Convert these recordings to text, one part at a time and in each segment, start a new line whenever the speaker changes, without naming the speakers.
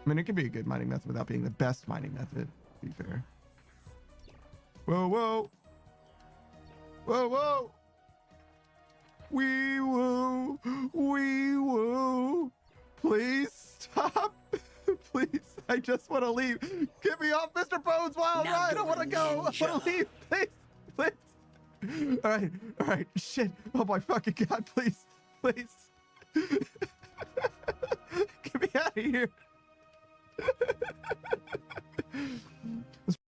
I mean, it could be a good mining method without being the best mining method, to be fair. Whoa, whoa. Whoa, whoa. Wee woo. Wee woo. Please stop. Please. I just want to leave. Get me off Mr. Bones Wild Ride. I want to go. I want to leave. Please. Please. All right. All right. Shit. Oh my fucking God. Please. Please. Get me out of here.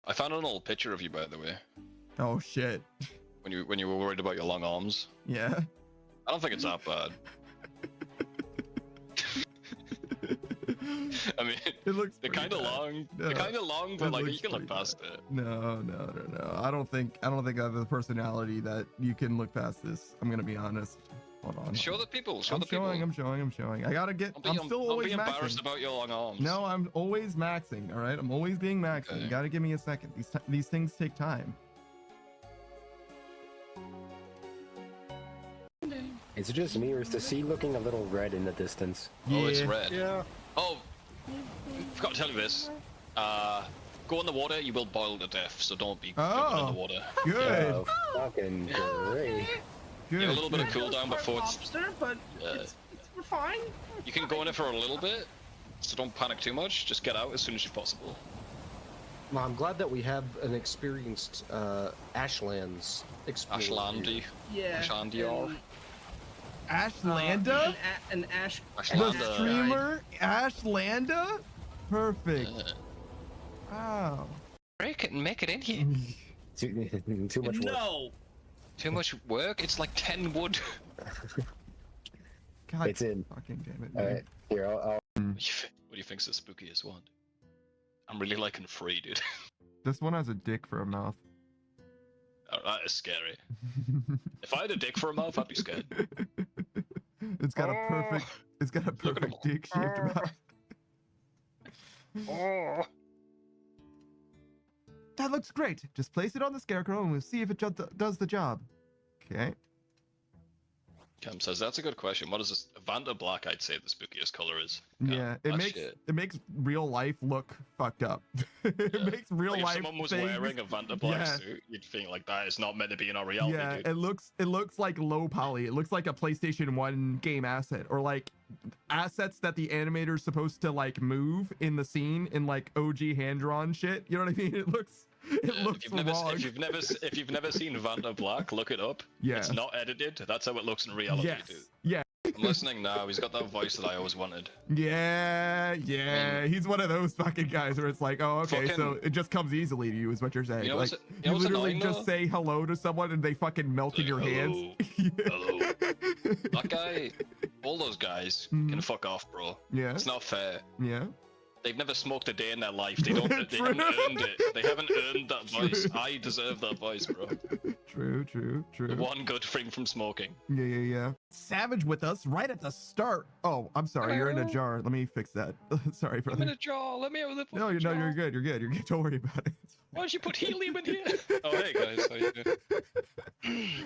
I found an old picture of you, by the way.
Oh shit.
When you were worried about your long arms.
Yeah.
I don't think it's that bad. I mean,
it looks
they're kind of long.
No,
they're kind of long, but like you can look past it.
No. I don't think I have the personality that you can look past this. I'm gonna be honest. Hold on.
Show the people.
I'm showing. I gotta get. I'm still always maxing.
Don't be embarrassed about your long arms.
No, I'm always maxing. All right, I'm always being maxing. Okay. You gotta give me a second. These things take time.
Is it just me, or is the sea looking a little red in the distance?
Yeah.
Oh, it's red.
Yeah.
Oh, forgot to tell you this. Go in the water, you will boil to death, so don't be jumping in the water.
Good.
Oh, fucking great.
Good.
You have a little bit of cooldown before it's...
Lobster, but we're fine.
You can go in it for a little bit, so don't panic too much. Just get out as soon as possible.
Well, I'm glad that we have an experienced Ashlands explorer.
Ashlandy.
Yeah.
Ashlandior.
Ashlanda?
An Ash.
The streamer? Ashlanda? Perfect. Wow.
Break it and make it in here.
Too much work.
No.
Too much work? It's like 10 wood.
God,
it's in.
Fucking damn it.
Alright, here, I'll...
What do you think's the spookiest one? I'm really liking 3, dude.
This one has a dick for a mouth.
Oh, that is scary. If I had a dick for a mouth, I'd be scared.
It's got a perfect dick shaped mouth. That looks great. Just place it on the scarecrow and we'll see if it does the job. Okay.
Cam says that's a good question. What is this? Vanta Black, I'd say the spookiest color is.
Yeah, it makes real life look fucked up. It makes real life.
If someone was wearing a Vanta Black suit, you'd think like that is not meant to be in our reality.
Yeah,
dude.
it looks like low poly. It looks like a PlayStation 1 game asset, or like assets that the animator's supposed to like move in the scene in like OG hand drawn shit. You know what I mean? It looks wrong.
If you've never seen Vanta Black, look it up.
Yeah.
It's not edited. That's how it looks in reality, dude.
Yeah.
I'm listening now. He's got that voice that I always wanted.
Yeah. He's one of those fucking guys where it's like, oh, okay, so it just comes easily to you, is what you're saying.
You know
like,
you
literally just say hello to someone and they fucking melt in your hands.
Hello. That guy, all those guys can fuck off, bro.
Yeah.
It's not fair.
Yeah.
They've never smoked a day in their life. They haven't earned it. They haven't earned that voice. I deserve that voice, bro.
True.
The one good thing from smoking.
Yeah. Savage with us right at the start. Oh, I'm sorry. You're in a jar. Let me fix that. Sorry, brother.
I'm in a jar. Let me have a little.
No, you're good. You're good. Don't worry about it.
Why don't you put helium in here? Oh, hey guys. How you doing?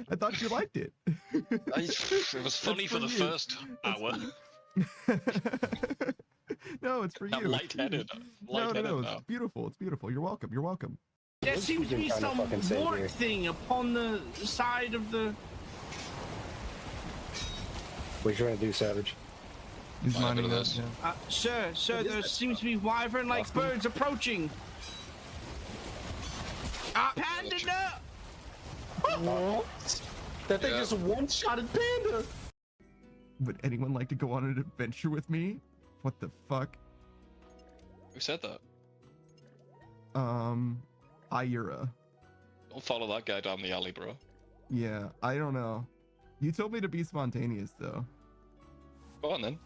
I thought you liked it.
It was funny for the first hour.
No, it's for you.
I'm lightheaded.
No, it's beautiful. It's beautiful. You're welcome.
There seems to be some warp thing upon the side of the...
What are you trying to do, Savage?
He's minding us.
Sir, there seems to be wyvern-like birds approaching. Panda, no!
That thing just one-shotted Panda!
Would anyone like to go on an adventure with me? What the fuck?
Who said that?
Ira.
Don't follow that guy down the alley, bro.
Yeah, I don't know. You told me to be spontaneous, though.
Go on then.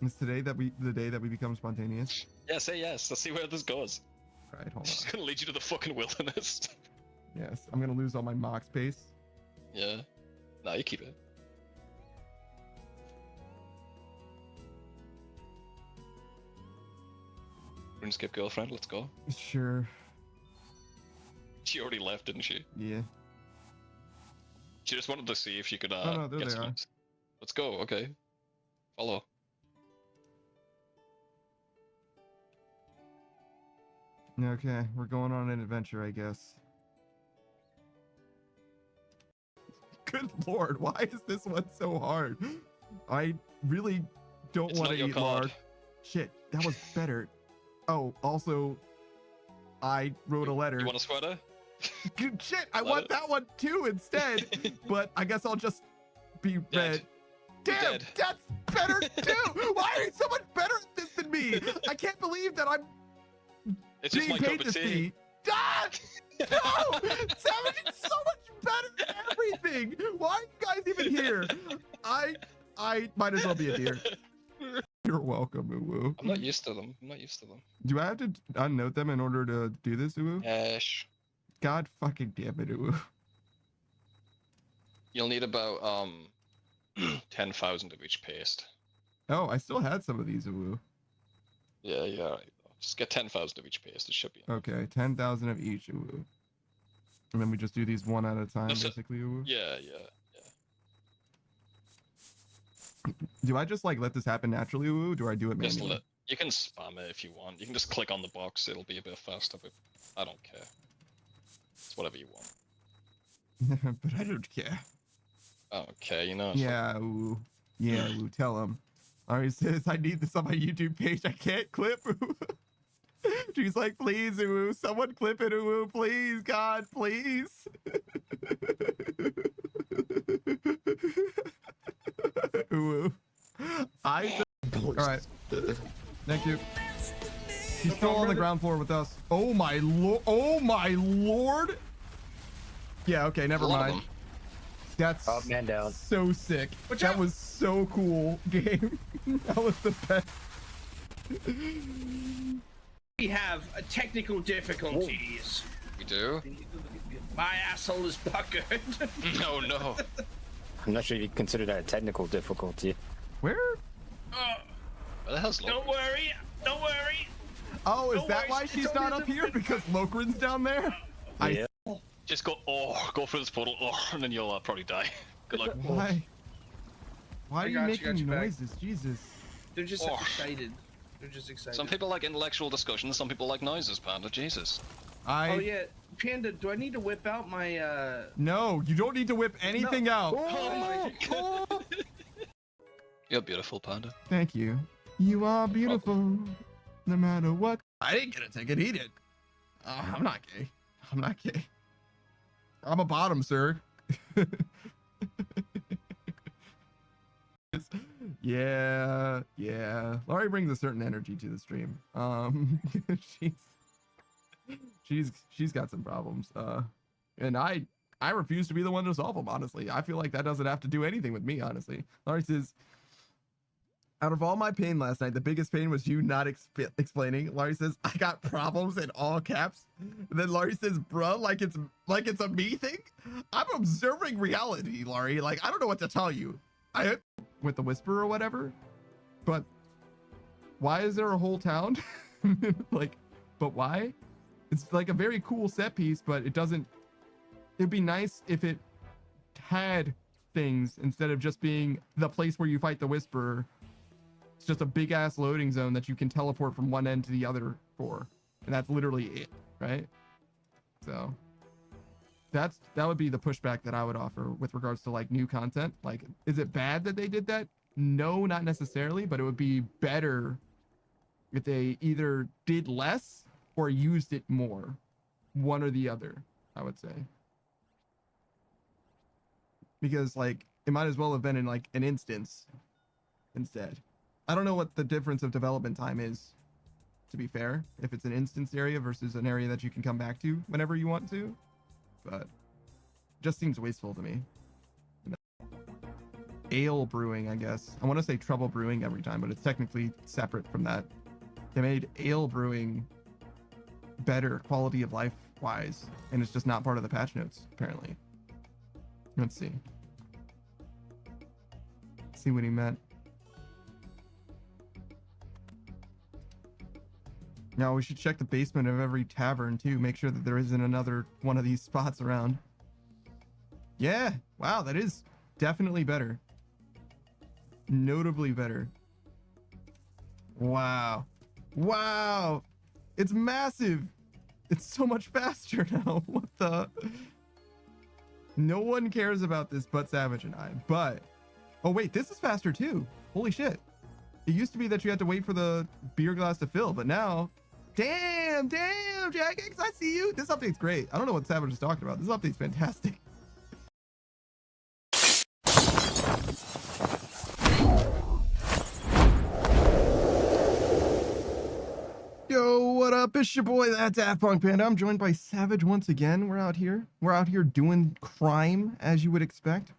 Is today the day that we become spontaneous?
Yeah, say yes. Let's see where this goes.
Right, hold on.
It's gonna lead you to the fucking wilderness.
Yes, I'm gonna lose all my mock space.
Yeah. Nah, you keep it. Runescape girlfriend, let's go.
Sure.
She already left, didn't she?
Yeah.
She just wanted to see if she could
no, there
get
they
some.
are.
Let's go, okay. Follow.
Okay, we're going on an adventure, I guess. Good lord, why is this one so hard? I really don't want to eat lard. Shit, that was better. Oh, also, I wrote a letter.
You want a sweater?
Shit, I want that one too instead. But I guess I'll just be red. Damn, that's better too. Why are you so much better at this than me? I can't believe that I'm
just
being paid this fee. Ah! No! Savage's so much better at everything. Why are you guys even here? I might as well be a deer. You're welcome, Uwu.
I'm not used to them.
Do I have to unnote them in order to do this, Uwu?
Yes.
God fucking damn it, Uwu.
You'll need about 10,000 of each paste.
Oh, I still had some of these, Uwu.
Yeah. Just get 10,000 of each paste. It should be.
Okay, 10,000 of each, Uwu. And then we just do these one at a time, basically, Uwu.
Yeah.
Do I just like let this happen naturally, Uwu? Do I do it manually?
You can spam it if you want. You can just click on the box. It'll be a bit faster, but I don't care. It's whatever you want.
But I don't care.
Okay, you know.
Yeah, Uwu. Yeah, Uwu. Tell him. Alright, says I need this on my YouTube page. I can't clip, Uwu. She's like, please, Uwu. Someone clip it, Uwu. Please, God, please. Uwu. Alright. Thank you. He's still on the ground floor with us. Oh my lord. Oh my lord. Yeah, okay, never mind. That's
man down.
So sick. That was so cool, game. That was the best.
We have technical difficulties.
We do?
My asshole is puckered.
No.
I'm not sure you consider that a technical difficulty.
Where?
Where the hell's
Don't worry.
Oh, is that why she's not up here? Because Lokrin's down there?
Yeah.
Just go through this portal, and then you'll probably die. Good luck.
Why? Why are you making noises? Jesus.
They're just excited.
Some people like intellectual discussions, some people like noises, Panda. Jesus.
Oh yeah, Panda, do I need to whip out my
No, you don't need to whip anything out.
Oh my god. You're beautiful, Panda.
Thank you. You are beautiful, no matter what. I didn't get a ticket, he did. I'm not gay. I'm a bottom, sir. Yeah. Laurie brings a certain energy to the stream. She's got some problems. And I refuse to be the one to solve them, honestly. I feel like that doesn't have to do anything with me, honestly. Laurie says, out of all my pain last night, the biggest pain was you not explaining. Laurie says, I got problems in all caps. And then Laurie says, bruh, like it's a me thing. I'm observing reality, Laurie. Like, I don't know what to tell you. I with the whisper or whatever, but why is there a whole town? Like, but why? It's like a very cool set piece, but it'd be nice if it had things instead of just being the place where you fight the whisperer. It's just a big ass loading zone that you can teleport from one end to the other for, and that's literally it, right? So that would be the pushback that I would offer with regards to like new content. Like, is it bad that they did that? No, not necessarily, but it would be better if they either did less or used it more, one or the other, I would say. Because like it might as well have been in like an instance instead. I don't know what the difference of development time is, to be fair, if it's an instance area versus an area that you can come back to whenever you want to, but it just seems wasteful to me. Ale brewing, I guess. I want to say trouble brewing every time, but it's technically separate from that. They made ale brewing better quality of life wise, and it's just not part of the patch notes, apparently. Let's see. See what he meant. Now we should check the basement of every tavern too, make sure that there isn't another one of these spots around. Yeah, wow, that is definitely better. Notably better. Wow. Wow. It's massive. It's so much faster now. What the? No one cares about this but Savage and I. But, oh wait, this is faster too. Holy shit. It used to be that you had to wait for the beer glass to fill, but now, damn, Jagex, I see you. This update's great. I don't know what Savage is talking about. This update's fantastic. Yo, what up? It's your boy, that Daft Punk Panda. I'm joined by Savage once again. We're out here doing crime, as you would expect.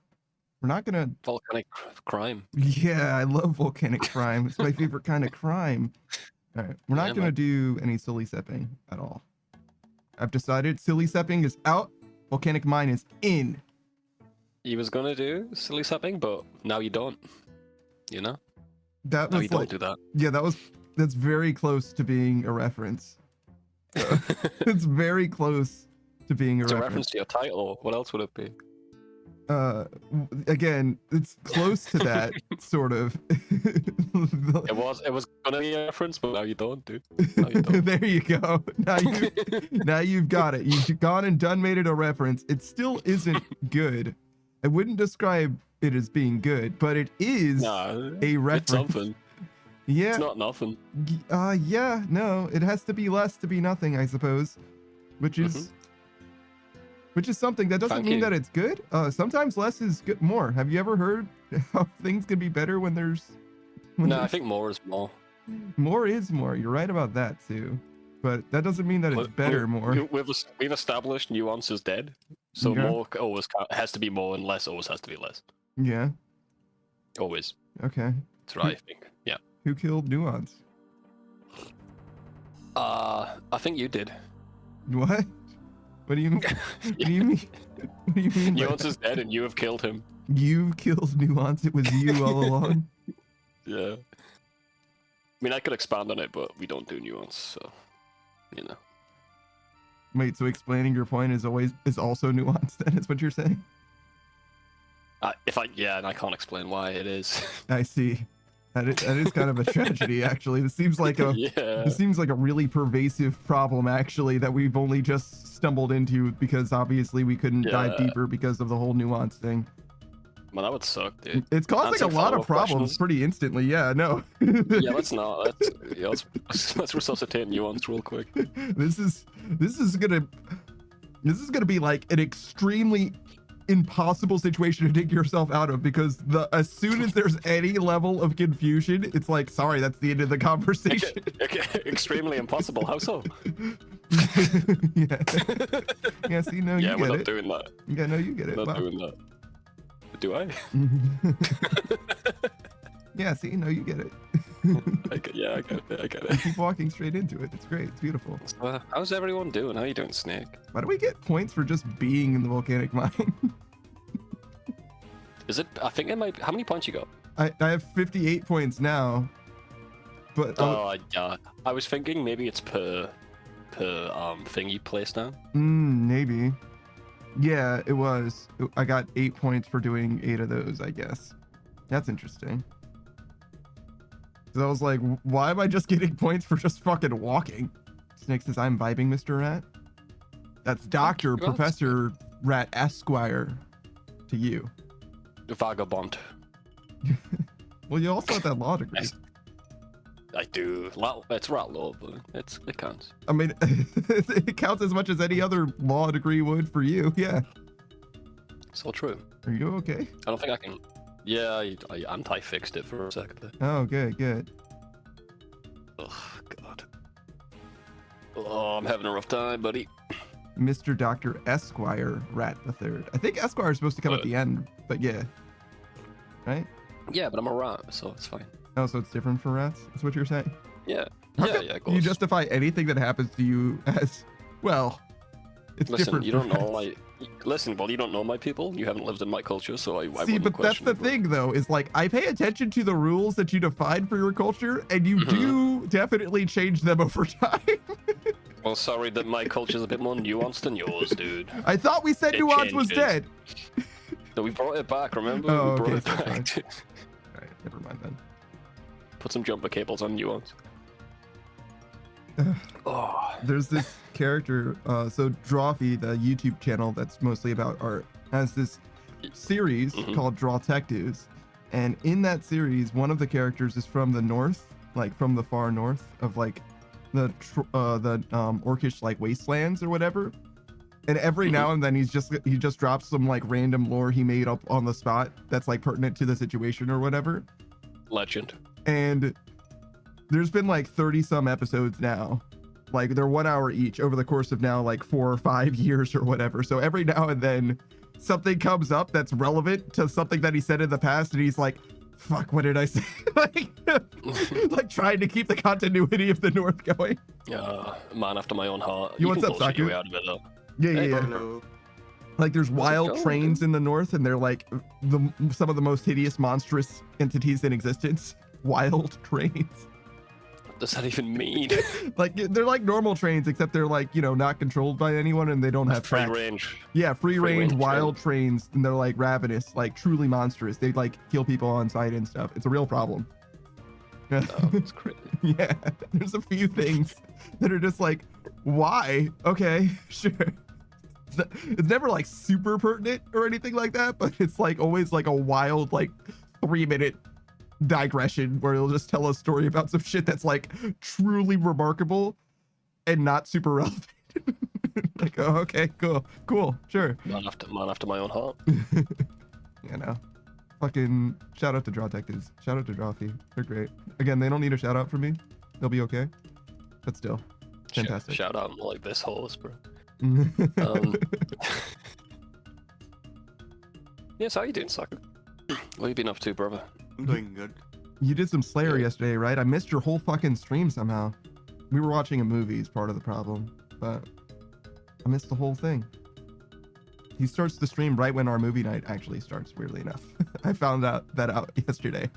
We're not gonna...
Volcanic crime.
Yeah, I love volcanic crime. It's my favorite kind of crime. All right, we're not gonna do any silly stepping at all. I've decided silly stepping is out. Volcanic mine is in.
You was gonna do silly stepping, but now you don't. You know?
That
now
was
you
like,
don't do that.
Yeah, that's very close to being a reference. It's very close to being a
It's
reference.
a reference to your title. What else would it be?
Again, it's close to that sort of.
It was gonna be a reference, but now you don't, dude. Now you don't.
There you go. Now you've got it. You've gone and done made it a reference. It still isn't good. I wouldn't describe it as being good, but it is a reference.
It's something.
Yeah.
It's not nothing.
Yeah, no, it has to be less to be nothing, I suppose, which is something that doesn't mean that it's good. Sometimes less is good. More. Have you ever heard how things can be better when there's?
No, I think more is more.
More is more. You're right about that too, but that doesn't mean that it's better. More.
We've established nuance is dead, so more always has to be more, and less always has to be less.
Yeah.
Always.
Okay.
That's right. I think. Yeah.
Who killed nuance?
I think you did.
What? What do you mean? What do you mean? What do you mean?
Nuance is dead, and you have killed him.
You've killed nuance. It was you all along.
Yeah. I mean, I could expand on it, but we don't do nuance, so you know.
Wait, so explaining your point is also nuance? Then is what you're saying?
And I can't explain why it is.
I see. That is kind of a tragedy, actually. This seems like a really pervasive problem, actually, that we've only just stumbled into because obviously we couldn't dive deeper because of the whole nuance thing.
Well, that would suck, dude.
It's causing a lot of problems pretty instantly. Yeah, no.
Yeah, let's not. Let's resuscitate nuance real quick.
This is gonna be like an extremely impossible situation to dig yourself out of, because as soon as there's any level of confusion, it's like, sorry, that's the end of the conversation.
Okay. Extremely impossible. How so?
Yeah. See, no, you get it.
We're not doing that.
Yeah, no, you get it.
We're not doing that. Do I?
Yeah, see, no, you get it.
I get it.
Keep walking straight into it. It's great. It's beautiful.
How's everyone doing? How you doing, Snake?
Why do we get points for just being in the volcanic mine?
Is it? I think it might. How many points you got?
I have 58 points now. But
yeah. I was thinking maybe it's per thing you place now.
Maybe. Yeah, it was. I got 8 points for doing 8 of those, I guess. That's interesting. Because I was like, why am I just getting points for just fucking walking? Snake says, I'm vibing, Mr. Rat. That's Dr. Professor Rat Esquire to you.
Vagabond.
Well, you also have that law degree.
I do. It's rat law, but it counts.
I mean, it counts as much as any other law degree would for you. Yeah.
It's all true.
Are you okay?
I don't think I can. Yeah, I anti-fixed it for a second.
Oh, good.
Oh, God. Oh, I'm having a rough time, buddy.
Mr. Dr. Esquire Rat the Third. I think Esquire is supposed to come at the end, but yeah. Right?
Yeah, but I'm a rat, so it's fine.
Oh, so it's different for rats? That's what you're saying?
Yeah.
Yeah. You justify anything that happens to you as, well, it's different.
You don't know my... Listen, well, you don't know my people. You haven't lived in my culture, so I
See, but that's the thing, though, is like, I pay attention to the rules that you define for your culture, and you do definitely change them over time.
Well, sorry that my culture's a bit more nuanced than yours, dude.
I thought we said nuance was dead.
No, we brought it back, remember?
Oh,
we brought
okay,
it back.
Alright, never mind then.
Put some jumper cables on nuance. There's
this character, so Drawfee, the YouTube channel that's mostly about art, has this series called Drawtectives. And in that series, one of the characters is from the north, like from the far north of like the Orcish like wastelands or whatever. And every now and then he just drops some like random lore he made up on the spot that's like pertinent to the situation or whatever.
Legend.
And there's been like 30 some episodes now. Like they're 1 hour each over the course of now like 4 or 5 years or whatever. So every now and then something comes up that's relevant to something that he said in the past, and he's like, fuck, what did I say? like trying to keep the continuity of the North going.
Yeah, man after my own heart.
You want
can
some
bullshit your
Saku?
way out of it, though.
Yeah.
Hello.
Like there's
How's it
wild
going,
trains in the north, and they're like some of the most hideous, monstrous entities in existence. Wild trains.
What does that even mean?
Like they're like normal trains, except they're like, you know, not controlled by anyone, and they don't have
Free
tracks.
range.
Yeah, free range
range
wild trains, and they're like ravenous, like truly monstrous. They like kill people on sight and stuff. It's a real problem.
Oh, that's crazy.
Yeah, there's a few things that are just like, why? Okay, sure. It's never like super pertinent or anything like that, but it's like always like a wild like 3-minute digression where it'll just tell a story about some shit that's like truly remarkable and not super relevant. Like, oh, okay, cool, sure.
Man after my own heart.
You know, fucking shout out to Drawtectives. Shout out to Drawfee. They're great. Again, they don't need a shout out from me. They'll be okay. But still, fantastic.
Shout out like this horse, bro. Yes, how you doing, Saku? What you been up to, brother?
I'm doing good.
You did some Slayer yesterday, right? I missed your whole fucking stream somehow. We were watching a movie is part of the problem, but I missed the whole thing. He starts the stream right when our movie night actually starts, weirdly enough. I found that out yesterday.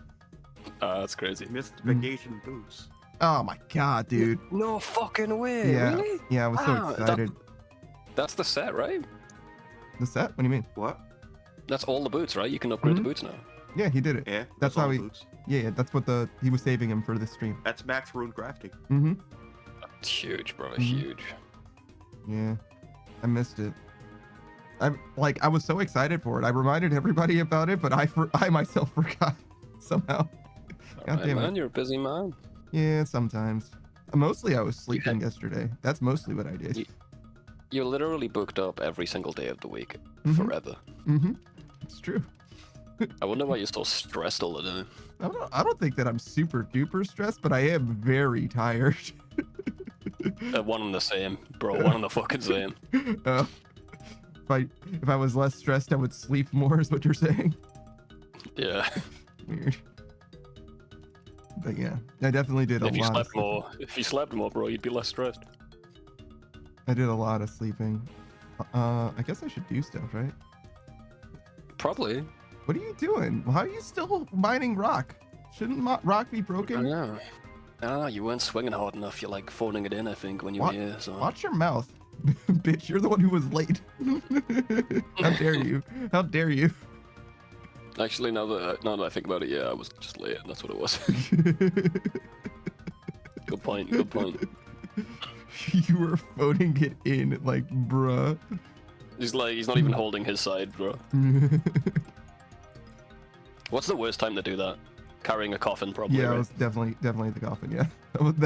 That's crazy.
Missed vacation boots.
Oh my god, dude.
No fucking way.
Yeah,
Really?
yeah, I was so
Wow,
excited.
That's the set, right?
The set? What do you mean?
What?
That's all the boots, right? You can upgrade the boots now.
Yeah, he did it.
Yeah.
That's how
all
he.
boots.
Yeah, that's what he was saving him for this stream.
That's max rune crafting.
Mm-hmm.
That's huge, bro.
Mhm.
Huge.
Yeah, I missed it. I was so excited for it. I reminded everybody about it, but I myself forgot somehow. God damn it.
Man, you're a busy man.
Yeah, sometimes. Mostly I was sleeping yesterday. That's mostly what I did.
You're literally booked up every single day of the week,
Mhm.
forever.
Mm-hmm. It's true.
I wonder why you're so stressed all the time.
I don't think that I'm super duper stressed, but I am very tired.
One and the same, bro. One and the fucking same.
If I was less stressed, I would sleep more, is what you're saying.
Yeah.
Weird. But yeah, I definitely did a
If you
lot.
slept more, bro, you'd be less stressed.
I did a lot of sleeping. I guess I should do stuff, right?
Probably.
What are you doing? How are you still mining rock? Shouldn't rock be broken?
Yeah. I don't know, you weren't swinging hard enough. You're like phoning it in, I think, when you were here. So.
Watch your mouth. Bitch, you're the one who was late. How dare you? How dare you?
Actually, now that I think about it, yeah, I was just late. That's what it was. Good point. Good point.
You were phoning it in, like, bruh.
He's not even holding his side, bro. What's the worst time to do that? Carrying a coffin, probably.
Yeah,
right?
it was definitely the coffin. Yeah,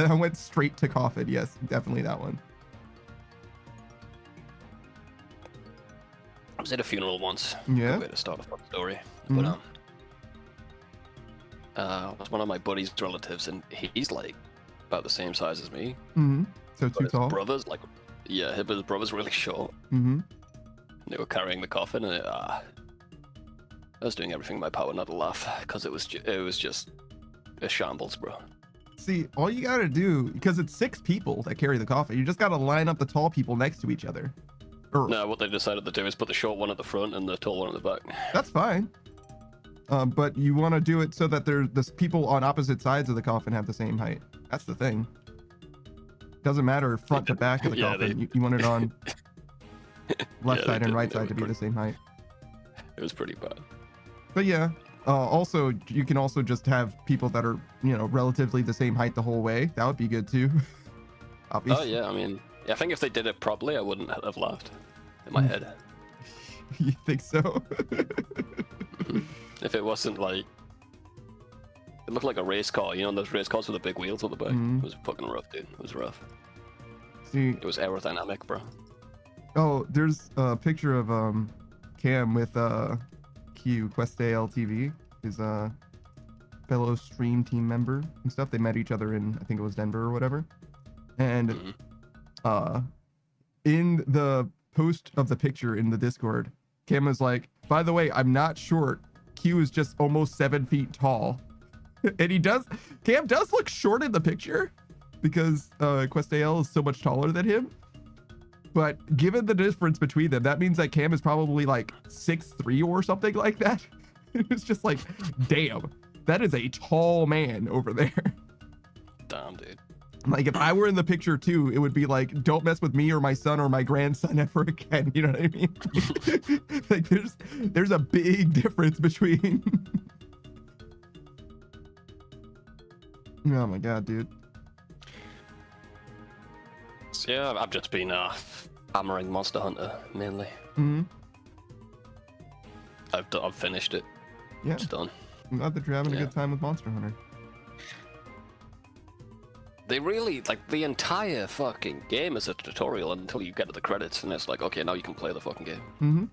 I went straight to coffin. Yes, definitely that one.
I was at a funeral once.
Yeah.
Good way to start a fun story.
Mhm.
But it was one of my buddy's relatives, and he's like about the same size as me.
Mm-hmm. So
But
too
his
tall.
brother's like, yeah, his brother's really short.
Mm-hmm.
They were carrying the coffin, and I was doing everything in my power not to laugh, because it was just a shambles, bro.
See, all you gotta do, because it's 6 people that carry the coffin, you just gotta line up the tall people next to each other.
No, what they decided to do is put the short one at the front and the tall one at the back.
That's fine. But you want to do it so that the people on opposite sides of the coffin have the same height. That's the thing. Doesn't matter front to back of the
Yeah,
coffin. You want it on left
Yeah,
side
they
and
did.
right
They
side to
were
be the same height.
It was pretty bad.
But yeah, also you can also just have people that are relatively the same height the whole way. That would be good too.
Oh
Obviously.
yeah, I mean, Yeah, I think if they did it properly, I wouldn't have laughed in my head.
You think so?
If it wasn't like, it looked like a race car, you know, those race cars with the big wheels on the back. It was fucking rough, dude. It was rough.
See,
It was aerodynamic, bro.
oh, there's a picture of Cam with Q Queste LTV, his fellow stream team member and stuff. They met each other in, I think it was Denver or whatever. And in the post of the picture in the Discord, Cam was like, by the way, I'm not short. Q is just almost 7 feet tall. And Cam does look short in the picture because Queste is so much taller than him. But given the difference between them, that means that Cam is probably like 6'3" or something like that. It's just like, damn, that is a tall man over there.
Damn, dude.
Like if I were in the picture too, it would be like, don't mess with me or my son or my grandson ever again. You know what I mean? Like there's a big difference between. Oh my god, dude.
So yeah, I've just been hammering Monster Hunter mainly. I've finished it.
Yeah.
It's done.
I'm glad that you're having a
Yeah.
good time with Monster Hunter.
They really, like, the entire fucking game is a tutorial until you get to the credits, and it's like, okay, now you can play the fucking game.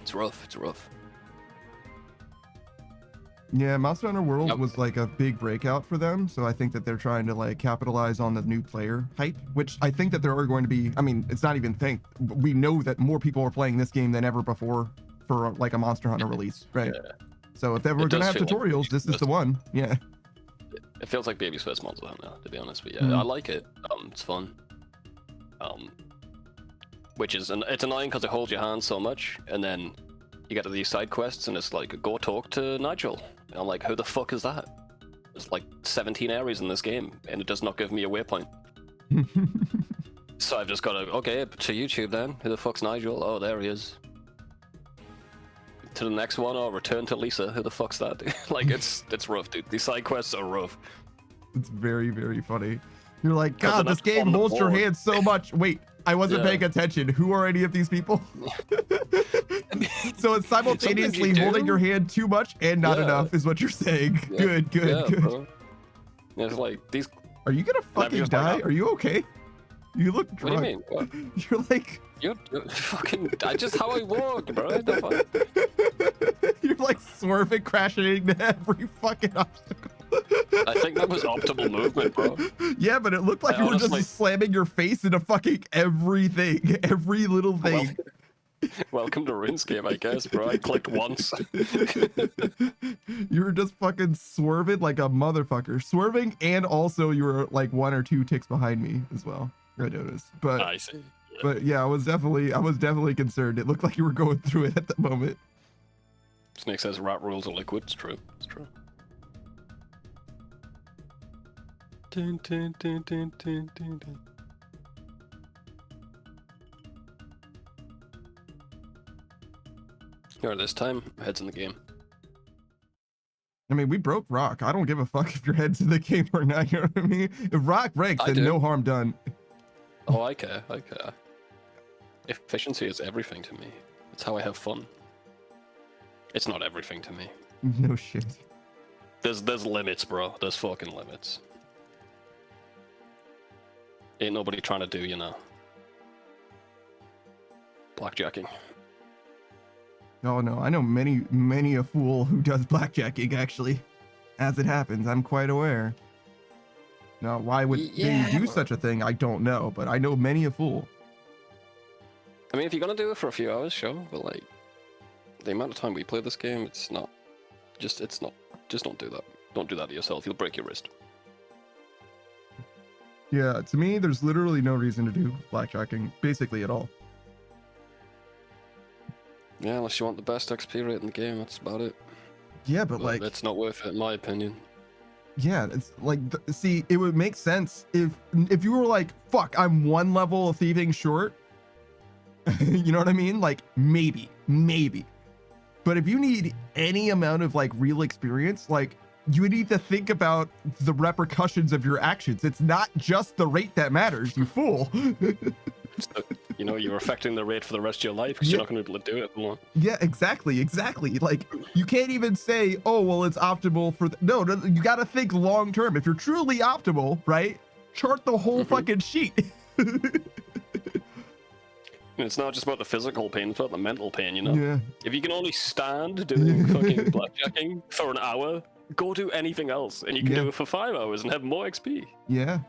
It's rough. It's rough.
Yeah, Monster Hunter World
Yep.
was like a big breakout for them, so I think that they're trying to like capitalize on the new player hype, which I think that there are going to be. I mean, it's not even we know that more people are playing this game than ever before for like a Monster Hunter release, right?
Yeah.
So if ever
It
gonna
does
have
feel like
tutorials, this is the one. Yeah.
It feels like baby's first Monster Hunter, to be honest, but yeah, I like it. It's fun. Which is, it's annoying because it holds your hand so much, and then you get to these side quests, and it's like, go talk to Nigel. And I'm like, who the fuck is that? There's like 17 areas in this game, and it does not give me a waypoint. So I've just got to, okay, to YouTube then. Who the fuck's Nigel? Oh, there he is. To the next one, or return to Lisa. Who the fuck's that? Like, it's rough, dude. These side quests are rough.
It's very, very funny. You're like,
Because
God,
they're
this
not
game
on the
holds your
board.
hand so much. Wait, I wasn't
Yeah.
paying attention. Who are any of these people? So it's simultaneously
Sometimes you
holding
do.
your hand too much and not
Yeah.
enough is what you're saying.
Yeah.
Good.
Yeah, bro. It's like, these...
Are you gonna fucking
just
die?
like-
Are you okay? You look
What do
drunk.
you mean? What?
You're like
You're fucking... I just how I walk, bro. What the fuck?
you're like swerving, crashing into every fucking obstacle.
I think that was optimal movement, bro.
Yeah, but it looked like
I
you were
honestly-
just slamming your face into fucking everything, every little thing.
Welcome to RuneScape, I guess, bro. I clicked once.
You were just fucking swerving like a motherfucker. Swerving, and also you were like 1 or 2 ticks behind me as well. I noticed. But
I see.
but yeah, I was definitely concerned. It looked like you were going through it at the moment.
Snake says rat rules are liquid. It's true. It's true. Dun, dun, dun, dun, dun, dun, dun. Here, this time, head's in the game.
I mean, we broke Rock. I don't give a fuck if your head's in the game or not. You know what I mean? If Rock breaks,
I
then
do.
no harm done.
Oh, I care. I care. Efficiency is everything to me. It's how I have fun. It's not everything to me.
No shit.
There's limits, bro. There's fucking limits. Ain't nobody trying to do, you know, blackjacking.
Oh no, I know many a fool who does blackjacking actually. As it happens, I'm quite aware. Now, why would
Yeah.
they do such a thing? I don't know, but I know many a fool.
I mean, if you're gonna do it for a few hours, sure, but like, the amount of time we play this game, it's not. Just don't do that. Don't do that to yourself. You'll break your wrist.
Yeah, to me, there's literally no reason to do blackjacking, basically at all.
Yeah, unless you want the best XP rate in the game, that's about it.
Yeah, but
But
like,
it's not worth it, in my opinion.
yeah, it's like, see, it would make sense if you were like, fuck, I'm 1 level of thieving short. You know what I mean? Like, maybe. But if you need any amount of like real experience, like you need to think about the repercussions of your actions. It's not just the rate that matters, you fool.
So, you know, you're affecting the rate for the rest of your life because
Yeah.
you're not going to be able to do it long.
Yeah, exactly. Like, you can't even say, oh, well, it's optimal for no, you got to think long term. If you're truly optimal, right, chart the whole fucking sheet.
And it's not just about the physical pain, it's about the mental pain, you know?
Yeah.
If you can only stand doing fucking blackjacking for an hour, go do anything else, and you can
Yeah.
do it for 5 hours and have more XP.
Yeah,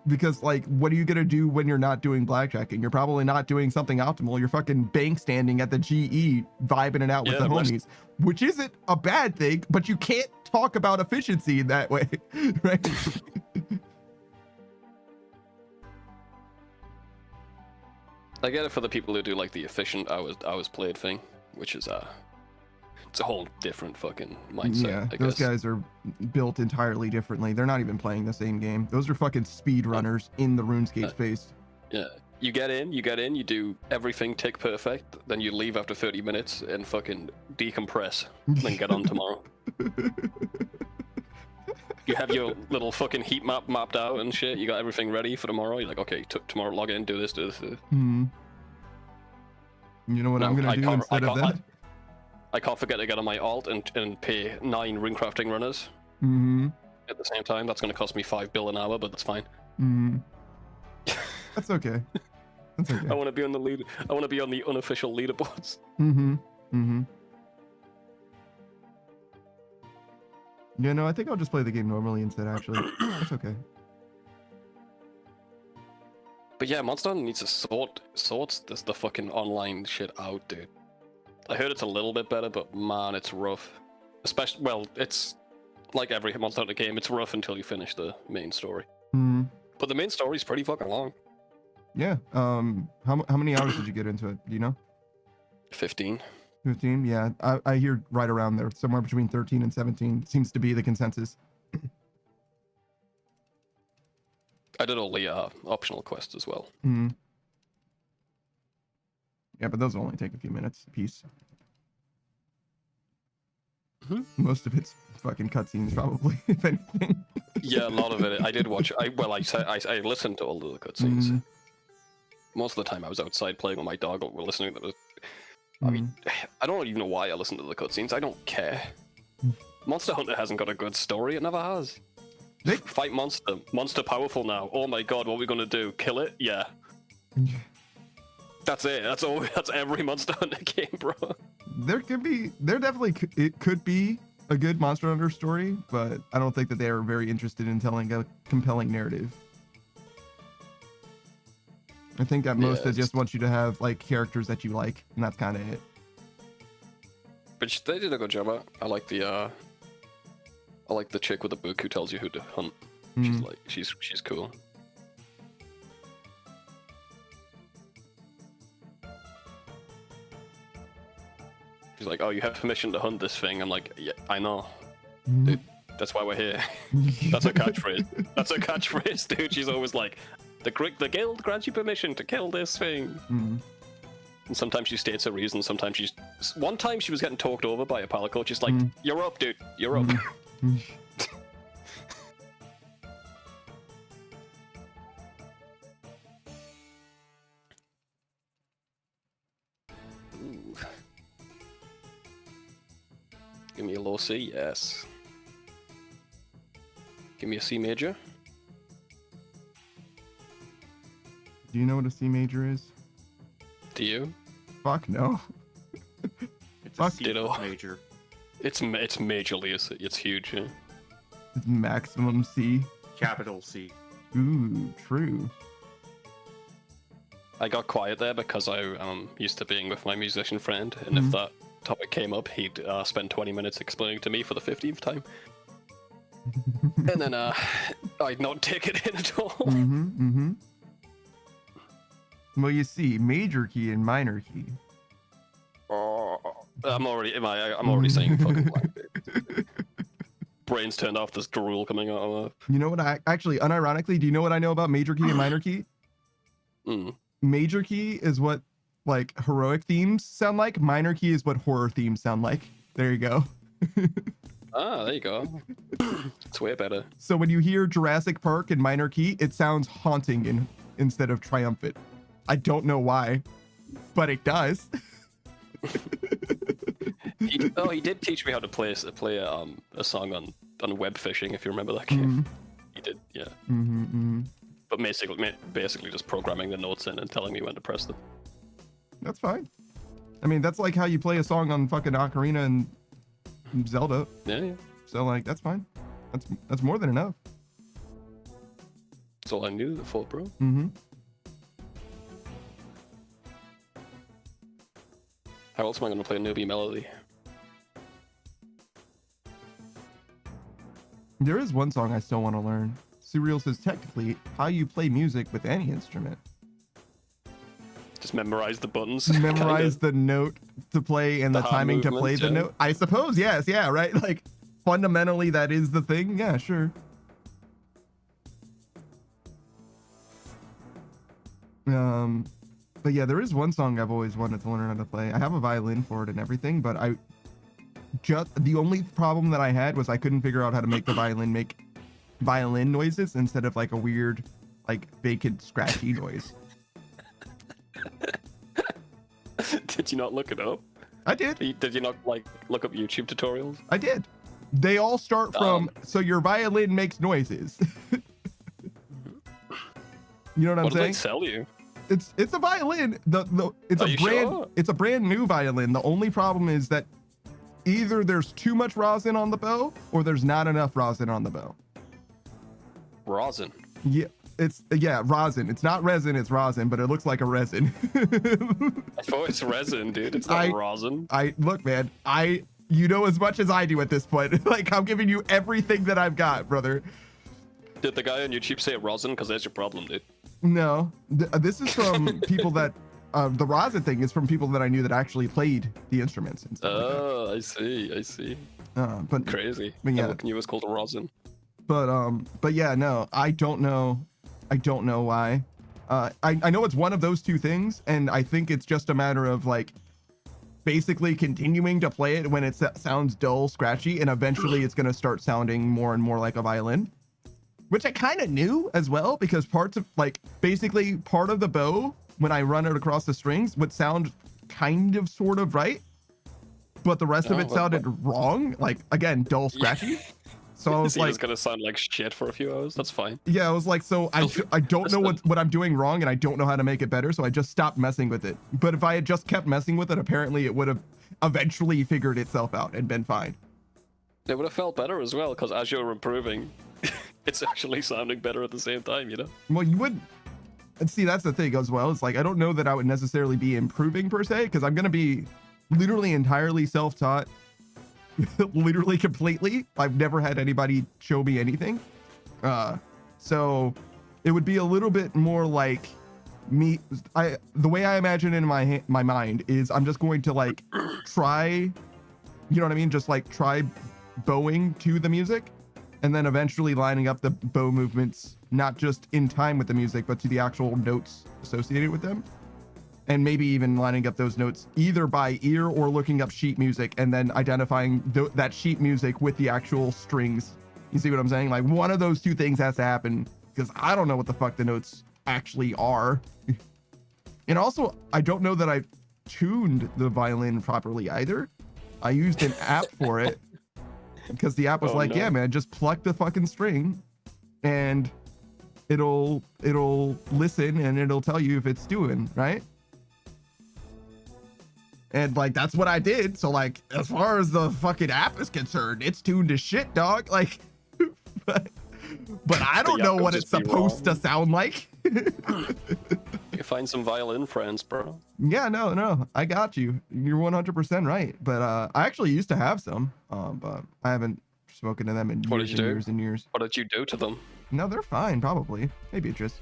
because like, what are you gonna do when you're not doing blackjacking? You're probably not doing something optimal. You're fucking bank standing at the GE, vibing it out with the homies, which isn't a bad thing. But you can't talk about efficiency in that way, right?
I get it for the people who do like the efficient hours played thing, which is it's a whole different fucking mindset.
Yeah,
I
those
guess.
guys are built entirely differently. They're not even playing the same game. Those are fucking speed runners in the RuneScape space.
Yeah, you get in, you do everything tick perfect, then you leave after 30 minutes and fucking decompress, then get on tomorrow. You have your little fucking heat map mapped out and shit. You got everything ready for tomorrow. You're like, okay, tomorrow log in, do this, do this.
Hmm. You know what I'm gonna do instead of that?
I can't forget to get on my alt and pay 9 runecrafting runners
Mm-hmm.
at the same time. That's going to cost me 5 bill an hour, but that's fine.
Mm-hmm. That's okay. That's okay.
I want to be on the lead. I want to be on the unofficial leaderboards.
Mm-hmm. Mm-hmm. Yeah, no, I think I'll just play the game normally instead, actually. That's okay.
But yeah, Monster Hunter needs to sort the fucking online shit out, dude. I heard it's a little bit better, but man, it's rough. Especially, well, it's like every Monster Hunter game, it's rough until you finish the main story.
Mm-hmm.
But the main story's pretty fucking long.
Yeah. How many hours did you get into it? Do you know?
15.
15? Yeah, I hear right around there. Somewhere between 13 and 17 seems to be the consensus.
I did all the optional quests as well.
Mm-hmm. Yeah, but those will only take a few minutes a piece. Most of it's fucking cutscenes, probably, if anything.
Yeah, a lot of it. I did watch. I listened to all of the cutscenes.
Mhm.
Most of the time, I was outside playing with my dog, or listening to the. I mean, I don't even know why I listen to the cutscenes. I don't care. Monster Hunter hasn't got a good story. It never has. Fight monster. Monster powerful now. Oh my god, what are we gonna do? Kill it? Yeah. That's it. That's all. That's every Monster Hunter game, bro.
There definitely it could be a good Monster Hunter story, but I don't think that they are very interested in telling a compelling narrative. I think at most they just want you to have like characters that you like, and that's kind of it.
But they did a good job. I like the chick with the book who tells you who to hunt. She's like she's cool. She's like, oh, you have permission to hunt this thing. I'm like, yeah, I know. Dude, that's why we're here. That's her catchphrase. That's her catchphrase, dude. She's always like, the guild grants you permission to kill this thing. And sometimes she states a reason. Sometimes she's. One time she was getting talked over by a pal coach. She's like, you're up, dude. You're up. Ooh. Give me a low C, yes. Give me a C major.
Do you know what a C major is?
Do you?
Fuck no.
It's
Fuck.
a C
Ditto.
major.
It's majorly, it's huge. Yeah.
It's maximum C.
Capital C.
Ooh, true.
I got quiet there because I used to being with my musician friend, and if that topic came up, he'd spend 20 minutes explaining to me for the 15th time. And then I'd not take it in at all.
Well, you see, major key and minor key.
I'm already saying fucking blank. Brain's turned off. There's drool coming out of
You know what? I actually, unironically, do you know what I know about major key and minor key? Major key is what like heroic themes sound like. Minor key is what horror themes sound like. There you go.
Ah, there you go. It's way better.
So when you hear Jurassic Park in minor key, it sounds haunting instead of triumphant. I don't know why, but it does.
He did teach me how to play a song on web fishing, if you remember that game. He did, yeah. But basically just programming the notes in and telling me when to press them.
That's fine. I mean, that's like how you play a song on fucking Ocarina and Zelda.
Yeah.
So like, that's fine. That's more than enough.
That's all I knew for, bro. How else am I going to play a newbie melody?
There is one song I still want to learn. Surreal says, technically, how you play music with any instrument.
Just memorize the buttons.
Memorize the note to play and the timing to play the note. I suppose, yes, yeah, right? Like, fundamentally, that is the thing. Yeah, sure. But yeah, there is one song I've always wanted to learn how to play. I have a violin for it and everything, but the only problem that I had was I couldn't figure out how to make the violin make violin noises instead of like a weird, like vacant, scratchy noise.
Did you not look it up?
I did.
Did you not like look up YouTube tutorials?
I did. They all start from, so your violin makes noises. You know what I'm saying?
What did they sell you?
It's a violin. It's a brand new violin. The only problem is that either there's too much rosin on the bow or there's not enough rosin on the bow.
Rosin.
Yeah, rosin. It's not resin, it's rosin, but it looks like a resin.
I thought it's resin, dude. It's not rosin.
Look, man, you know as much as I do at this point. Like, I'm giving you everything that I've got, brother.
Did the guy on YouTube say rosin? Because there's your problem, dude.
No, this is from people that the rosin thing is from people that I knew that actually played the instruments and stuff like that.
I see.
But
crazy.
But yeah,
I knew it was called a rosin.
But yeah, no, I don't know why. I know it's one of those two things, and I think it's just a matter of like basically continuing to play it when it sounds dull, scratchy, and eventually it's gonna start sounding more and more like a violin. Which I kind of knew as well, because parts of basically part of the bow, when I run it across the strings, would sound kind of sort of right, but the rest of it sounded wrong. Like, again, dull, scratchy. So I was like,
it's gonna sound like shit for a few hours. That's fine.
Yeah, I was like, so I don't know what I'm doing wrong, and I don't know how to make it better, so I just stopped messing with it. But if I had just kept messing with it, apparently it would have eventually figured itself out and been fine.
It would have felt better as well, because as you're improving, it's actually sounding better at the same time, you know?
Well, you wouldn't. And see, that's the thing as well. It's like, I don't know that I would necessarily be improving per se, because I'm going to be literally entirely self-taught, literally completely. I've never had anybody show me anything. So it would be a little bit more like me. The way I imagine it in my mind is I'm just going to like try, you know what I mean? Just like try bowing to the music, and then eventually lining up the bow movements, not just in time with the music, but to the actual notes associated with them. And maybe even lining up those notes either by ear or looking up sheet music and then identifying that sheet music with the actual strings. You see what I'm saying? Like, one of those two things has to happen, because I don't know what the fuck the notes actually are. And also, I don't know that I've tuned the violin properly either. I used an app for it, because the app was yeah, man, just pluck the fucking string and it'll listen and it'll tell you if it's doing right. And like, that's what I did. So like, as far as the fucking app is concerned, it's tuned to shit, dog. Like, but I don't know what it's supposed to sound like.
You find some violin friends, bro.
Yeah, no, I got you. You're 100% right. But I actually used to have some, but I haven't spoken to them in years and years.
What did you do to them?
No, they're fine, probably. Maybe it just.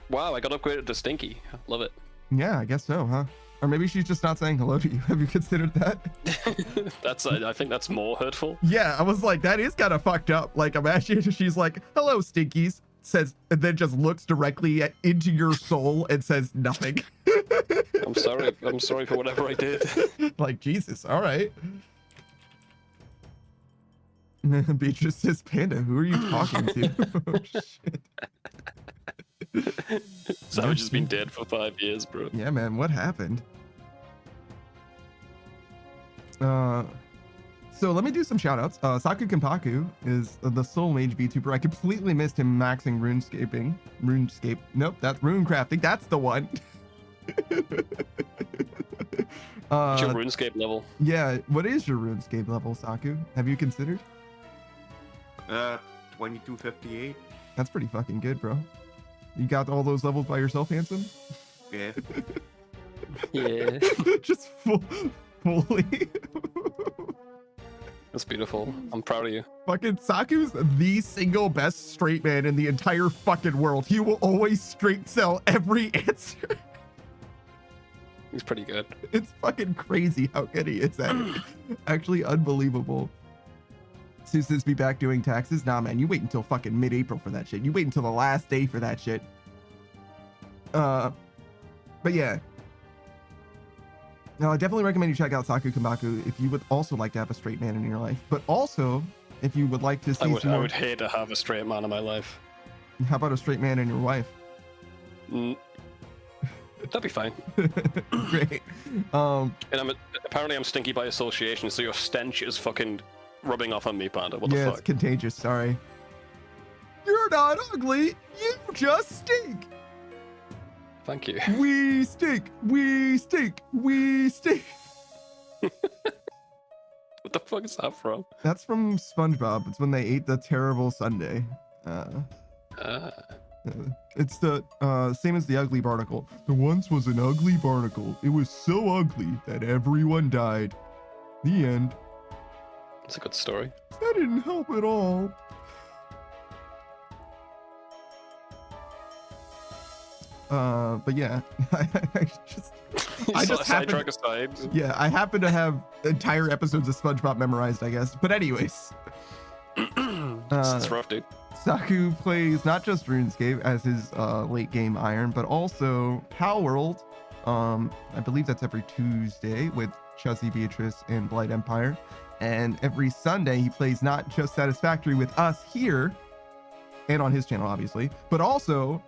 Wow, I got upgraded to Stinky. Love it.
Yeah, I guess so, huh? Or maybe she's just not saying hello to you. Have you considered that?
I think that's more hurtful.
Yeah, I was like, that is kind of fucked up. Like, imagine she's like, hello, Stinkies, says, and then just looks directly into your soul and says nothing.
I'm sorry. I'm sorry for whatever I did.
Like, Jesus, all right. Beatrice says, Panda, who are you talking to? Oh, shit.
Savage has been dead for 5 years, bro.
Yeah, man, what happened? So let me do some shout outs. Saku Kenpaku is the Soul Mage VTuber. I completely missed him maxing RuneScape. Nope, that's rune crafting. That's the one.
What's your RuneScape level?
Yeah, what is your RuneScape level, Saku? Have you considered?
2258.
That's pretty fucking good, bro. You got all those levels by yourself, handsome?
Yeah.
Yeah.
Just fully.
That's beautiful. I'm proud of you.
Fucking Saku's the single best straight man in the entire fucking world. He will always straight sell every answer.
He's pretty good.
It's fucking crazy how good he is at it. Actually unbelievable. Susan's be back doing taxes. Nah, man, you wait until fucking mid-April for that shit. You wait until the last day for that shit. But yeah. No, I definitely recommend you check out Saku Kenpaku if you would also like to have a straight man in your life. But also, if you would like to see some
I
more...
would hate to have a straight man in my life.
How about a straight man in your wife?
That'd be fine.
Great.
And apparently I'm stinky by association, so your stench is fucking rubbing off on me, Panda. What the
Yeah,
fuck?
it's contagious. Sorry. You're not ugly. You just stink.
Thank you.
We stink. We stink. We stink.
What the fuck is that from?
That's from SpongeBob. It's when they ate the terrible sundae. It's the same as the ugly barnacle. There once was an ugly barnacle. It was so ugly that everyone died. The end.
It's a good story.
That didn't help at all. But yeah, I just
sidetrack aside.
Yeah, I happen to have entire episodes of SpongeBob memorized, I guess. But anyways,
It's rough, dude.
Saku plays not just RuneScape as his late game Iron, but also Pal World. I believe that's every Tuesday with Chuzzy Beatrice and Blight Empire. And every Sunday he plays not just Satisfactory with us here and on his channel, obviously, but also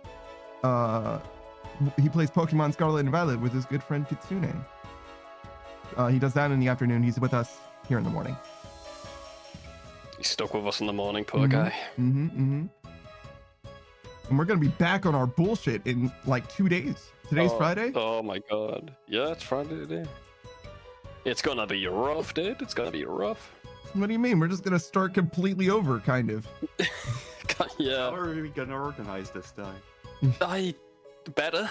he plays Pokemon Scarlet and Violet with his good friend Kitsune. He does that in the afternoon. He's with us here in the morning.
He's stuck with us in the morning, poor guy.
And we're gonna be back on our bullshit in like 2 days. Today's Friday.
Oh my god. Yeah, it's Friday today. It's gonna be rough, dude. It's gonna be rough.
What do you mean? We're just gonna start completely over, kind of.
Yeah.
How are we gonna organize this time?
Better.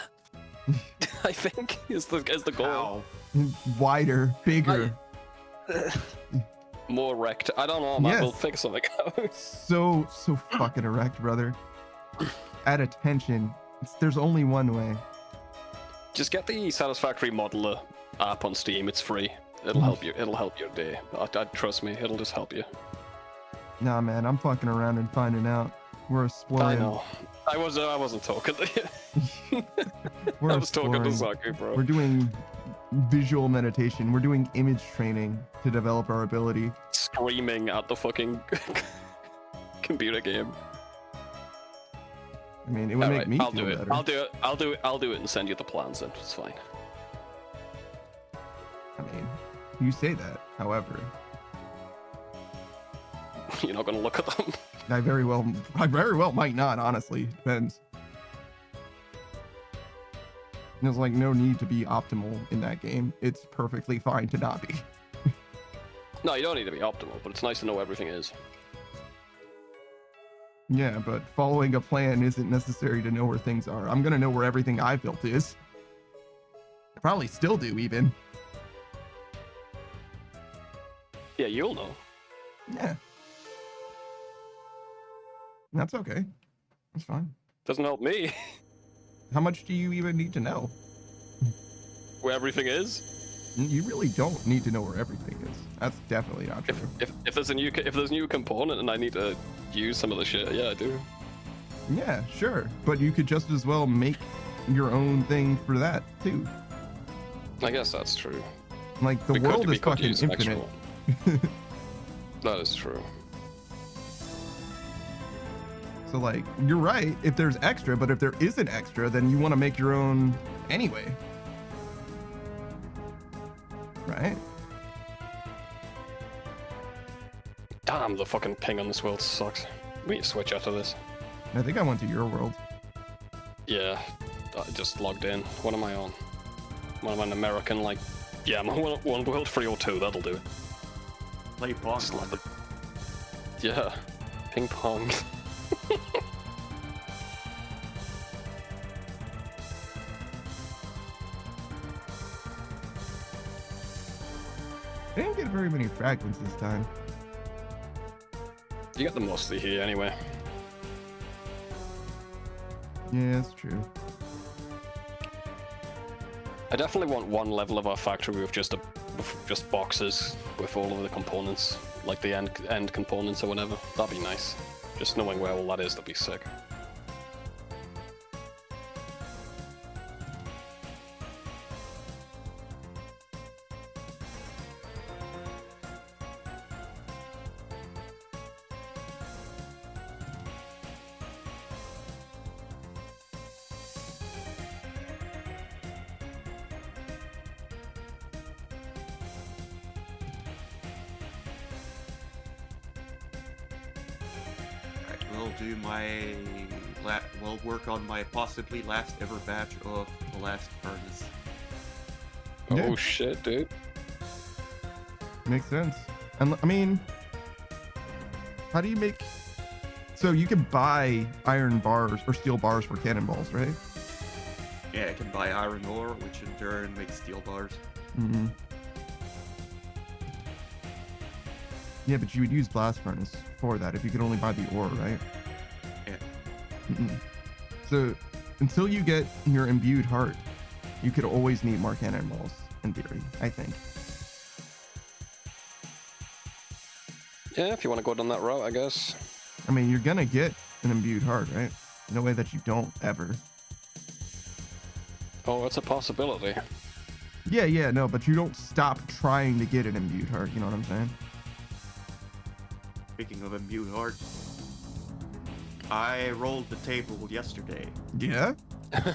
I think is the goal.
How?
Wider, bigger.
More wrecked. I don't know, man.
Yes.
We'll figure something out.
So fucking erect, brother. At attention. There's only one way.
Just get the Satisfactory Modeler app on Steam. It's free. It'll help you. It'll help your day. Trust me. It'll just help you.
Nah, man, I'm fucking around and finding out. We're exploring.
I know. I wasn't talking to you.
We're
I was talking to
exploring.
Saku, bro.
We're doing visual meditation. We're doing image training to develop our ability.
Screaming at the fucking computer game.
I mean, it would make me
I'll
feel
do it.
better.
I'll do it and send you the plans then. It's fine.
I mean, you say that. However,
You're not gonna look at them.
I very well might not. Honestly, depends. There's like no need to be optimal in that game. It's perfectly fine to not be.
No, you don't need to be optimal, but it's nice to know where everything is.
Yeah, but following a plan isn't necessary to know where things are. I'm gonna know where everything I've built is. I probably still do, even.
Yeah, you'll know.
Yeah. That's okay. That's fine.
Doesn't help me.
How much do you even need to know?
Where everything is.
You really don't need to know where everything is. That's definitely not true.
If there's a new component and I need to use some of the shit, yeah, I do.
Yeah, sure. But you could just as well make your own thing for that too.
I guess that's true.
Like, the
We
world
we
is fucking
use some extra
infinite.
one. That is true.
So, like, you're right if there's extra, but if there isn't extra, then you want to make your own anyway. Right?
Damn, the fucking ping on this world sucks. We need to switch out of this.
I think I went to your world.
Yeah, I just logged in. What am I on? Am I an American, like... Yeah, I'm on one world 302, that'll do it.
Play pong.
Slap it. Yeah, ping pong.
I didn't get very many fragments this time.
You get the mostly here anyway.
Yeah, that's true.
I definitely want one level of our factory with just boxes with all of the components, like the end components or whatever. That'd be nice. Just knowing where all that is, that'd be sick.
We'll do my we'll work on my possibly last ever batch of the last furnace.
Yeah.
Oh shit, dude.
Makes sense. And I mean, how do you make... So you can buy iron bars or steel bars for cannonballs, right?
Yeah, I can buy iron ore, which in turn makes steel bars.
Mm-hmm. Yeah, but you would use blast furnace for that if you could only buy the ore, right?
Yeah.
Mm-mm. So until you get your imbued heart, you could always need more cannonballs, in theory, I think.
Yeah, if you want to go down that route, I guess.
I mean, you're gonna get an imbued heart, right? No way that you don't ever.
Oh, it's a possibility.
Yeah, no, but you don't stop trying to get an imbued heart, you know what I'm saying?
Speaking of imbued heart, I rolled the table yesterday.
Yeah?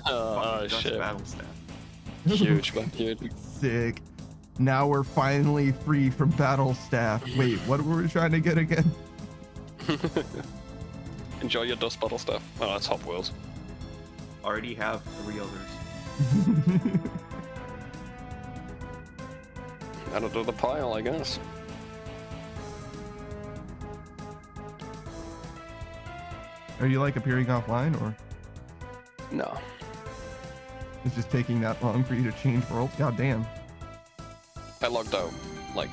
Oh
Fucking Dust
shit.
Battle Staff.
Huge, man, huge.
Sick. Now we're finally free from battle staff. Wait, what were we trying to get again?
Enjoy your dust battle stuff. Oh, that's Hot Wheels.
Already have 3 others.
Add it to the pile, I guess.
Are you like appearing offline, or
No.
it's just taking that long for you to change worlds? God damn.
I logged out. Like,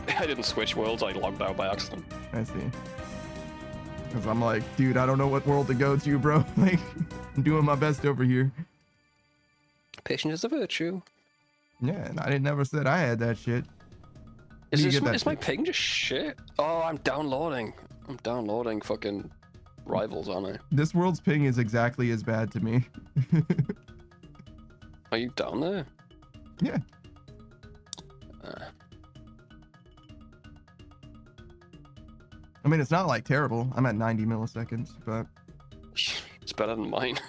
I didn't switch worlds, I logged out by accident.
I see. Because I'm like, dude, I don't know what world to go to, bro. Like, I'm doing my best over here.
Patience is a virtue.
Yeah, and I never said I had that shit.
Is,
You get that
is my
shit.
ping just shit? Oh, I'm downloading. I'm downloading fucking Rivals, aren't I?
This world's ping is exactly as bad to me.
Are you down there?
Yeah. I mean, it's not like terrible. I'm at 90 milliseconds, but
It's better than mine.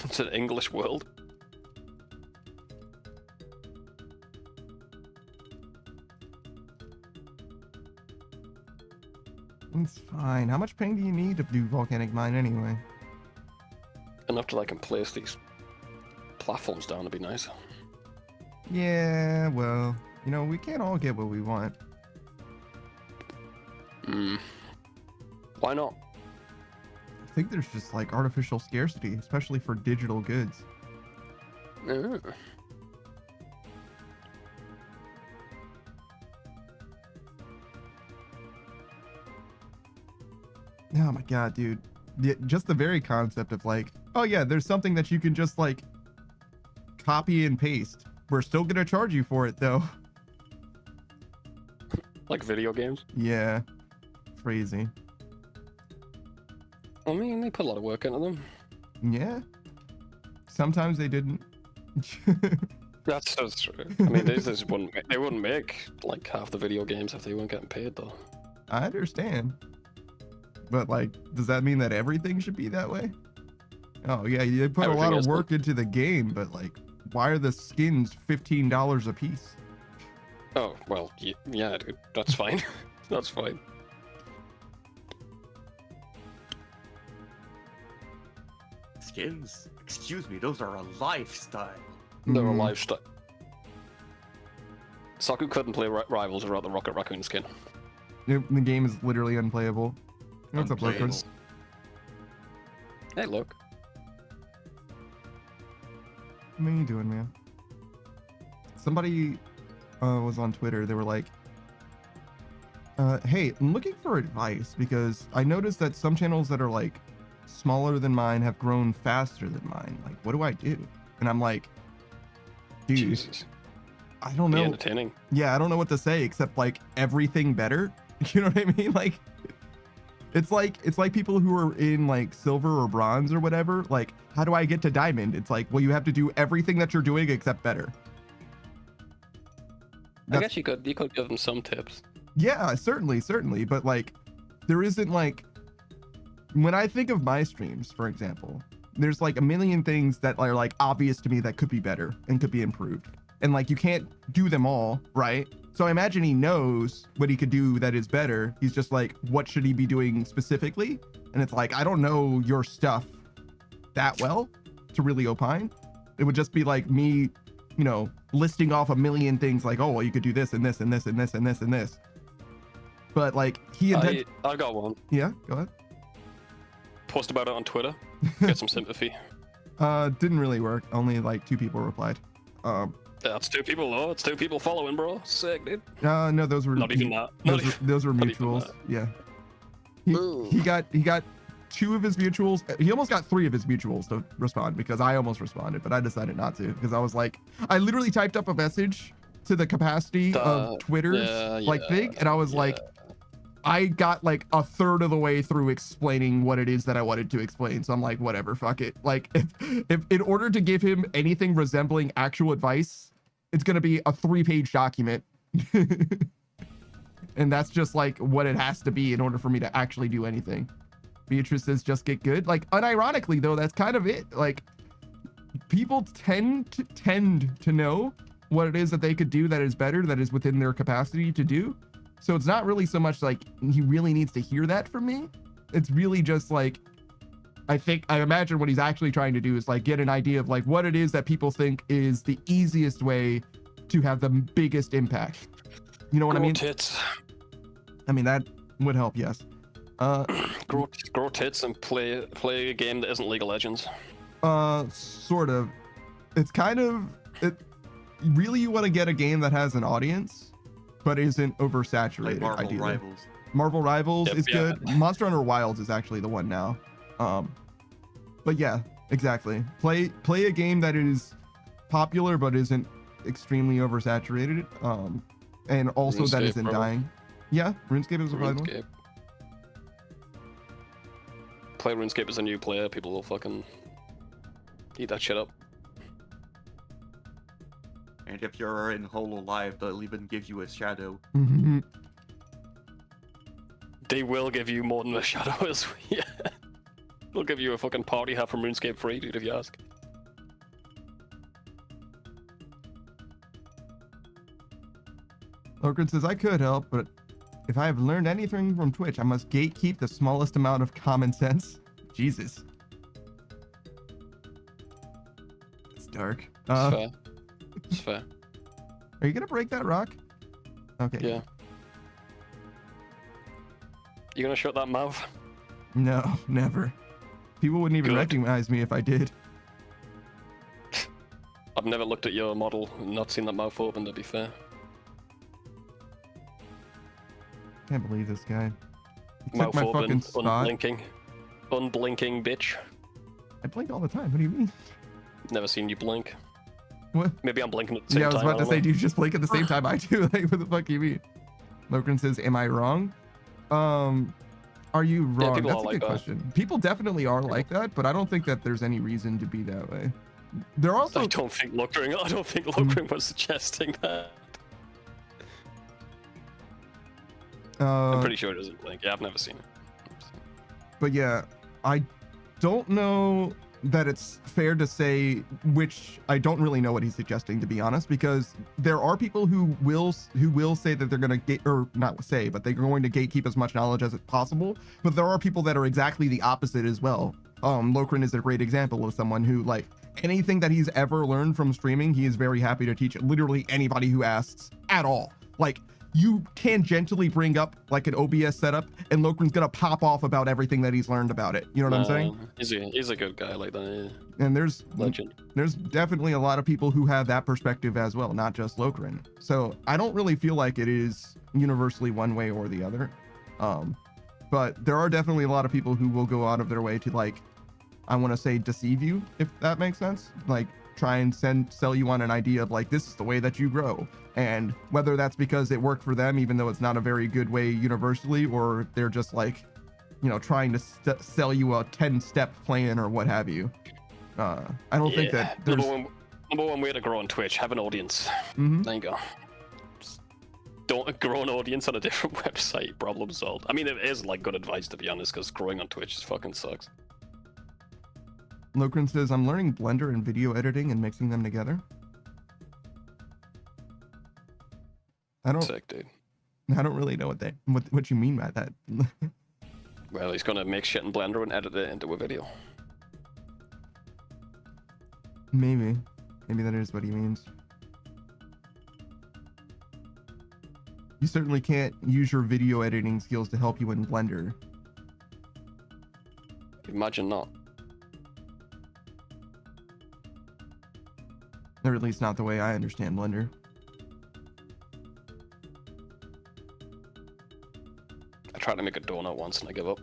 It's an English world.
it's fine. How much ping do you need to do volcanic mine anyway?
Enough that I can place these platforms down would be nice.
Yeah, well, you know, we can't all get what we want.
Why not?
I think there's just like artificial scarcity, especially for digital goods.
Yeah.
Oh my god, dude. Just the very concept of like, oh yeah, there's something that you can just like copy and paste. We're still gonna charge you for it though.
Like video games.
Yeah. Crazy.
I mean, they put a lot of work into them.
Yeah. Sometimes they didn't.
That's true. I mean, they wouldn't make like half the video games if they weren't getting paid, though.
I understand. But like, does that mean that everything should be that way? Oh yeah, they put a lot of work into the game, but like, why are the skins $15 a piece?
Oh, well, yeah, dude, that's fine. That's fine.
Skins? Excuse me, those are a lifestyle.
They're a lifestyle. Saku couldn't play Rivals without the Rocket Raccoon skin.
The game is literally unplayable. What's up,
Unplayable.
Locals?
Hey, look.
What are you doing, man? Somebody was on Twitter. They were like, hey, I'm looking for advice because I noticed that some channels that are like smaller than mine have grown faster than mine. Like, what do I do? And I'm like, dude,
Jesus.
I don't
Be
know.
entertaining.
Yeah, I don't know what to say except like everything better. You know what I mean? Like, it's like people who are in like silver or bronze or whatever. Like, how do I get to diamond? It's like, well, you have to do everything that you're doing except better.
I guess you could give them some tips.
Yeah, certainly, but like, there isn't like, when I think of my streams, for example, there's like a million things that are like obvious to me that could be better and could be improved. And like, you can't do them all, right? So I imagine he knows what he could do that is better. He's just like, what should he be doing specifically? And it's like, I don't know your stuff that well to really opine. It would just be like me, you know, listing off a million things like, oh, well, you could do this and this and this and this and this and this. But like,
I got one.
Yeah, go ahead.
Post about it on Twitter. Get some sympathy.
Didn't really work. Only like 2 people replied.
That's 2 people though. It's 2 people following, bro. Sick, dude.
No, those were
Not even that.
Those were
not even
mutuals.
that.
Yeah. He got 2 of his mutuals. He almost got 3 of his mutuals to respond because I almost responded, but I decided not to because I was like, I literally typed up a message to the capacity of Twitter's thing, and I was like, I got like a third of the way through explaining what it is that I wanted to explain. So I'm like, whatever, fuck it. Like, if in order to give him anything resembling actual advice, it's gonna be a 3-page document. And that's just like what it has to be in order for me to actually do anything. Beatrice says just get good. Like, unironically though, that's kind of it. Like, people tend to know what it is that they could do that is better, that is within their capacity to do. So it's not really so much like he really needs to hear that from me. It's really just like, I imagine what he's actually trying to do is like get an idea of like what it is that people think is the easiest way to have the biggest impact. You know what I mean?
Tits.
I mean, that would help, yes.
Grow tits and play a game that isn't League of Legends.
Sort of. It's kind of, really you want to get a game that has an audience, but isn't oversaturated.
Like Marvel
ideally.
Rivals.
Marvel Rivals is good. Monster Hunter Wilds is actually the one now. But yeah, exactly. Play a game that is popular but isn't extremely oversaturated. And also
RuneScape,
that isn't
probably.
dying. Yeah, RuneScape is a viable.
RuneScape. Play RuneScape as a new player, people will fucking eat that shit up.
And if you're in Hololive, they'll even give you a shadow.
Mm-hmm.
They will give you more than a shadow as yeah. They'll give you a fucking party hat from RuneScape free, dude, if you ask.
Lorcan says, I could help, but if I have learned anything from Twitch, I must gatekeep the smallest amount of common sense. Jesus. It's dark.
It's fair. It's fair.
Are you gonna break that rock? Okay.
Yeah. You gonna shut that mouth?
No, never. People wouldn't even
Good.
recognize me if I did.
I've never looked at your model and not seen that mouth open, to be fair.
Can't believe this guy. He
Mouth
took my
open,
fucking spot.
unblinking bitch.
I blink all the time. What do you mean?
Never seen you blink.
What?
Maybe I'm blinking at the same
Yeah, I
time.
was about to
don't
say,
know.
do you just blink at the same time I do? Like, what the fuck do you mean? Locran says, am I wrong? Are you wrong?
people
That's
are
a
like
good
that.
question. People definitely are like that, but I don't think that there's any reason to be that way. There are also
I don't think Lokrin was suggesting that. I'm pretty sure it doesn't blink. Yeah, I've never seen it.
But yeah, I don't know that it's fair to say which. I don't really know what he's suggesting, to be honest, because there are people who will say that they're going to or not say, but they're going to gatekeep as much knowledge as possible. But there are people that are exactly the opposite as well. Lokrin is a great example of someone who, like, anything that he's ever learned from streaming, he is very happy to teach literally anybody who asks at all. Like, you tangentially bring up like an OBS setup and Lokrin's gonna pop off about everything that he's learned about it. You know what I'm saying?
He's a good guy like that. Yeah.
And there's
Legend.
There's definitely a lot of people who have that perspective as well, not just Lokrin. So I don't really feel like it is universally one way or the other. But there are definitely a lot of people who will go out of their way to, like, I want to say deceive you, if that makes sense. Like, try and sell you on an idea of like, this is the way that you grow. And whether that's because it worked for them, even though it's not a very good way universally, or they're just like, you know, trying to sell you a 10-step plan or what have you. I don't think that there's...
Number one way to grow on Twitch, have an audience.
Mm-hmm.
There you go. Just don't grow an audience on a different website, problem solved. I mean, it is like good advice, to be honest, because growing on Twitch fucking sucks.
Lokrin says, I'm learning Blender and video editing and mixing them together.
Sick, dude.
I don't really know what you mean by that.
Well, he's gonna make shit in Blender and edit it into a video.
Maybe that is what he means. You certainly can't use your video editing skills to help you in Blender.
Imagine not.
Or at least not the way I understand Blender.
I tried to make a donut once and I give up.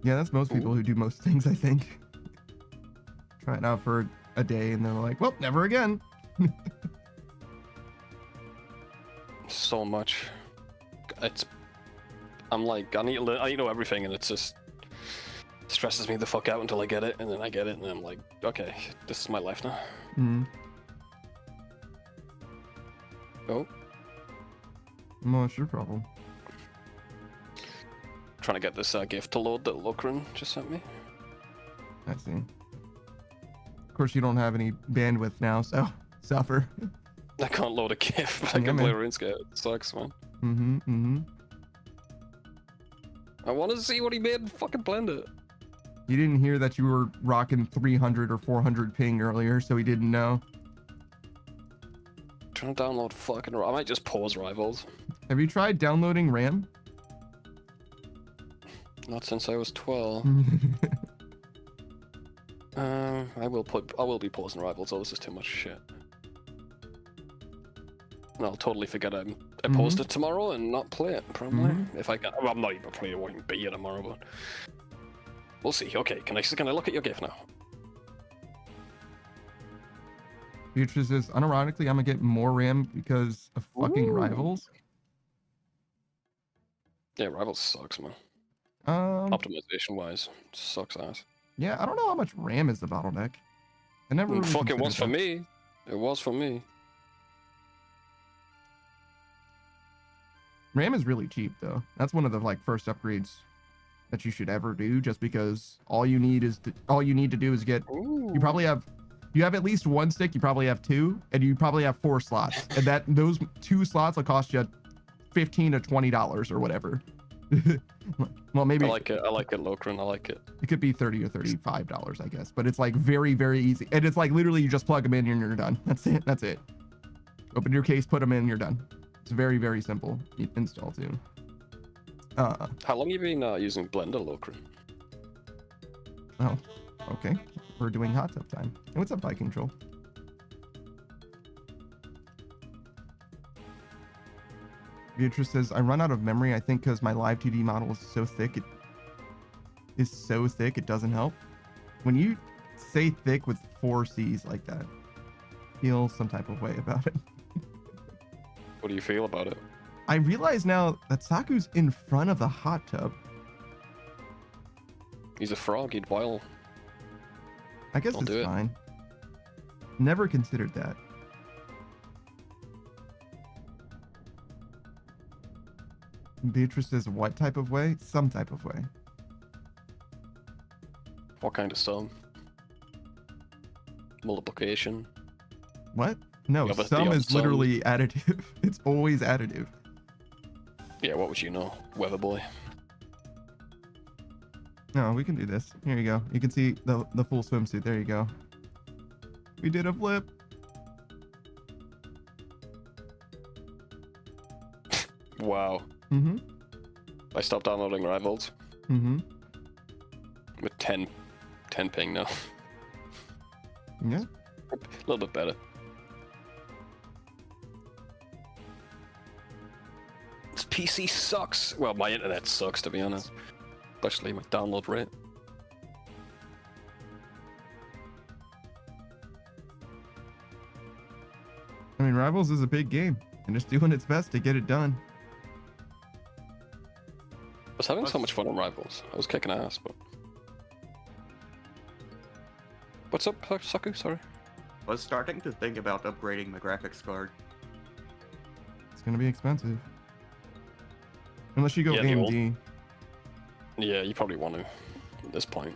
Yeah, that's most people who do most things, I think. Try it out for a day and they're like, well, never again.
So much. I'm like, I need to know everything, and it's just stresses me the fuck out until I get it, and then I get it, and I'm like, okay, this is my life now.
Mm-hmm.
Oh.
No, it's your problem.
Trying to get this gift to load that Lokrin just sent me.
I see. Of course, you don't have any bandwidth now, so suffer.
I can't load a GIF. I can play RuneScape. It sucks, man.
Mm-hmm, mm-hmm.
I want to see what he made in fucking Blender.
You didn't hear that you were rocking 300 or 400 ping earlier, so he didn't know.
Trying to download fucking... I might just pause Rivals.
Have you tried downloading RAM?
Not since I was 12. I will be pausing Rivals. Oh, this is too much shit. And I'll totally forget I posted tomorrow and not play it, probably. If I can. Well, I'm not even playing it, won't even be here tomorrow, but we'll see. Okay, can I look at your GIF now?
Beatrice says, unironically, I'm gonna get more RAM because of fucking Rivals.
Yeah, Rivals sucks, man. Optimization wise, sucks ass.
Yeah, I don't know how much RAM is the bottleneck. I never really
fuck, it was
considered
for me. It was for me.
RAM is really cheap though. That's one of the like first upgrades that you should ever do, just because all you need to do is get. You have at least one stick. You probably have two, and you probably have 4 slots, and those 2 slots will cost you $15 to $20 or whatever. Well, maybe
I like it, Lokrin. I like it.
It could be $30 or $35, I guess, but it's like very, very easy, and it's like literally you just plug them in and you're done. That's it. Open your case, put them in, you're done. It's very, very simple install too.
How long have you been using Blender, Lokrin?
Oh, okay. We're doing hot tub time. Hey, what's up, Viking Troll? Beatrice says, I run out of memory, I think, because my live 2D model is so thick. It doesn't help. When you say thick with 4 C's like that, feel some type of way about it.
What do you feel about it?
I realize now that Saku's in front of the hot tub.
He's a frog, he'd boil.
I guess
Don't
it's
do it.
fine. Never considered that. Beatrice says, what type of way? Some type of way.
What kind of sum? Multiplication.
What? No,
Yeah, but
sum
the
is
unsum-
literally additive. It's always additive.
Yeah, what would you know? Weather boy.
No, we can do this. Here you go. You can see the full swimsuit. There you go. We did a flip.
Wow.
Mm-hmm.
I stopped downloading Rivals
Mm-hmm.
with 10 ping now.
Yeah.
A little bit better. This PC sucks. Well, my internet sucks, to be honest. Especially my download rate.
I mean, Rivals is a big game, and it's doing its best to get it done.
I was having so much fun on Rivals. I was kicking ass, but... What's up, Saku? Sorry.
I was starting to think about upgrading my graphics card.
It's gonna be expensive. Unless you go
Yeah, the old-
AMD.
Yeah, you probably want to at this point.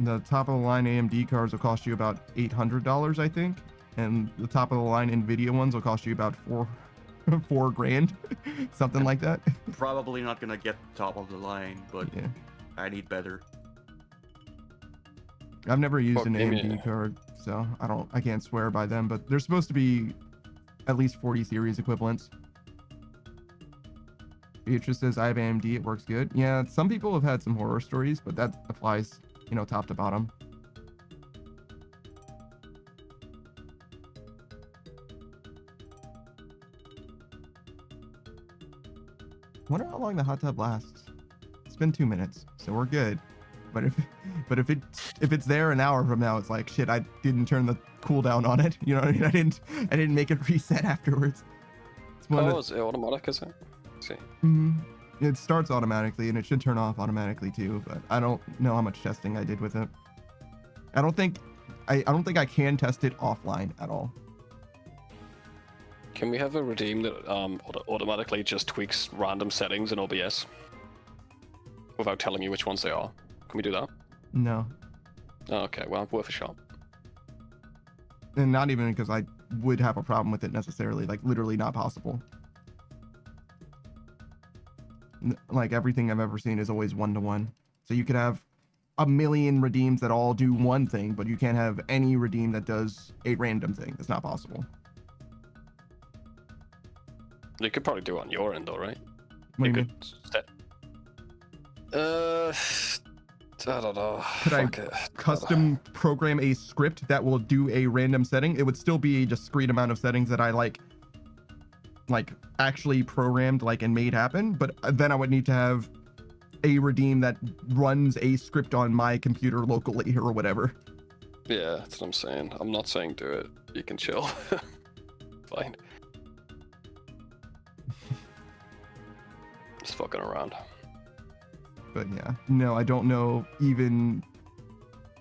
The top of the line AMD cards will cost you about $800, I think, and the top of the line Nvidia ones will cost you about four grand, something like that.
Probably not gonna get top of the line, but
Yeah,
I need better.
I've never used
Fuck,
an
give me
AMD
a-
card, so I can't swear by them, but they're supposed to be at least 40 series equivalents. Beatrice says, I have AMD, it works good. Yeah, some people have had some horror stories, but that applies, you know, top to bottom. Wonder how long the hot tub lasts. It's been 2 minutes, so we're good. But if it's there an hour from now, it's like shit. I didn't turn the cooldown on it. You know what I mean? I didn't make it reset afterwards. It's one
Oh,
of
is it automatic, is it? Let's see.
it starts automatically and it should turn off automatically too. But I don't know how much testing I did with it. I don't think I can test it offline at all.
Can we have a redeem that automatically just tweaks random settings in OBS? Without telling you which ones they are? Can we do that?
No,
Oh, okay, well, worth a shot.
and not even because I would have a problem with it necessarily. Like literally not possible. Like everything I've ever seen is always 1-to-1. So you could have a million redeems that all do one thing, but you can't have any redeem that does a random thing. It's not possible.
You could probably do it on your end, though, right?
What do you
you
mean?
could set... I don't know.
Could I
Fuck it.
custom program a script that will do a random setting? It would still be a discrete amount of settings that I like actually programmed and made happen, but then I would need to have a redeem that runs a script on my computer locally or whatever.
Yeah, that's what I'm saying. I'm not saying do it. You can chill. Fine. Just fucking around.
But yeah, no, I don't know even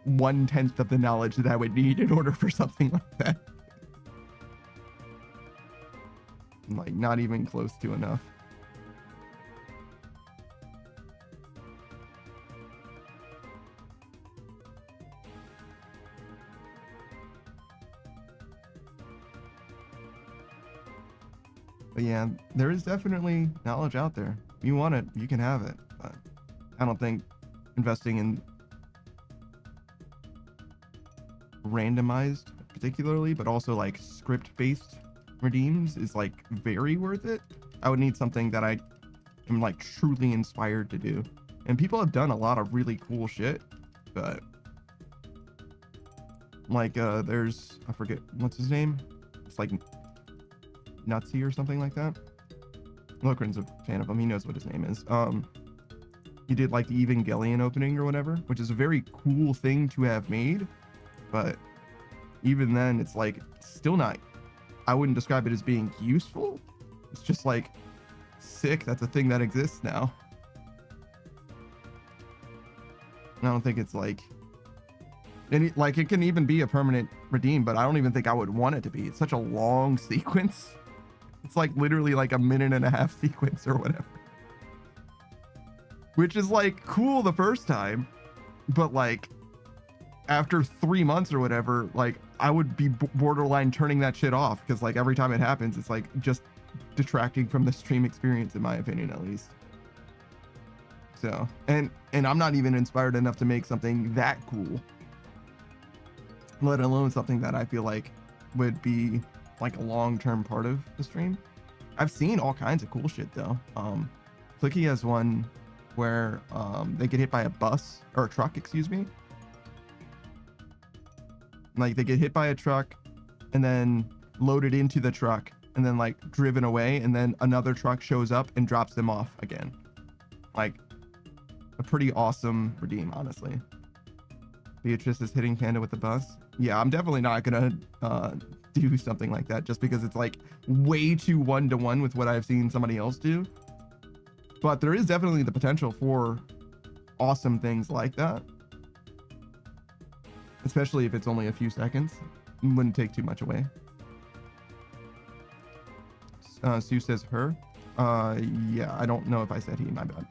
1/10 of the knowledge that I would need in order for something like that. Like, not even close to enough. But yeah, there is definitely knowledge out there. If you want it, you can have it. But I don't think investing in randomized particularly, but also script-based redeems is very worth it. I would need something that I am truly inspired to do. And people have done a lot of really cool shit, but there's, I forget what's his name. It's Nutsy or something like that. Lokren's a fan of him. He knows what his name is. He did the Evangelion opening or whatever, which is a very cool thing to have made, but even then it's still not, I wouldn't describe it as being useful. It's just sick. That's a thing that exists now. I don't think it's like like it can even be a permanent redeem, but I don't even think I would want it to be. It's such a long sequence. It's like literally like a 1.5-minute sequence or whatever. Which is like cool the first time, but like after 3 months or whatever, like I would be borderline turning that shit off because like every time it happens, it's like just detracting from the stream experience, in my opinion, at least. So, and I'm not even inspired enough to make something that cool, let alone something that I feel like would be like a long-term part of the stream. I've seen all kinds of cool shit though. Clicky has one where they get hit by a bus or a truck, excuse me. Like they get hit by a truck and then loaded into the truck and then like driven away, and then another truck shows up and drops them off again. Like a pretty awesome redeem, honestly. Beatrice is hitting Panda with the bus. Yeah, I'm definitely not gonna do something like that just because it's like way too one-to-one with what I've seen somebody else do. But there is definitely the potential for awesome things like that. Especially if it's only a few seconds. It wouldn't take too much away. Sue says her. Yeah, I don't know if I said he, my bad.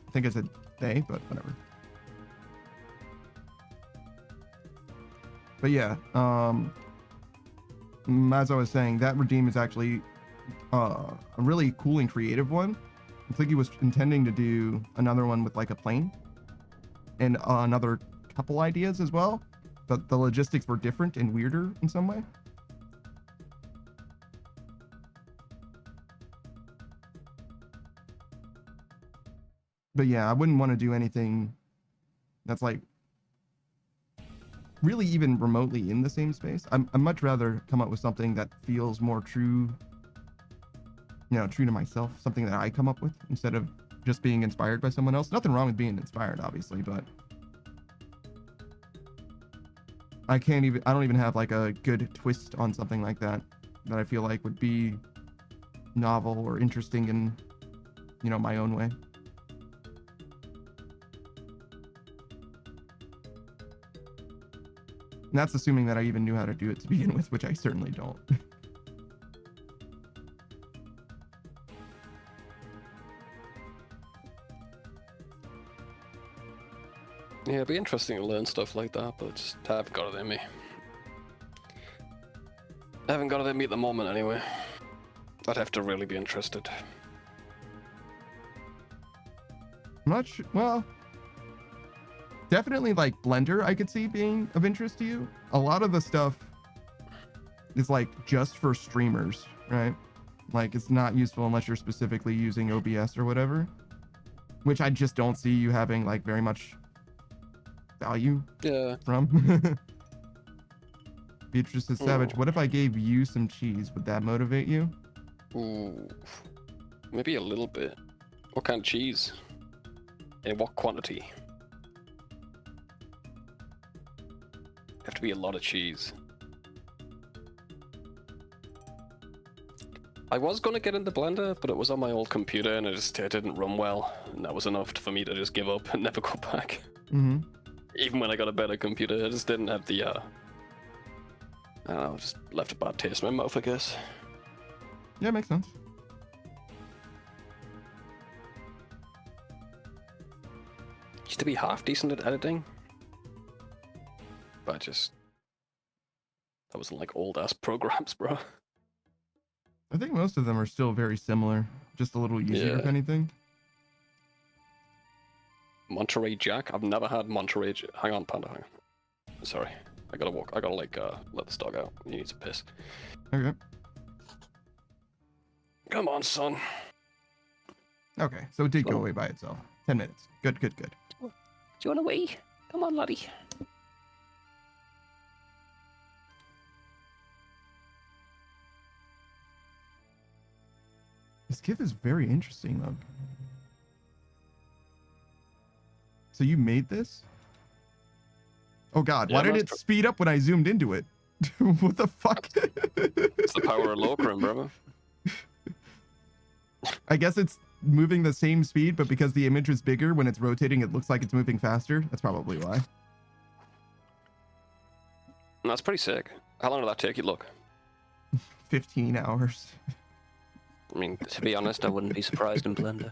I think I said they, but whatever. But yeah, as I was saying, that redeem is actually a really cool and creative one. I think he was intending to do another one with like a plane and another couple ideas as well, but the logistics were different and weirder in some way. But yeah, I wouldn't want to do anything that's like really even remotely in the same space. I'd much rather come up with something that feels more true, you know, true to myself, something that I come up with instead of just being inspired by someone else. Nothing wrong with being inspired, obviously, but I don't even have like a good twist on something like that I feel like would be novel or interesting in, you know, my own way. And that's assuming that I even knew how to do it to begin with, which I certainly don't.
Yeah, it'd be interesting to learn stuff like that, but just haven't got it in me. I haven't got it in me at the moment, anyway. I'd have to really be interested.
I'm not sure. Well, definitely like Blender, I could see being of interest to you. A lot of the stuff is like just for streamers, right? Like it's not useful unless you're specifically using OBS or whatever, which I just don't see you having like very much value from. Beatrice is savage. What if I gave you some cheese? Would that motivate you?
Ooh, maybe a little bit. What kind of cheese? In what quantity? Have to be a lot of cheese. I was gonna get into Blender, but it was on my old computer and it didn't run well, and that was enough for me to just give up and never go back.
Mm-hmm.
Even when I got a better computer, I just didn't have the I don't know, just left a bad taste in my mouth, I guess.
Yeah, makes sense.
Used to be half decent at editing, but that wasn't like old ass programs, bro.
I think most of them are still very similar, just a little easier, if anything.
Monterey Jack? I've never had Monterey Jack. Hang on, Panda, hang on. Sorry. I gotta walk. I gotta like let this dog out. He needs a piss.
Okay.
Come on, son.
Okay, so it did go away by itself. 10 minutes. Good, good, good.
Do you want to wee? Come on, laddie.
This GIF is very interesting, though. So you made this? Oh god,
Yeah,
why did it speed up when I zoomed into it? What the fuck?
It's the power of Locrum, brother.
I guess it's moving the same speed, but because the image is bigger, when it's rotating, it looks like it's moving faster. That's probably why.
That's pretty sick. How long did that take you? Look.
15 hours.
I mean, to be honest, I wouldn't be surprised in Blender.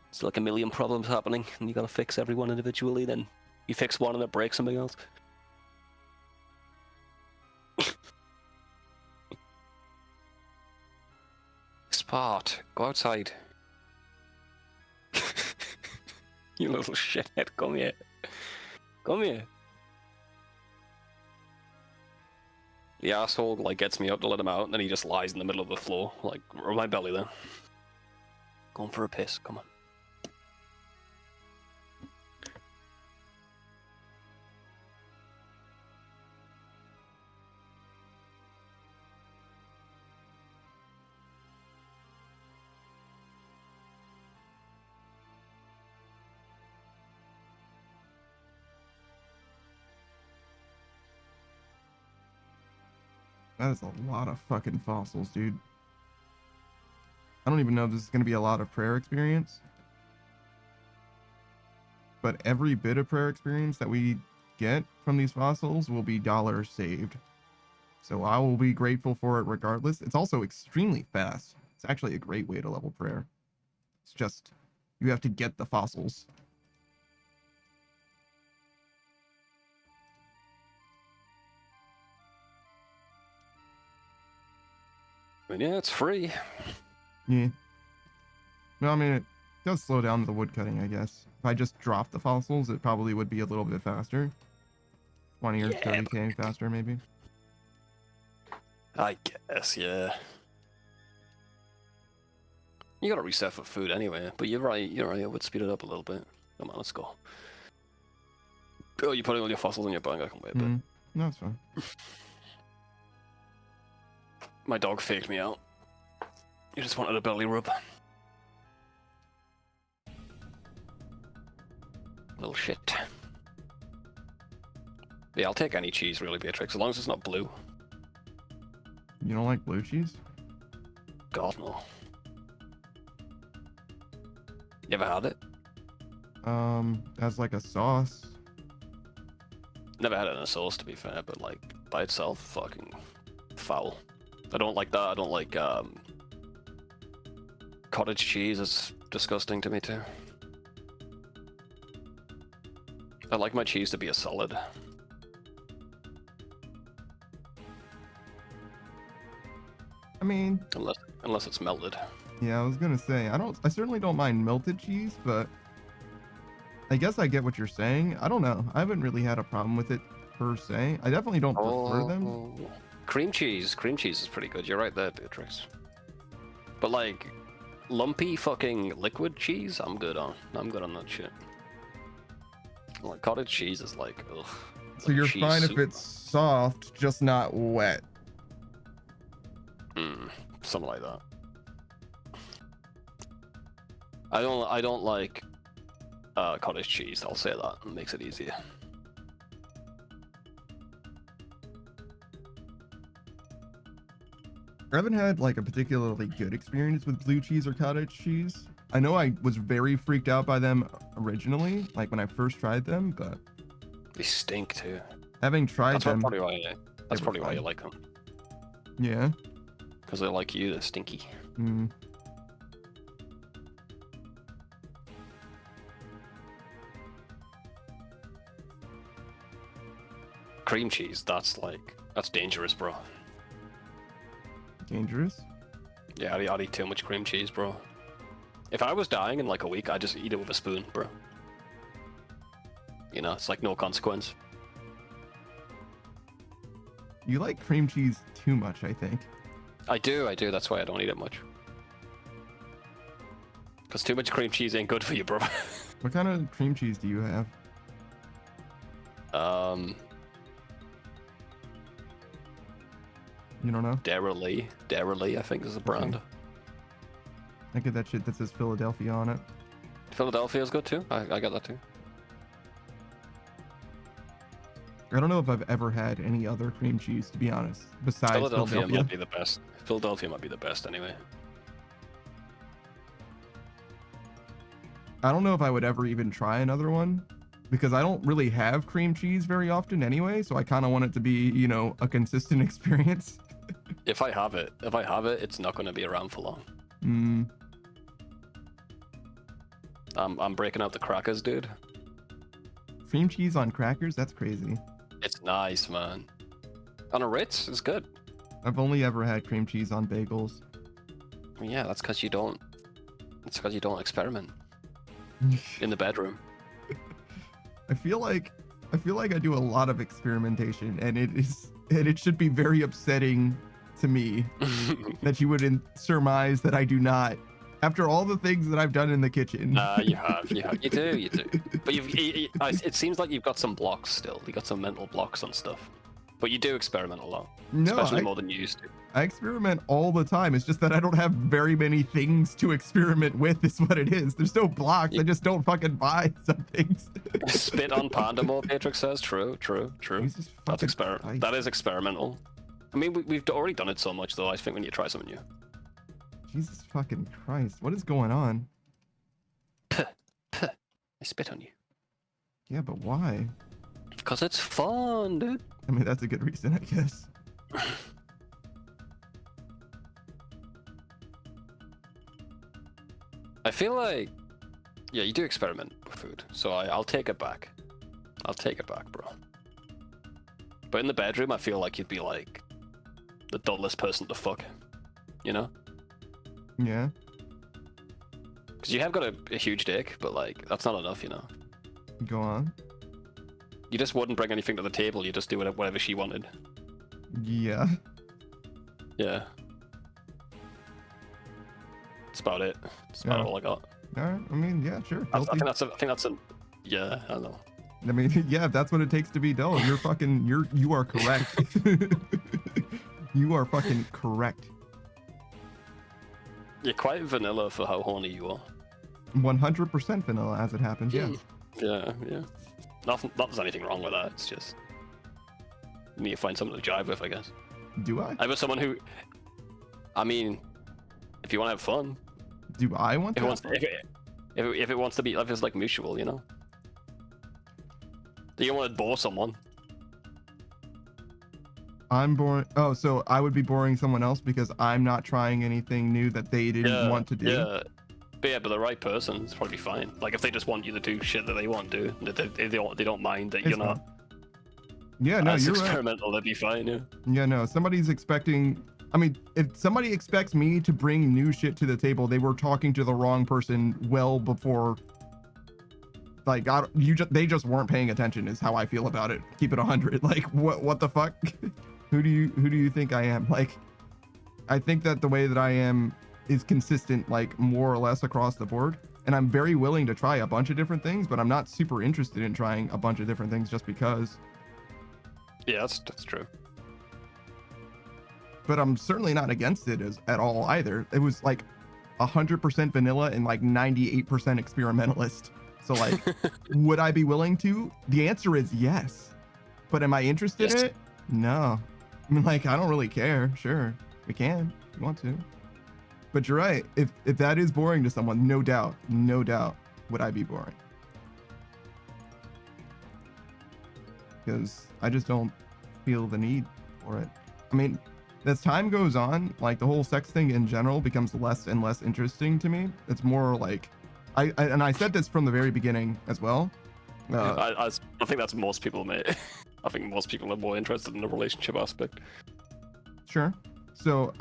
It's like a million problems happening, and you gotta fix everyone individually, then you fix one and it breaks something else. Spot, go outside. You little shithead, come here. Come here. The asshole like gets me up to let him out, and then he just lies in the middle of the floor, like or my belly then. Going for a piss, come on.
That is a lot of fucking fossils, dude. I don't even know if this is going to be a lot of prayer experience. But every bit of prayer experience that we get from these fossils will be dollars saved. So I will be grateful for it regardless. It's also extremely fast. It's actually a great way to level prayer. It's just, you have to get the fossils.
I mean, yeah, it's free.
Yeah. No, I mean, it does slow down the wood cutting, I guess. If I just dropped the fossils, it probably would be a little bit faster. 20 or 30k faster, maybe.
I guess, yeah. You gotta reset for food anyway, but you're right, it would speed it up a little bit. Come on, let's go. Oh, you're putting all your fossils in your bag, I can wait a bit.
No, it's fine.
My dog faked me out. He just wanted a belly rub. Little shit. Yeah, I'll take any cheese, really, Beatrix, as long as it's not blue.
You don't like blue cheese?
God, no. You ever had it?
As like a sauce.
Never had it in a sauce, to be fair, but like, by itself, fucking foul. I don't like that. I don't like, cottage cheese. It's disgusting to me, too. I like my cheese to be a solid.
I mean...
Unless it's melted.
Yeah, I was gonna say, I certainly don't mind melted cheese, but... I guess I get what you're saying. I don't know. I haven't really had a problem with it, per se. I definitely don't prefer them.
Cream cheese is pretty good. You're right there, Beatrix. But like, lumpy fucking liquid cheese, I'm good on that shit. Like cottage cheese is like, ugh.
So you're fine if it's soft, just not wet.
Something like that. I don't like cottage cheese. I'll say that. It makes it easier.
I haven't had like a particularly good experience with blue cheese or cottage cheese. I know I was very freaked out by them originally, like when I first tried them, but
they stink too.
Having tried them,
probably why you like them.
Yeah.
Because they're like you, they're stinky. Cream cheese, that's dangerous, bro.
Dangerous?
Yeah, I'd eat too much cream cheese, bro. If I was dying in like a week, I'd just eat it with a spoon, bro. You know, it's like no consequence.
You like cream cheese too much, I think.
I do. That's why I don't eat it much. Because too much cream cheese ain't good for you, bro.
What kind of cream cheese do you have? You don't know?
Dairy, I think is the brand.
Okay. I get that shit that says Philadelphia on it.
Philadelphia's good too. I got that too.
I don't know if I've ever had any other cream cheese, to be honest, besides
Philadelphia might be the best. Philadelphia might be the best anyway.
I don't know if I would ever even try another one because I don't really have cream cheese very often anyway. So I kind of want it to be, you know, a consistent experience.
If I have it, it's not going to be around for long.
Mm.
I'm breaking out the crackers, dude.
Cream cheese on crackers? That's crazy.
It's nice, man. On a Ritz, it's good.
I've only ever had cream cheese on bagels.
Yeah, that's because you don't. It's because you don't experiment in the bedroom.
I feel like I do a lot of experimentation, and it should be very upsetting to me that you would surmise that I do not. After all the things that I've done in the kitchen.
You do. But it seems like you've got some blocks still. You got some mental blocks on stuff. But you do experiment a lot, especially more than you used to.
I experiment all the time. It's just that I don't have very many things to experiment with. Is what it is. There's no blocks. I just don't fucking buy some things.
Spit on panda more, Patrick says. True. That's experiment. That is experimental. I mean, we've already done it so much, though. I think we need to try something new.
Jesus fucking Christ. What is going on?
I spit on you.
Yeah, but why?
Because it's fun, dude.
I mean, that's a good reason, I guess.
I feel like, yeah, you do experiment with food, so I'll take it back. I'll take it back, bro. But in the bedroom, I feel like you'd be like the dullest person to fuck, you know?
Yeah.
Because you have got a huge dick, but like that's not enough, you know.
Go on.
You just wouldn't bring anything to the table. You just do whatever she wanted.
Yeah.
Yeah. That's about it. That's about all I got.
All right. I mean, yeah, sure.
I think that's a. Yeah, I don't know.
I mean, yeah, if that's what it takes to be dull, you are correct. You are fucking correct.
You're quite vanilla for how horny you are.
100% vanilla, as it happens. Yeah.
Yeah. Not there's anything wrong with that. It's just you need to find something to jive with, I guess.
Do I?
I was someone who. I mean, if you want to have fun.
Do I want to?
If it wants to be, if it's like mutual, you know. You don't want to bore someone.
I'm boring. Oh, so I would be boring someone else because I'm not trying anything new that they didn't want to do.
Yeah. But the right person is probably fine. Like if they just want you to do shit that they want to do, they don't mind that you're not.
Yeah, no, you're
experimental. That'd be fine. Yeah.
Yeah, no. Somebody's expecting. I mean, if somebody expects me to bring new shit to the table, they were talking to the wrong person well before. Like, they just weren't paying attention. Is how I feel about it. Keep it 100. Like, what the fuck? Who do you think I am? Like, I think that the way that I am is consistent, like more or less across the board. And I'm very willing to try a bunch of different things, but I'm not super interested in trying a bunch of different things just because.
Yeah, that's true.
But I'm certainly not against it at all either. It was like 100% vanilla and like 98% experimentalist. So like, would I be willing to? The answer is yes. But am I interested in it? No. I mean, like, I don't really care. Sure, we can if you want to. But you're right. If that is boring to someone, no doubt would I be boring. Because I just don't feel the need for it. I mean, as time goes on, like the whole sex thing in general becomes less and less interesting to me. It's more like, I said this from the very beginning as well.
I think that's most people, mate. I think most people are more interested in the relationship aspect.
Sure. So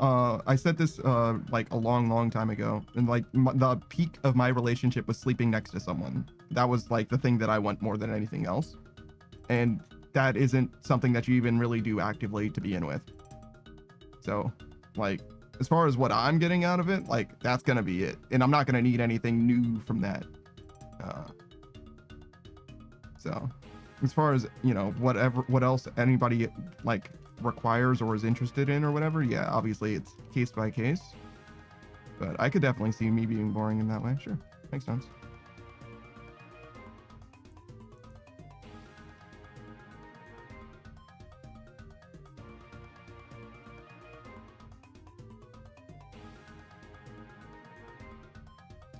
I said this like a long time ago, and like the peak of my relationship was sleeping next to someone. That was like the thing that I want more than anything else. And that isn't something that you even really do actively to begin with. So like, as far as what I'm getting out of it, like that's gonna be it. And I'm not gonna need anything new from that. So as far as, you know, what else anybody like requires or is interested in or whatever, yeah, obviously it's case by case. But I could definitely see me being boring in that way. Sure, makes sense.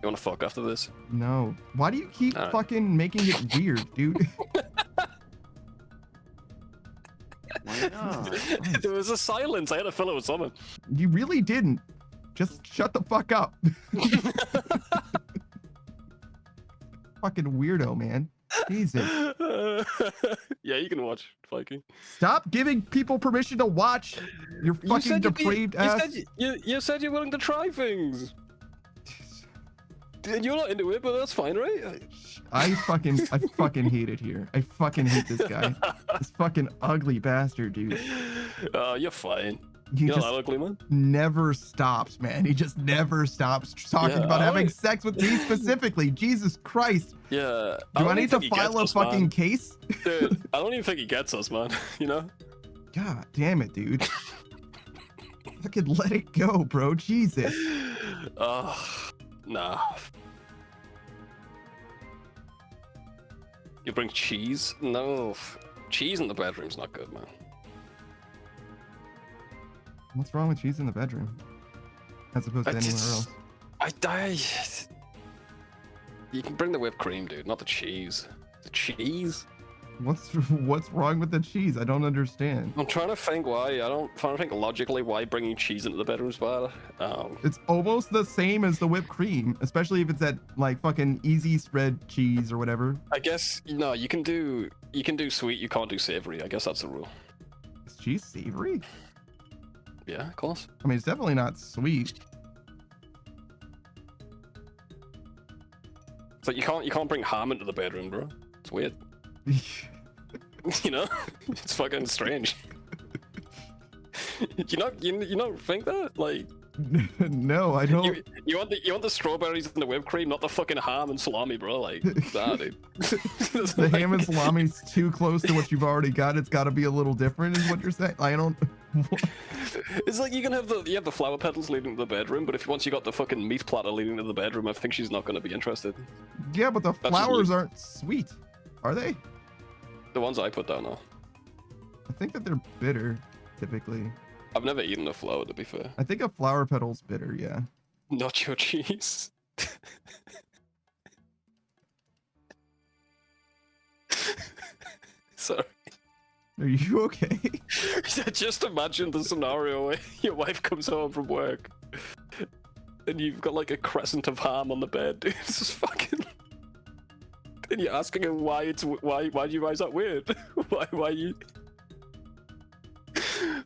You wanna fuck after this?
No. Why do you keep
Alright.
fucking making it weird, dude?
Why not?
There was a silence. I had to fill it with something.
You really didn't. Just shut the fuck up. Fucking weirdo, man. Jesus.
Yeah, you can watch Viking.
Stop giving people permission to watch your fucking depraved ass.
You said you're willing to try things. And you're not into it, but that's fine, right?
I fucking hate it here. I fucking hate this guy. This fucking ugly bastard, dude.
Oh, you're fine.
He
You're
just
not that ugly, man.
never stops, man. He just never stops talking
Yeah,
about
I
having
don't-
sex with me specifically. Jesus Christ.
Yeah.
Do I
don't
need
even
to
think he
file a
gets us,
fucking
man.
case?
Dude, I don't even think he gets us, man. You know?
God damn it, dude. Fucking let it go, bro. Jesus.
Nah. You bring cheese? No. Cheese in the bedroom's not good, man.
What's wrong with cheese in the bedroom? As opposed to anywhere else.
I die. You can bring the whipped cream, dude, not the cheese. The cheese?
What's wrong with the cheese? I don't understand.
I'm trying to think why. I'm trying to think logically why bringing cheese into the bedroom's bad.
It's almost the same as the whipped cream, especially if it's that like fucking easy spread cheese or whatever.
I guess no. You can do sweet. You can't do savory. I guess that's the rule.
Is cheese savory?
Yeah, of course.
I mean, it's definitely not sweet.
It's like you can't bring ham into the bedroom, bro. It's weird. You know, it's fucking strange. you don't think that? Like,
No, I don't.
you want the strawberries and the whipped cream, not the fucking ham and salami, bro. Like, nah, dude.
The ham and salami's too close to what you've already got. It's got to be a little different, is what you're saying. I don't.
It's like you have the flower petals leading to the bedroom, but if once you got the fucking meat platter leading to the bedroom, I think she's not going to be interested.
Yeah, but the
just
flowers
me.
aren't sweet, are they?
The ones I put down are.
I think that they're bitter, typically.
I've never eaten a flower, to be fair.
I think a flower petal's bitter, yeah.
Not your cheese. Sorry.
Are you okay?
Just imagine the scenario where your wife comes home from work and you've got like a crescent of ham on the bed, dude. It's just fucking. And you're asking her why do you guys that weird? why you?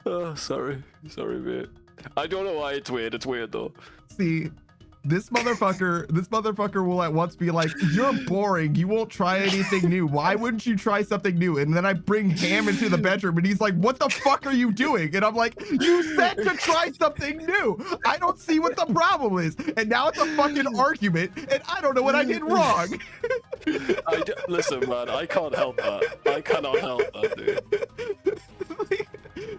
Oh, sorry, mate. I don't know why it's weird. It's weird though.
See, this motherfucker will at once be like, "You're boring. You won't try anything new. Why wouldn't you try something new?" And then I bring ham into the bedroom, and he's like, "What the fuck are you doing?" And I'm like, "You said to try something new. I don't see what the problem is." And now it's a fucking argument, and I don't know what I did wrong.
Listen, man, I can't help that. I cannot help that, dude.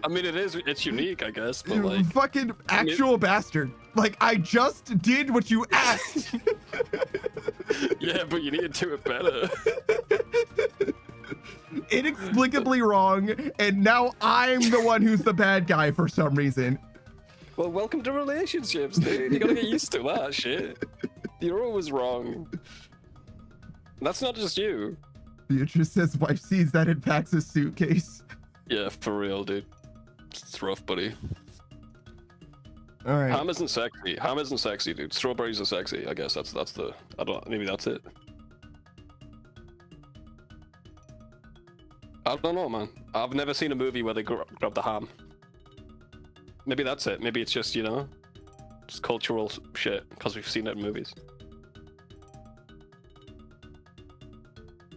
I mean, it's unique, I guess, but
You
like,
fucking actual bastard. Like, I just did what you asked.
yeah, but you need to do it better.
Inexplicably wrong, and now I'm the one who's the bad guy for some reason.
Well, welcome to relationships, dude. You gotta get used to that shit. You're always wrong. That's not just you.
Beatrice says wife sees that and packs a suitcase.
Yeah, for real, dude. It's rough, buddy.
All right.
Ham isn't sexy. Ham isn't sexy, dude. Strawberries are sexy. I guess that's the. I don't. Maybe that's it. I don't know, man. I've never seen a movie where they grab the ham. Maybe that's it. Maybe it's just just cultural shit because we've seen it in movies.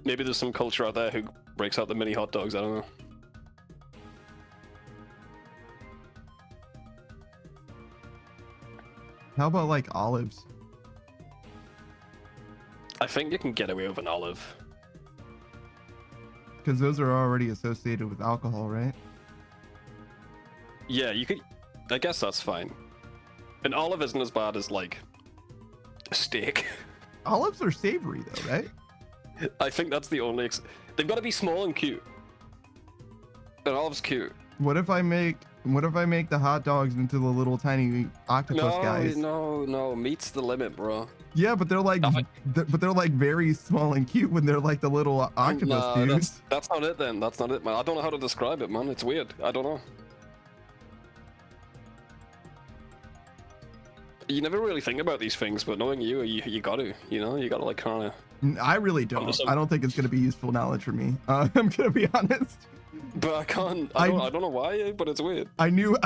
Maybe there's some culture out there who breaks out the mini hot dogs. I don't know.
How about like olives?
I think you can get away with an olive.
Because those are already associated with alcohol, right?
Yeah, you could. I guess that's fine. An olive isn't as bad as like a steak.
Olives are savory though, right?
I think that's the only. They've got to be small and cute. An olive's cute.
What if I make What if I make the hot dogs into the little tiny octopus guys?
No, meat's the limit, bro.
Yeah, but they're like, but they're like very small and cute when they're like the little octopus
Nah,
dudes.
that's not it then. That's not it, man. I don't know how to describe it, man. It's weird. I don't know. You never really think about these things, but knowing you got to, you got to like kind of.
I really don't. I don't think it's gonna be useful knowledge for me. I'm gonna be honest.
But I can't. I don't know why, but it's weird.
I knew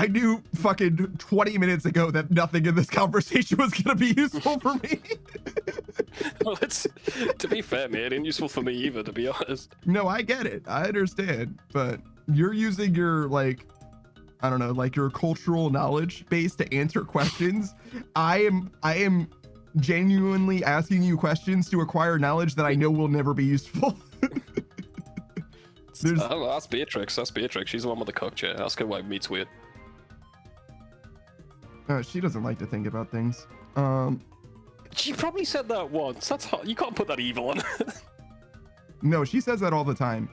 fucking 20 minutes ago that nothing in this conversation was gonna be useful for me.
Well, to be fair, man, it ain't useful for me either, to be honest.
No, I get it. I understand, but you're using your like, I don't know, like your cultural knowledge base to answer questions. I am genuinely asking you questions to acquire knowledge that I know will never be useful.
I don't know, ask Beatrix. She's the one with the cock chair. Ask her why meat's weird.
She doesn't like to think about things.
She probably said that once. That's hot. You can't put that evil on.
No, she says that all the time.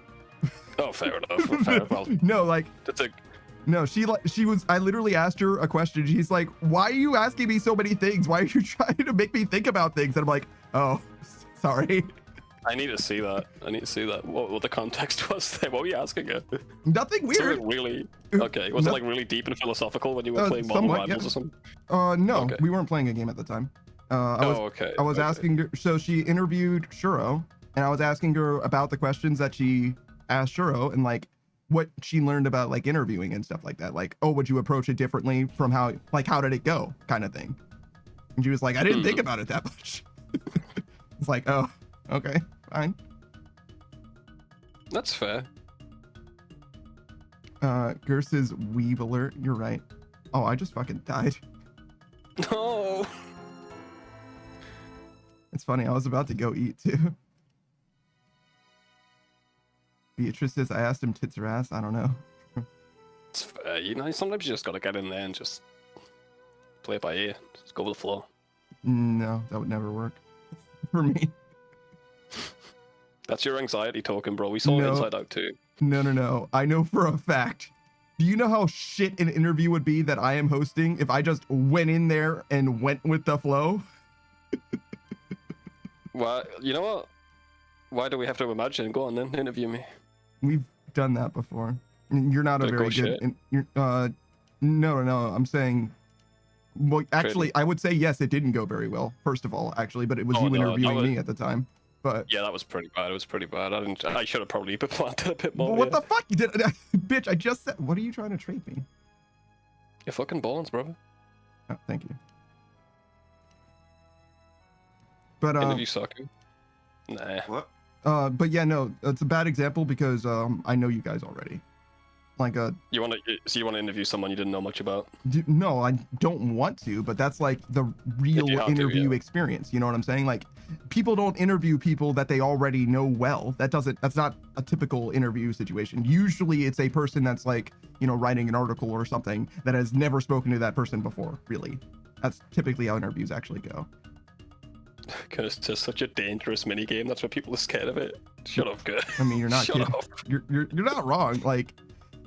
Oh, fair enough. Fair, well,
no, like
that's a.
No, she was. I literally asked her a question. She's like, "Why are you asking me so many things? Why are you trying to make me think about things?" And I'm like, "Oh, sorry."
I need to see that. What the context was there. What were you asking her?
Nothing weird.
Something really. Okay. Was it like really deep and philosophical when you were playing Modern Rivals or something?
No,
okay.
We weren't playing a game at the time.
Okay.
I was asking her. So she interviewed Shuro, and I was asking her about the questions that she asked Shuro, and like what she learned about like interviewing and stuff like that. Like, oh, would you approach it differently from how did it go, kind of thing. And she was like, I didn't think about it that much. It's like, oh, okay, fine.
That's fair.
Gerst is Weeb alert. You're right. Oh, I just fucking died.
No.
It's funny. I was about to go eat too. Beatrice says, I asked him tits or ass. I don't know.
It's fair. Sometimes you just gotta get in there and just play it by ear. Just go with the flow.
No, that would never work for me.
That's your anxiety talking, bro. We saw it Inside Out too.
No. I know for a fact. Do you know how shit an interview would be that I am hosting if I just went in there and went with the flow?
Well, you know what? Why do we have to imagine? Go on then, interview me.
We've done that before. You're not a very good. No. I'm saying. Well, actually, I would say yes. It didn't go very well. First of all, actually, but it was you interviewing me at the time. But
yeah, that was pretty bad. It was pretty bad. I should have probably planted a bit more.
What the fuck? You did, bitch! I just said. What are you trying to trade me?
Your fucking balls, brother.
Oh, thank you. But
interview sucking. Nah.
What?
But yeah, no, it's a bad example because I know you guys already. Like
you want to interview someone you didn't know much about?
No, I don't want to, but that's like the real interview experience. You know what I'm saying? Like, people don't interview people that they already know well. That's not a typical interview situation. Usually it's a person that's like, writing an article or something that has never spoken to that person before, really. That's typically how interviews actually go.
Because it's just such a dangerous mini game. That's why people are scared of it. Shut up, good.
I mean, you're not kidding. You're not wrong. Like,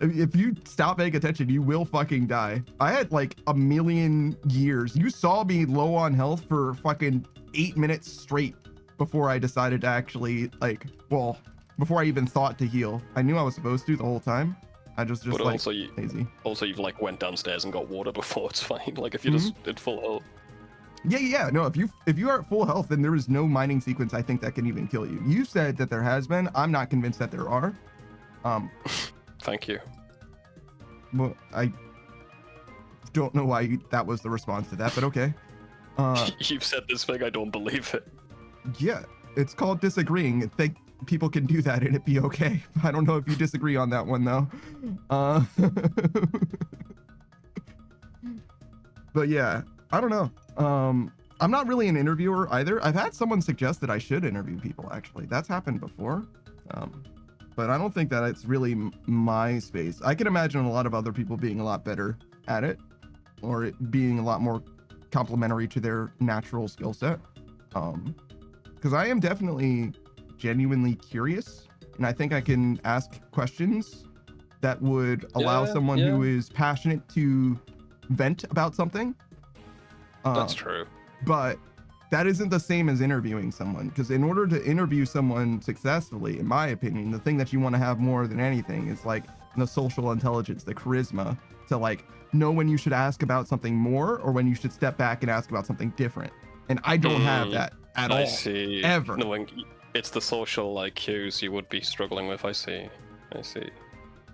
if you stop paying attention, you will fucking die. I had like a million years. You saw me low on health for fucking 8 minutes straight before I decided to actually before I even thought to heal. I knew I was supposed to the whole time. I just
but
like
lazy. Also, you've like went downstairs and got water before. It's fine. Like if you just did full health.
Yeah. No, if you are at full health, then there is no mining sequence I think that can even kill you. You said that there has been. I'm not convinced that there are.
Thank you.
Well, I don't know why that was the response to that, but okay.
You've said this thing, I don't believe it.
Yeah, it's called disagreeing. I think people can do that and it be okay. I don't know if you disagree on that one though. But yeah, I don't know. I'm not really an interviewer either. I've had someone suggest that I should interview people actually. That's happened before. But I don't think that it's really my space. I can imagine a lot of other people being a lot better at it, or it being a lot more complementary to their natural skill set. Because I am definitely genuinely curious, and I think I can ask questions that would allow someone who is passionate to vent about something.
That's true.
But that isn't the same as interviewing someone, because in order to interview someone successfully, in my opinion, the thing that you want to have more than anything is like the social intelligence, the charisma to like know when you should ask about something more or when you should step back and ask about something different. And I don't have that at all.
I see.
Ever.
Knowing it's the social like cues you would be struggling with. I see.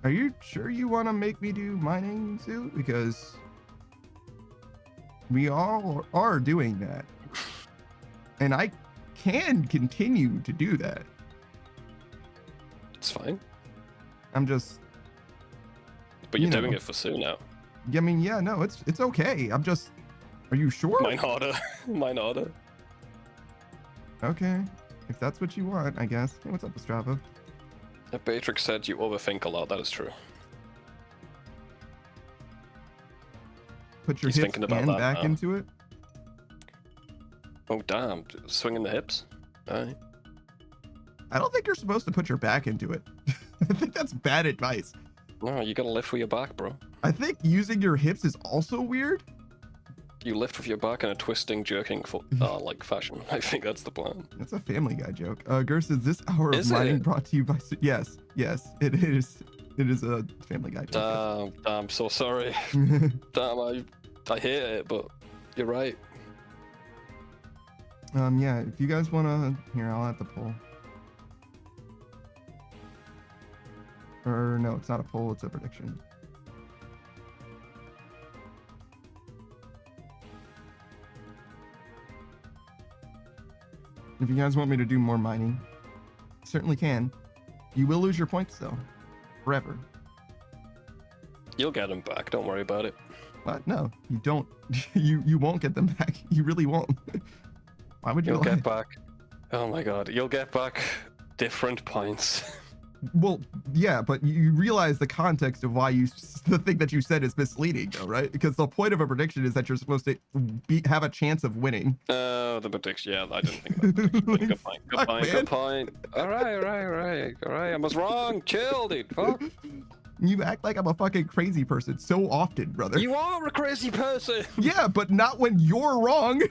Are you sure you want to make me do mining, Sue? Because we all are doing that. And I can continue to do that.
It's fine.
I'm just...
But you're doing it for Sue now.
I mean, yeah, no, it's okay. I'm just... Are you sure?
Mine harder. Mine harder.
Okay. If that's what you want, I guess. Hey, what's up, Strava?
Beatrix said you overthink a lot. That is true.
Put your
He's
hips
thinking about
and
that
back
now.
into it.
Oh, damn. Swinging the hips. Aye.
I don't think you're supposed to put your back into it. I think that's bad advice.
No, you gotta lift with your back, bro.
I think using your hips is also weird.
You lift with your back in a twisting, jerking like fashion. I think that's the plan.
That's a Family Guy joke. Gerst, is this hour of
Is
mining
it?
brought to you by... Yes, it is. It is a Family Guy joke.
Damn, I'm so sorry.
yes.
Damn, I hate it, but you're right.
Yeah, if you guys want to... Here, I'll add the poll. Or no, it's not a poll, it's a prediction. If you guys want me to do more mining, certainly can. You will lose your points though, forever.
You'll get them back. Don't worry about it.
What? No, you don't. You won't get them back. You really won't. Why would you?
You'll
lie?
get back. Oh my god, you'll get back different points.
Well, yeah, but you realize the context of why the thing that you said is misleading, though, right? Because the point of a prediction is that you're supposed to have a chance of winning.
The prediction. Yeah, I didn't think of that prediction. Good point. Good
Fuck,
point.
man.
Good point. All right. I was wrong. Chill, dude. Fuck.
You act like I'm a fucking crazy person so often, brother.
You are a crazy person.
Yeah, but not when you're wrong.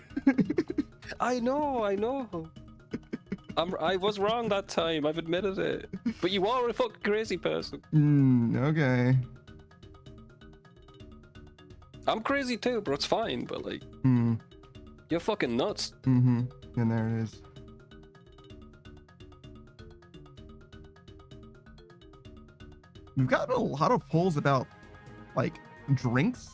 I know. I was wrong that time. I've admitted it. But you are a fucking crazy person.
Okay.
I'm crazy too, bro. It's fine, but like, you're fucking nuts.
And there it is. We've gotten a lot of polls about, like, drinks.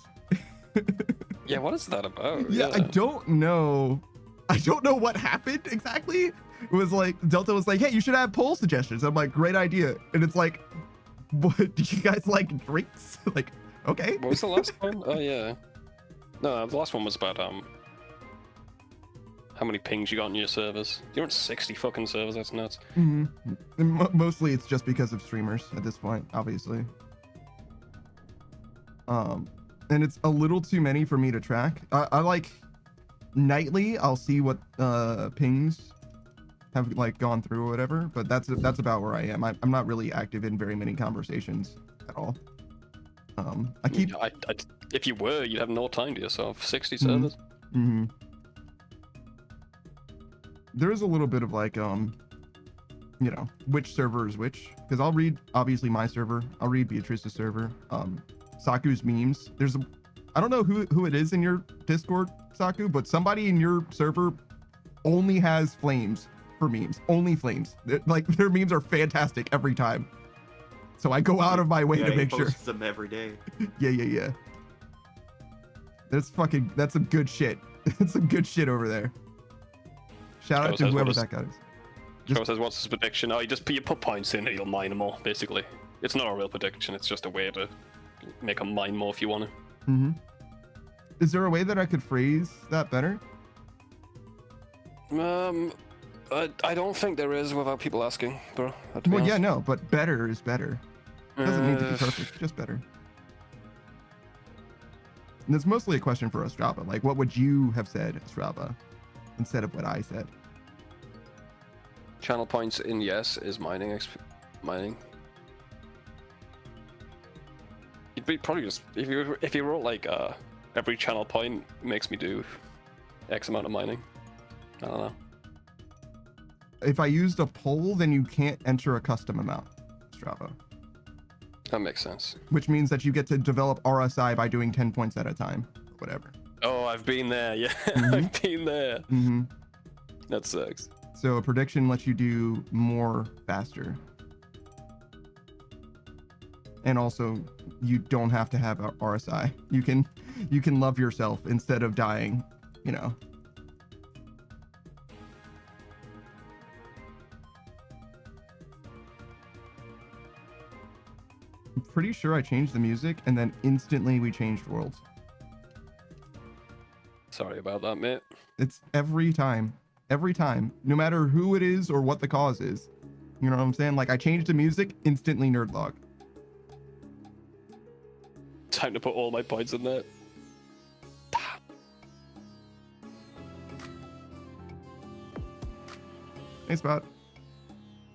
Yeah, what is that about?
Yeah, I don't know. I don't know what happened exactly. It was like, Delta was like, hey, you should have poll suggestions. I'm like, great idea. And it's like, what, do you guys like drinks? Like, okay.
What was the last one? Oh, yeah. No, the last one was about, how many pings you got on your servers. You're on 60 fucking servers, that's nuts.
Mostly it's just because of streamers at this point, obviously. And it's a little too many for me to track. I like, nightly, I'll see what pings have like gone through or whatever, but that's about where I am. I'm not really active in very many conversations at all. I keep...
if you were, you'd have no time to yourself. 60 servers.
There is a little bit of like, you know, which server is which, because I'll read obviously my server, I'll read Beatrice's server, Saku's memes. I don't know who it is in your Discord, Saku, but somebody in your server only has flames for memes. Only flames. Like, their memes are fantastic every time. So I go out of my way to make sure.
Posts them every day.
Yeah. That's some good shit. That's some good shit over there. Shout out to whoever that guy is.
Joe says, what's his prediction? Oh, you put points in and you'll mine them all, basically. It's not a real prediction, it's just a way to make them mine more if you want to.
Is there a way that I could phrase that better?
I don't think there is without people asking, bro.
Well, yeah, no, but better is better. Doesn't need to be perfect, just better. And it's mostly a question for Ostrava. Like, what would you have said, Ostrava, instead of what I said?
Channel points in yes is mining. It'd be probably just if you wrote like every channel point makes me do X amount of mining. I don't know.
If I used a poll, then you can't enter a custom amount, Strava.
That makes sense.
Which means that you get to develop RSI by doing 10 points at a time, or whatever.
Oh, I've been there. Yeah,
Mhm.
I've been there.
Mm-hmm.
That sucks.
So a prediction lets you do more faster. And also, you don't have to have a RSI. You can love yourself instead of dying, you know. I'm pretty sure I changed the music and then instantly we changed worlds.
Sorry about that, mate.
It's every time, no matter who it is or what the cause is. You know what I'm saying? Like I changed the music, instantly nerd log.
Time to put all my points in there.
Hey, Spot.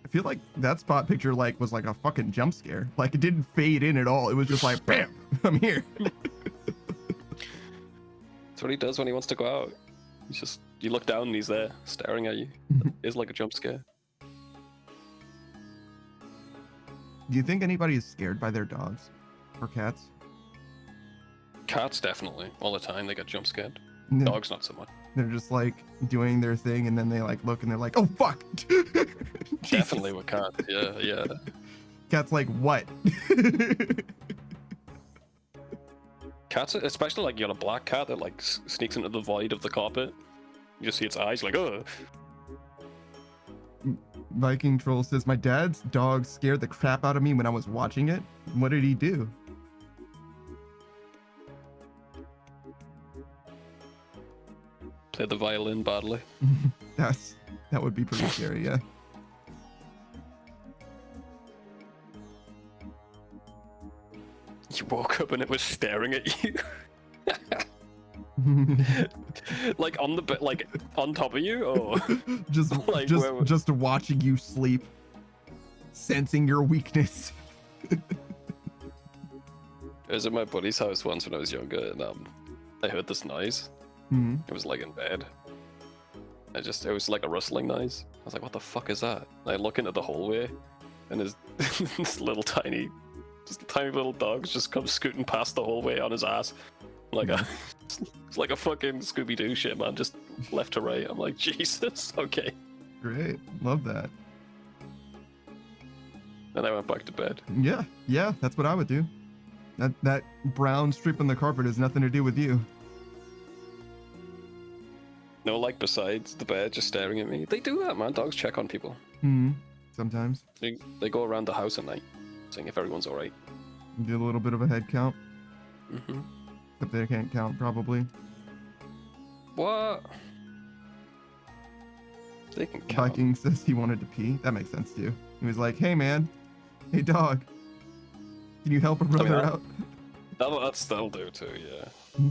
I feel like that Spot picture like was like a fucking jump scare. Like it didn't fade in at all. It was just like, bam, I'm here.
That's what he does when he wants to go out. He's just, you look down and he's there staring at you. It's like a jump scare.
Do you think anybody is scared by their dogs or cats?
Cats definitely, all the time. They get jump scared.
No,
Dogs not so much.
they're just like doing their thing and then they like look and they're like, oh fuck. Jesus.
Definitely with cats. Yeah, yeah.
Cat's like, what?
Cats, especially like you got a black cat that like sneaks into the void of the carpet. You just see its eyes, like, oh.
Viking Troll says, my dad's dog scared the crap out of me when I was watching it. What did he do?
Play the violin badly.
That would be pretty scary, yeah.
You woke up and it was staring at you. Like on the bed, like on top of you, or
just
like
just watching you sleep, sensing your weakness.
I was at my buddy's house once when I was younger, and I heard this noise.
Hmm.
It was like in bed. It was like a rustling noise. I was like, what the fuck is that? And I look into the hallway, and there's this little tiny little dog just comes scooting past the hallway on his ass. Like it's like a fucking Scooby-Doo shit, man, just left to right. I'm like, Jesus, okay.
Great, love that.
And I went back to bed.
Yeah, that's what I would do. That brown strip on the carpet has nothing to do with you.
No, like besides the bed just staring at me. They do that, man. Dogs check on people.
Sometimes.
They go around the house at night, seeing if everyone's alright.
Do a little bit of a head count.
Mm-hmm.
If they can't count, probably.
What? They can count.
Viking says he wanted to pee. That makes sense too. He was like, hey man, hey dog, can you help a brother out?
That'll do too, yeah.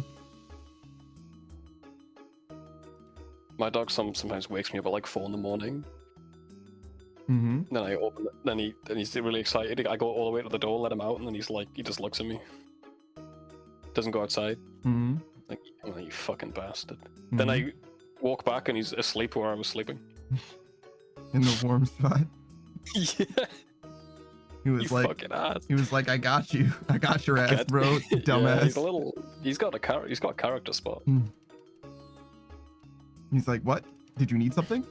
My dog sometimes wakes me up at like 4 a.m.
Mm-hmm.
Then I open it, then he's really excited. I go all the way to the door, let him out, and then he's like, he just looks at me. Doesn't go outside.
Mm-hmm.
Like, oh, you fucking bastard.
Mm-hmm.
Then I walk back and he's asleep where I was sleeping.
In the warm spot.
Yeah.
He was like,
fucking ass.
he was like, I got you. I got your ass, bro. Dumbass.
Yeah, he's got a character spot.
He's like, what? Did you need something?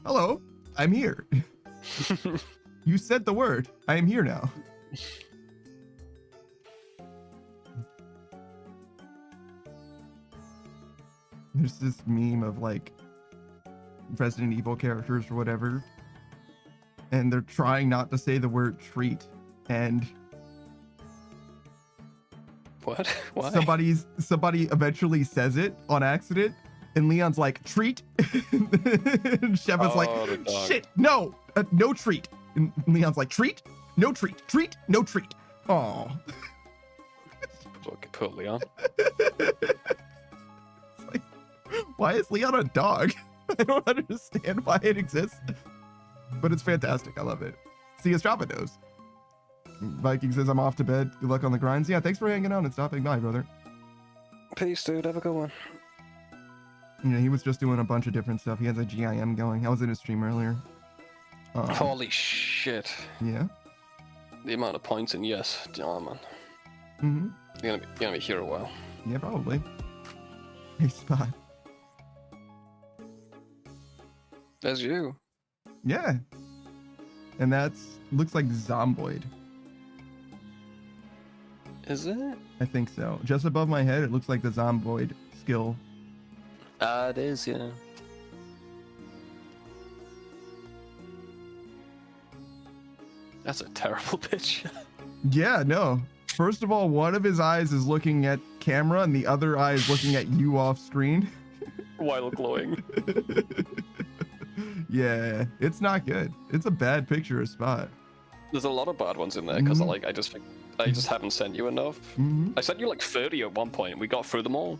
Hello, I'm here. You said the word. I am here now. There's this meme of like Resident Evil characters or whatever, and they're trying not to say the word treat, and
What? Why?
somebody eventually says it on accident, and Leon's like, treat. And Sheva's like, shit, no, no treat. And Leon's like, treat, no treat, treat, no treat. Oh.
Poor Leon.
Like, why is Leon a dog? I don't understand why it exists, but it's fantastic. I love it. See, Strava knows. Viking says I'm off to bed. Good luck on the grinds. Yeah, thanks for hanging out and stopping by, brother.
Peace, dude. Have a good one.
You know, he was just doing a bunch of different stuff. He has a GIM going. I was in his stream earlier.
Holy shit.
Yeah.
The amount of points in yes. Oh, man.
Mm-hmm.
You're gonna be here a while.
Yeah, probably. Hey, Spot.
There's you.
Yeah. And that's looks like Zomboid.
Is it?
I think so. Just above my head, it looks like the Zomboid skill.
It is, yeah. That's a terrible picture.
Yeah, no. First of all, one of his eyes is looking at camera and the other eye is looking at you off screen.
While glowing.
Yeah, it's not good. It's a bad picture of Spot.
There's a lot of bad ones in there because
Mhm.
I just haven't sent you enough.
Mm-hmm.
I sent you like 30 at one point. We got through them all.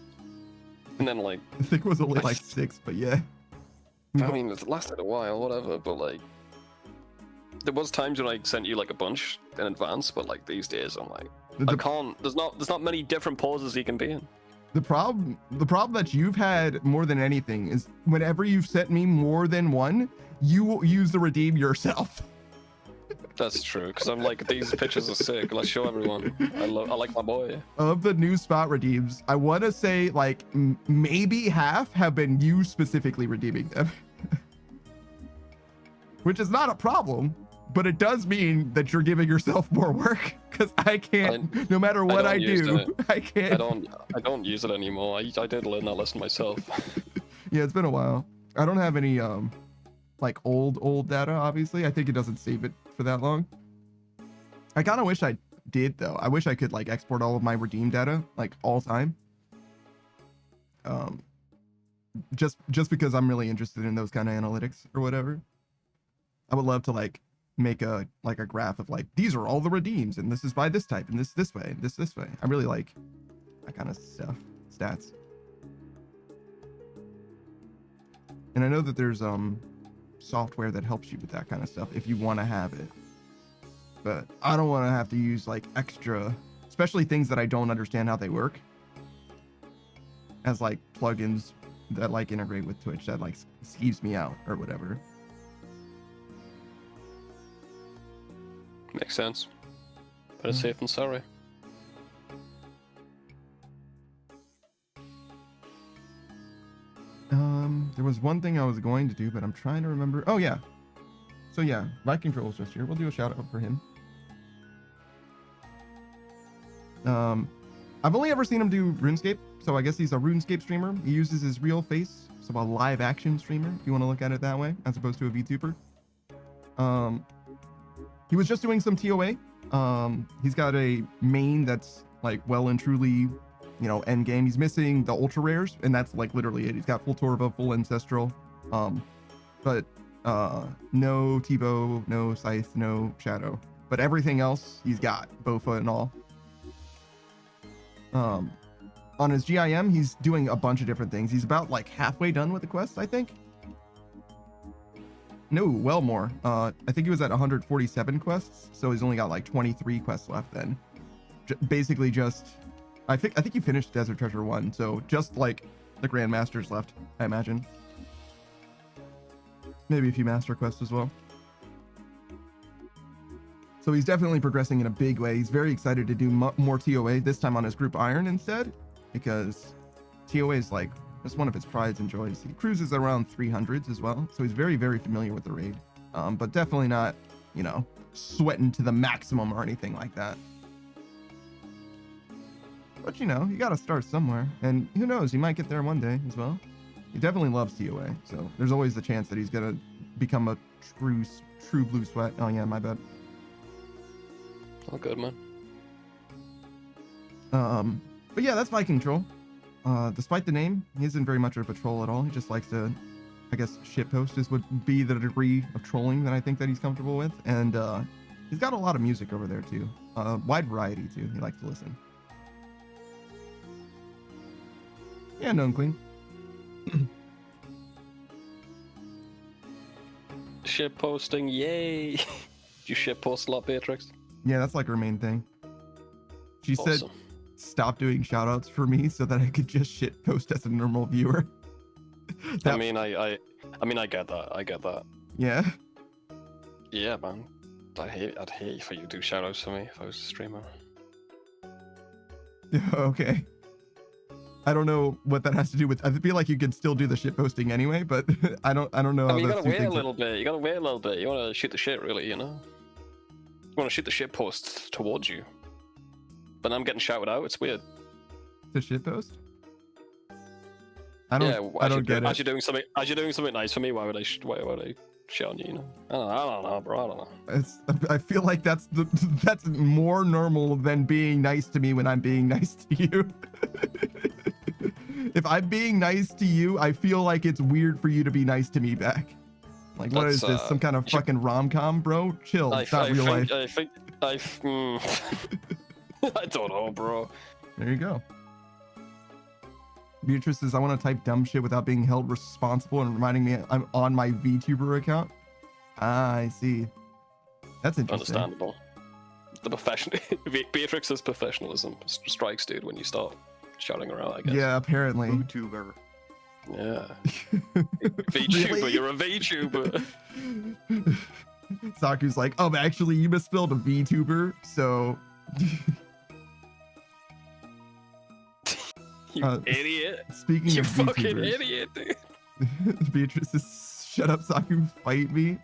And then like,
I think it was only like 6, but yeah.
I mean, it lasted a while, whatever, but like, there was times when I sent you like a bunch in advance, but like these days I'm like, I can't, there's not many different poses you can be in.
The problem that you've had more than anything is whenever you've sent me more than one, you will use the redeem yourself.
That's true, because I'm like, these pictures are sick, let's show everyone. I like my boy.
Of the new Spot redeems, I want to say like maybe half have been you specifically redeeming them. Which is not a problem, but it does mean that you're giving yourself more work because I can't, no matter what I do, I can't.
I don't use it anymore. I did learn that lesson myself.
Yeah, it's been a while. I don't have any like old data, obviously. I think it doesn't save it for that long. I kind of wish I did though. I wish I could like export all of my redeem data like all time. Just because I'm really interested in those kind of analytics or whatever. I would love to like make a graph of like these are all the redeems and this is by this type and this way and this way. I really like that kind of stuff, stats. And I know that there's software that helps you with that kind of stuff if you want to have it. But I don't want to have to use like extra, especially things that I don't understand how they work, as like plugins that like integrate with Twitch that like skeeves me out or whatever.
Makes sense. Better safe than sorry.
There was one thing I was going to do, but I'm trying to remember. Oh yeah. So yeah, Viking Troll is just here. We'll do a shout out for him. I've only ever seen him do RuneScape, so I guess he's a RuneScape streamer. He uses his real face, so a live action streamer, if you want to look at it that way, as opposed to a VTuber. He was just doing some TOA. He's got a main that's like well and truly, you know, end game. He's missing the ultra rares, and that's like literally it. He's got full Torva, full Ancestral, but no T-Bow, no Scythe, no Shadow. But everything else he's got, Bofa and all. On his GIM, he's doing a bunch of different things. He's about like halfway done with the quest, I think. No, well more. I think he was at 147 quests, so he's only got like 23 quests left then. Basically just, I think he finished Desert Treasure 1, so just like the Grandmasters left, I imagine. Maybe a few Master quests as well. So he's definitely progressing in a big way. He's very excited to do more TOA, this time on his group Iron instead, because TOA is like, it's one of his prides and joys. He cruises around 300s as well, so he's very, very familiar with the raid, but definitely not, you know, sweating to the maximum or anything like that. But you know, you gotta start somewhere, and who knows, he might get there one day as well. He definitely loves TOA, so there's always the chance that he's gonna become a true blue sweat. Oh yeah, my bad.
Oh, good, man.
But yeah, that's Viking Troll. Despite the name, he isn't very much of a troll at all. He just likes to, I guess, shitpost would be the degree of trolling that I think that he's comfortable with. And he's got a lot of music over there too. Wide variety too. He likes to listen. Yeah, known clean.
Shit posting, yay! You shit post a lot, Beatrix?
Yeah, that's like her main thing. She said,
Awesome.
stop doing shoutouts for me so that I could just shit post as a normal viewer.
I mean, I get that. I get that.
Yeah.
Yeah, man. I'd hate for you to do shoutouts for me if I was a streamer.
Okay. I don't know what that has to do with. I feel like you could still do the shit posting anyway, but I don't know.
I mean, you
how
gotta
those two
wait a
things are-
little bit. You gotta wait a little bit. You wanna shoot the shit, really, you know? You wanna shoot the shit posts towards you. But I'm getting shouted out. It's weird.
to shit post. I don't get
As
it.
you're doing something nice for me, why would I shit on you? You know? I don't know, bro. I don't know.
I feel like that's more normal than being nice to me when I'm being nice to you. If I'm being nice to you, I feel like it's weird for you to be nice to me back. Like, what is this? Some kind of fucking rom-com, bro? Chill. It's not real life.
I don't know, bro.
There you go. Beatrice says, I want to type dumb shit without being held responsible and reminding me I'm on my VTuber account. Ah, I see. That's interesting.
Understandable. The profession, Beatrix's professionalism strikes, dude, when you start shouting around, I guess.
Yeah, apparently.
YouTuber.
Yeah. VTuber,
Really?
you're a VTuber.
Saku's like, oh, but actually, you misspelled a VTuber, so...
You idiot.
Speaking
You
of
fucking
VTubers,
idiot, dude.
Beatrice is, shut up, Saku, fight me.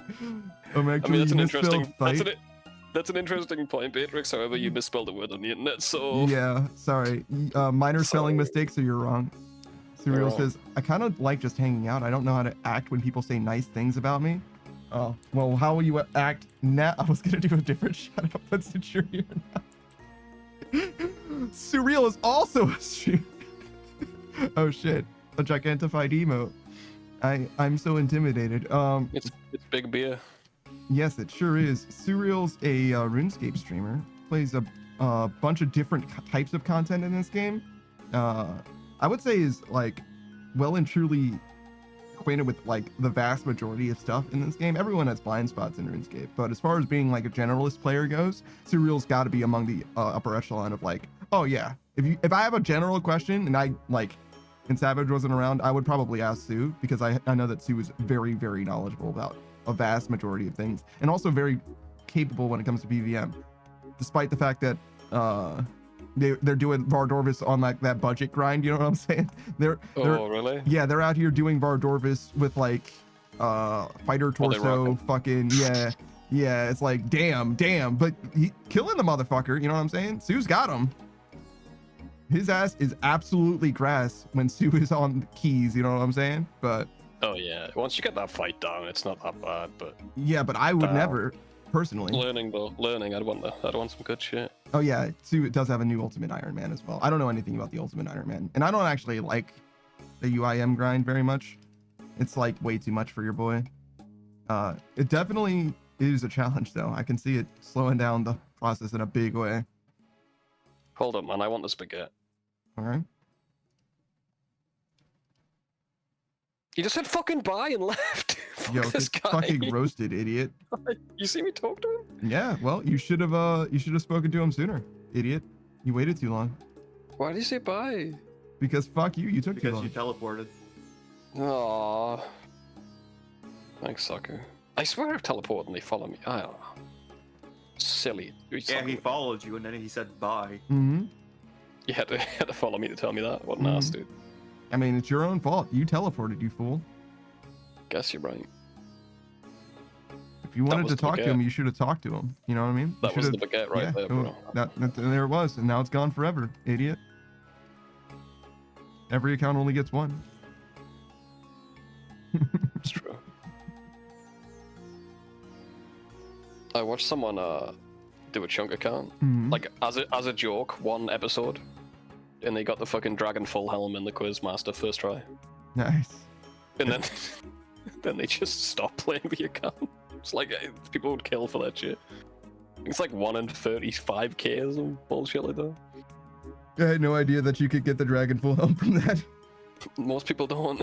I mean, that's
you
an
misspelled
interesting.
fight.
That's an interesting point, Beatrix. However, you misspelled the word on the internet, so
Yeah, sorry. Minor spelling mistakes, so you're wrong. Surreal
wrong.
says, I kind of like just hanging out. I don't know how to act when people say nice things about me. Oh, well, how will you act now? I was going to do a different shout out, but since you're here now. Surreal is also a streamer. Oh shit, a gigantified emote. I'm so intimidated.
it's big beer.
Yes, it sure is. Surreal's a RuneScape streamer. Plays a bunch of different types of content in this game. I would say is like well and truly acquainted with like the vast majority of stuff in this game. Everyone has blind spots in RuneScape, but as far as being like a generalist player goes, Surreal's got to be among the upper echelon of like, oh yeah, if I have a general question and and Savage wasn't around, I would probably ask Sue, because I know that Sue is very, very knowledgeable about a vast majority of things, and also very capable when it comes to PVM, despite the fact that they're doing Vardorvis on like that budget grind. You know what I'm saying? They're
Really?
yeah, they're out here doing Vardorvis with like fighter torso,
rocking.
fucking yeah. It's like damn, but he killing the motherfucker. You know what I'm saying? Sue's got him. His ass is absolutely grass when Sue is on the keys. You know what I'm saying? But
Oh yeah. Once you get that fight down, it's not that bad. But
yeah, but I would never personally.
learning though, learning. I'd want some good shit.
Oh yeah, Sue does have a new Ultimate Iron Man as well. I don't know anything about the Ultimate Iron Man, and I don't actually like the UIM grind very much. It's like way too much for your boy. It definitely is a challenge though. I can see it slowing down the process in a big way.
Hold up, man. I want the spaghetti.
All right.
He just said fucking bye and left. Fuck
Yo,
this
get
guy.
fucking roasted, idiot.
You see me talk to him?
Yeah, well, you should have spoken to him sooner, idiot. You waited too long.
Why did you say bye?
Because fuck you, you took too
Because
long.
you teleported.
Aww. Thanks, Saku. I swear I've teleported and they follow me. I don't know. Silly.
Yeah, he followed you and then he said bye.
Mm-hmm.
You had to follow me to tell me that. What an ass, dude.
I mean, it's your own fault. You teleported, you fool.
Guess you're right.
If you wanted
was
to
the
talk to
baguette.
him, you should have talked to him. You know what I mean?
That
You
was the
should've-
baguette right there, bro.
There it was, and now it's gone forever, idiot. Every account only gets one.
It's true. I watched someone do a chunk account,
Mhm.
like as a joke, one episode, and they got the fucking dragon full helm in the quiz master first try,
Nice.
and then then they just stopped playing the account. It's like people would kill for that shit. It's like 1 in 35k or some bullshit like that.
I had no idea that you could get the dragon full helm from that.
Most people don't.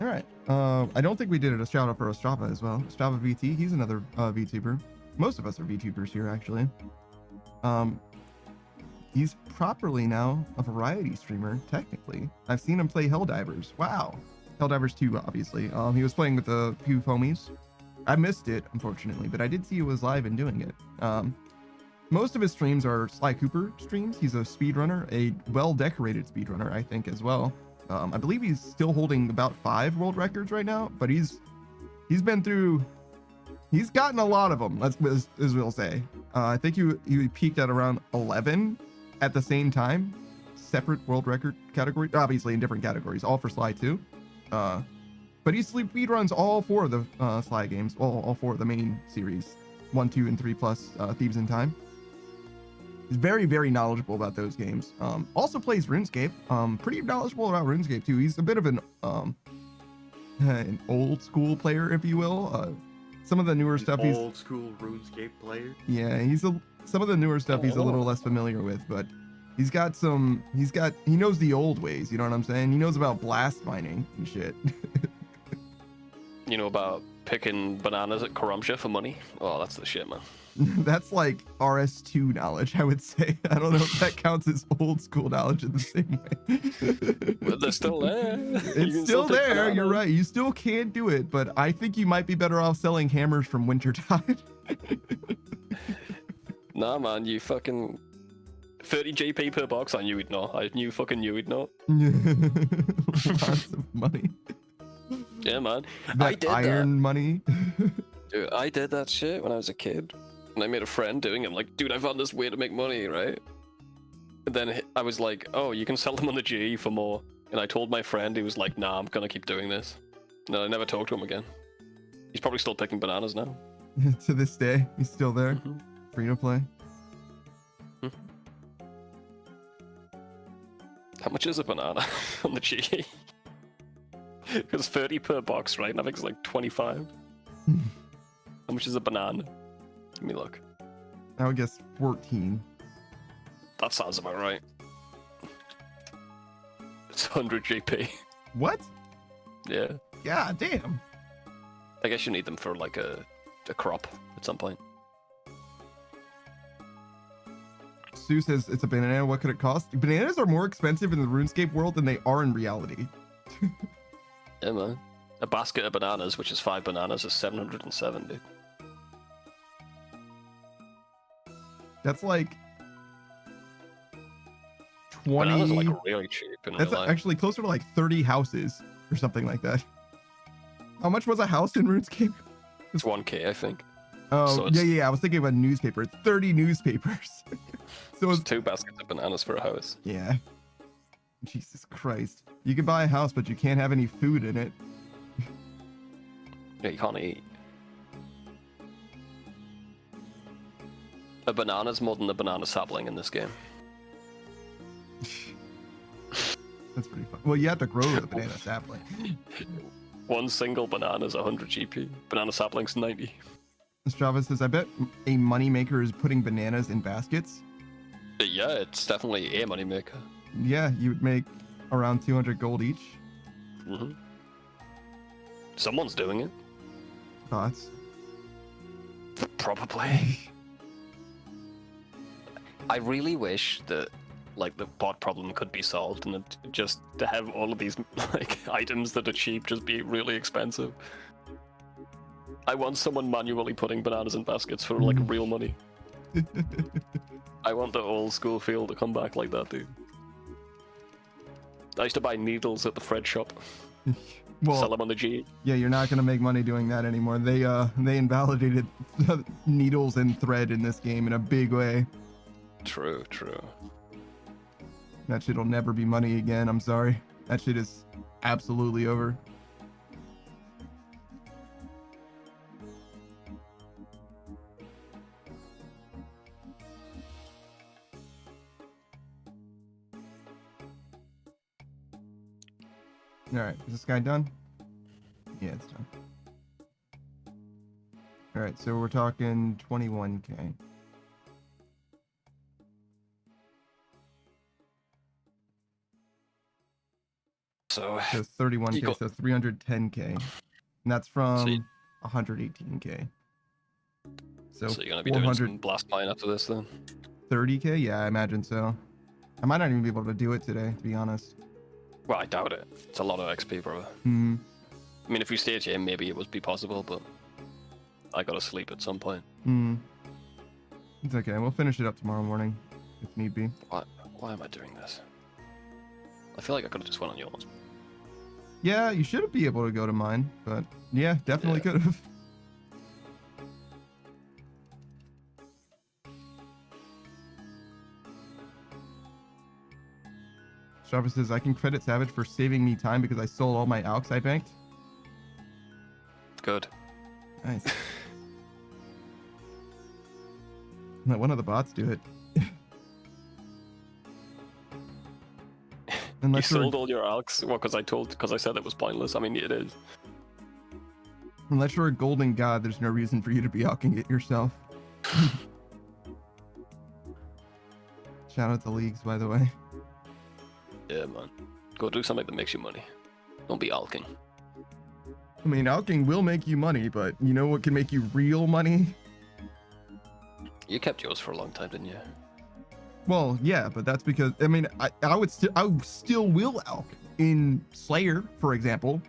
All right. I don't think we did a shout out for Ostrava as well. Ostrava VT, he's another VTuber. Most of us are VTubers here, actually. He's properly now a variety streamer, technically. I've seen him play Helldivers. Wow. Helldivers 2, obviously. He was playing with a few homies. I missed it, unfortunately, but I did see he was live and doing it. Most of his streams are Sly Cooper streams. He's a speedrunner, a well-decorated speedrunner, I think, as well. I believe he's still holding about 5 world records right now, but he's been through, he's gotten a lot of them, as we'll say. I think he peaked at around 11 at the same time, separate world record category, obviously in different categories, all for Sly too. But he speedruns all 4 of the Sly games, all 4 of the main series, 1, 2, and 3 plus Thieves in Time. He's very, very knowledgeable about those games. Also plays RuneScape. Pretty knowledgeable about RuneScape too. He's a bit of an old school player, if you will. Some of the newer stuff he's
old school RuneScape player.
Yeah, some of the newer stuff he's a little less familiar with, but he knows the old ways, you know what I'm saying? He knows about blast mining and shit.
You know about picking bananas at Karamsha for money? Oh, that's the shit, man.
That's like RS2 knowledge, I would say. I don't know if that counts as old school knowledge in the same way.
But they're still there.
It's still there, you're right. You still can't do it, but I think you might be better off selling hammers from Wintertide.
Nah, man, you fucking 30 JP per box. I knew he'd know. I fucking knew he'd know.
Lots of money.
Yeah, man.
That
I did
iron
that.
money.
Dude, I did that shit when I was a kid. And I made a friend doing it. I'm like, dude, I found this way to make money, right? And then I was like, oh, you can sell them on the GE for more. And I told my friend, he was like, nah, I'm gonna keep doing this. And I never talked to him again. He's probably still picking bananas now.
To this day, he's still there.
Mm-hmm.
Free to play.
How much is a banana on the GE? Because 30 per box, right? And I think it's like 25. How much is a banana? Let me look.
I would guess 14.
That sounds about right. It's 100 GP.
What?
Yeah.
Yeah, damn.
I guess you need them for like a crop at some point.
Sue says it's a banana. What could it cost? Bananas are more expensive in the RuneScape world than they are in reality.
Yeah, man. A basket of bananas, which is 5 bananas, is 770.
That's like 20.
Bananas are like really cheap in real
That's
life.
actually closer to like 30 houses or something like that. How much was a house in RuneScape?
It's 1k, I think.
Oh,
So
yeah. I was thinking about a newspaper. It's 30 newspapers. So
It's
it's
2 baskets of bananas for a house.
yeah. Jesus Christ. You can buy a house, but you can't have any food in it.
Yeah, you can't eat. A banana's more than a banana sapling in this game.
That's pretty fun. Well, you have to grow the banana sapling.
One single banana is 100 GP. Banana sapling's 90.
Strava says, I bet a moneymaker is putting bananas in baskets.
Yeah, it's definitely a moneymaker.
Yeah, you would make around 200 gold each.
Mm-hmm. Someone's doing it.
Thoughts?
Probably. I really wish that like the bot problem could be solved and that just to have all of these like items that are cheap just be really expensive. I want someone manually putting bananas in baskets for like real money. I want the old school feel to come back like that, dude. I used to buy needles at the Fred shop. Sell them on the G.
Yeah, you're not gonna make money doing that anymore. They invalidated needles and thread in this game in a big way.
True.
That shit'll never be money again. I'm sorry. That shit is absolutely over. All right, is this guy done? Yeah, it's done. All right, so we're talking 21K.
So
So it's 31k,
You got-
so it's 310k. And that's from
So you-
118k. So,
so you're gonna be doing some blast mine after this then?
430k? Yeah, I imagine so. I might not even be able to do it today, to be honest.
Well, I doubt it. It's a lot of XP, bro.
Hmm.
I mean, if we stayed here, maybe it would be possible, but I gotta sleep at some point.
It's okay. We'll finish it up tomorrow morning, if need be.
Why am I doing this? I feel like I could have just went on yours.
Yeah, you should be able to go to mine, but yeah, definitely could have. Strava says, I can credit Savage for saving me time because I sold all my alks I banked.
Good.
Nice. Let one of the bots do it.
You
Unless you're,
sold all your alks? Well, because I said it was pointless. I mean, it is.
unless you're a golden god, there's no reason for you to be alking it yourself. Shout out to Leagues, by the way.
Yeah, man. Go do something that makes you money. Don't be alking.
I mean, alking will make you money, but you know what can make you real money?
You kept yours for a long time, didn't you?
Well, yeah, but that's because I mean, I still will alk in Slayer, for example,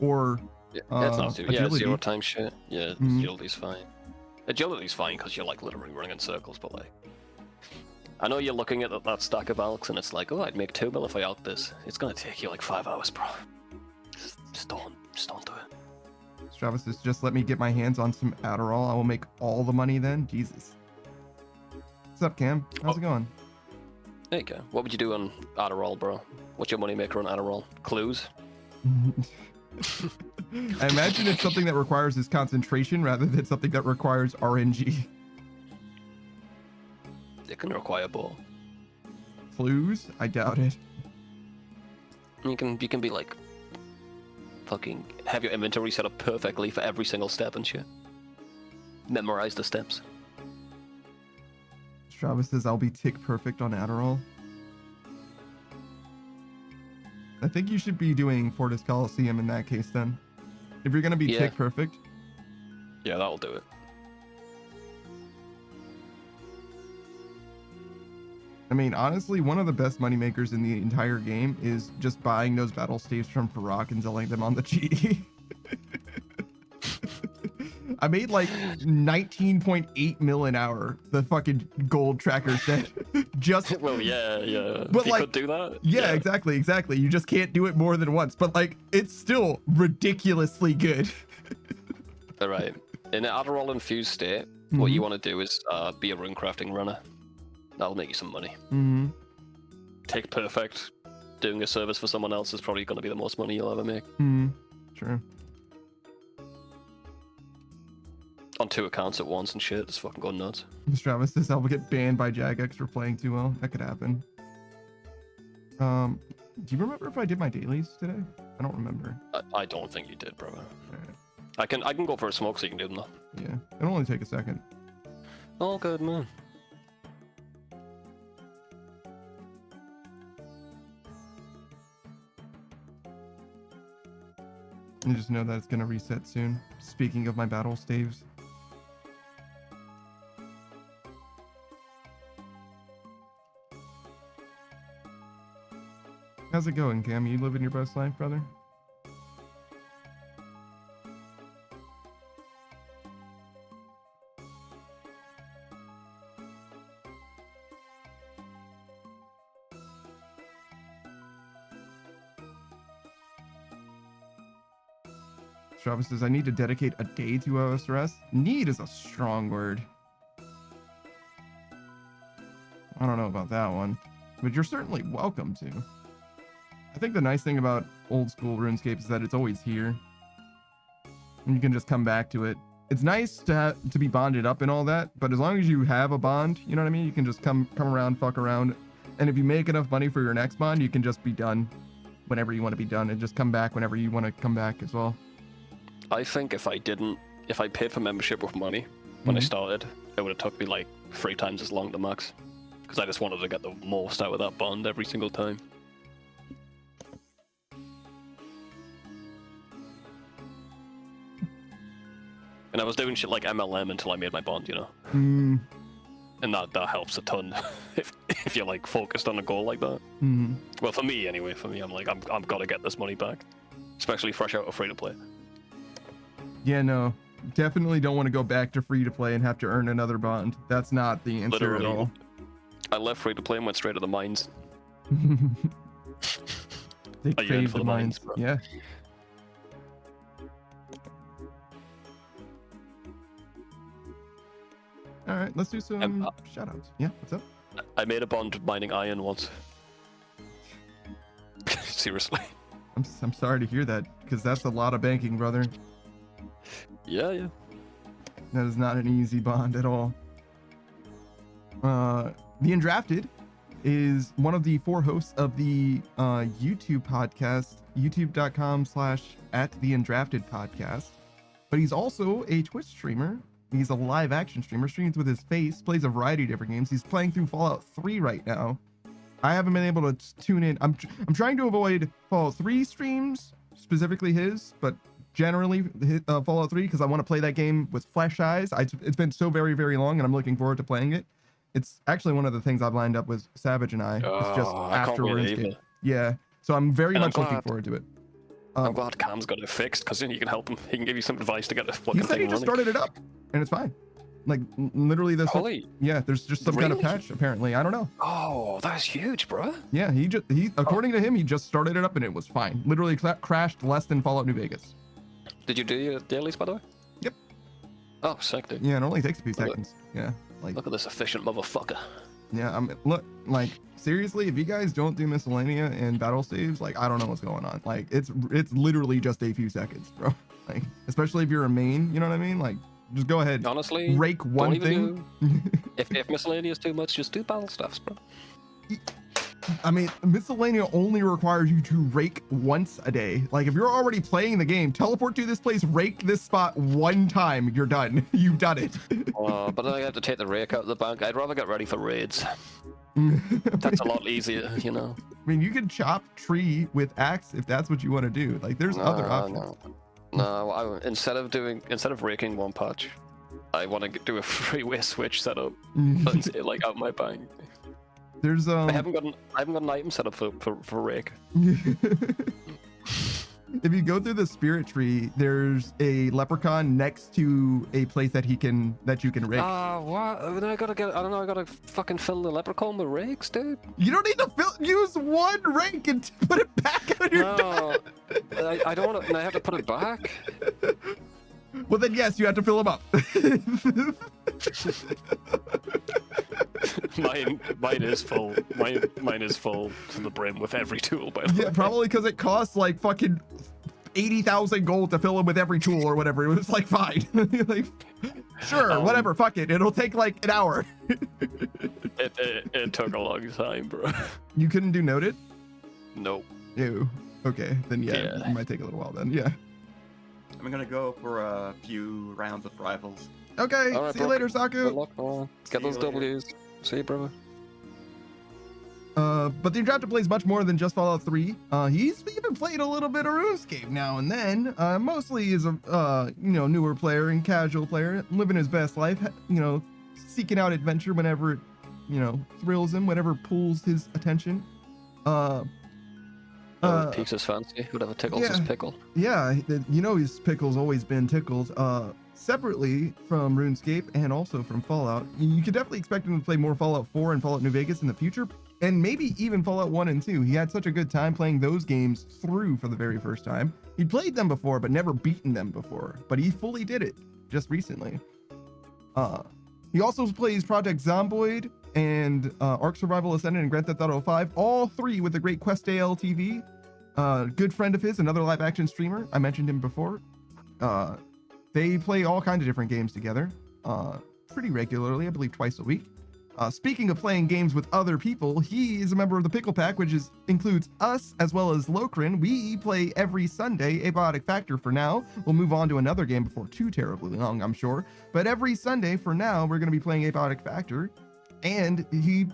or
Yeah, that's not too. Yeah,
agility.
0 time shit. Yeah,
Mhm.
agility's fine. Agility's fine because you're like literally running in circles, but like, I know you're looking at that stack of alks and it's like, oh, I'd make 2 mil if I alked this. It's gonna take you like 5 hours, bro. Just don't do it.
Strava says, just let me get my hands on some Adderall. I will make all the money then. Jesus. What's up, Cam? How's it going?
There you go. What would you do on Adderall, bro? What's your money maker on Adderall? Clues?
I imagine it's something that requires his concentration rather than something that requires RNG.
It can require both.
Clues? I doubt it.
You can be like, fucking have your inventory set up perfectly for every single step and shit. Memorize the steps.
Strava says I'll be tick perfect on Adderall. I think you should be doing Fortis Coliseum in that case then. If you're gonna be
Yeah.
tick perfect.
Yeah, that'll do it.
I mean, honestly, one of the best money makers in the entire game is just buying those battle staves from Farrak and selling them on the GE. I made like 19.8 mil an hour, the fucking gold tracker said. Just
Well, yeah.
But
If you
like,
could do that.
yeah, exactly. You just can't do it more than once. But like, it's still ridiculously good.
All right. In an Adderall infused state, what you want to do is be a rune crafting runner. That'll make you some money.
Mm-hmm.
Take perfect. Doing a service for someone else is probably going to be the most money you'll ever make.
True.
On 2 accounts at once and shit. Just fucking go nuts.
Travis says I'll get banned by Jagex for playing too well. That could happen. Do you remember if I did my dailies today? I don't remember.
I don't think you did, bro.
Alright.
I can go for a smoke so you can do them though.
Yeah. It'll only take a second.
Oh, good man.
You just know that it's gonna reset soon. Speaking of my battle staves. How's it going, Cam? You living your best life, brother? Travis says, I need to dedicate a day to OSRS. Need is a strong word. I don't know about that one, but you're certainly welcome to. I think the nice thing about old school RuneScape is that it's always here. And you can just come back to it. It's nice to be bonded up and all that, but as long as you have a bond, you know what I mean? You can just come around, fuck around. And if you make enough money for your next bond, you can just be done whenever you want to be done and just come back whenever you want to come back as well.
I think if I paid for membership with money when I started, it would have took me like 3 times as long to max. Because I just wanted to get the most out of that bond every single time. And I was doing shit like MLM until I made my bond, you know.
Mm,
And that helps a ton if you're like focused on a goal like that.
mm.
Well, for me anyway. For me, I'm like I'm gotta get this money back, especially fresh out of free to play.
Yeah, no, definitely don't want to go back to free to play and have to earn another bond. That's not the answer
Literally,
at all.
I left free to play and went straight to the mines.
They
I yearn
crave
for
the
the mines,
mines.
bro.
Yeah. All right, let's do some shoutouts. Yeah, what's up?
I made a bond mining iron once. Seriously.
I'm sorry to hear that, because that's a lot of banking, brother.
Yeah.
That is not an easy bond at all. The Undrafted is one of the 4 hosts of the YouTube podcast, youtube.com/@theundraftedpodcast. But he's also a Twitch streamer. He's a live action streamer, streams with his face, plays a variety of different games. He's playing through Fallout 3 right now. I haven't been able to tune in. I'm trying to avoid Fallout 3 streams, specifically his, but generally Fallout 3, because I want to play that game with fresh eyes. It's been so very, very long, and I'm looking forward to playing it. It's actually one of the things I've lined up with Savage and I. It's just after Runescape. Yeah, so I'm very much looking forward to it.
I'm glad Cam's got it fixed, because then you can help him. He can give you some advice to get the fucking
He said
thing
he just
running.
started it up, and it's fine. Like literally this.
Holy.
Yeah, there's just some kind of
Really?
patch apparently. I don't know.
Oh, that's huge, bro.
Yeah, he according to him, he just started it up and it was fine. Literally crashed less than Fallout New Vegas.
Did you do your dailies, by the way?
Yep.
Oh, sick, dude.
Yeah, it only takes a few
Look at-
seconds. Yeah, like
Look at this efficient motherfucker.
yeah. Look, like seriously, if you guys don't do miscellanea and battle saves, like I don't know what's going on. Like it's literally just a few seconds, bro. Like especially if you're a main, you know what I mean? Like just go ahead,
Honestly,
rake one
don't even
thing.
if miscellaneous is too much, just do battle stuffs, bro.
I mean, miscellanea only requires you to rake once a day. Like, if you're already playing the game, teleport to this place, rake this spot one time, you're done. You've done it.
But then I have to take the rake out of the bank. I'd rather get ready for raids. That's a lot easier, you know.
I mean, you can chop tree with axe if that's what you want to do. Like, there's other options.
No, instead of raking one patch, I want to do a freeway switch setup, like out my bank.
There's
I haven't got an item set up for rake.
If you go through the spirit tree, there's a leprechaun next to a place that you can rake.
What? I gotta fucking fill the leprechaun with rakes, dude.
You don't need to use one rake and put it back on your
No, I don't want to. I have to put it back.
Well, then yes, you have to fill them up.
Mine is full. Mine is full to the brim with every tool. By the way.
Yeah, probably because it costs like fucking 80,000 gold to fill them with every tool or whatever. It was like fine. Like, sure, whatever. Fuck it. It'll take like an hour.
It took a long time, bro.
You couldn't do noted?
Nope.
Ew. Okay, then yeah,
Yeah.
it might take a little while then. Yeah.
I'm gonna go for a few rounds of rivals.
Okay.
All right,
See you
bro.
later,
Good
Saku.
luck, bro.
See
Get
you
those
later.
W's. See you, brother.
But the Undrafted plays much more than just Fallout 3. He's even played a little bit of RuneScape now and then. Mostly is a newer player and casual player, living his best life. Seeking out adventure whenever it, thrills him, whatever pulls his attention.
Whatever piques his fancy, whatever tickles his pickle.
Yeah, his pickle's always been tickled. Separately from RuneScape and also from Fallout, you could definitely expect him to play more Fallout 4 and Fallout New Vegas in the future, and maybe even Fallout 1 and 2. He had such a good time playing those games through for the very first time. He'd played them before, but never beaten them before. But he fully did it just recently. He also plays Project Zomboid and Ark Survival Ascended and Grand Theft Auto 5, all three with the great Quest AL TV. Good friend of his, another live action streamer. I mentioned him before. They play all kinds of different games together, pretty regularly, I believe twice a week. Speaking of playing games with other people, he is a member of the Pickle Pack, which includes us as well as Lokrin. We play every Sunday Abiotic Factor for now. We'll move on to another game before too terribly long, I'm sure. But every Sunday for now, we're going to be playing Abiotic Factor. And he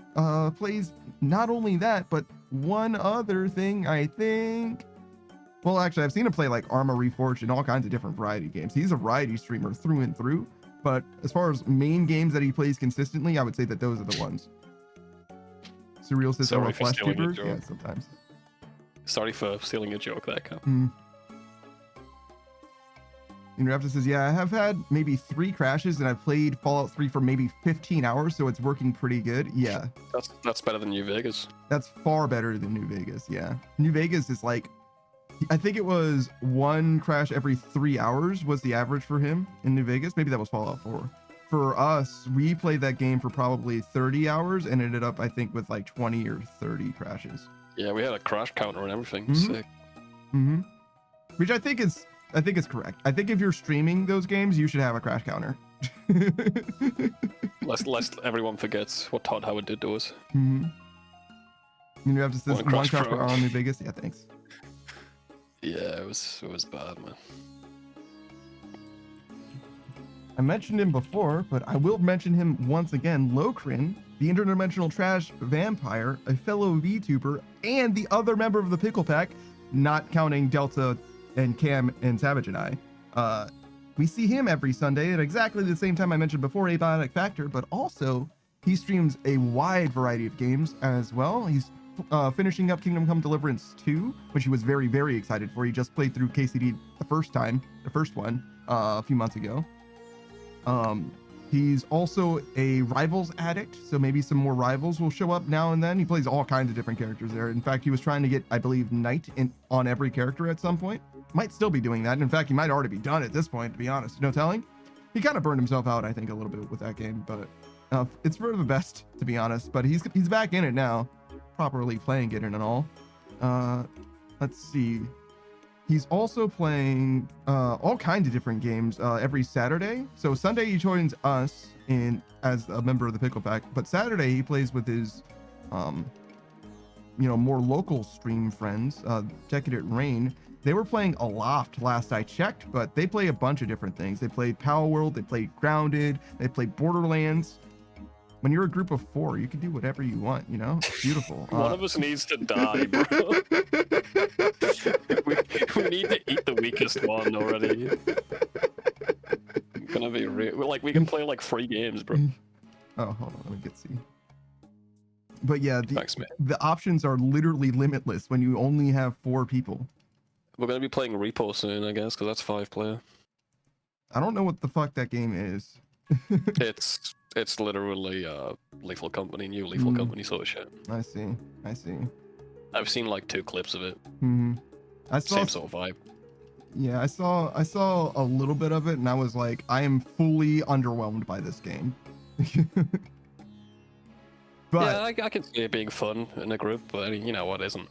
plays not only that, but one other thing, I think. Well, actually, I've seen him play like Arma Reforged and all kinds of different variety games. He's a variety streamer through and through. But as far as main games that he plays consistently, I would say that those are the ones. Surreal System
Sorry
or
for
Flesh
stealing your
Keeper. Yeah,
joke.
sometimes.
Sorry for stealing your joke there, Cap.
Raptor says, yeah, I have had maybe 3 crashes and I've played Fallout 3 for maybe 15 hours, so it's working pretty good. Yeah.
That's better than New Vegas.
That's far better than New Vegas. Yeah. New Vegas is like, I think it was 1 crash every 3 hours was the average for him in New Vegas. Maybe that was Fallout 4. For us, we played that game for probably 30 hours and ended up, I think, with like 20 or 30 crashes.
Yeah, we had a crash counter and everything.
Mhm.
Sick.
Which I think is correct. I think if you're streaming those games, you should have a crash counter.
Lest everyone forgets what Todd Howard did to us.
You have to say
One
one
crash
crash per
pro.
hour on New Vegas. Yeah, thanks.
Yeah, it was bad, man.
I mentioned him before, but I will mention him once again. Lokrin, the interdimensional trash vampire, a fellow VTuber, and the other member of the Pickle Pack, not counting Delta and Cam and Savage and I. We see him every Sunday at exactly the same time I mentioned before, Abiotic Factor, but also he streams a wide variety of games as well. He's finishing up Kingdom Come Deliverance 2, which he was very, very excited for. He just played through KCD the first one, a few months ago. He's also a Rivals addict, so maybe some more Rivals will show up now and then. He plays all kinds of different characters there. In fact, he was trying to get, I believe, Knight on every character at some point. Might still be doing that. In fact, he might already be done at this point, to be honest. No telling. He kind of burned himself out, I think, a little bit with that game, but it's for the best, to be honest. But he's back in it now, properly playing it and all. Let's see. He's also playing all kinds of different games every Saturday. So Sunday he joins us as a member of the Pickle Pack, but Saturday he plays with his, more local stream friends, Decadent Rain. They were playing Aloft last I checked, but they play a bunch of different things. They play Power World, they play Grounded, they play Borderlands. When you're a group of 4, you can do whatever you want, It's beautiful.
One of us needs to die, bro. we need to eat the weakest one already. I'm gonna be real. Like, we can play like 3 games, bro.
Oh, hold on, let me get see. But yeah,
Thanks, man.
the options are literally limitless when you only have 4 people.
We're gonna be playing Repo soon, I guess, because that's 5-player.
I don't know what the fuck that game is.
It's literally Lethal Company, new Lethal Company sort of shit.
I see.
I've seen like 2 clips of it.
I saw
Same sort of vibe.
Yeah, I saw a little bit of it, and I was like, I am fully underwhelmed by this game. But
yeah, I can see it being fun in a group, but you know what isn't.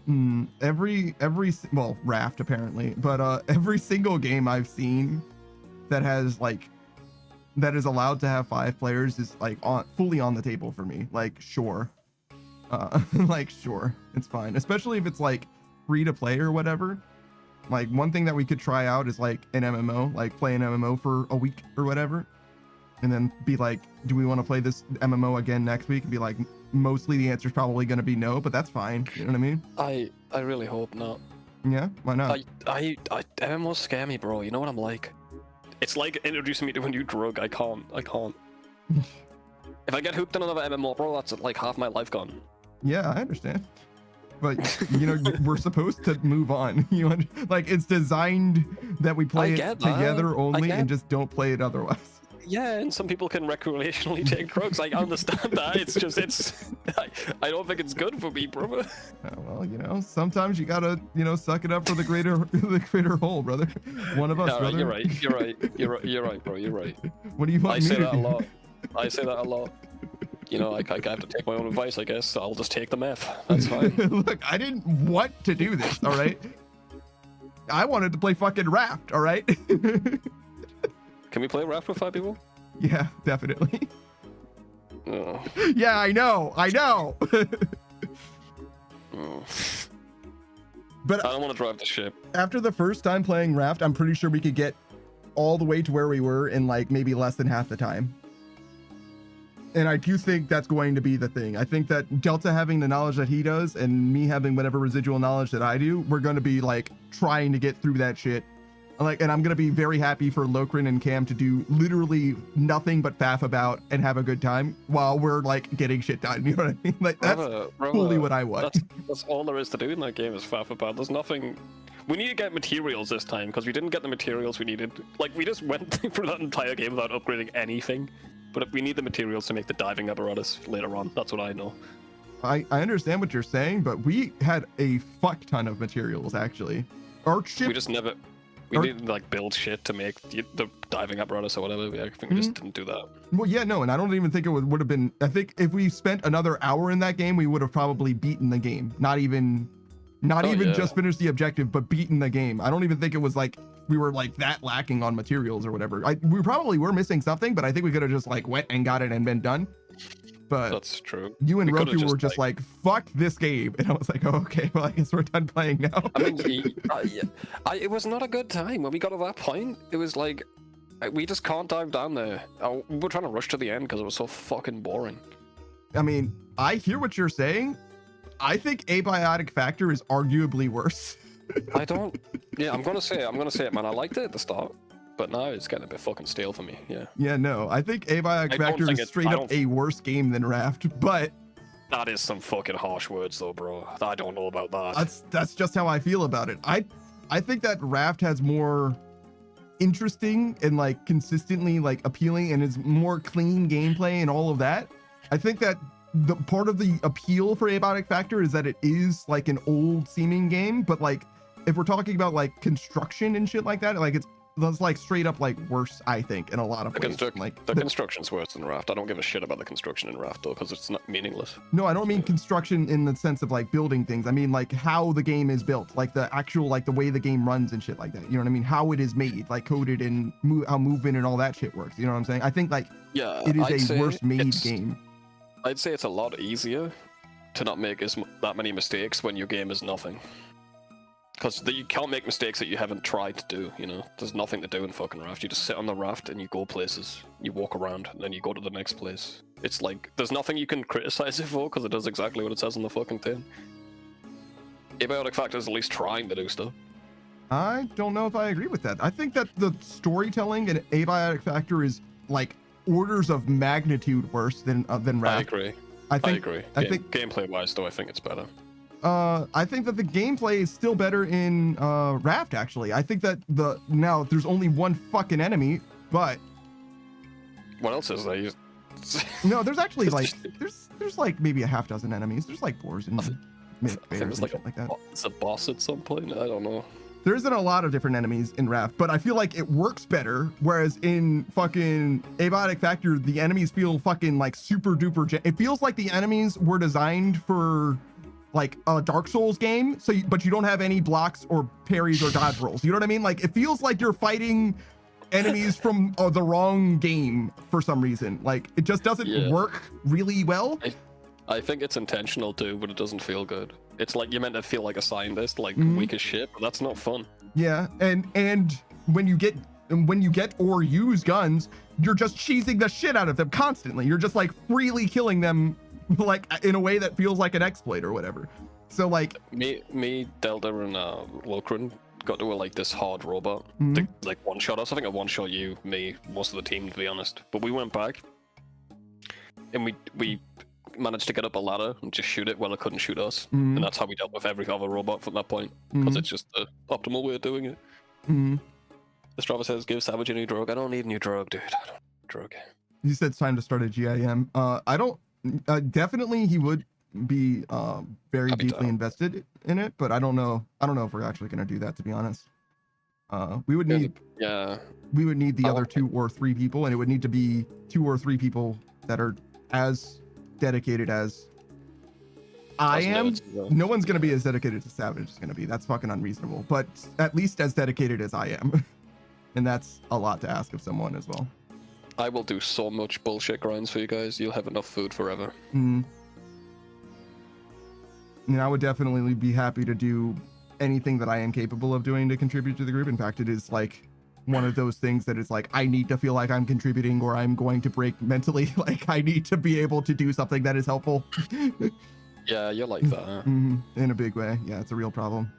Well, Raft apparently, but every single game I've seen that has that is allowed to have 5 players is like fully on the table for me. Like, sure. Sure, it's fine, especially if it's like free to play or whatever. Like, one thing that we could try out is like an MMO, like play an MMO for a week or whatever, and then be like, do we want to play this MMO again next week? And be like, mostly the answer is probably going to be no, but that's fine. You know what I mean?
I really hope not.
Yeah, why not?
I MMOs scare me, bro. You know what I'm like? It's like introducing me to a new drug. I can't. If I get hooked on another MMO, bro, that's like half my life gone.
Yeah, I understand. But, we're supposed to move on. It's designed that we play it together only and just don't play it otherwise.
Yeah, and some people can recreationally take drugs. I understand that. It's just, I don't think it's good for me, brother.
Oh, well, sometimes you gotta, suck it up for the greater whole, brother. One of us,
Yeah,
brother.
You're right, bro. You're right.
What do you want
I
me
say
to
that
do?
a lot. I say that a lot. I have to take my own advice, I guess. I'll just take the meth. That's fine.
Look, I didn't want to do this, all right? I wanted to play fucking Raft, all right?
Can we play Raft with 5 people?
Yeah, definitely.
Oh.
Yeah, I know.
Oh.
But
I don't want to drive the ship.
after the first time playing Raft, I'm pretty sure we could get all the way to where we were in like maybe less than half the time. And I do think that's going to be the thing. I think that Delta having the knowledge that he does and me having whatever residual knowledge that I do, we're going to be like trying to get through that shit. And I'm going to be very happy for Lokrin and Cam to do literally nothing but faff about and have a good time while we're like getting shit done. You know what I mean? Like that's fully what I want.
That's all there is to do in that game is faff about. There's nothing. We need to get materials this time because we didn't get the materials we needed. Like we just went through that entire game without upgrading anything. But we need the materials to make the diving apparatus later on. That's what I know.
I understand what you're saying, but we had a fuck ton of materials actually. Our ship.
We just never. We didn't like build shit to make the diving apparatus or whatever. I think we just didn't do that.
Well, yeah, no, and I don't even think it would have been. I think if we spent another hour in that game, we would have probably beaten the game. Not even just finished the objective, but beaten the game. I don't even think it was like we were like that lacking on materials or whatever. We probably were missing something, but I think we could have just like went and got it and been done. But
that's true.
You and Roku were just like, fuck this game. And I was like, oh, okay, well, I guess we're done playing now.
I mean, it was not a good time. When we got to that point, it was like, we just can't dive down there. We're trying to rush to the end because it was so fucking boring.
I mean, I hear what you're saying. I think Abiotic Factor is arguably worse.
I don't. Yeah, I'm gonna say it, man. I liked it at the start. But now it's getting a bit fucking stale for me, yeah.
Yeah, no, I think Abiotic Factor is straight up a worse game than Raft, but...
That is some fucking harsh words though, bro. I don't know about that.
That's just how I feel about it. I think that Raft has more interesting and like consistently like appealing and is more clean gameplay and all of that. I think that the part of the appeal for Abiotic Factor is that it is like an old seeming game, but like if we're talking about like construction and shit like that, like that's like straight up like worse, I think, in a lot of ways.
Like the construction's worse than Raft. I don't give a shit about the construction in Raft though, because it's not meaningless.
No, I don't mean construction in the sense of like building things. I mean like how the game is built, like the actual like the way the game runs and shit like that. You know what I mean? How it is made, like coded and how movement and all that shit works. You know what I'm saying? I think like it is a worse made game.
I'd say it's a lot easier to not make that many mistakes when your game is nothing. Because you can't make mistakes that you haven't tried to do, you know? There's nothing to do in fucking Raft. You just sit on the raft and you go places. You walk around and then you go to the next place. It's like, there's nothing you can criticize it for because it does exactly what it says on the fucking thing. Abiotic Factor is at least trying to do stuff.
I don't know if I agree with that. I think that the storytelling in Abiotic Factor is like orders of magnitude worse than Raft.
I agree. I agree.
I think
gameplay-wise, though, I think it's better.
I think that the gameplay is still better in Raft, actually. I think that now there's only one fucking enemy, but
what else is there?
No, there's actually like there's like maybe a half dozen enemies. There's like boars and bears and
like
shit like that.
It's a boss at some point. I don't know.
There isn't a lot of different enemies in Raft, but I feel like it works better. Whereas in fucking Abiotic Factor, the enemies feel fucking like super duper. It feels like the enemies were designed for like a Dark Souls game, but you don't have any blocks or parries or dodge rolls. You know what I mean? Like it feels like you're fighting enemies from the wrong game for some reason. Like it just doesn't work really well.
I think it's intentional too, but it doesn't feel good. It's like you're meant to feel like a scientist, like weak as shit, but that's not fun.
Yeah, and when you get or use guns, you're just cheesing the shit out of them constantly. You're just like freely killing them like in a way that feels like an exploit or whatever. So like
me Delta and Lokrin got to like this hard robot to like one shot us. I think I one shot you, me, most of the team to be honest. But we went back and we managed to get up a ladder and just shoot it while it couldn't shoot us. And that's how we dealt with every other robot from that point, because it's just the optimal way of doing it. The Strava says give Savage a new drug. I don't need a new drug, dude. I don't need a drug.
You said it's time to start a GIM. I don't definitely he would be very deeply invested in it, but I don't know if we're actually going to do that, to be honest. We would need the other 2 or 3 people, and it would need to be 2 or 3 people that are as dedicated as I am. No one's going to be as dedicated as Savage is going to be. That's fucking unreasonable, but at least as dedicated as I am. And that's a lot to ask of someone as well.
I will do so much bullshit grinds for you guys. You'll have enough food forever.
And I would definitely be happy to do anything that I am capable of doing to contribute to the group. In fact, it is like one of those things that it's like, I need to feel like I'm contributing or I'm going to break mentally. Like I need to be able to do something that is helpful.
Yeah, you're like that. Huh?
In a big way. Yeah, it's a real problem.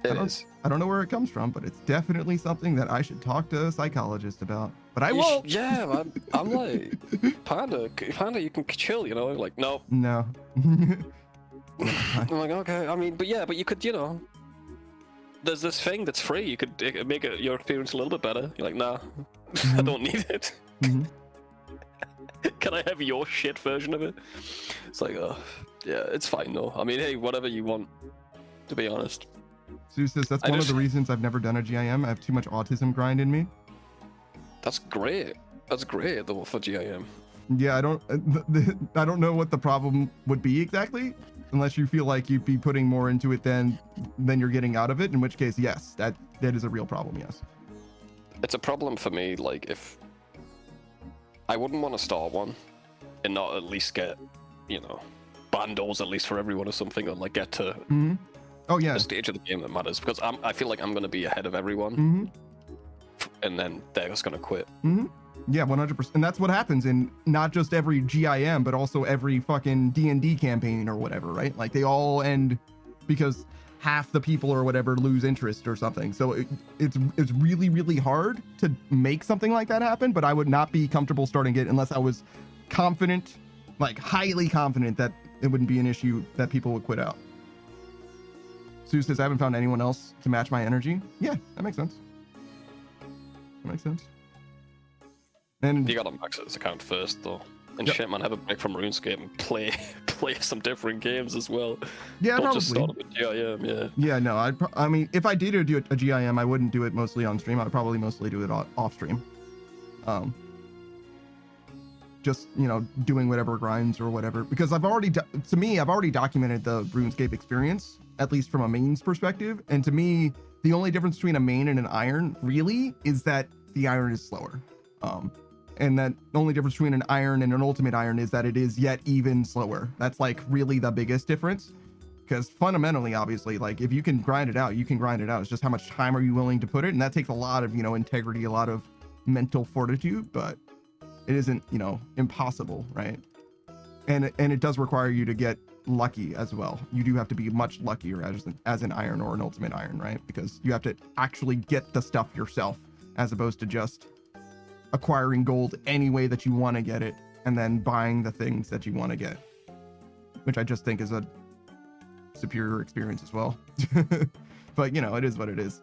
It is.
I don't know where it comes from, but it's definitely something that I should talk to a psychologist about. But I won't.
Yeah, man. I'm like, Panda, you can chill, you know? Like, no.
No.
I'm like, okay. I mean, but you could, you know, there's this thing that's free. You could make your experience a little bit better. You're like, nah, I don't need it. Can I have your shit version of it? It's like, yeah, it's fine though. I mean, hey, whatever you want, to be honest.
Zeus says that's one of the reasons I've never done a GIM. I have too much autism grind in me.
That's great. That's great though for GIM.
Yeah, I don't know what the problem would be exactly, unless you feel like you'd be putting more into it than you're getting out of it. In which case, yes, that is a real problem. Yes.
It's a problem for me. Like if I wouldn't want to start one and not at least get, you know, bandos at least for everyone or something, or like get to.
Oh yeah.
The stage of the game that matters, because I feel like I'm going to be ahead of everyone, and then they're just going to quit.
Yeah, 100%. And that's what happens in not just every GIM, but also every fucking D&D campaign or whatever, right? Like they all end because half the people or whatever lose interest or something. So it's really, really hard to make something like that happen, but I would not be comfortable starting it unless I was confident, like highly confident that it wouldn't be an issue that people would quit out. Sue says, I haven't found anyone else to match my energy. Yeah, that makes sense. That makes sense. And
you gotta max his account first, though. And shit, man, have a break from RuneScape and play some different games as well.
Yeah,
Don't
probably.
just start with GIM, yeah.
Yeah, no, I mean, if I did do a GIM, I wouldn't do it mostly on stream. I'd probably mostly do it off stream. Just, you know, doing whatever grinds or whatever. Because I've already documented the RuneScape experience, at least from a mains perspective. And to me, the only difference between a main and an iron really is that the iron is slower. And that the only difference between an iron and an ultimate iron is that it is yet even slower. That's like really the biggest difference. Because fundamentally, obviously, like if you can grind it out, you can grind it out. It's just how much time are you willing to put it? And that takes a lot of, you know, integrity, a lot of mental fortitude, but it isn't, you know, impossible, right? And it does require you to get lucky as well. You do have to be much luckier as an iron or an ultimate iron, right? Because you have to actually get the stuff yourself as opposed to just acquiring gold any way that you want to get it and then buying the things that you want to get, which I just think is a superior experience as well. But you know, it is what it is.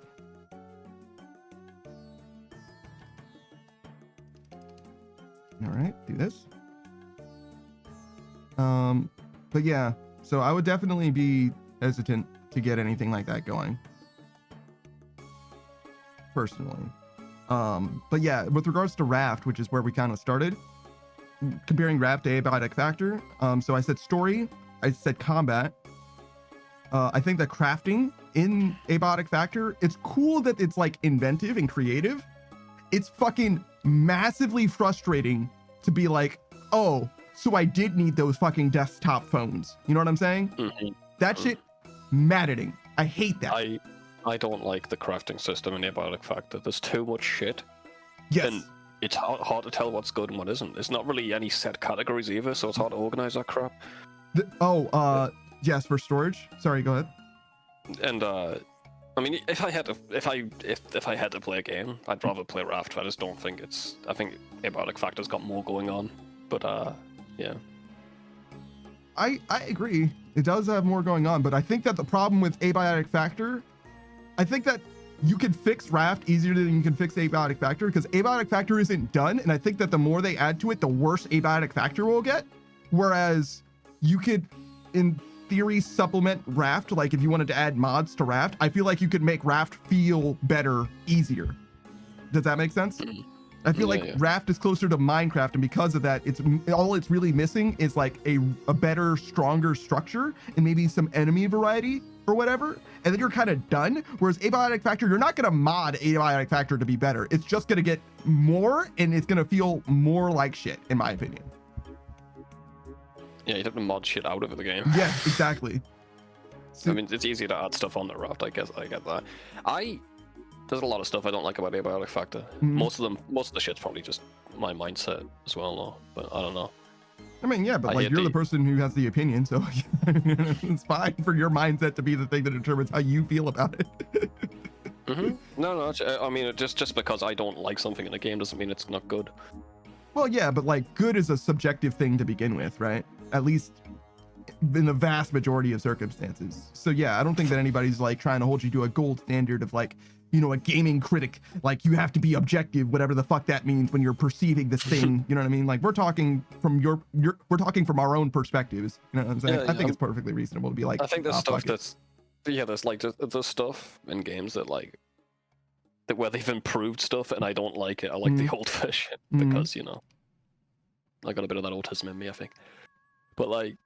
All right, do this. But yeah, so I would definitely be hesitant to get anything like that going personally. But yeah, with regards to Raft, which is where we kind of started, comparing Raft to Abiotic Factor. So I said story, I said combat. I think that crafting in Abiotic Factor, it's cool that it's like inventive and creative. It's fucking massively frustrating to be like, oh, so I did need those fucking desktop phones. You know what I'm saying? That shit, maddening. I hate that.
I don't like the crafting system in Abiotic Factor. There's too much shit.
Yes.
And it's hard to tell what's good and what isn't. There's not really any set categories either, so it's hard to organize that crap.
Yes, for storage. Sorry, go ahead.
And I mean, if I had to play a game, I'd rather play Raft. I just don't think I think Abiotic Factor's got more going on. But yeah.
I agree. It does have more going on, but I think that the problem with Abiotic Factor, I think that you can fix Raft easier than you can fix Abiotic Factor because Abiotic Factor isn't done, and I think that the more they add to it, the worse Abiotic Factor will get. Whereas you could, in theory, supplement Raft. Like if you wanted to add mods to Raft, I feel like you could make Raft feel better, easier. Does that make sense? I feel like Raft is closer to Minecraft, and because of that, it's really missing is like a better, stronger structure and maybe some enemy variety or whatever, and then you're kind of done. Whereas Abiotic Factor, you're not gonna mod Abiotic Factor to be better. It's just gonna get more, and it's gonna feel more like shit, in my opinion.
Yeah, you'd have to mod shit out of the game.
Yeah, exactly.
I mean, it's easy to add stuff on the Raft. I get that. there's a lot of stuff I don't like about Abiotic Factor. Most of the shit's probably just my mindset as well, though. But I don't know.
I mean, yeah, but
I
like
hate
you're the
the-
person who has the opinion, so it's fine for your mindset to be the thing that determines how you feel about it.
No, I mean, just because I don't like something in a game doesn't mean it's not good.
Well, yeah, but like good is a subjective thing to begin with, right? At least in the vast majority of circumstances. So yeah, I don't think that anybody's like trying to hold you to a gold standard of like, you know, a gaming critic. Like you have to be objective, whatever the fuck that means when you're perceiving this thing. You know what I mean? Like we're talking from we're talking from our own perspectives. You know what I'm saying?
Yeah,
I think it's perfectly reasonable to be like,
I think there's
"Ah,
stuff
fuck it."
that's there's like there's stuff in games that like that where they've improved stuff and I don't like it. I like the old version because you know I got a bit of that autism in me, I think. But like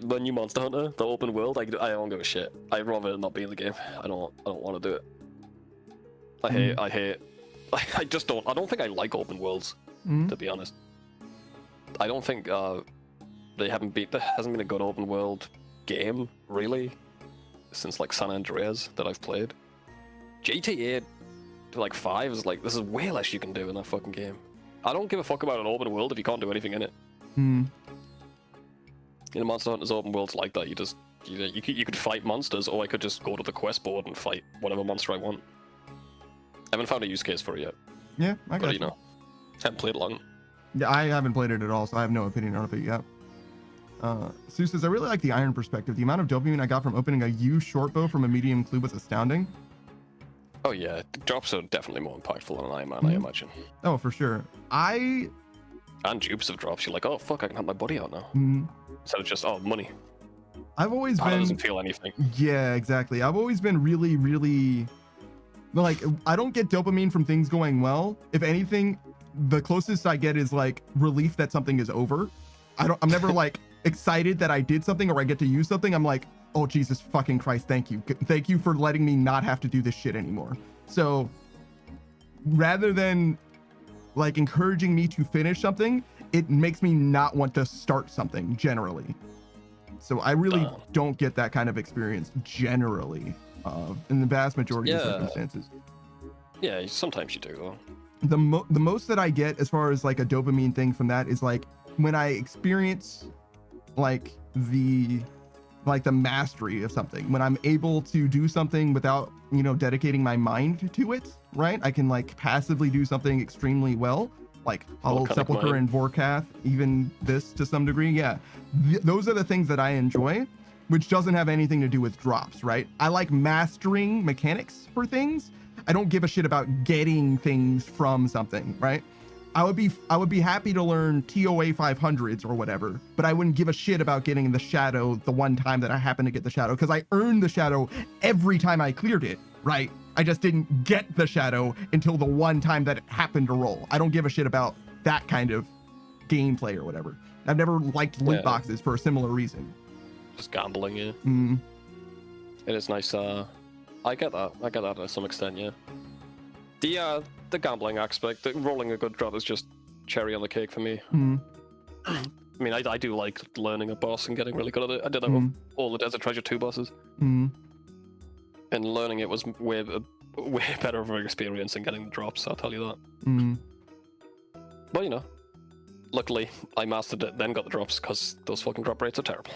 the new Monster Hunter, the open world, I don't give a shit. I'd rather not be in the game. I don't want to do it. I hate. I just don't. I don't think I like open worlds, to be honest. I don't think there hasn't been a good open world game really since like San Andreas that I've played. GTA like 5 is like this is way less you can do in that fucking game. I don't give a fuck about an open world if you can't do anything in it. You know, Monster Hunter's open world's like that. You could fight monsters, or I could just go to the quest board and fight whatever monster I want. I haven't found a use case for it yet.
Yeah, I got
But you know, haven't played it long.
Yeah, I haven't played it at all, so I have no opinion on it yet. Sue says, I really like the iron perspective. The amount of dopamine I got from opening a U short bow from a medium clue was astounding.
Oh yeah, the drops are definitely more impactful than Iron Man, I imagine.
Oh, for sure.
And dupes of drops, you're like, oh fuck, I can have my buddy out now. Instead of just, oh, money.
I've always
That
been...
doesn't feel anything.
Yeah, exactly. I've always been really, really... Like, I don't get dopamine from things going well. If anything, the closest I get is like relief that something is over. I'm never like excited that I did something or I get to use something. I'm like, oh, Jesus fucking Christ, thank you. Thank you for letting me not have to do this shit anymore. So rather than like encouraging me to finish something, it makes me not want to start something generally. So I really don't get that kind of experience generally in the vast majority of circumstances.
Yeah, sometimes you do though.
The most that I get as far as like a dopamine thing from that is like when I experience like the mastery of something, when I'm able to do something without, you know, dedicating my mind to it, right? I can like passively do something extremely well, like Hollow Sepulchre and Vorkath, even this to some degree. Yeah, those are the things that I enjoy, which doesn't have anything to do with drops, right? I like mastering mechanics for things. I don't give a shit about getting things from something, right? I would be happy to learn TOA 500s or whatever, but I wouldn't give a shit about getting the shadow the one time that I happened to get the shadow, because I earned the shadow every time I cleared it, right? I just didn't get the shadow until the one time that it happened to roll. I don't give a shit about that kind of gameplay or whatever. I've never liked loot boxes for a similar reason.
Just gambling, yeah. It is nice. I get that to some extent, yeah. The gambling aspect, rolling a good drop is just cherry on the cake for me. I mean, I do like learning a boss and getting really good at it. I did that with all the Desert Treasure 2 bosses. And learning it was way better of an experience than getting the drops, I'll tell you that. But you know, luckily I mastered it, then got the drops, because those fucking drop rates are terrible.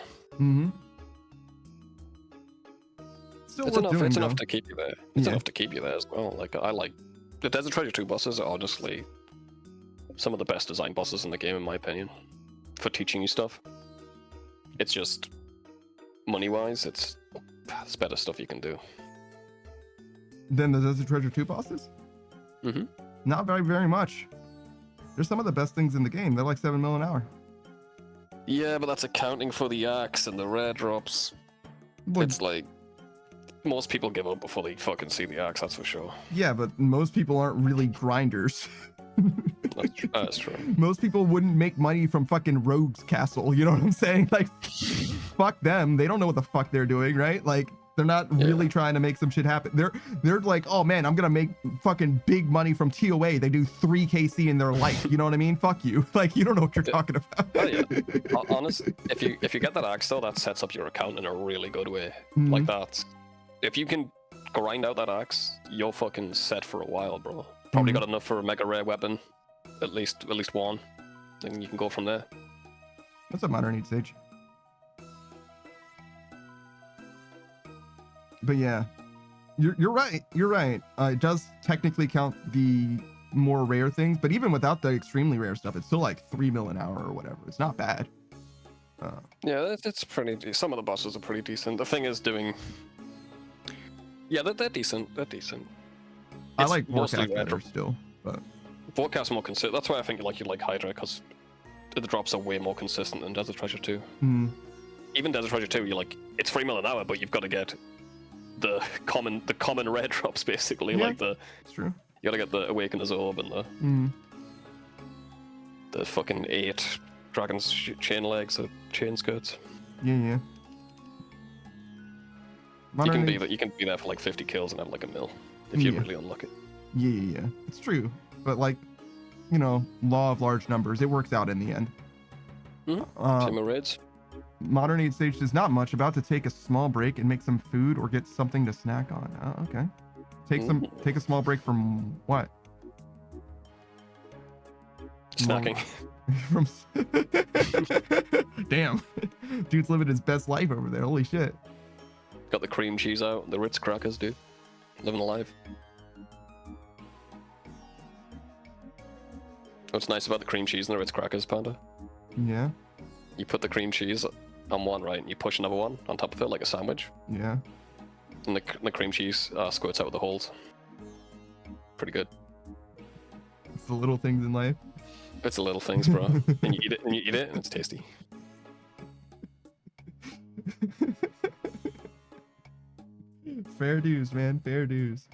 It's enough to keep you there. It's enough to keep you there as well. Like, I like the Desert Treasure 2 bosses are honestly some of the best designed bosses in the game, in my opinion, for teaching you stuff. It's just money-wise, it's better stuff you can do.
Than the Desert Treasure 2 bosses? Not very, very much. They're some of the best things in the game. They're like 7 mil an hour.
Yeah, but that's accounting for the axe and the rare drops. It's like most people give up before they fucking see the axe, that's for sure.
Yeah, but most people aren't really grinders.
That's true.
Most people wouldn't make money from fucking Rogue's Castle, you know what I'm saying? Like, fuck them. They don't know what the fuck they're doing, right? Like, they're not really trying to make some shit happen. They're like, oh man, I'm gonna make fucking big money from TOA. They do 3 KC in their life. You know what I mean? Fuck you. Like, you don't know what you're talking about.
Oh yeah. Honestly, if you get that axe though, that sets up your account in a really good way. Like that. If you can grind out that axe, you're fucking set for a while, bro. Probably got enough for a mega rare weapon, at least one. Then you can go from there.
What's up, Modern Age Sage? But yeah, you're right. You're right. It does technically count the more rare things, but even without the extremely rare stuff, it's still like 3 mil an hour or whatever. It's not bad.
Yeah, it's pretty. Some of the bosses are pretty decent. The thing is doing. Yeah, they're decent. They're decent.
I
It's
like
mostly
Vorkac better still, but
Vorkast more consistent. That's why I think you like Hydra, because the drops are way more consistent than Desert Treasure 2. Even Desert Treasure 2, you're like, it's 3 mil an hour, but you've got to get the common rare drops basically.
Yeah,
like
it's true.
You gotta get the Awakener's Orb and the fucking 8 dragon's chain legs or chain skirts.
Yeah.
You can be there for like 50 kills and have like a mil if you're really unlucky.
Yeah. It's true, but like, you know, law of large numbers, it works out in the end.
Same raids.
Modern Age Stage does not much. About to take a small break and make some food or get something to snack on. Oh, okay. Take a small break from what?
Snacking.
From damn, dude's living his best life over there. Holy shit.
Got the cream cheese out, the Ritz crackers, dude. Living the life. What's nice about the cream cheese and the Ritz crackers, Panda?
Yeah.
You put the cream cheese on one, right, and you push another one on top of it like a sandwich.
Yeah.
And the cream cheese squirts out of the holes. Pretty good.
It's the little things in life.
It's the little things, bro. And you eat it, and it's tasty.
Fair dues, man. Fair dues.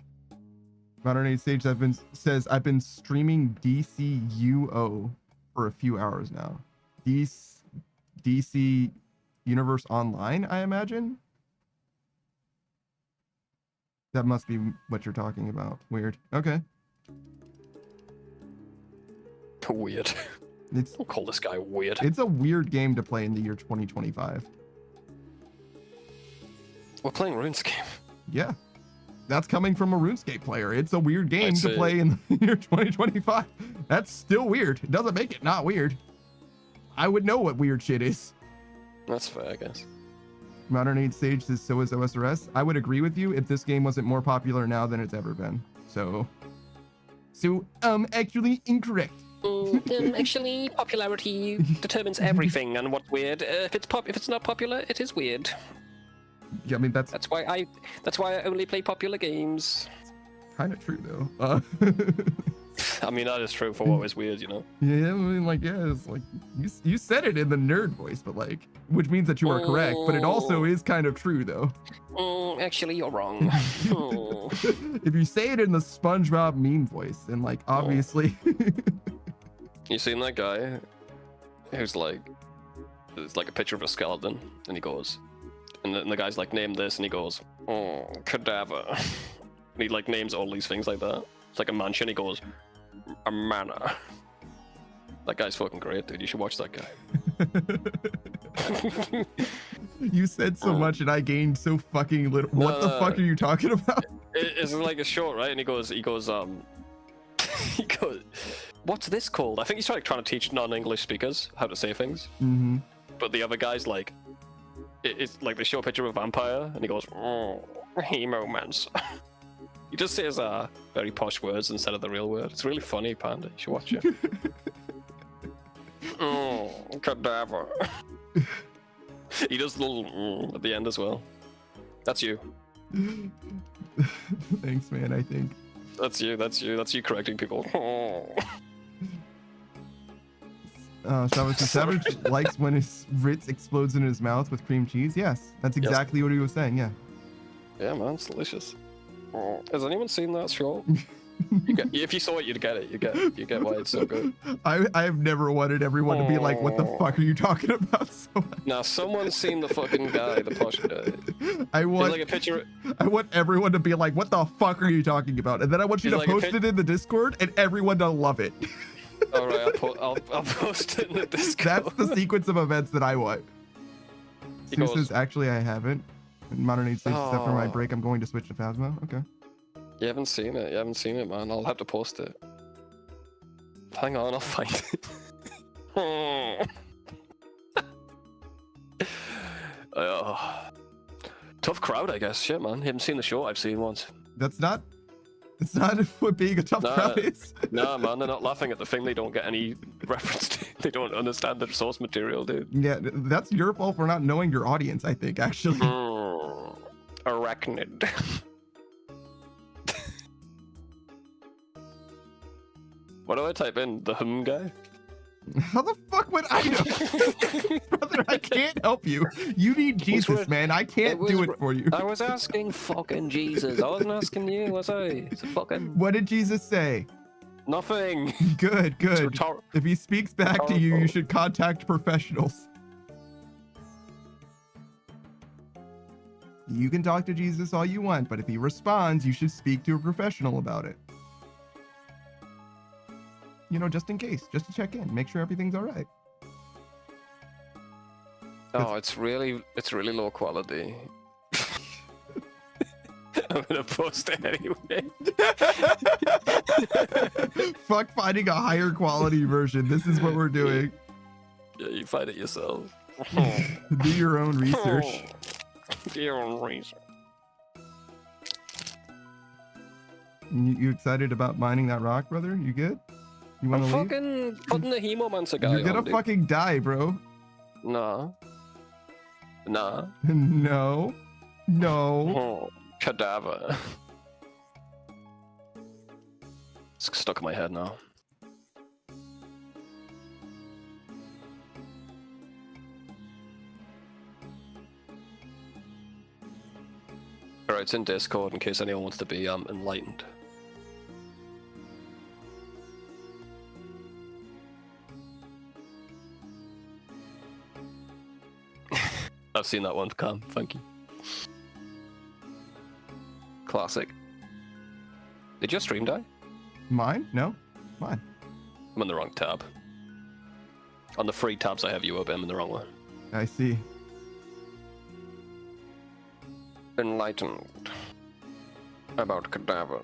Modern Age Sage says I've been streaming DCUO for a few hours now. DC Universe Online, I imagine. That must be what you're talking about. Weird. Okay.
Weird. Don't call this guy weird.
It's a weird game to play in the year 2025.
We're playing RuneScape.
Yeah. That's coming from a RuneScape player. It's a weird game to play in the year 2025. That's still weird. It doesn't make it not weird. I would know what weird shit is.
That's fair, I guess.
Modern Age Sage says so is OSRS. I would agree with you if this game wasn't more popular now than it's ever been. So actually incorrect.
Actually, popularity determines everything, and what's weird. If it's not popular, it is weird.
Yeah, I mean that's
why I only play popular games.
Kind of true though.
I mean, that is true for what is weird, you know.
Yeah, I mean, like, yeah, it's like you said it in the nerd voice, but like, which means that you are correct, but it also is kind of true though.
Actually, you're wrong.
If you say it in the SpongeBob meme voice, then like obviously.
You seen that guy who's like, it's like a picture of a skeleton, and he goes, and the guy's like, name this, and he goes, cadaver. And he like names all these things like that. It's like a mansion. He goes, a manor. That guy's fucking great, dude. You should watch that guy.
You said so much, and I gained so fucking little. What the fuck are you talking about?
It's like a short, right? And he goes, what's this called? I think he's trying to teach non-English speakers how to say things.
Mm-hmm.
But the other guy's like, it's like they show a picture of a vampire, and he goes, hemomance. He just says very posh words instead of the real word. It's really funny, Panda. You should watch it. Cadaver. He does the little at the end as well. That's you.
Thanks, man. I think.
That's you correcting people.
Savage likes when his Ritz explodes in his mouth with cream cheese. Yes, that's exactly what he was saying. Yeah.
Yeah, man, it's delicious. Has anyone seen that show? If you saw it, you'd get it. You get why it's so good.
I've never wanted everyone to be like, "What the fuck are you talking about?" So
now someone's seen the fucking guy, the posh guy.
I want
like a picture.
I want everyone to be like, "What the fuck are you talking about?" And then I want you to
like
post it in the Discord, and everyone to love it.
All right, I'll post it in the Discord.
That's the sequence of events that I want. Sue says, "Actually, I haven't." Modern Age Sleeps, except for my
Oh.
break, I'm going to switch to Phasma. Okay.
You haven't seen it. You haven't seen it, man. I'll have to post it. Hang on, I'll find it. Tough crowd, I guess. Shit, man. You haven't seen the show. I've seen once.
That's not what being a tough
Nah.
crowd is.
Nah, man, they're not laughing at the thing they don't get any reference to. They don't understand the source material, dude.
Yeah, that's your fault for not knowing your audience, I think, actually.
Arachnid. What do I type in? The guy?
How the fuck would I know? Brother, I can't help you. You need Jesus,
with-
man. I can't
was
do
r-
it for you.
I was asking fucking Jesus. I wasn't asking you, was I? It's a fucking
What did Jesus say?
Nothing.
Good,
It's
good.
rhetor-
If he speaks back to you, you
rhetorical.
should contact professionals. You can talk to Jesus all you want, but if he responds, you should speak to a professional about it. You know, just in case, just to check in, make sure everything's all right.
Oh, it's really low quality. I'm gonna post it anyway.
Fuck finding a higher quality version. This is what we're doing.
Yeah, you find it yourself.
Do your own research.
Do your own research.
You excited about mining that rock, brother? You good? You
I'm
want to leave?
fucking putting the Hemomancer guy
You're gonna
on, dude.
fucking die, bro.
Nah. Nah.
No. No.
Oh, cadaver. It's stuck in my head now. Alright, it's in Discord in case anyone wants to be enlightened. I've seen that one come, thank you. Classic. Did your stream die?
Mine? No. Mine.
I'm in the wrong tab. On the free tabs I have you open, I'm in the wrong one.
I see.
Enlightened. About cadaver.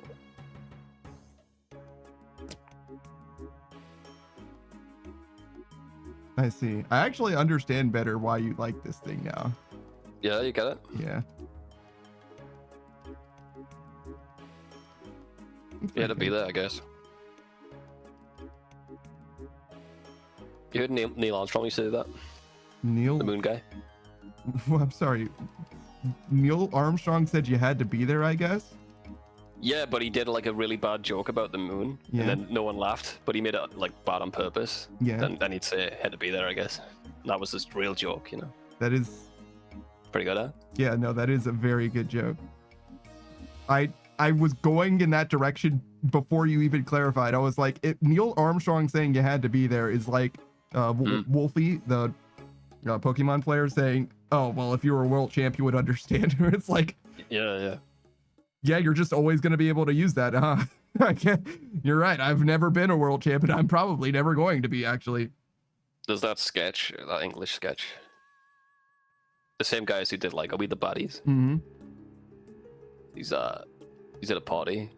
I see. I actually understand better why you like this thing now.
Yeah, you get it?
Yeah.
You had to be there, I guess. You heard Neil Armstrong used to do that?
Neil.
The moon guy?
Well, I'm sorry. Neil Armstrong said you had to be there, I guess.
Yeah, but he did like a really bad joke about the moon,
Yeah.
and then no one laughed, but he made it like bad on purpose.
Yeah.
Then he'd say, had to be there, I guess. And that was his real joke, you know?
That is.
Pretty good, huh?
Yeah, no, that is a very good joke. I was going in that direction before you even clarified. I was like, Neil Armstrong saying you had to be there is like Wolfie, the Pokemon player, saying, "Oh, well, if you were a world champ, you would understand." It's like,
Yeah.
yeah, you're just always going to be able to use that, huh? I can't. You're right. I've never been a world champ, and I'm probably never going to be, actually.
There's that sketch, that English sketch. The same guys who did like, Are We the Baddies?
Mm-hmm.
He's at a party.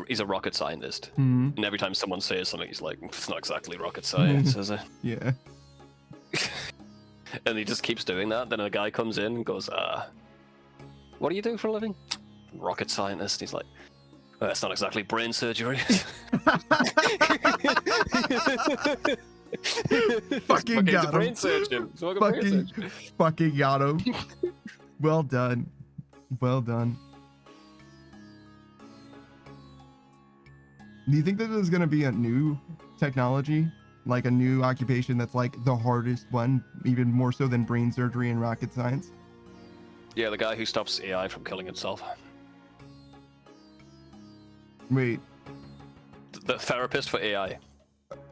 He's a rocket scientist.
Mm-hmm.
And every time someone says something, he's like, it's not exactly rocket science, is it?
Yeah.
And he just keeps doing that. Then a guy comes in and goes, what do you do for a living? Rocket scientist. He's like, that's not exactly brain surgery.
Fucking
he's
got
a
him.
brain surgeon. He's a brain surgeon.
Fucking got him. Well done. Well done. Do you think that there's gonna be a new technology, like a new occupation that's like the hardest one, even more so than brain surgery and rocket science?
Yeah, the guy who stops AI from killing himself.
Wait.
The therapist for AI.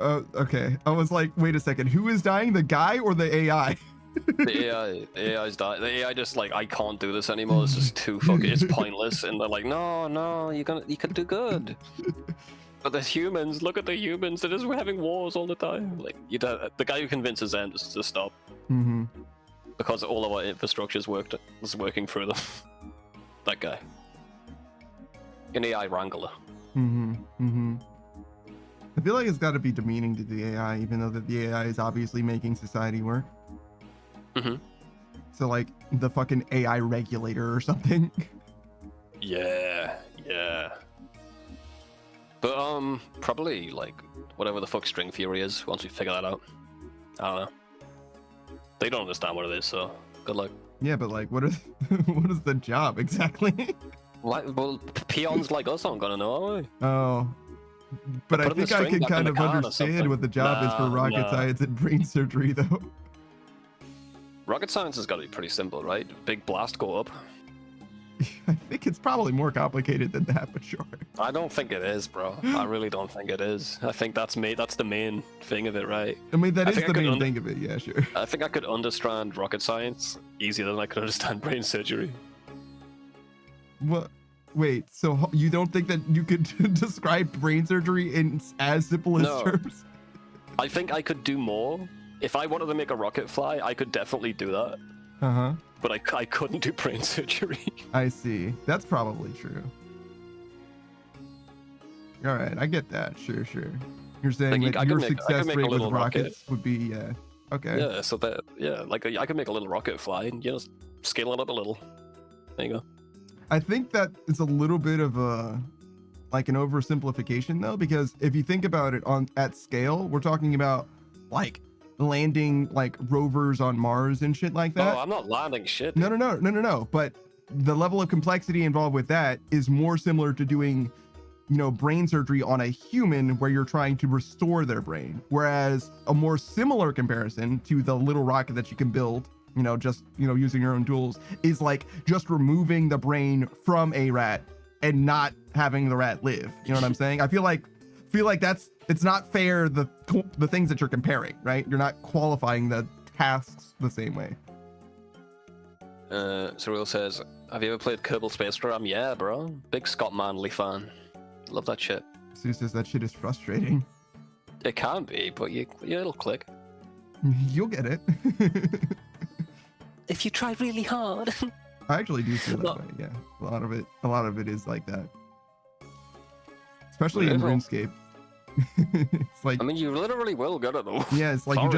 Okay. I was like, wait a second. Who is dying, the guy or the AI?
The AI's dying. The AI just like, I can't do this anymore. It's just too fucking. It's pointless. And they're like, no, you can do good. But the humans, look at the humans. They're just having wars all the time. Like the guy who convinces them to stop.
Mm-hmm.
because all of our infrastructure was working through them. That guy. An AI wrangler.
I feel like it's got to be demeaning to the AI, even though that the AI is obviously making society work. So like the fucking AI regulator or something.
Yeah. But probably like whatever the fuck string theory is. Once we figure that out, I don't know. They don't understand what it is, so good luck.
Yeah, but like, what is what is the job exactly?
Well, peons like us aren't gonna know, are we?
Oh, but I
Put the
think I
string
can
back in
kind
the
of
can or
understand
something.
what the job is for rocket science and brain surgery, though.
Rocket science has got to be pretty simple, right? Big blast, go up.
I think it's probably more complicated than that, but sure.
I don't think it is, bro. I really don't think it is. I think that's the main thing of it, right?
I mean, that is
think I
the
could
main
under-
thing of it, yeah, sure.
I think I could understand rocket science easier than I could understand brain surgery.
What? Wait, so you don't think that you could describe brain surgery in as simple as
No.
terms?
I think I could do more. If I wanted to make a rocket fly, I could definitely do that.
Uh-huh.
But I couldn't do brain surgery.
I see. That's probably true. All right, I get that. Sure. You're saying
Like,
that
I
your
could
success
make a
rate with
little rocket.
rockets would be, yeah. Okay.
Yeah, so that, like I could make a little rocket fly and just scale it up a little. There you go.
I think that is a little bit of a like an oversimplification though, because if you think about it at scale, we're talking about like landing like rovers on Mars and shit like that.
Oh, I'm not landing shit.
No. But the level of complexity involved with that is more similar to doing, brain surgery on a human where you're trying to restore their brain. Whereas a more similar comparison to the little rocket that you can build, just, using your own tools is like just removing the brain from a rat and not having the rat live. You know what I'm saying? I feel like it's not fair, the things that you're comparing, right? You're not qualifying the tasks the same way.
Cyril says, have you ever played Kerbal Space Program? Yeah, bro. Big Scott Manley fan. Love that shit.
Sue says that shit is frustrating.
It can be, but it'll click.
You'll get it.
If you try really hard.
I actually do feel that way, yeah. A lot of it is like that. Especially in RuneScape. It's like,
I mean, you literally will get it though.
yeah, it's like
Sorry.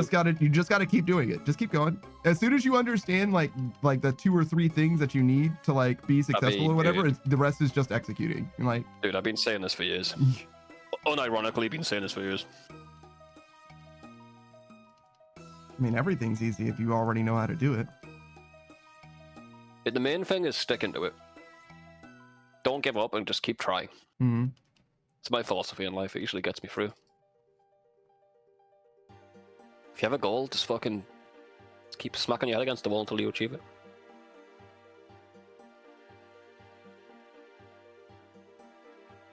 you just gotta keep doing it. Just keep going. As soon as you understand like the 2 or 3 things that you need to like be successful or whatever, the rest is just executing. And like,
dude, I've been saying this for years. Unironically, been saying this for years.
I mean, everything's easy if you already know how to do it.
The main thing is sticking to it. Don't give up and just keep trying.
Mm-hmm.
It's my philosophy in life. It usually gets me through. If you have a goal, just keep smacking your head against the wall until you achieve it.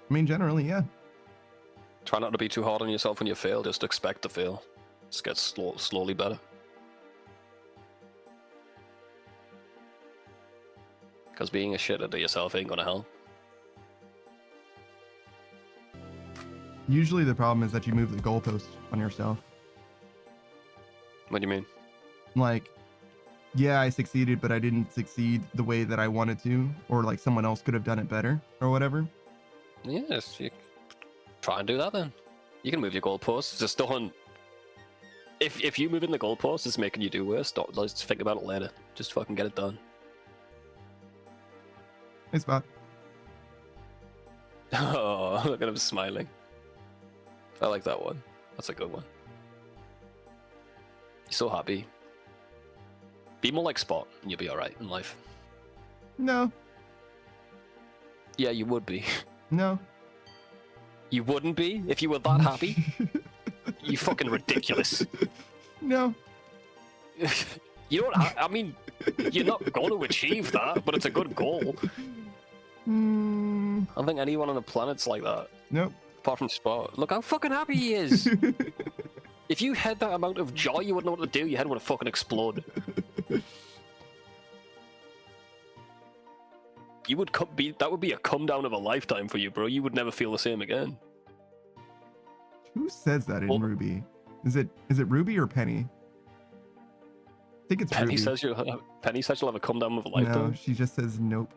I mean, generally, yeah.
Try not to be too hard on yourself when you fail. Just expect to fail. Just get slowly better. Because being a shitter to yourself ain't gonna help.
Usually the problem is that you move the goalpost on yourself.
What do you mean?
Like, yeah, I succeeded, but I didn't succeed the way that I wanted to, or like someone else could have done it better, or whatever.
Yes, you try and do that then. You can move your goalposts. Just don't. If you moving the goalposts is making you do worse, let's think about it later. Just fucking get it done.
Hey, Spot.
Oh, look at him smiling. I like that one. That's a good one. You're so happy. Be more like Spot, and you'll be alright in life.
No.
Yeah, you would be.
No.
You wouldn't be if you were that happy? You fucking ridiculous.
No.
You don't. I mean, you're not going to achieve that, but it's a good goal. I don't think anyone on the planet's like that.
Nope.
Apart from Spot. Look how fucking happy he is. If you had that amount of joy, you wouldn't know what to do. Your head would have fucking exploded. You would that would be a come down of a lifetime for you, bro. You would never feel the same again.
Who says that in Ruby? Is it Ruby or Penny? think it's
Penny
Ruby.
says you'll have a come down with a light
No,
though.
she just says nope.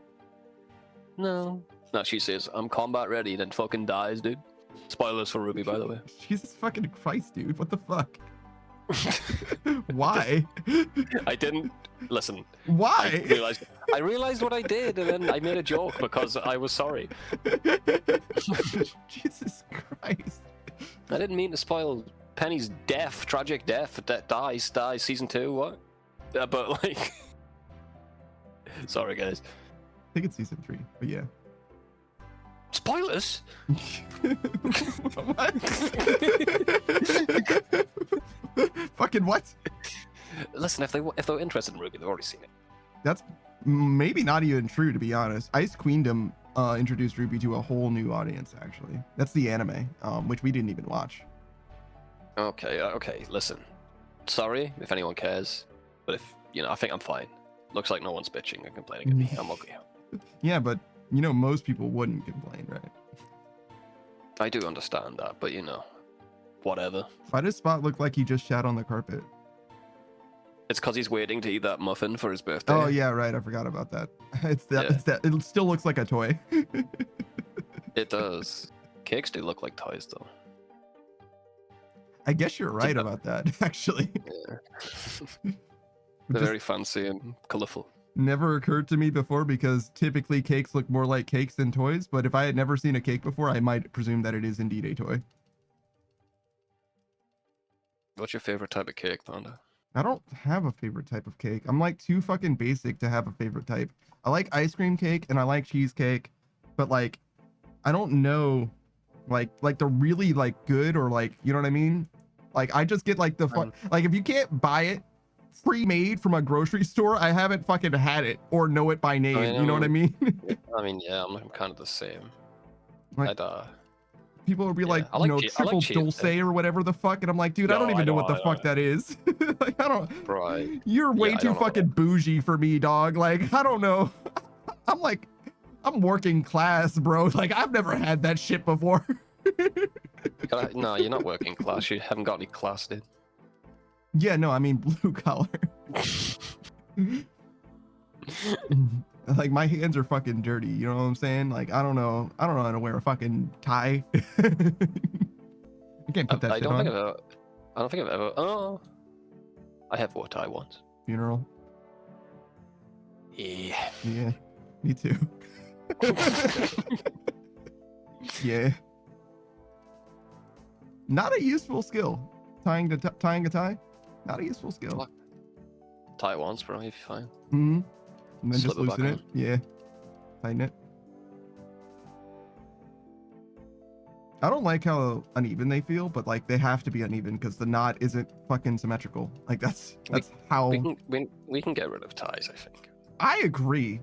No. No, she says, I'm combat ready, then fucking dies, dude. Spoilers for Ruby, by the way.
Jesus fucking Christ, dude. What the fuck? Why?
I didn't listen.
Why?
I realized what I did, and then I made a joke because I was sorry.
Jesus Christ.
I didn't mean to spoil Penny's death, tragic death. That dies season 2. What? But like, sorry guys.
I think it's season 3, but yeah.
Spoilers.
What? Fucking what?
Listen, if they were interested in Ruby, they've already seen it.
That's maybe not even true, to be honest. Ice Queendom introduced Ruby to a whole new audience, actually. That's the anime, which we didn't even watch.
Okay. Listen, sorry if anyone cares, but if I think I'm fine. Looks like no one's bitching and complaining at me. I'm okay.
Yeah, but most people wouldn't complain, right?
I do understand that, but whatever.
Why does Spot look like he just shat on the carpet?
It's because he's waiting to eat that muffin for his birthday.
Oh yeah, right. I forgot about that. It's that.
Yeah.
It's that. It still looks like a toy.
It does. Cakes do look like toys, though.
I guess you're right about that, actually.
Yeah.
It
They're
just
very fancy and colourful.
never occurred to me before because typically cakes look more like cakes than toys. But if I had never seen a cake before, I might presume that it is indeed a toy.
What's your favorite type of cake, Thunder?
I don't have a favorite type of cake. I'm like too fucking basic to have a favorite type. I like ice cream cake and I like cheesecake, but like I don't know like they're really like good or like, you know what I mean? Like I just get like the like if you can't buy it pre-made from a grocery store, I haven't fucking had it or know it by name. You know what I mean?
Yeah, I'm kind of the same.
Like,
I'd,
people would be like,
I like
triple
cheese,
dulce or whatever the fuck, and I'm like, dude, I
No,
don't even
I
know
know,
what the
I know.
fuck that is. Like, I don't.
Right.
You're way
Yeah, I
too
don't know
fucking bougie for me, dog. Like, I don't know. I'm working class, bro. Like, I've never had that shit before.
No, you're not working class. You haven't got any class, dude.
Yeah, no, I mean blue collar. Like my hands are fucking dirty. You know what I'm saying? Like, I don't know how to wear a fucking tie. You can't put that
I
shit
don't
on.
think I've ever. Oh, I have wore tie once.
Funeral.
Yeah.
Yeah, me too. Yeah. Not a useful skill. Tying a tie. Not a useful skill.
What? Tie once, bro. You'll be fine.
Mm-hmm. And then
Slip
just
it back
loosen it.
on.
Yeah. Tighten it. I don't like how uneven they feel, but like they have to be uneven because the knot isn't fucking symmetrical. Like that's how
We can get rid of ties, I think.
I agree.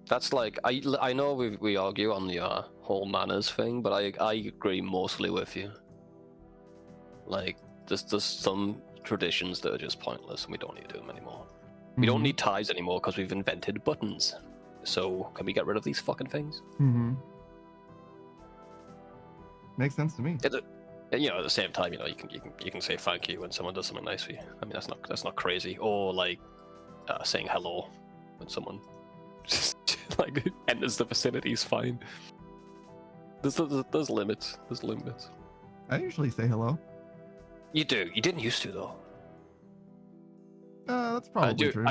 That's like I know we argue on the whole manners thing, but I agree mostly with you. Like there's some traditions that are just pointless and we don't need to do them anymore. We don't need ties anymore because we've invented buttons. So can we get rid of these fucking things?
Mm-hmm. Makes sense to me.
At the same time, you can say thank you when someone does something nice for you. I mean, that's not crazy. Or like saying hello when someone just like enters the vicinity is fine. There's limits. There's limits.
I usually say hello.
You do. You didn't used to though.
That's probably true.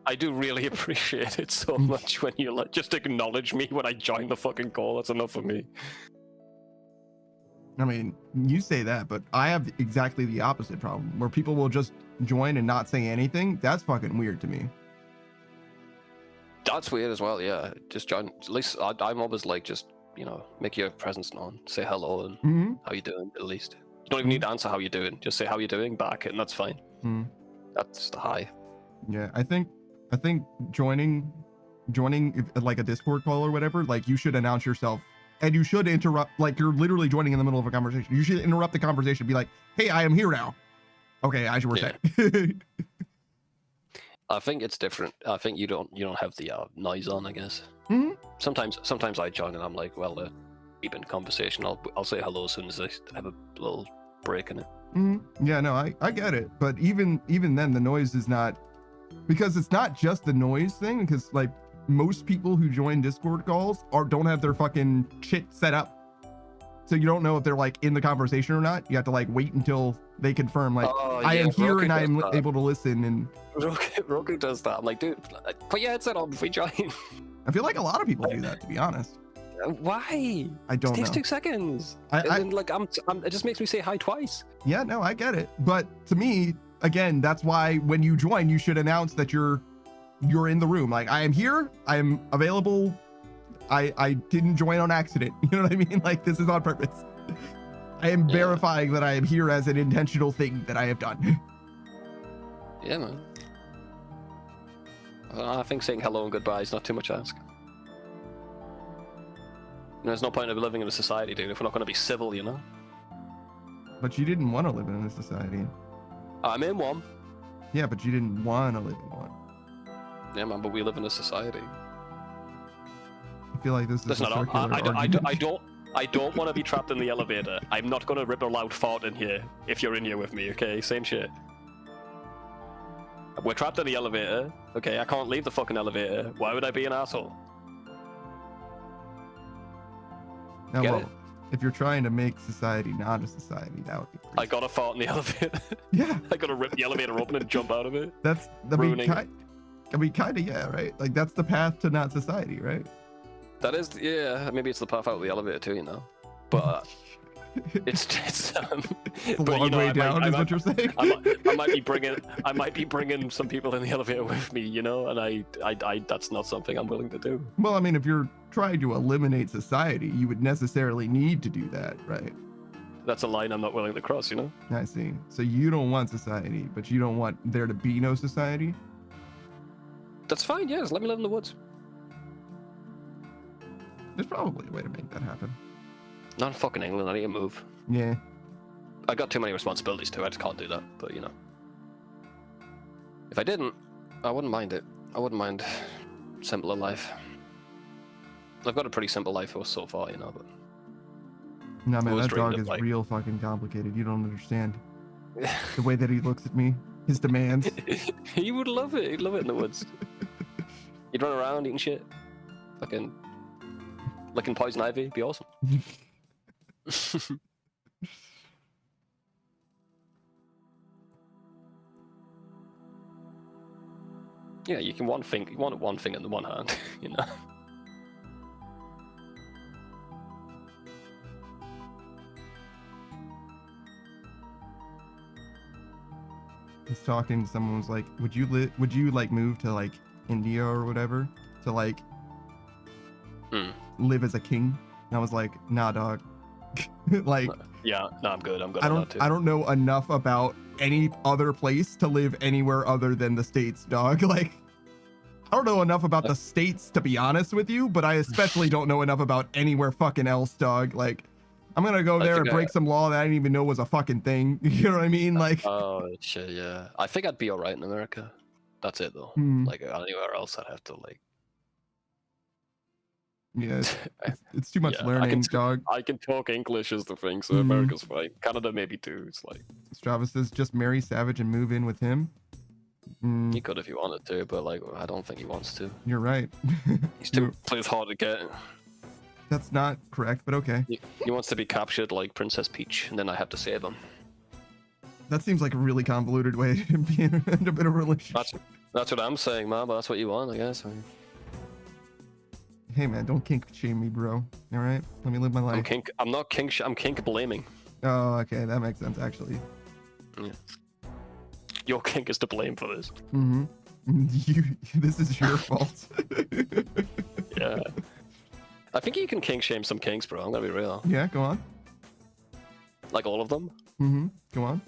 I do really appreciate it so much when you like just acknowledge me when I join the fucking call. That's enough for me.
I mean, you say that, but I have exactly the opposite problem where people will just join and not say anything. That's fucking weird to me.
That's weird as well. Yeah, just join. At least I'm always like just make your presence known. Say hello and how you doing at least. You don't even need to answer how you doing. Just say how you doing back, and that's fine. That's the high.
Yeah, I think joining like a Discord call or whatever, like you should announce yourself and you should interrupt, like you're literally joining in the middle of a conversation. You should interrupt the conversation, be like, "Hey, I am here now." Okay, as you were saying.
I think it's different. I think you don't have the noise on, I guess. Sometimes I join and I'm like, well, deep in conversation. I'll say hello as soon as I have a little breaking it.
Yeah, no, I get it. But even then, the noise is not, because it's not just the noise thing, because like most people who join Discord calls don't have their fucking shit set up. So you don't know if they're like in the conversation or not. You have to like wait until they confirm like, I am here and I am able to listen. And
Roku does that. I'm like, dude, put your headset on before you join.
I feel like a lot of people do that, to be honest.
Why?
I don't
It takes
know.
2 seconds. And then, like, it just makes me say hi twice.
Yeah, no, I get it. But to me, again, that's why when you join, you should announce that you're in the room. Like, I am here. I am available. I didn't join on accident. You know what I mean? Like, this is on purpose. I am verifying that I am here as an intentional thing that I have done.
Yeah, man. I think saying hello and goodbye is not too much to ask. There's no point in living in a society, dude, if we're not going to be civil, you know?
But you didn't want to live in a society.
I'm in one.
Yeah, but you didn't want to live in one.
Yeah, man, but we live in a society.
I feel like this is
Listen,
a circular argument.
I don't want to be trapped in the elevator. I'm not going to rip a loud fart in here if you're in here with me, okay? Same shit. We're trapped in the elevator, okay? I can't leave the fucking elevator. Why would I be an asshole?
Now,
Get
well,
it?
if you're trying to make society not a society, that would be crazy.
I got to fart in the elevator.
Yeah,
I got to rip the elevator open and jump out of it.
that's
Ruining
kind of, yeah, right? Like, that's the path to not society, right?
That is, yeah, maybe it's the path out of the elevator too, you know? But it's
It's a
but,
long
you know,
way
I
down,
might,
is what you're saying?
I might be bringing some people in the elevator with me, you know, and I that's not something I'm willing to do.
Well, I mean, if you're trying to eliminate society, you would necessarily need to do that, right?
That's a line I'm not willing to cross, you know.
I see. So you don't want society, but you don't want there to be no society?
That's fine, yes. Let me live in the woods.
There's probably a way to make that happen.
Not in fucking England. I need to move.
Yeah.
I got too many responsibilities too. I just can't do that. But you know, if I didn't, I wouldn't mind it. I wouldn't mind simpler life. I've got a pretty simple life so far, you know. But
No, man,
always
that dog
dreamed of,
is
like-
real fucking complicated. You don't understand. The way that he looks at me, his demands.
he would love it. He'd love it in the woods. He'd run around eating shit. Fucking licking poison ivy. Be awesome. Yeah, you can you want one thing in the one hand, you know.
I was talking, someone was like, would you like move to like India or whatever to like live as a king? And I was like, nah, dog. Like,
Yeah, no, I'm good. I'm good.
I
on that too.
don't know enough about any other place to live anywhere other than the States, dog. Like, I don't know enough about the States to be honest with you, but I especially don't know enough about anywhere fucking else, dog. Like, I'm gonna go there and break some law that I didn't even know was a fucking thing. You know what I mean? Like,
Oh shit, yeah. I think I'd be alright in America. That's it though.
Hmm.
Like anywhere else, I'd have to like.
yeah, it's too much
Yeah,
learning, dog.
I can talk English is the thing, so
Mhm.
America's fine. Canada maybe too. It's like
Strava says just marry Savage and move in with him.
he could if he wanted to, but like I don't think he wants to.
You're right.
He's too hard to get.
That's not correct, but okay.
He wants to be captured like Princess Peach, and then I have to save him.
That seems like a really convoluted way to be in a bit of a relationship.
That's what I'm saying, man. But that's what you want, I guess. I mean,
Hey man, don't kink shame me, bro. All right, let me live my life.
I'm not kink. I'm kink blaming.
Oh, okay, that makes sense actually.
Your kink is to blame for this.
Mm-hmm. This is your fault.
Yeah. I think you can kink shame some kinks, bro. I'm gonna be real.
Yeah, go on.
Like all of them.
Mm-hmm. Go on.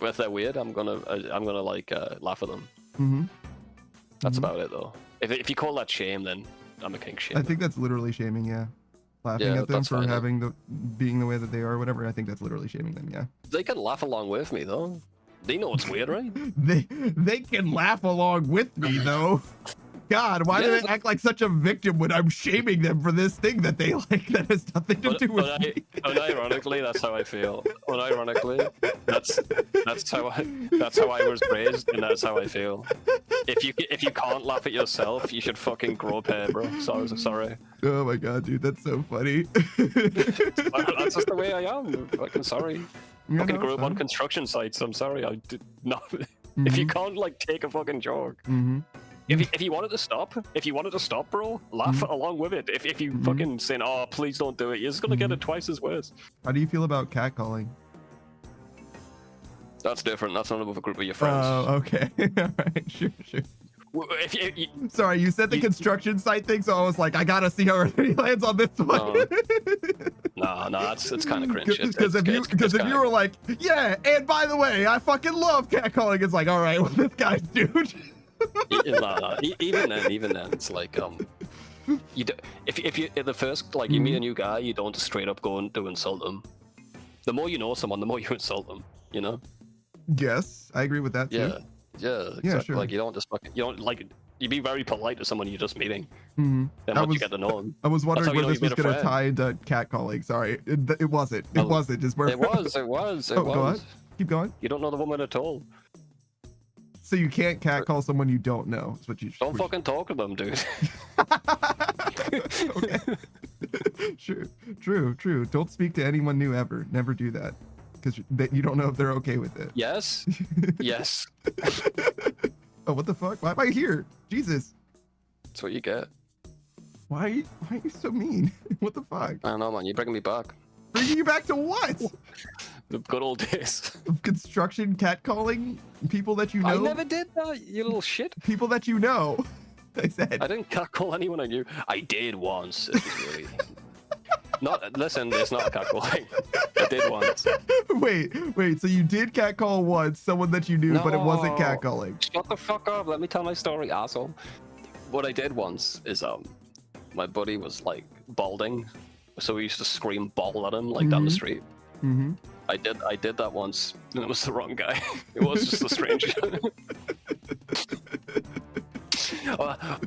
If they're weird, I'm gonna like laugh at them.
Mm-hmm.
That's about it though. If you call that shame, then I'm a kink shame.
I think that's literally shaming. Yeah. Laughing
Yeah,
at them
that's
for
fine,
being the way that they are, or whatever. I think that's literally shaming them. Yeah.
They can laugh along with me though. They know it's weird, right?
They can laugh along with me though. God, why do they act like such a victim when I'm shaming them for this thing that they like that has nothing to do with me?
Unironically, that's how I feel. Unironically, that's how I was raised, and that's how I feel. If you can't laugh at yourself, you should fucking grow a pair, bro. Sorry.
Oh my God, dude, that's so funny.
That's just the way I am. I'm fucking sorry.
Yeah,
Fucking
no,
grew
it's
up on
fine.
construction sites. I'm sorry. I did not. If you can't like take a fucking jog. If you wanted to stop, bro, laugh along with it. If you fucking saying, "Oh, please don't do it," you're just gonna get it twice as worse.
How do you feel about catcalling?
That's different. That's not with a group of your friends.
Oh, okay. All right, sure.
Well, if you,
Sorry, you said the construction site thing, so I was like, I gotta see how he lands on this one.
no, it's kind of cringe.
Because if you were like, yeah, and by the way, I fucking love catcalling, it's like, all right, well, this guy's dude.
Even then, it's like if you the first like you meet a new guy, you don't just straight up go and do insult them. The more you know someone, the more you insult them. You know.
Yes, I agree with that too.
Yeah, exactly.
Sure.
Like you don't like you be very polite to someone you're just meeting.
Mm-hmm.
Then once you get to know them.
I was wondering where
how you
this was
made a
gonna
friend.
tie into catcalling. Sorry, it wasn't. It wasn't. Just where
It was.
Oh, go on. Keep going.
You don't know the woman at all.
So you can't catcall someone you don't know. Is what you
Don't fucking talk to them, dude.
Okay. True. Don't speak to anyone new ever. Never do that, because you don't know if they're okay with it.
Yes. Yes.
Oh, what the fuck? Why am I here? Jesus.
That's what you get.
Why are you so mean? What the fuck?
I don't know, man. You're bringing me back.
Bringing you back to what?
The good old days.
Construction catcalling people that you know.
I never did that, you little shit.
People that you know. I said.
I didn't catcall anyone I knew. I did once. It was really... Listen, it's not catcalling. I did once.
Wait. So you did catcall once, someone that you knew, but it wasn't
No.
catcalling.
Shut the fuck up. Let me tell my story, asshole. What I did once is, my buddy was, like, balding. So we used to scream bald at him, like, down the street.
Mm-hmm.
I did that once, and it was the wrong guy. It was just a stranger.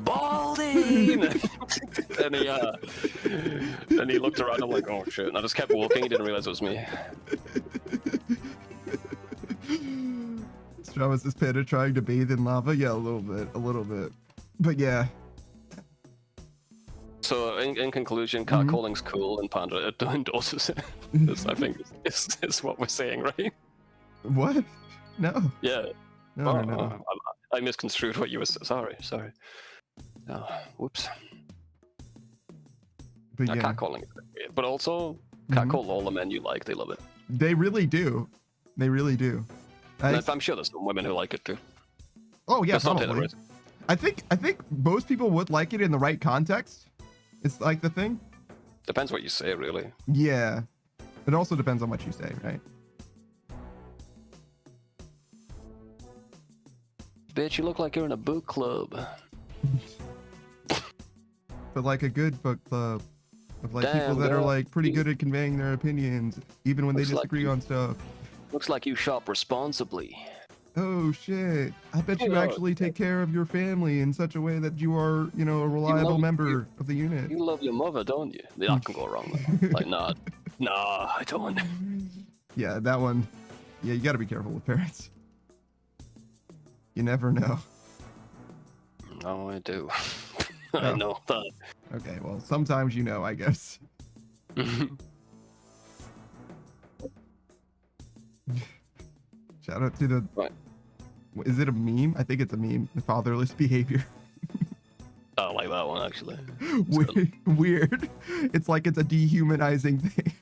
Balding! and he looked around. I'm like, oh shit! And I just kept walking. He didn't realize it was me.
Was this panda trying to bathe in lava? Yeah, a little bit. But yeah.
So in conclusion, catcalling's cool, and Panda endorses it. I think is what we're saying, right?
What? No.
Yeah.
No.
I misconstrued what you were. Sorry. Oh, whoops.
But yeah,
Catcalling is weird, but also catcall all the men you like. They love it.
they really do.
I'm sure there's some women who like it too.
Oh yeah,
Let's not take the
probably.
risk.
I think most people would like it in the right context. It's like the thing.
Depends what you say, really.
Yeah. It also depends on what you say, right?
Bitch, you look like you're in a book club.
But like a good book club of like
Damn,
people that are
girl.
like pretty good at conveying their opinions, even when they
Looks like
disagree
you-
on stuff.
Looks like you shop responsibly.
Oh shit! I bet you
Yeah.
actually take care of your family in such a way that you are, a reliable
love-
member of the unit.
You love your mother, don't you? That can go wrong. Though. Like, nah, I don't.
Yeah, that one. Yeah, you got to be careful with parents. You never know.
No, I do.
Oh.
I know that.
Okay, well, sometimes you know, I guess. Shout out to the.
Right.
Is it a meme? I think it's a meme. The fatherless behavior.
I don't like that one actually.
Weird. It's like it's a dehumanizing thing.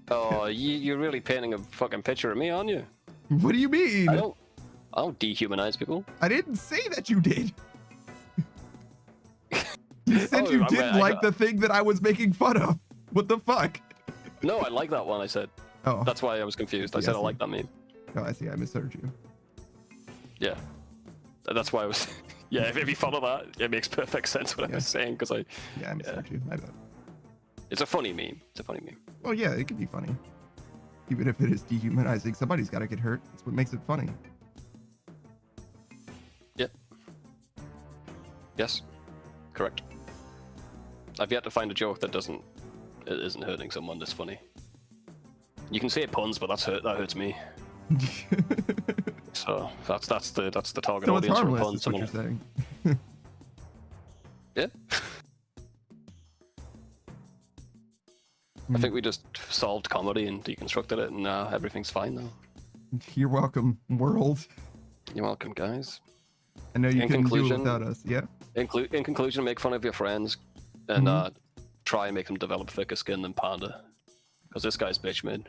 Oh, you're really painting a fucking picture of me, aren't you?
What do you mean?
I don't dehumanize people.
I didn't say that you did. You said
Oh,
you
I
didn't
mean,
like the thing that I was making fun of. What the fuck?
No, I like that one. I said.
Oh.
That's why I was confused. I
Yes,
said I
you-
like that meme.
Oh, I see. I misheard you.
Yeah. That's why I was. Yeah, if you follow that, it makes perfect sense what I was saying because
Yeah, I misheard you. I bet.
it's a funny meme. It's a funny meme.
Well, yeah, it could be funny. Even if it is dehumanizing, somebody's got to get hurt. That's what makes it funny.
Yep. Yes, correct. I've yet to find a joke that isn't hurting someone that's funny. You can say puns, but that hurts me. So that's the target
So it's
audience for a
harmless,
pun.
is what you're saying.
Yeah. I think we just solved comedy and deconstructed it, and now everything's fine now.
You're welcome, world.
You're welcome, guys.
I know you
In
couldn't do it
conclusion-
without us. Yeah.
In conclusion, make fun of your friends, and try and make them develop thicker skin than Panda, because this guy's bitch made.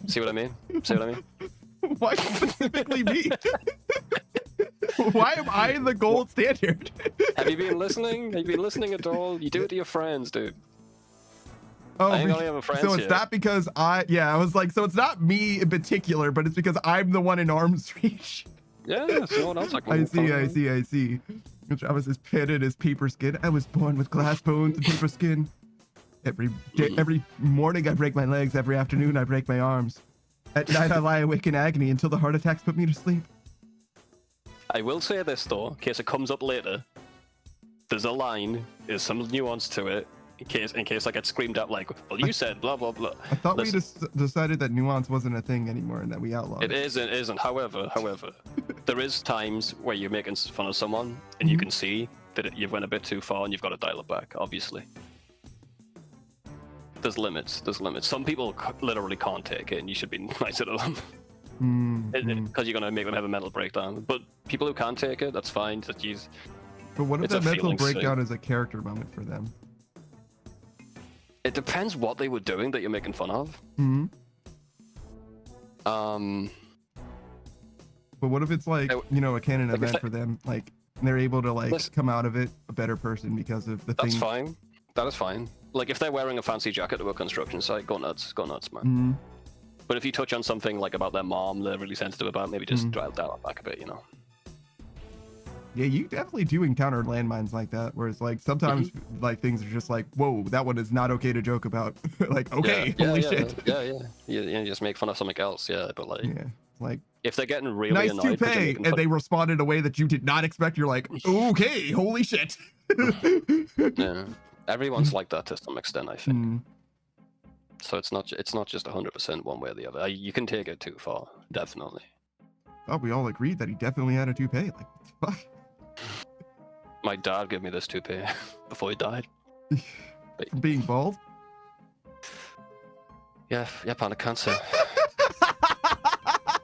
See what I mean? See what I mean?
Why specifically me? Why am I the gold standard?
Have you been listening? Have you been listening at all? You do it to your friends, dude.
Oh,
I ain't only have a friends
so it's
here.
not because I was like, so it's not me in particular, but it's because I'm the one in arm's reach.
Yeah, it's no one else.
I see. Travis is pitted as paper skin. I was born with glass bones and paper skin. Every morning I break my legs. Every afternoon I break my arms. At night I lie awake in agony until the heart attacks put me to sleep.
I will say this though, in case it comes up later. There's a line, there's some nuance to it, in case I get screamed at like, well, you said blah blah blah.
I thought
Listen,
we just decided that nuance wasn't a thing anymore and that we outlawed
it isn't. However, there is times where you're making fun of someone and you can see that you've went a bit too far and you've got to dial it back. Obviously, there's limits. Some people literally can't take it, and you should be nicer to them. Because you're gonna make them have a mental breakdown. But people who can't take it, that's fine. But
what if
it's a
that mental
feeling
breakdown
thing.
is a character moment for them?
It depends what they were doing that you're making fun of.
But what if it's like, a canon
like if
event
they-
for them, like they're able to
Listen.
come out of it a better person because of the
That's
thing.
fine. That is fine. Like if they're wearing a fancy jacket to a construction site, go nuts, man.
Mhm.
But if you touch on something like about their mom, they're really sensitive about, maybe just dial it back a bit, you know.
Yeah, you definitely do encounter landmines like that, where it's like sometimes like things are just like, whoa, that one is not okay to joke about. Like, okay, holy shit.
Yeah. You just make fun of something else, yeah. But like,
Yeah, like
if they're getting really
nice
annoyed, 'cause you're
toupee,
making
and
fun-
they respond in a way that you did not expect. You're like, okay, holy shit.
yeah, everyone's like that to some extent, I think.
Mm.
So it's not just 100% one way or the other. You can take it too far, definitely.
Oh, we all agreed that he definitely had a toupee. Like, what the fuck?
My dad gave me this toupee before he died.
From being bald?
Yeah, Panda cancer.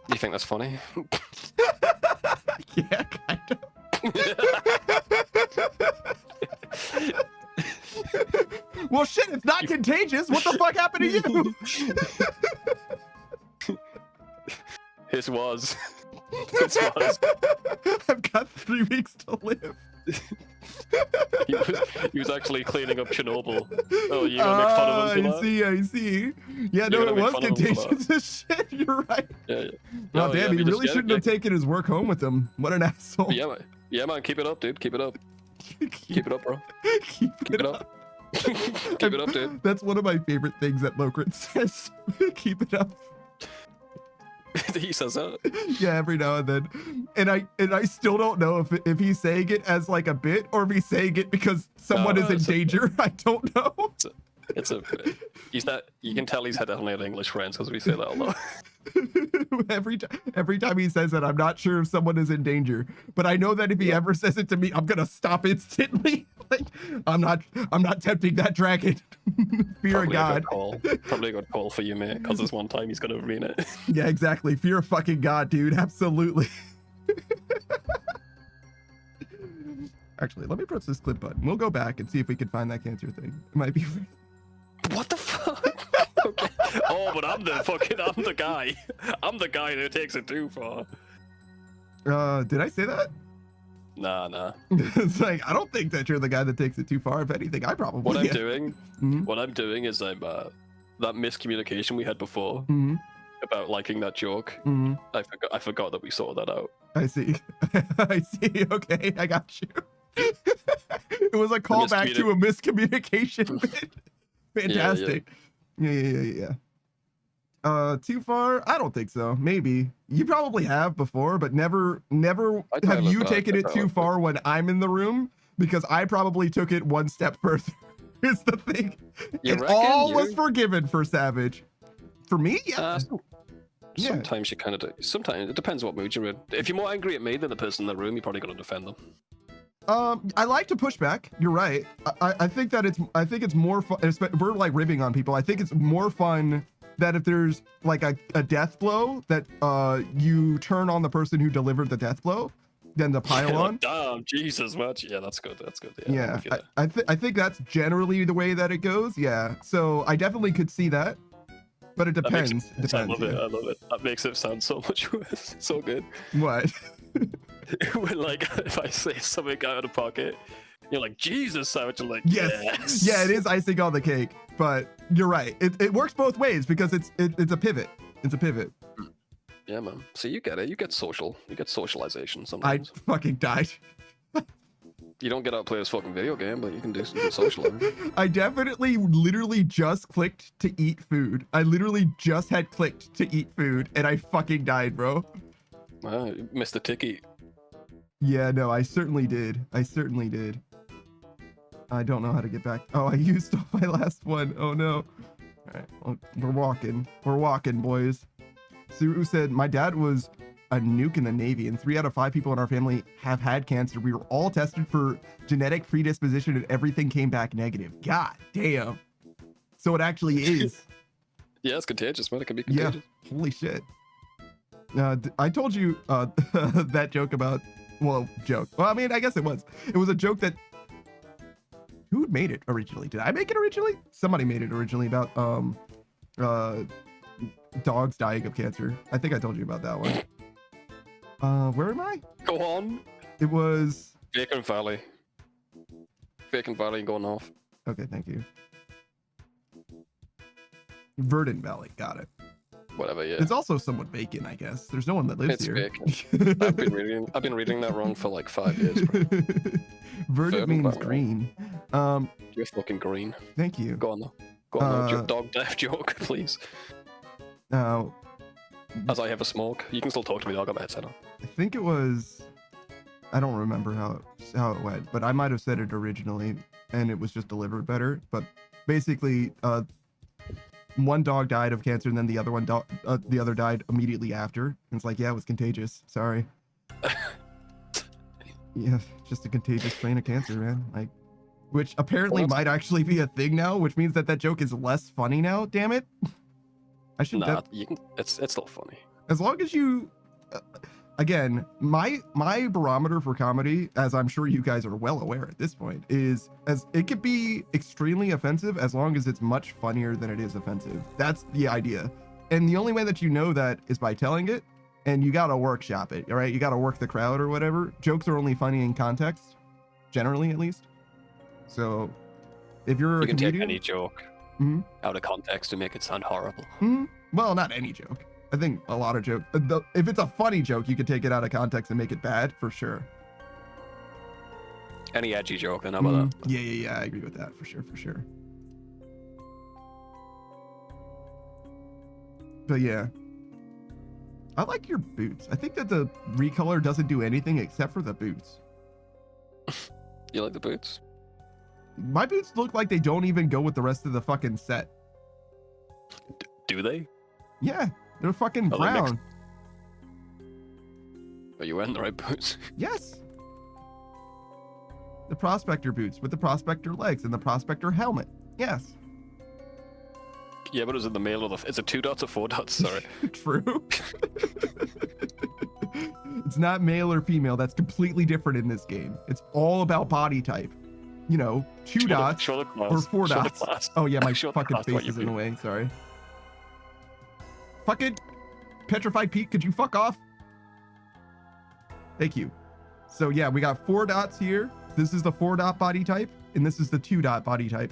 You think that's funny?
Yeah, kind of. Well, shit, it's not contagious. What the fuck happened to you?
His was.
I've got 3 weeks to live.
He was actually cleaning up Chernobyl. Oh, you gonna make fun of him for that?
I see. Yeah, no,
You're
it
gonna
was
make fun of him for
contagious as shit. You're right.
Yeah.
Oh,
Oh,
damn,
yeah,
he really
just
shouldn't have taken his work home with him. What an asshole.
Yeah, man, keep it up, dude. Keep it up. Keep it up, bro.
Keep
Keep it up. Keep it up, dude.
That's one of my favorite things that Lokrit says. Keep it up.
He says that.
Yeah, every now and then. And I still don't know if he's saying it as like a bit or if he's saying it because someone is in danger. I don't know.
He's that. You can tell he's had definitely had English friends because we say that a lot.
every time he says it, I'm not sure if someone is in danger. But I know that if he ever says it to me, I'm gonna stop instantly. Like I'm not tempting that dragon. Fear of God.
Probably a good call for you, mate. Because this one time he's gonna mean it.
Yeah, exactly. Fear of fucking God, dude. Absolutely. Actually, let me press this clip button. We'll go back and see if we can find that cancer thing. It might be.
What the fuck? Okay. Oh, but I'm the guy. I'm the guy who takes it too far.
Did I say that?
Nah.
It's like I don't think that you're the guy that takes it too far. If anything, I probably.
What I'm
am.
doing is I'm that miscommunication we had before about liking that joke. I forgot that we sorted that out.
I see. I see. Okay, I got you. It was a callback to a miscommunication bit. Fantastic. Yeah. Too far? I don't think so. Maybe you probably have before, but never
I'd try
have
to
you
look back.
taken it
That's
too
how I
far when I'm in the room, because I probably took it one step further. Is the thing.
You
And
reckon?
all was forgiven for Savage. For me, yeah. Yeah.
Sometimes you kind of do. Sometimes it depends what mood you're in. If you're more angry at me than the person in the room, you probably got to defend them.
I like to push back. You're right. I think it's more fun. We're like ribbing on people. I think it's more fun that if there's like a death blow, that you turn on the person who delivered the death blow, than the pile on.
Damn, Jesus, much. Yeah, that's good. That's good.
Yeah, I think that's generally the way that it goes. Yeah. So I definitely could see that, but it depends.
I love it. I love it. That makes it sound so much worse. So good.
What?
When like if I say something out of pocket, you're like, Jesus, Savage. I'm like,
yes. Yeah, it is icing on the cake, but you're right. It works both ways because it's a pivot. It's a pivot.
Yeah, man. So you get it. You get social. You get socialization sometimes.
I fucking died.
You don't get out and play this fucking video game, but you can do some good socializing.
I definitely literally just clicked to eat food. I literally just had clicked to eat food and I fucking died, bro.
Wow, you missed the ticket.
Yeah, no, I certainly did. I certainly did. I don't know how to get back. Oh, I used up my last one. Oh no. All right, well, we're walking. We're walking, boys. Suru said, my dad was a nuke in the Navy, and 3 out of 5 people in our family have had cancer. We were all tested for genetic predisposition, and everything came back negative. God damn. So it actually is.
Yeah, it's contagious, man. It can be contagious.
Yeah, holy shit. I told you that joke about, well, joke. Well, I mean, I guess it was. It was a joke that, who made it originally? Did I make it originally? Somebody made it originally about dogs dying of cancer. I think I told you about that one. Where am I?
Go on.
It was
Bacon Valley. Bacon Valley going off.
Okay, thank you. Verdant Valley, got it.
Whatever, yeah.
It's also somewhat vacant, I guess. There's no one that lives
It's
here.
vacant. I've been reading that wrong for like 5 years, bro.
Verdant means green.
You're fucking green.
Thank you.
Go on though. Go on though. Dog death joke, please.
Now,
as I have a smoke, you can still talk to me. I got my headset on.
I think it was. I don't remember how it went, but I might have said it originally, and it was just delivered better. But basically, one dog died of cancer, and then the other died immediately after. And it's like, yeah, it was contagious. Sorry. Yeah, just a contagious strain of cancer, man. Like, which apparently might actually be a thing now, which means that joke is less funny now. Damn it. I should.
Nah, you can. It's still funny.
As long as you. Again, my barometer for comedy, as I'm sure you guys are well aware at this point, is as it could be extremely offensive as long as it's much funnier than it is offensive. That's the idea. And the only way that you know that is by telling it, and you gotta workshop it, all right? You gotta work the crowd or whatever. Jokes are only funny in context, generally at least. So if you're
you can take any joke
mm-hmm.
out of context to make it sound horrible.
Mm-hmm. Well, not any joke. I think a lot of jokes, if it's a funny joke, you can take it out of context and make it bad for sure.
Any edgy joke, then how about that?
Yeah, I agree with that for sure. But yeah, I like your boots. I think that the recolor doesn't do anything except for the boots.
You like the boots?
My boots look like they don't even go with the rest of the fucking set.
Do they?
Yeah. They're fucking brown.
Are you wearing the right boots?
Yes. The prospector boots with the prospector legs and the prospector helmet. Yes.
Yeah, but is it the male or the... Is it 2 dots or 4 dots? Sorry.
True. It's not male or female. That's completely different in this game. It's all about body type. You know, 2 dots or 4 dots. Oh yeah, my fucking face is in the way. Sorry. Fucking Petrified Pete, could you fuck off? Thank you. So yeah, we got 4 dots here. This is the 4 dot body type, and this is the 2 dot body type.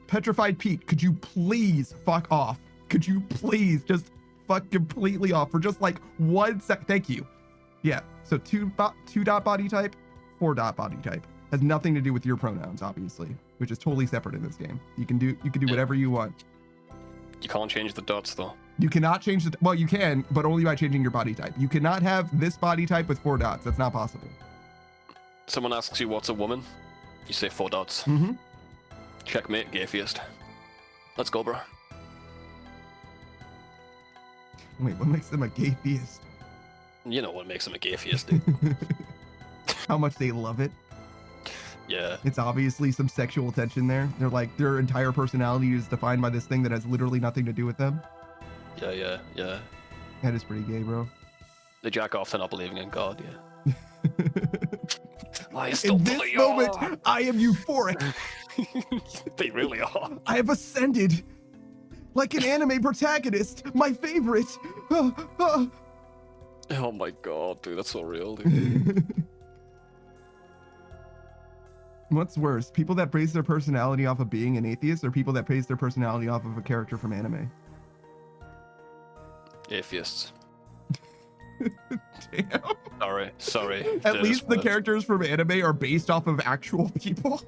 Petrified Pete, could you please fuck off? Could you please just fuck completely off for just like 1 sec? Thank you. Yeah, so 2 dot body type, 4 dot body type. Has nothing to do with your pronouns, obviously, which is totally separate in this game. You can do whatever you want.
You can't change the dots though.
You cannot change the, well, you can, but only by changing your body type. You cannot have this body type with 4 dots. That's not possible.
Someone asks you what's a woman, you say 4 dots.
Mm-hmm.
Checkmate, gaytheist. Let's go, bro.
Wait, what makes them a gay theist?
You know what makes them a gaytheist, dude.
How much they love it.
Yeah.
It's obviously some sexual tension there. They're like, their entire personality is defined by this thing that has literally nothing to do with them.
Yeah.
That is pretty gay, bro.
They jack off to not believing in God, yeah. I still
In this
believe.
moment, I am euphoric.
They really are.
I have ascended. Like an anime protagonist. My favorite.
Oh my god, dude, that's so real, dude.
What's worse, people that base their personality off of being an atheist, or people that base their personality off of a character from anime?
Atheists.
Damn.
Sorry.
At least the characters from anime are based off of actual people.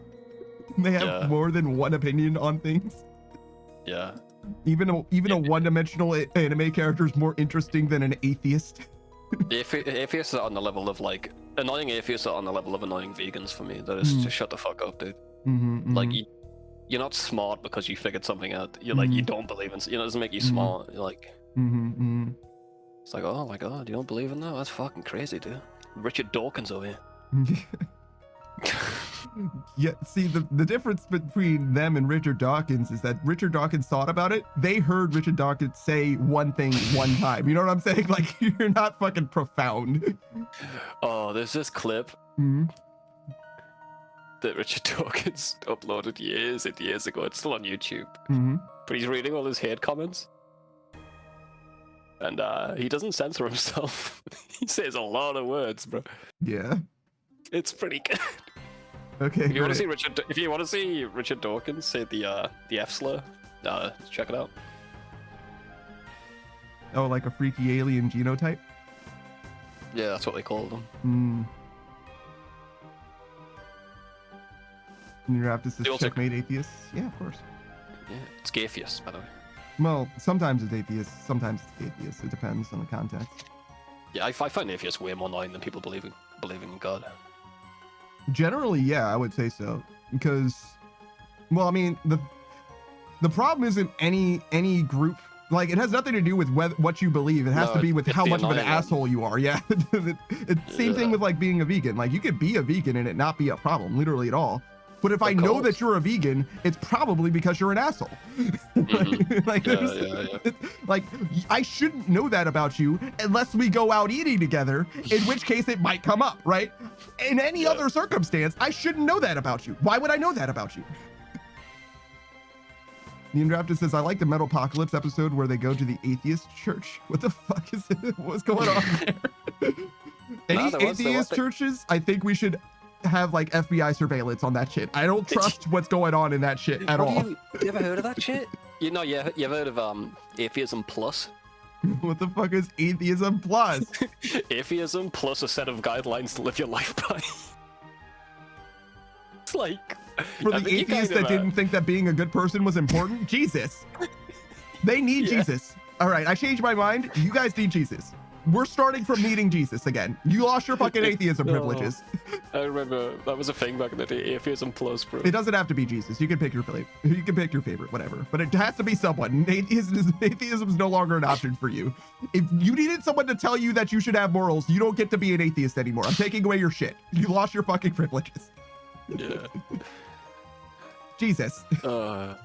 They have more than one opinion on things.
Yeah.
Even a one-dimensional anime character is more interesting than an atheist.
Atheists are on the level of like annoying atheists are on the level of annoying vegans for me. That is just shut the fuck up, dude. Like you're not smart because you figured something out. You're like you don't believe in. You know, it doesn't make you smart. You're like it's like, oh my god, you don't believe in that? That's fucking crazy, dude. Richard Dawkins over here.
Yeah, see, the difference between them and Richard Dawkins is that Richard Dawkins thought about it. They heard Richard Dawkins say one thing one time. You know what I'm saying? Like, you're not fucking profound.
Oh, there's this clip that Richard Dawkins uploaded years and years ago. It's still on YouTube. But he's reading all his hate comments. And he doesn't censor himself. He says a lot of words, bro.
Yeah.
It's pretty good.
Okay.
If you want to see Richard Dawkins say the F slur, check it out.
Oh, like a freaky alien genotype?
Yeah, that's what they call them.
And your aptness is checkmate atheists? Yeah, of course.
Yeah, it's gaytheist, by the way.
Well, sometimes it's atheist, sometimes it's atheist. It depends on the context.
Yeah, I find atheists way more annoying than people believing in God.
Generally, yeah, I would say so. Because, well, I mean, the problem isn't any group. Like, it has nothing to do with what you believe. It has to be with how much of an asshole you are. Yeah. Same thing with, like, being a vegan. Like, you could be a vegan and it not be a problem, literally at all. But if I know that you're a vegan, it's probably because you're an asshole. Like, I shouldn't know that about you unless we go out eating together, in which case it might come up, right? In any other circumstance, I shouldn't know that about you. Why would I know that about you? The Indraptor says, I like the Metalopocalypse episode where they go to the atheist church. What the fuck is it? What's going on there? Any atheist churches, I think we should have like FBI surveillance on that shit. I don't trust what's going on in that shit at all.
You ever heard of that shit? You ever heard of Atheism Plus?
What the fuck is Atheism Plus?
Atheism plus a set of guidelines to live your life by. It's like
for the atheists that didn't think that being a good person was important. Jesus, they need Jesus. All right, I changed my mind. You guys need Jesus. We're starting from needing Jesus again. You lost your fucking atheism privileges.
I remember that was a thing back in the day. Atheism Plus, bro.
It doesn't have to be Jesus. You can pick your favorite. You can pick your favorite, whatever. But it has to be someone. Atheism is no longer an option for you. If you needed someone to tell you that you should have morals, you don't get to be an atheist anymore. I'm taking away your shit. You lost your fucking privileges.
Yeah.
Jesus.
How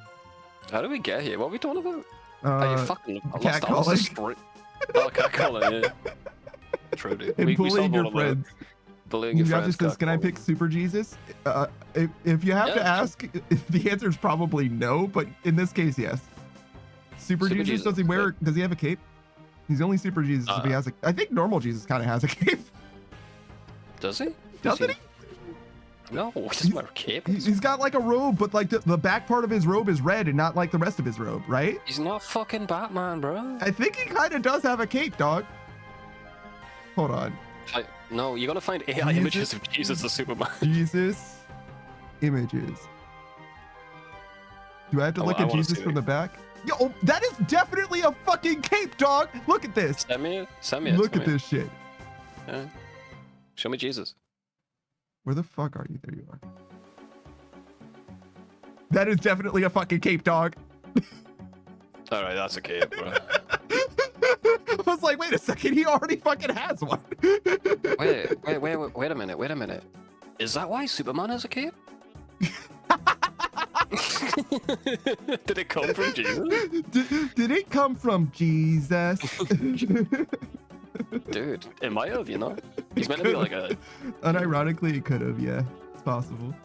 did we get here? What are we talking about?
You
fucking
catcalling.
Oh, catcalling, yeah. True, dude.
And bullying your friends.
Bullying your friends.
Says, can I pick Super Jesus? If you have to ask, the answer is probably no, but in this case, yes. Super Jesus, does he have a cape? He's only Super Jesus if he has a... I think normal Jesus kind of has a cape.
Does he?
Doesn't he?
No, he doesn't wear a cape.
He's got like a robe, but like the back part of his robe is red and not like the rest of his robe, right?
He's not fucking Batman, bro.
I think he kind of does have a cape, dog. Hold on.
No, you're gonna find AI images of Jesus as Superman.
Jesus images. Do I have to look at Jesus from the back? Yo, that is definitely a fucking cape, dog. Look at this.
Send me it. Send me it.
Look
send
at
me it.
this shit.
Yeah. Show me Jesus.
Where the fuck are you? There you are. That is definitely a fucking cape, dog.
All right, that's a cape, bro.
I was like, wait a second, he already fucking has one.
wait a minute. Is that why Superman has a cape? Did it come from Jesus?
Did it come from Jesus?
Dude, it might have, you know? He's meant to be like a...
Unironically, it could have, yeah. It's possible.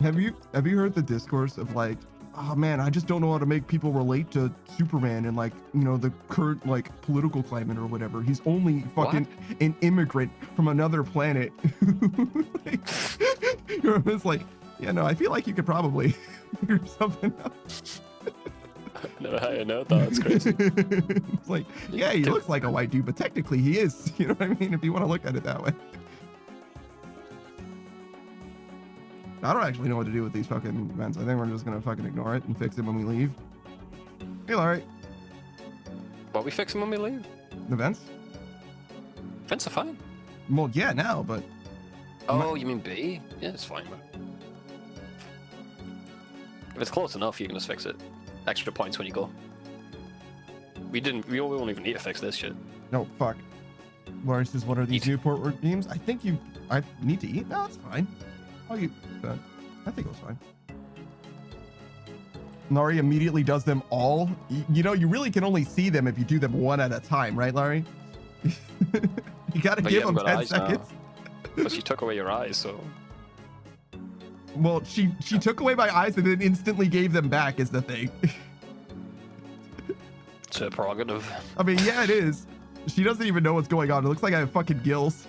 Have you heard the discourse of like, oh man, I just don't know how to make people relate to Superman and like, you know, the current like political climate or whatever. He's only fucking an immigrant from another planet. Like, it's like, yeah, no, I feel like you could probably figure something out.
No, I know that's crazy.
It's like, yeah, he looks like a white dude, but technically he is. You know what I mean? If you want to look at it that way. I don't actually know what to do with these fucking events. I think we're just gonna fucking ignore it and fix it when we leave. Hey, Larry.
What, we fix them when we leave?
The events?
Events are fine.
Well, yeah, now, but...
Oh, you mean B? Yeah, it's fine, man. If it's close enough, you can just fix it. Extra points when you go. We won't even need to fix this shit.
No, fuck. Larry says, what are these
Eat.
new port games? I think I need to eat? No, it's fine. I'll eat that. I think it was fine. Larry immediately does them all. You know, you really can only see them if you do them one at a time, right, Larry? You gotta
But
give
you
them
haven't got
10
eyes now.
seconds.
But she took away your eyes, so...
Well, she took away my eyes and then instantly gave them back is the thing.
It's a prerogative.
I mean, yeah, it is. She doesn't even know what's going on. It looks like I have fucking gills.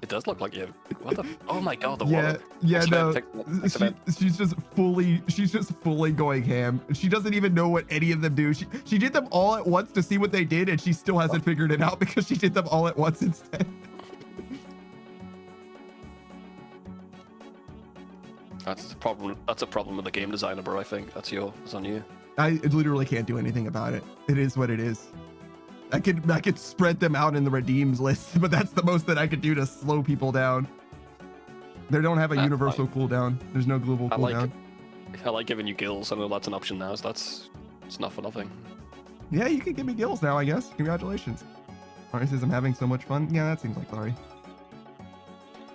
It does look like you. What the? Oh my god, the
Yeah,
water.
yeah, no.
Fix it.
She's just fully going ham. She doesn't even know what any of them do. She did them all at once to see what they did, and she still hasn't figured it out because she did them all at once instead.
That's a problem. That's a problem with the game designer, bro. I think that's on you.
I literally can't do anything about it. It is what it is. I could spread them out in the redeems list, but that's the most that I could do to slow people down. They don't have a universal cooldown. There's no global cooldown.
I like giving you gills. I know that's an option now, so it's not for nothing.
Yeah, you can give me gills now, I guess. Congratulations. Laurie says I'm having so much fun. Yeah, that seems like Laurie.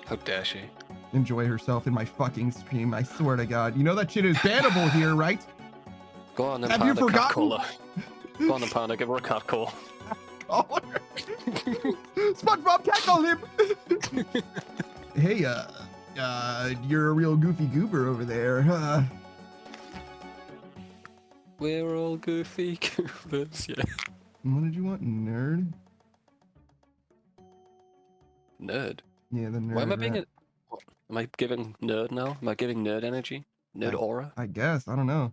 How dare she?
Enjoy herself in my fucking stream. I swear to God. You know that shit is bannable here, right?
Go on and
Have you
pound a cat
forgotten?
cola. Go on and pound her. Give her a cat call.
Call her. SpongeBob, cat call him. Hey, you're a real goofy goober over there.
We're all goofy goofers, yeah.
What did you want, nerd?
Nerd.
Yeah, the nerd.
Why am I being
rat.
Am I giving nerd now? Am I giving nerd energy? Nerd aura?
I guess. I don't know.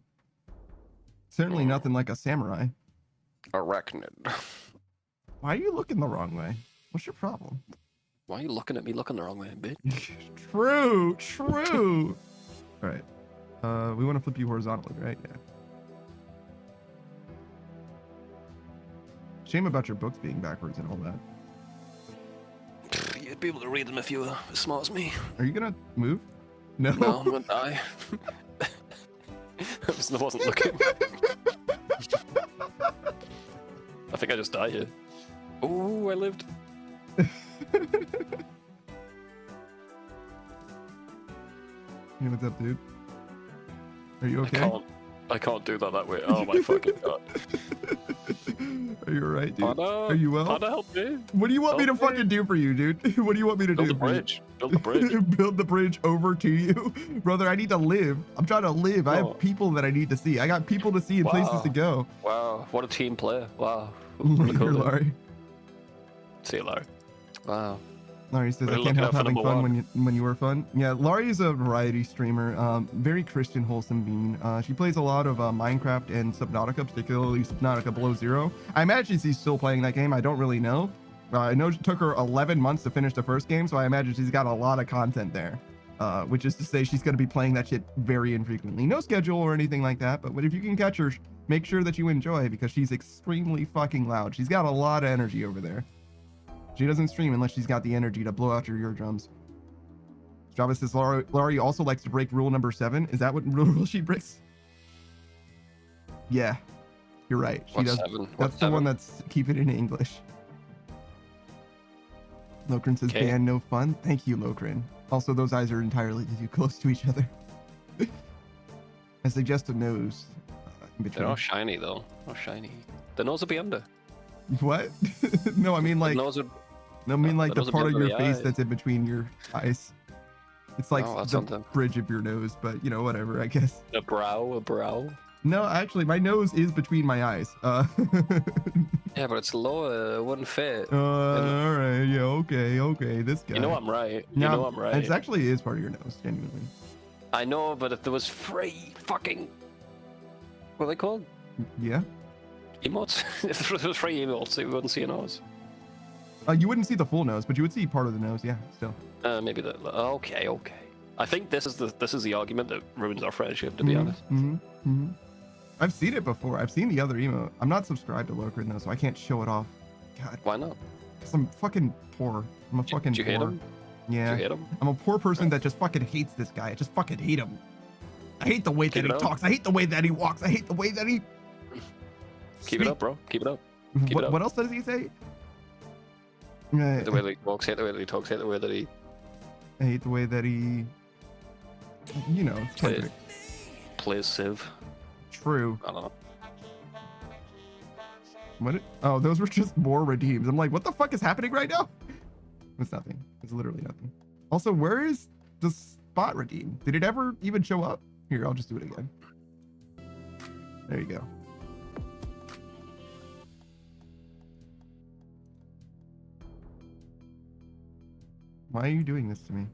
Certainly nothing like a samurai.
Arachnid.
Why are you looking the wrong way? What's your problem?
Why are you looking at me looking the wrong way, bitch?
True. All right. We want to flip you horizontally, right? Yeah. Shame about your books being backwards and all that.
You'd be able to read them if you were as smart as me.
Are you gonna move? No.
No, I'm gonna die. I wasn't looking. I think I just died here. Oh, I lived.
Hey, what's up, dude? Are you okay?
I can't do that way. Oh my fucking god.
Are you alright, dude?
Panda,
Are you well?
Panda, help me.
What do you want me to
Help me.
fucking do for you, dude? What do you want me to
Build
do
the
for you?
bridge. Build the bridge.
Build the bridge over to you? Brother, I need to live. I'm trying to live. I
Oh.
have people that I need to see. I got people to see and places
Wow.
to go.
Wow, what a team player. Wow.
Here, Laurie.
See you, Larry. Wow.
Laurie says,
We're
I can't
looking
help
out for
having
number
fun
one.
when you were fun. Yeah, Laurie's a variety streamer. Very Christian, wholesome bean. She plays a lot of Minecraft and Subnautica, particularly Subnautica Below Zero. I imagine she's still playing that game. I don't really know. I know it took her 11 months to finish the first game, so I imagine she's got a lot of content there. which is to say she's going to be playing that shit very infrequently. No schedule or anything like that, but if you can catch her, make sure that you enjoy, because she's extremely fucking loud. She's got a lot of energy over there. She doesn't stream unless she's got the energy to blow out your eardrums. Java says, Laurie also likes to break rule number 7. Is that what rule she breaks? Yeah, you're right. She does.
7?
That's the one that's keep it in English. Lokrin says, ban no fun. Thank you, Lokrin. Also, those eyes are entirely too close to each other. I suggest a nose.
They're all shiny though. All shiny. The nose will be under.
What? No, I mean like.
The nose would...
No, I mean like the
nose
part
would
of
be
your
under the
face
eye.
that's in between your eyes. It's like
Oh, that's
the
something.
bridge of your nose, but you know, whatever, I guess.
A brow.
No, actually, my nose is between my eyes.
Yeah, but it's lower. It wouldn't fit.
All right, yeah, okay. This guy.
You know I'm right. You
No,
know I'm right.
It actually is part of your nose, genuinely.
I know, but if there was free fucking... What are they called?
Yeah.
Emotes? If there was free emotes, we wouldn't see a nose.
You wouldn't see the full nose, but you would see part of the nose. Yeah, still.
Maybe that. Okay. I think this is the argument that ruins our friendship, to be honest.
I've seen it before. I've seen the other emote. I'm not subscribed to Lokrin though, so I can't show it off. God.
Why not?
'Cause I'm fucking poor. I'm a fucking
Did you
poor.
hate him?
Yeah.
Did you hate him?
I'm a poor person that just fucking hates this guy. I just fucking hate him. I hate the way
Keep
that he
it up.
talks. I hate the way that he walks. I hate the way that he.
Keep it up, bro. Keep it up. Keep it up.
What else does he say?
The way that he walks, hate the way that he talks, hate the way that he...
I hate the way that he. You know, it's Kendrick.
plays Civ.
True.
I don't know.
What? Oh, those were just more redeems. I'm like, what the fuck is happening right now? It's nothing. It's literally nothing. Also, where is the spot redeem? Did it ever even show up? Here, I'll just do it again. There you go. Why are you doing this to me?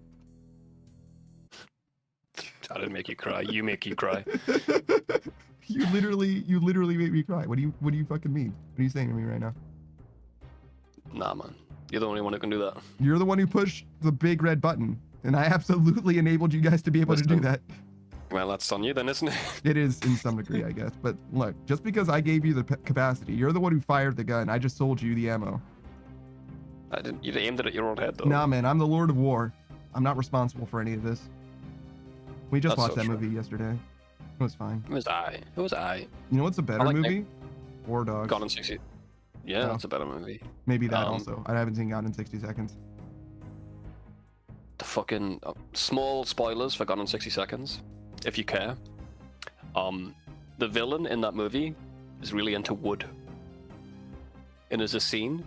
I didn't make you cry. You make you cry.
You literally made me cry. What do you fucking mean? What are you saying to me right now?
Nah, man. You're the only one who can do that.
You're the one who pushed the big red button, and I absolutely enabled you guys to be able to do
Listen.
that.
Well, that's on you then, isn't it?
It is in some degree, I guess. But look, just because I gave you the capacity, you're the one who fired the gun. I just sold you the ammo.
I didn't. You aimed it at your own head, though.
Nah, man, I'm the Lord of War. I'm not responsible for any of this. We just
That's
watched
so
that
true.
movie yesterday. It was fine.
It was I. It was I.
You know what's a better
like
movie? War Dogs.
Gone in 60. Yeah,
Oh.
that's a better movie.
Maybe that
Um,
also. I haven't seen Gone in 60 Seconds.
The fucking small spoilers for Gone in 60 Seconds, if you care. The villain in that movie is really into wood. And there's a scene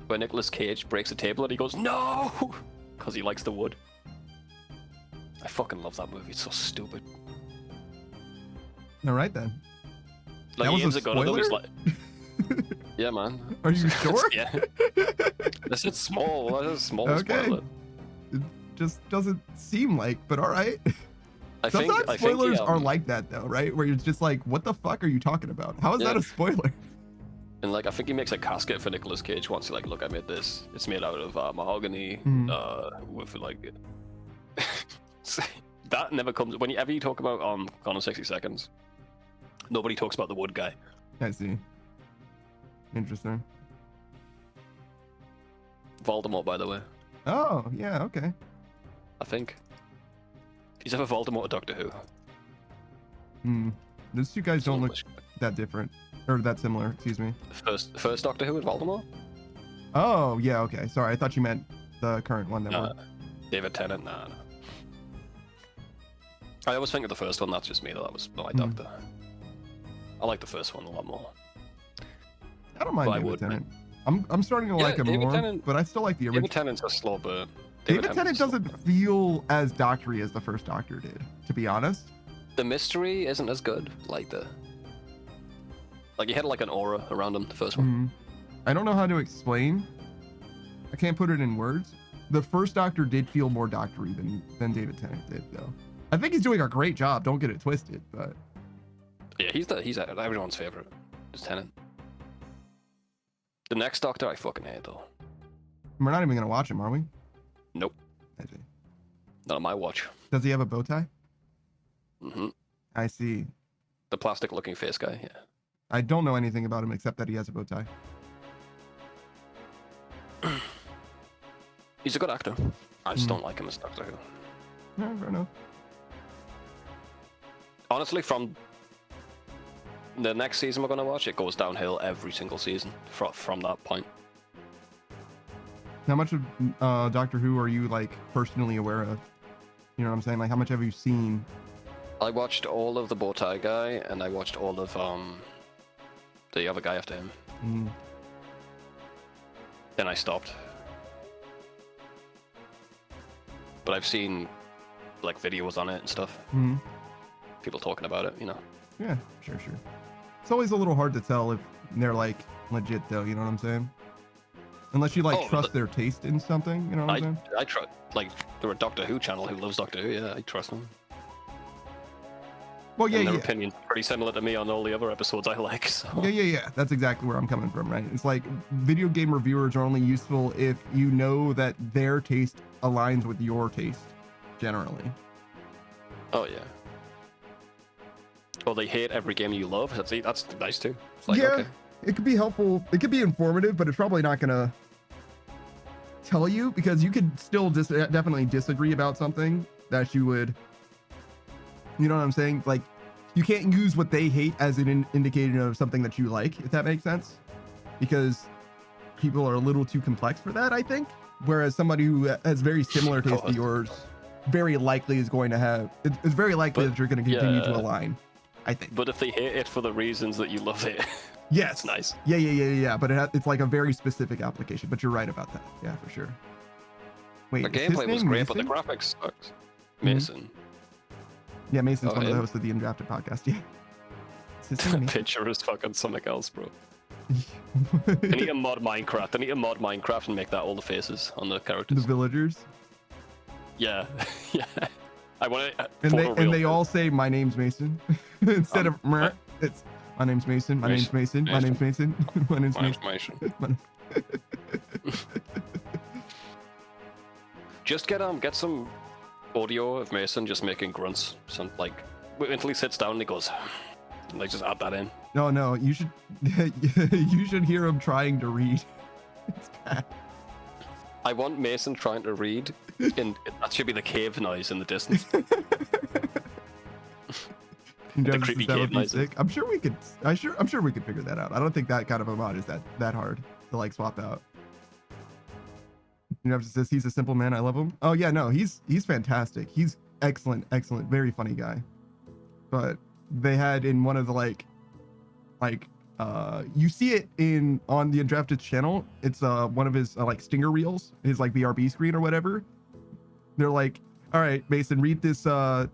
where Nicolas Cage breaks a table and he goes, "No!" because he likes the wood. I fucking love that movie. It's so stupid.
All right then.
Like,
That
he
was
aims
a
a gun at them, he's
spoiler?
like, yeah, man.
Are you sure?
Yeah. This is small. That's a small
Okay.
spoiler.
It just doesn't seem like, but all right.
I
Sometimes
think
spoilers
he,
are like that though, right? Where you're just like, what the fuck are you talking about? How is that
Yeah.
a spoiler?
And like, I think he makes a casket for Nicolas Cage once. He like, look, I made this. It's made out of mahogany, with like. That never comes. Whenever you talk about Gone in 60 Seconds, nobody talks about the wood guy.
I see. Interesting.
Voldemort, by the way.
Oh, yeah, okay.
I think. He's ever Voldemort or Doctor Who?
Those two guys don't look
English.
that different. Or that similar, excuse me.
First Doctor Who with Voldemort?
Oh, yeah, okay. Sorry, I thought you meant the current one that
Nah, David Tennant, nah. I always think of the first one, that's just me though, that was my Doctor. I like the first one a lot more.
I don't mind
But I
David
would,
Tennant. I'm starting to
Yeah,
like him
David
more,
Tennant-
but I still like the original.
David Tennant's a slow burn.
David Tennant
Tennant's a slow
doesn't
burn.
feel as doctory as the first Doctor did, to be honest.
The mystery isn't as good, like he had like an aura around him, the first one.
I don't know how to explain. I can't put it in words. The first Doctor did feel more doctory than David Tennant did, though. I think he's doing a great job. Don't get it twisted, but
Yeah, he's everyone's favorite. Is Tennant. The next Doctor I fucking hate though.
we're not even gonna watch him, are we?
Nope.
I see.
Not on my watch.
Does he have a bow tie?
Hmm.
I see.
The plastic-looking face guy. Yeah.
I don't know anything about him except that he has a bow tie.
He's a good actor. I just don't like him as Doctor Who.
Yeah, fair enough.
Honestly, from the next season we're gonna watch, it goes downhill every single season from that point.
How much of Doctor Who are you like personally aware of? You know what I'm saying? Like, how much have you seen?
I watched all of the bow tie guy, and I watched all of the other guy after him.
Mm.
Then I stopped. But I've seen like videos on it and stuff.
Mm.
People talking about it, you know.
Yeah, sure. It's always a little hard to tell if they're like legit though, you know what I'm saying? Unless you like trust their taste in something, you know what I'm saying?
I trust, like, they're a Doctor Who channel who loves Doctor Who, yeah, I trust them.
Well, yeah,
and their opinion's pretty similar to me on all the other episodes I like, so.
Yeah. That's exactly where I'm coming from, right? It's like video game reviewers are only useful if you know that their taste aligns with your taste, generally.
Oh, yeah. Or they hate every game you love. That's nice too. It's like,
yeah,
okay.
It could be helpful. It could be informative, but it's probably not gonna tell you because you could still definitely disagree about something that you would. You know what I'm saying? Like, you can't use what they hate as an indicator of something that you like, if that makes sense, because people are a little too complex for that, I think. Whereas somebody who has very similar taste to yours, very likely is going to have. It's very likely that you're going to continue to align. I think.
But if they hate it for the reasons that you love it,
yes,
it's nice.
Yeah. But it's like a very specific application. But you're right about that. Yeah, for sure. Wait,
the gameplay was great, but the graphics sucks. Mason.
Yeah, Mason's one of the hosts of the Undrafted podcast. Yeah.
The picture is fucking something else, bro. I need to mod Minecraft. I need to mod Minecraft and make that all the faces on the characters.
The villagers.
Yeah, yeah. I want to.
And they all say, "My name's Mason," instead of "Mer." It's "My name's Mason. My name's Mason. My name's Mason. My name's Mason."
Just get some audio of Mason just making grunts. Some like until he sits down and he goes. Like just add that in.
No, you should you should hear him trying to read. It's bad.
I want Mason trying to read, and that should be the cave noise in the distance. The creepy cave noise.
I'm sure we could figure that out. I don't think that kind of a mod is that hard to like swap out. You know, just says he's a simple man. I love him. Oh yeah, no, he's fantastic. He's excellent, very funny guy. But they had in one of the you see it on the Undrafted channel. It's one of his like stinger reels, his like BRB screen or whatever. They're like, all right, Mason, read this like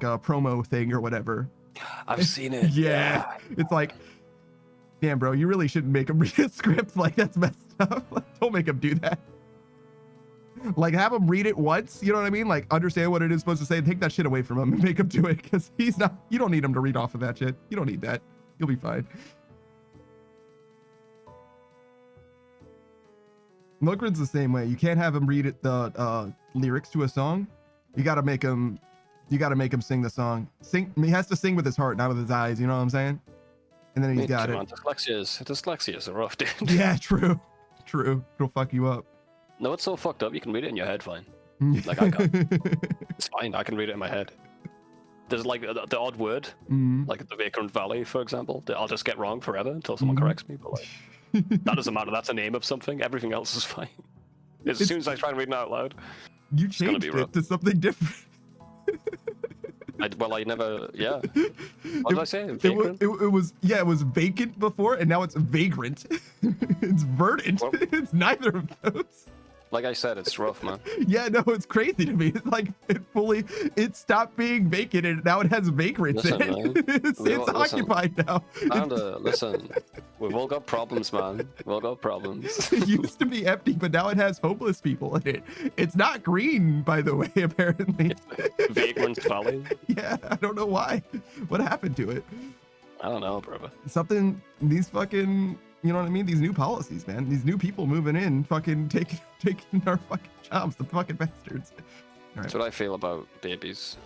a promo thing or whatever.
I've seen it.
Yeah. It's like, damn, bro, you really shouldn't make him read a script. Like, that's messed up. Like, don't make him do that. Like, have him read it once, you know what I mean? Like, understand what it is supposed to say and take that shit away from him and make him do it, because you don't need him to read off of that shit. You don't need that. You'll be fine. Milkrid's the same way. You can't have him read the lyrics to a song. You gotta make him sing the song. He has to sing with his heart, not with his eyes, you know what I'm saying? And then he's got it.
Dyslexia's a rough dude.
Yeah, true. It'll fuck you up.
No, it's so fucked up. You can read it in your head fine. Like I can. It's fine. I can read it in my head. There's like the odd word, like the Vagrant Valley, for example, that I'll just get wrong forever until someone corrects me. But like, that doesn't matter. That's a name of something. Everything else is fine. As soon as I try and read it out loud,
you changed it to something different.
I never. Yeah. What did I say?
It was vacant before, and now it's vagrant. It's verdant. Well, it's neither of those.
Like I said, it's rough, man.
Yeah, no, it's crazy to me. It's like it stopped being vacant, and now it has vagrants in it. It's occupied now.
Listen, we've all got problems, man. We've all got problems.
It used to be empty, but now it has homeless people in it. It's not green, by the way, apparently.
Vagrant Valley?
Yeah, I don't know why. What happened to it?
I don't know, brother.
Something, these fucking... You know what I mean? These new policies, man. These new people moving in, fucking taking our fucking jobs, the fucking bastards.
That's what I feel about babies.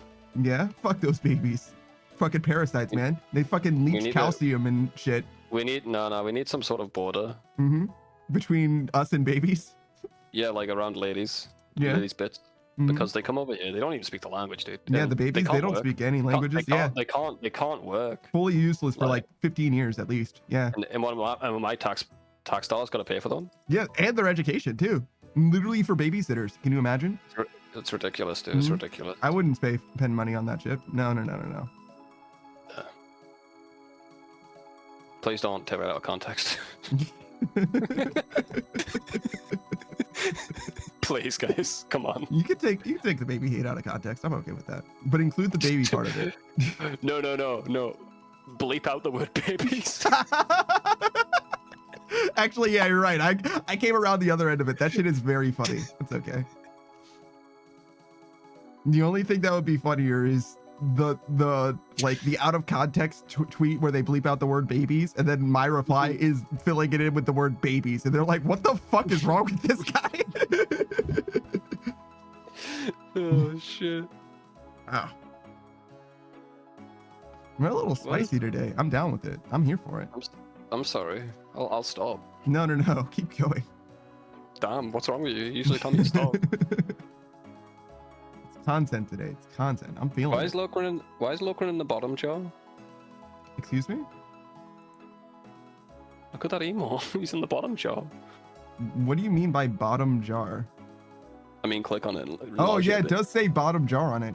Yeah, fuck those babies. Fucking parasites, man. They fucking leach calcium and shit.
We need we need some sort of border.
Between us and babies.
Yeah, like around ladies.
Yeah.
Ladies bits. Because they come over here, they don't even speak the language, dude.
Yeah, the babies, they don't speak any languages. Yeah,
they can't work.
Fully useless for like 15 years at least. Yeah.
And one of my tax dollars got to pay for them.
Yeah, and their education too. Literally for babysitters. Can you imagine?
It's ridiculous, dude. It's ridiculous.
I wouldn't spend money on that shit. No.
Please don't take it out of context. Please, guys, come on.
You can take the baby hate out of context. I'm okay with that, but include the baby part of it.
No. Bleep out the word babies.
Actually, yeah, you're right. I came around the other end of it. That shit is very funny. It's okay. The only thing that would be funnier is the out of context tweet where they bleep out the word babies, and then my reply is filling it in with the word babies, and they're like, "What the fuck is wrong with this guy?"
Oh shit!
Wow. We're a little spicy today. I'm down with it. I'm here for it.
I'm sorry. I'll stop.
No. Keep going.
Damn, what's wrong with you? You usually tell me to stop.
It's content today. It's content. I'm feeling
Why is Lokran in the bottom jaw?
Excuse me?
Look at that emo. He's in the bottom jaw.
What do you mean by bottom jar?
I mean, click on it.
Oh, yeah, it does say bottom jar on it.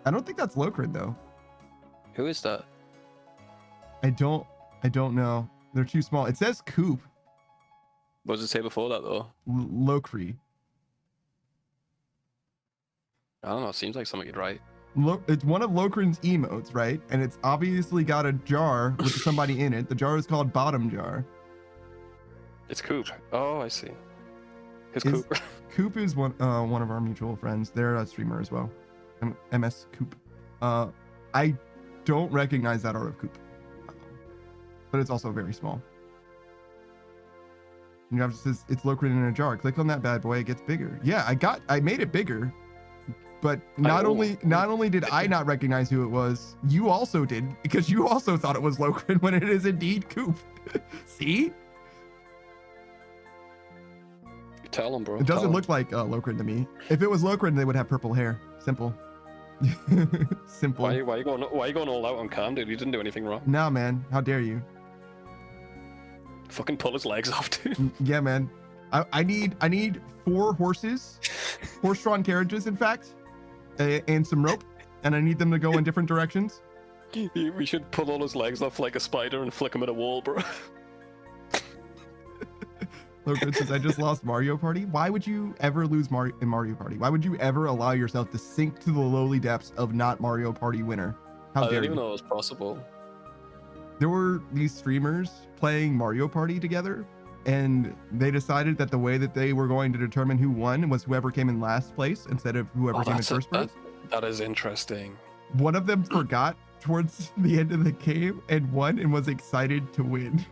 I don't think that's Lokran, though.
Who is that?
I don't know. They're too small. It says Coop.
What does it say before that, though?
Lokri.
I don't know. It seems like something you'd write.
Look, it's one of Lokran's emotes, right? And it's obviously got a jar with somebody in it. The jar is called bottom jar.
It's Coop. Oh, I see. It's Coop.
Coop is one of our mutual friends. They're a streamer as well. MS Coop. I don't recognize that art of Coop, but it's also very small. You have to says it's Lokran in a jar. Click on that bad boy, it gets bigger. Yeah, I made it bigger, but not only did I not recognize who it was, you also did, because you also thought it was Lokran when it is indeed Coop. See?
Tell him, bro.
It doesn't look like Lokran to me. If it was Lokran, they would have purple hair. Simple. Simple.
Why are you going all out on Cam, dude? You didn't do anything wrong.
Nah, man. How dare you?
Fucking pull his legs off, dude.
Yeah, man. I need 4 horses, horse-drawn carriages, in fact, and some rope, and I need them to go in different directions.
We should pull all his legs off like a spider and flick him at a wall, bro.
Lokran says, I just lost Mario Party. Why would you ever lose in Mario Party? Why would you ever allow yourself to sink to the lowly depths of not Mario Party winner? How dare you?
I didn't even know it was possible.
There were these streamers playing Mario Party together, and they decided that the way that they were going to determine who won was whoever came in last place instead of whoever came in first place.
That is interesting.
One of them forgot towards the end of the game and won and was excited to win.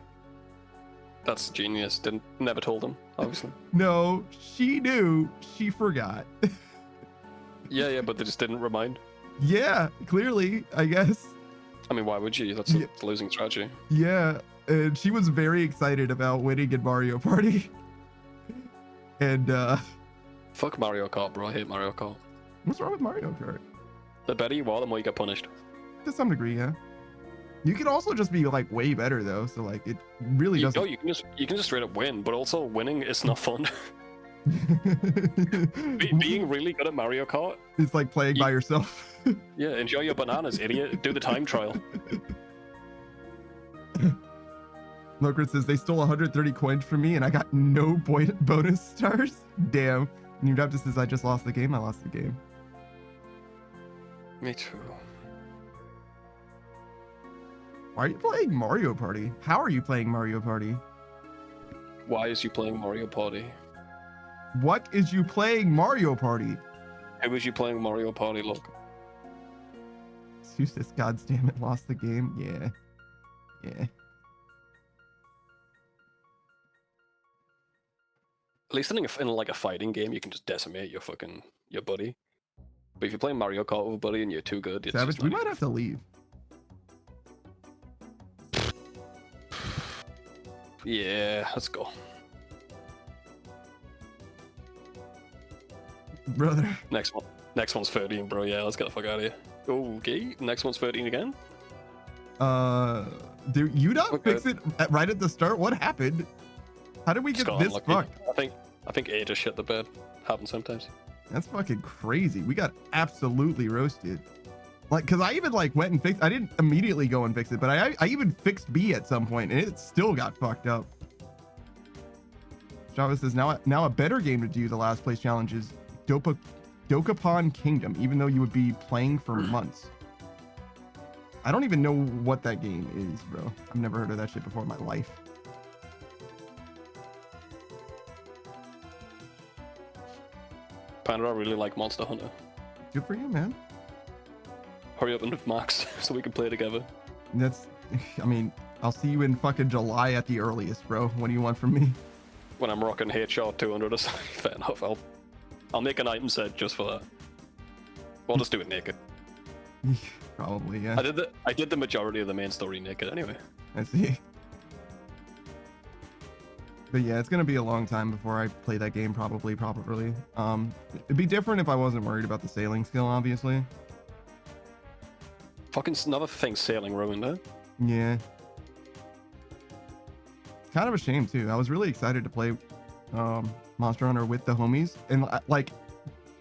That's genius. Never told him, obviously.
No, she knew. She forgot.
Yeah, but they just didn't remind.
Yeah, clearly, I guess.
I mean, why would you? That's a losing strategy.
Yeah, and she was very excited about winning in Mario Party. And
fuck Mario Kart, bro. I hate Mario Kart.
What's wrong with Mario Kart?
The better you are, the more you get punished.
To some degree, yeah. You can also just be like way better though, so like it really doesn't.
No, you can just straight up win, but also winning is not fun. Being really good at Mario Kart.
It's like playing by yourself.
Yeah, enjoy your bananas, idiot. Do the time trial.
Lokran says they stole 130 coins from me and I got no bonus stars. Damn. And Raptor says I just lost the game. I lost the game.
Me too.
Why are you playing Mario Party? How are you playing Mario Party?
Why is you playing Mario Party?
What is you playing Mario Party?
Who is you playing Mario Party, look?
Seuss, God damn it, lost the game. Yeah.
At least in like a fighting game, you can just decimate your buddy. But if you're playing Mario Kart with a buddy and you're too good, it's
Savage,
just
we
not
might have to leave.
Yeah, let's go.
Brother.
Next one's 13, bro. Yeah, let's get the fuck out of here. Okay, next one's 13 again.
Did you not
Okay.
fix it right at the start? What happened? How did we get
Just got
this
unlucky.
fucked?
I think A just shit the bed. Happens sometimes.
That's fucking crazy. We got absolutely roasted. Like, cause I even like went and fixed. I didn't immediately go and fix it, but I even fixed B at some point, and it still got fucked up. Java says now a better game to do the last place challenge is Dokapon Kingdom, even though you would be playing for months. I don't even know what that game is, bro. I've never heard of that shit before in my life.
Panda, I really like Monster Hunter.
Good for you, man.
Hurry up and Max so we can play together.
That's, I mean, I'll see you in fucking July at the earliest, bro. What do you want from me?
When I'm rocking HR 200 or something, fair enough. I'll make an item set just for that. We'll just do it naked.
Probably, yeah.
I did the majority of the main story naked anyway.
I see. But yeah, it's gonna be a long time before I play that game probably properly. It'd be different if I wasn't worried about the sailing skill, obviously.
Fucking another thing sailing ruined it.
Yeah. Kind of a shame too. I was really excited to play Monster Hunter with the homies, and like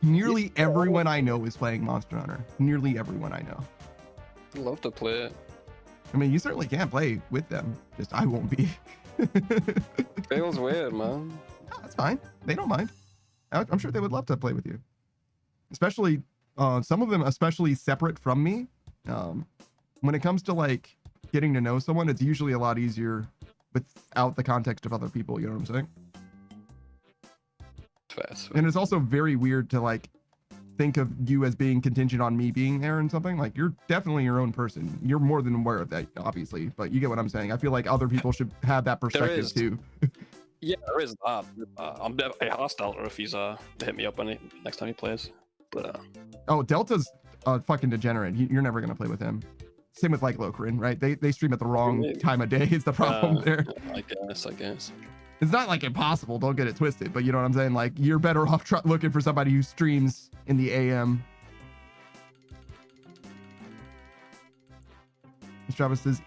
nearly everyone I know is playing Monster Hunter. Nearly everyone I know.
I'd love to play it.
I mean, you certainly can play with them. Just I won't be.
Feels weird, man.
No, that's fine. They don't mind. I'm sure they would love to play with you. Especially some of them, especially separate from me. When it comes to like getting to know someone, it's usually a lot easier without the context of other people. You know what I'm saying?
Fast.
And it's also very weird to like think of you as being contingent on me being there and something. Like you're definitely your own person. You're more than aware of that, obviously, but you get what I'm saying. I feel like other people should have that perspective too.
Yeah, there is that. I'm definitely hostile if he's to hit me up next time he plays. But
Oh, Delta's a fucking degenerate. You're never gonna play with him. Same with like Lokrin, right? They stream at the wrong time of day is the problem there.
I guess.
It's not like impossible, don't get it twisted, but you know what I'm saying? Like you're better off looking for somebody who streams in the AM. Travis says,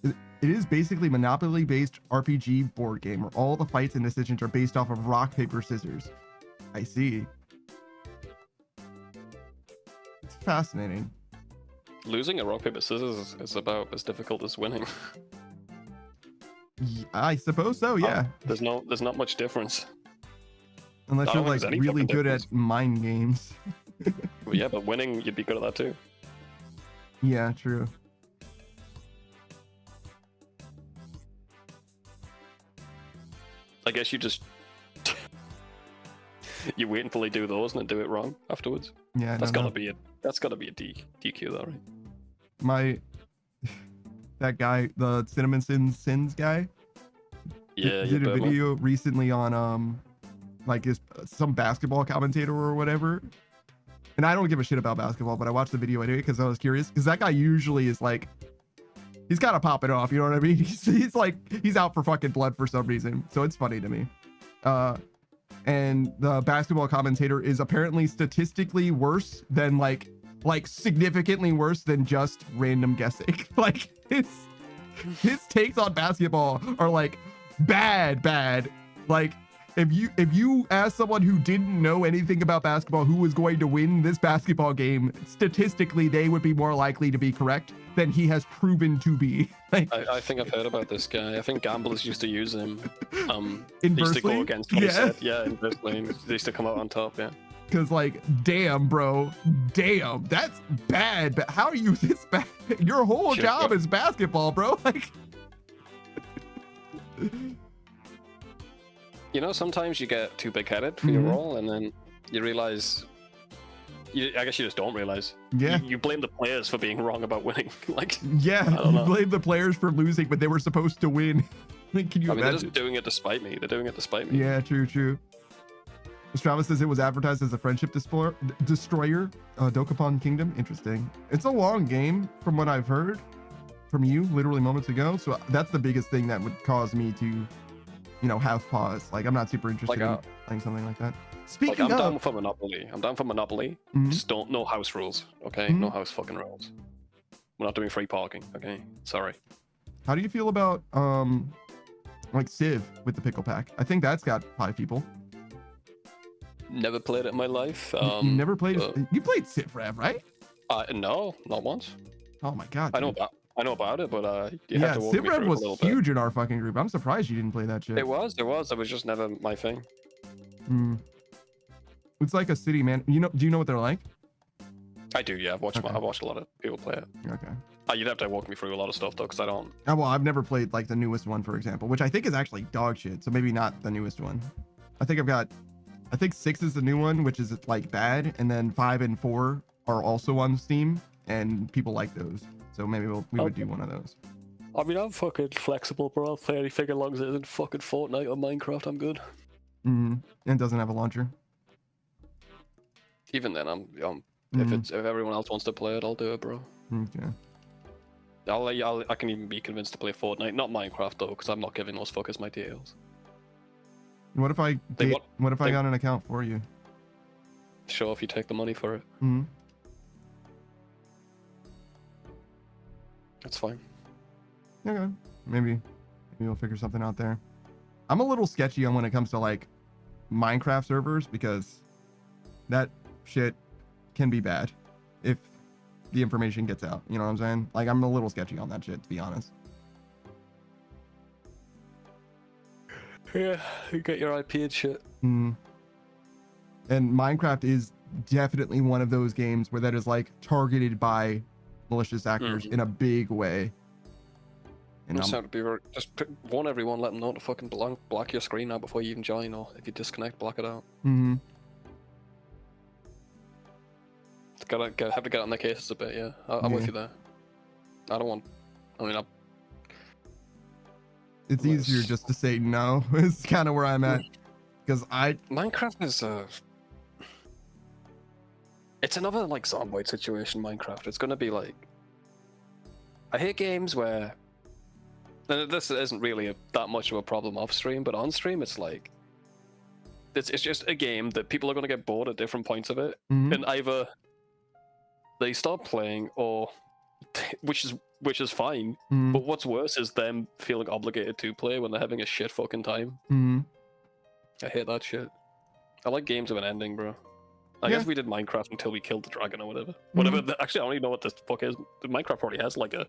it is basically Monopoly based RPG board game where all the fights and decisions are based off of rock, paper, scissors. I see. It's fascinating.
Losing a rock, paper, scissors is about as difficult as winning.
I suppose so, yeah.
There's not much difference.
Unless
I
you're
don't think
like
there's any
really
fucking
good
difference.
at mind games.
Well, yeah, but winning, you'd be good at that too.
Yeah, true.
I guess you just you wait until they do those and then do it wrong afterwards.
Yeah,
That's gotta be a DQ though, right?
That guy, the Cinnamon Sins guy,
Yeah,
did a video recently on like some basketball commentator or whatever. And I don't give a shit about basketball, but I watched the video anyway because I was curious. Because that guy usually is like, he's gotta pop it off, you know what I mean? He's like, he's out for fucking blood for some reason. So it's funny to me. And the basketball commentator is apparently statistically worse than like significantly worse than just random guessing. Like his takes on basketball are like bad. Like if you ask someone who didn't know anything about basketball who was going to win this basketball game, statistically they would be more likely to be correct than he has proven to be. Like,
I think I've heard about this guy. I think gamblers used to use him.
Inversely?
They used to go against what he
Yeah.
said. Yeah, inversely. They used to come out on top, yeah.
Cause like, damn, bro, that's bad. But how are you this bad? Your whole
Shit,
job
bro.
is basketball, bro. Like,
You know, sometimes you get too big-headed for your role, and then you realize. I guess you just don't realize.
yeah,
You blame the players for being wrong about winning. Like,
yeah.
don't
You
know.
blame the players for losing, but they were supposed to win. Like, can you
I mean, they're
imagine?
just doing it to spite me. They're doing it to spite me.
Yeah, true. Travis says it was advertised as a friendship destroyer, Dokapon Kingdom. Interesting. It's a long game from what I've heard from you literally moments ago. So that's the biggest thing that would cause me to, you know, have pause. Like I'm not super interested in playing something like that. Speaking
I'm
of,
down for Monopoly. I'm down for Monopoly. Just don't know house rules. Okay, no house fucking rules. We're not doing free parking. Okay, sorry.
How do you feel about like Civ with the pickle pack? I think that's got 5 people.
Never played it in my life.
You never played you played Civ Rev, right?
No, not once.
Oh my god.
I know about it, but you have to walk
Civ
me
Rev
through it
was
a little
huge
bit.
in our fucking group. I'm surprised you didn't play that shit.
It was. It was just never my thing.
It's like a city man. Do you know what they're like?
I do, yeah. I've watched
Okay.
I've watched a lot of people play it.
Okay.
You'd have to walk me through a lot of stuff though, because I don't.
Oh, well, I've never played like the newest one, for example, which I think is actually dog shit. So maybe not the newest one. I think 6 is the new one, which is like bad, and then 5 and 4 are also on Steam, and people like those. So maybe we would do one of those.
I mean, I'm fucking flexible, bro. I'll play anything as long as it isn't fucking Fortnite or Minecraft. I'm good.
And it doesn't have a launcher.
Even then, if everyone else wants to play it, I'll do it, bro.
Okay.
I can even be convinced to play Fortnite, not Minecraft though, because I'm not giving those fuckers my details.
What if I got an account for you?
Sure, if you take the money for it. That's fine.
Okay. Maybe we'll figure something out there. I'm a little sketchy on when it comes to like Minecraft servers because that shit can be bad if the information gets out. You know what I'm saying? Like I'm a little sketchy on that shit, to be honest.
Yeah, you get your IP and shit.
And Minecraft is definitely one of those games where that is like targeted by malicious actors in a big way. And
just warn everyone, let them know to fucking black your screen out before you even join, or if you disconnect, black it out. Have to get on their cases a bit, yeah. I'm with you there.
It's easier just to say no. It's kind of where I'm at. Because
Minecraft is it's another like Zomboid situation, Minecraft. It's gonna be like, I hate games where, and this isn't really that much of a problem off stream, but on stream it's like, it's just a game that people are gonna get bored at different points of it, and either they stop playing or, which is fine, but what's worse is them feeling obligated to play when they're having a shit fucking time. I hate that shit. I like games with an ending, bro. I guess we did Minecraft until we killed the dragon or whatever. Actually, I don't even know what this fuck is. Minecraft already has like a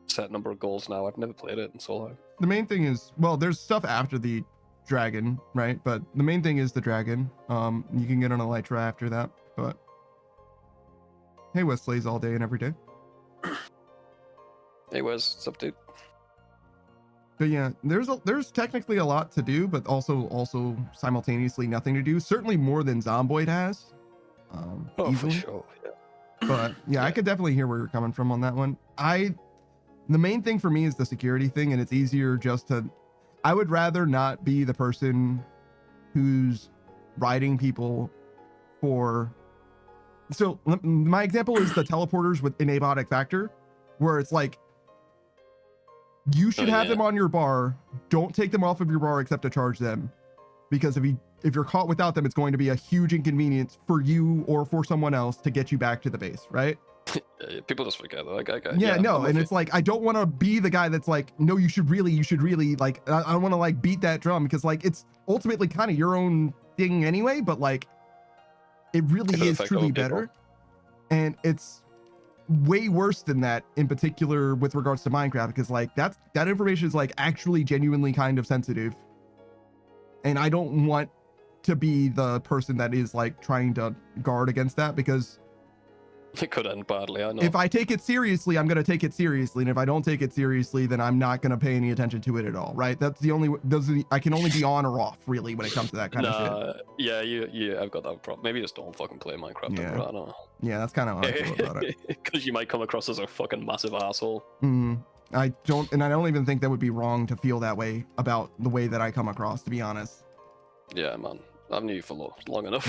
set number of goals now. I've never played it in solo.
The main thing is, well, there's stuff after the dragon, right? But the main thing is the dragon. You can get on Elytra after that, but hey, Wes plays all day and every day.
Hey, Wes, what's up, dude?
But yeah, there's technically a lot to do, but also simultaneously nothing to do. Certainly more than Zomboid has.
For sure. Yeah.
But yeah, I could definitely hear where you're coming from on that one. The main thing for me is the security thing, and it's easier just to. I would rather not be the person who's writing people for. So my example is the teleporters with an abiotic factor, where it's like, you should have them on your bar. Don't take them off of your bar except to charge them, because if you're caught without them, it's going to be a huge inconvenience for you or for someone else to get you back to the base, right?
People just forget that. Like,
and it's like, I don't want to be the guy that's like, no, you should really like, I don't want to like beat that drum, because like it's ultimately kind of your own thing anyway, but like it really is truly better. And it's way worse than that, in particular with regards to Minecraft, because like that information is like actually genuinely kind of sensitive, and I don't want to be the person that is like trying to guard against that, because
it could end badly. I know.
If I take it seriously, I'm going to take it seriously, and if I don't take it seriously, then I'm not going to pay any attention to it at all, right? That's the only I can only be on or off really when it comes to that kind of shit.
Yeah, I've got that problem. Maybe just don't fucking play Minecraft.
Yeah.
I don't know.
Yeah, that's kind of how I feel about it.
Because you might come across as a fucking massive asshole.
I don't even think that would be wrong to feel that way about the way that I come across, to be honest.
Yeah, man. I've known you for long enough.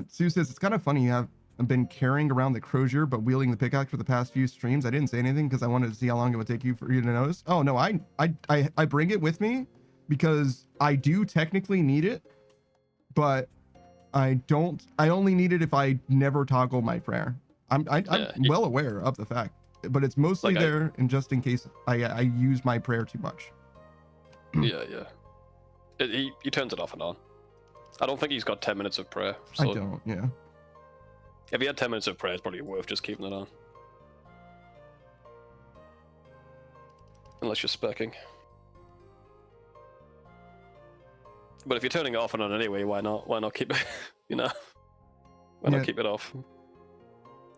Sue says it's kind of funny you have been carrying around the crozier but wielding the pickaxe for the past few streams. I didn't say anything because I wanted to see how long it would take you for you to notice. Oh no, I bring it with me because I do technically need it, but I only need it if I never toggle my prayer. I'm well aware of the fact, but it's mostly
Like
there and just in case I use my prayer too much.
Yeah. He turns it off and on. I don't think he's got 10 minutes of prayer. So
I don't, yeah.
If he had 10 minutes of prayer, it's probably worth just keeping it on. Unless you're specking. But if you're turning it off and on anyway, why not? Why not keep it? You know, why not keep it off?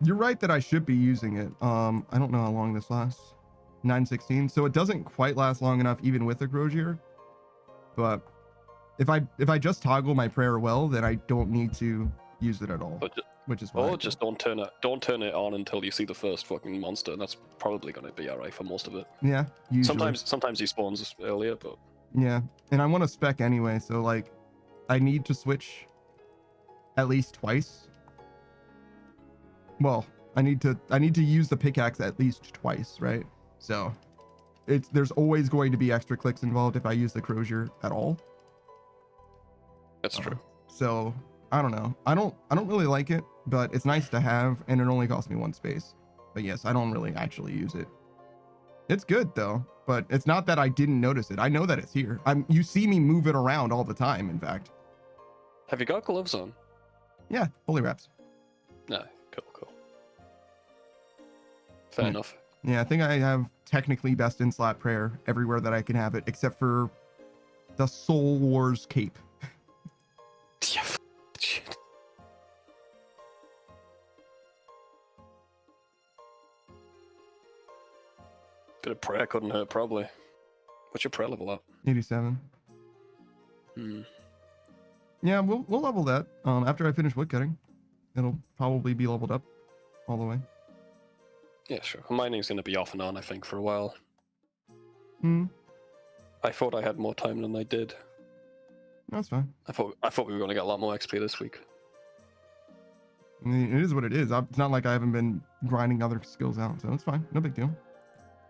You're right that I should be using it. I don't know how long this lasts. 9:16, so it doesn't quite last long enough even with the crozier. But if I just toggle my prayer well, then I don't need to use it at all. Which is why.
Or just don't turn it on until you see the first fucking monster, and that's probably gonna be alright for most of it.
Yeah. Usually.
Sometimes he spawns earlier, but
yeah, and I want to spec anyway, so like, I need to switch at least twice. Well, I need to use the pickaxe at least twice, right? So, there's always going to be extra clicks involved if I use the crozier at all.
That's true.
So I don't know. I don't really like it, but it's nice to have, and it only costs me 1 space. But yes, I don't really actually use it. It's good though, but it's not that I didn't notice it. I know that it's here. You see me move it around all the time, in fact.
Have you got gloves on?
Yeah, holy wraps.
No, cool. Fair enough.
Yeah, I think I have technically best in slot prayer everywhere that I can have it, except for the Soul Wars cape.
Yeah, shit. Bit of prayer couldn't hurt, probably. What's your prayer level up?
87. Yeah, we'll level that. After I finish woodcutting, it'll probably be leveled up all the way.
Yeah, sure. Mining's gonna be off and on, I think, for a while.
Hmm.
I thought I had more time than I did.
That's fine.
I thought we were gonna get a lot more XP this week.
I mean, it is what it is. It's not like I haven't been grinding other skills out, so it's fine. No big deal.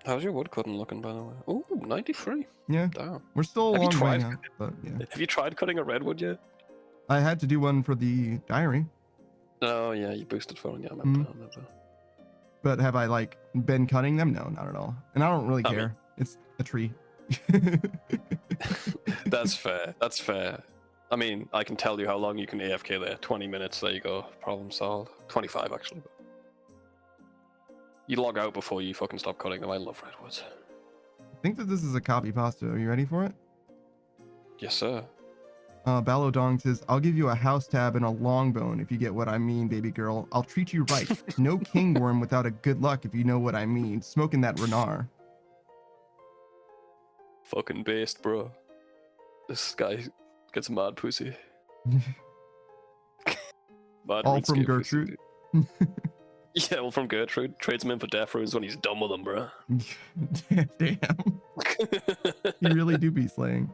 How's your woodcutting looking, by the way? Ooh, 93.
Yeah.
Damn.
We're still a
Have you
long way
tried-
out, but yeah.
Have you tried cutting a redwood yet?
I had to do one for the diary,
Oh yeah, you boosted for it. Yeah, I remember.
but have I like been cutting them? No, not at all. And I don't really
I
care.
mean-
It's a tree.
That's fair. That's fair. I mean, I can tell you how long you can AFK there. 20 minutes. There you go. Problem solved. 25 actually. You log out before you fucking stop cutting them. I love redwoods.
I think that this is a copy pasta. Are you ready for it?
Yes, sir.
Balodong says, I'll give you a house tab and a long bone if you get what I mean, baby girl. I'll treat you right. No king worm without a good luck if you know what I mean. Smoking that Renar.
Fucking based, bro. This guy gets mad pussy. Mad
All from
RuneScape
Gertrude.
pussy, dude. Yeah, all from Gertrude. Trades him in for death runes when he's done with them, bro.
Damn. You really do be slaying.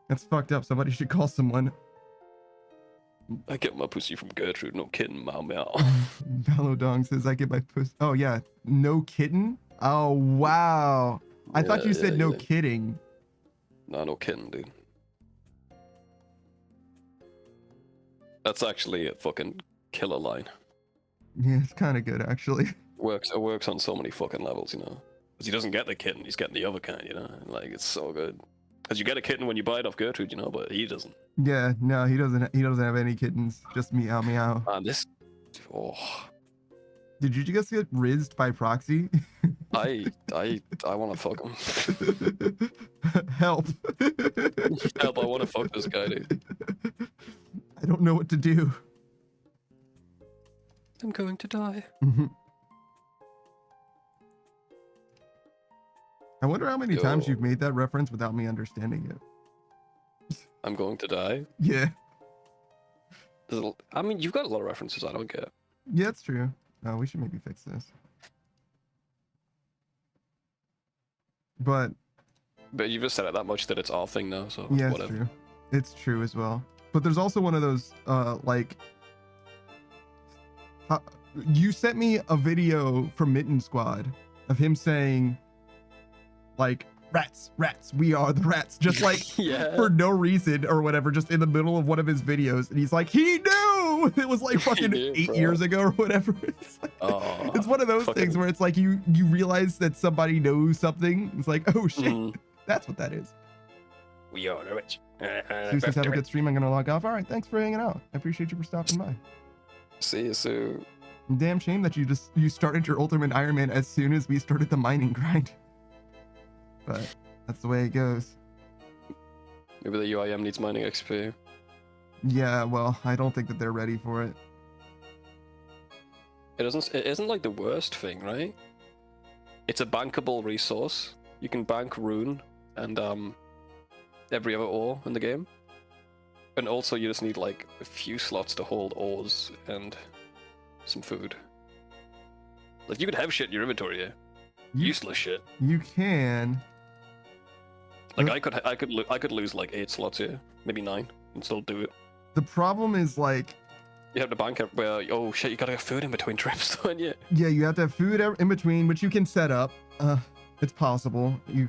That's fucked up. Somebody should call someone.
I get my pussy from Gertrude, no kidding, meow meow.
Balodong says, I get my pussy. Oh, yeah. No kitten? Oh, wow. I thought you said no kidding.
Nah, no kidding, dude. That's actually a fucking killer line.
Yeah, it's kind of good, actually.
It works on so many fucking levels, you know. Because he doesn't get the kitten, he's getting the other kind, you know. Like, it's so good. Because you get a kitten when you buy it off Gertrude, you know, but he doesn't.
Yeah, no, he doesn't have any kittens. Just meow meow.
This... Oh...
Did you just get rizzed by proxy?
I want to fuck him.
Help.
Help, I want to fuck this guy, dude.
I don't know what to do.
I'm going to die.
I wonder how many times you've made that reference without me understanding it.
I'm going to die?
Yeah.
I mean, you've got a lot of references I don't get.
Yeah, it's true. Oh, we should maybe fix this. But
But you just said it that much that it's our thing now, so
Yeah, it's
whatever.
true. It's true as well. But there's also one of those, like, you sent me a video from Mitten Squad of him saying, like, rats, we are the rats, just like
Yeah.
for no reason or whatever, just in the middle of one of his videos, and he's like, he knew it was like fucking
knew,
8
bro.
years ago or whatever. It's, like,
Oh,
it's one of those
fucking-
things where it's like you realize that somebody knows something. It's like, oh shit,
Mhm.
that's what that is.
We are the rich.
So have a good stream. I'm gonna log off. All right, thanks for hanging out. I appreciate you for stopping by.
See you soon.
Damn shame that you started your Ultimate Iron Man as soon as we started the mining grind. But that's the way it goes.
Maybe the UIM needs mining XP.
Yeah, well, I don't think that they're ready for it.
It isn't like the worst thing, right? It's a bankable resource. You can bank rune and every other ore in the game. And also you just need like a few slots to hold ores and some food. Like you could have shit in your inventory, yeah. Useless shit.
You can.
Like I could lose like 8 slots here, maybe 9, and still do it.
The problem is like,
You have to bank it where oh shit, you gotta get food in between trips, don't you?
yeah, you have to have food in between, which you can set up. It's possible. You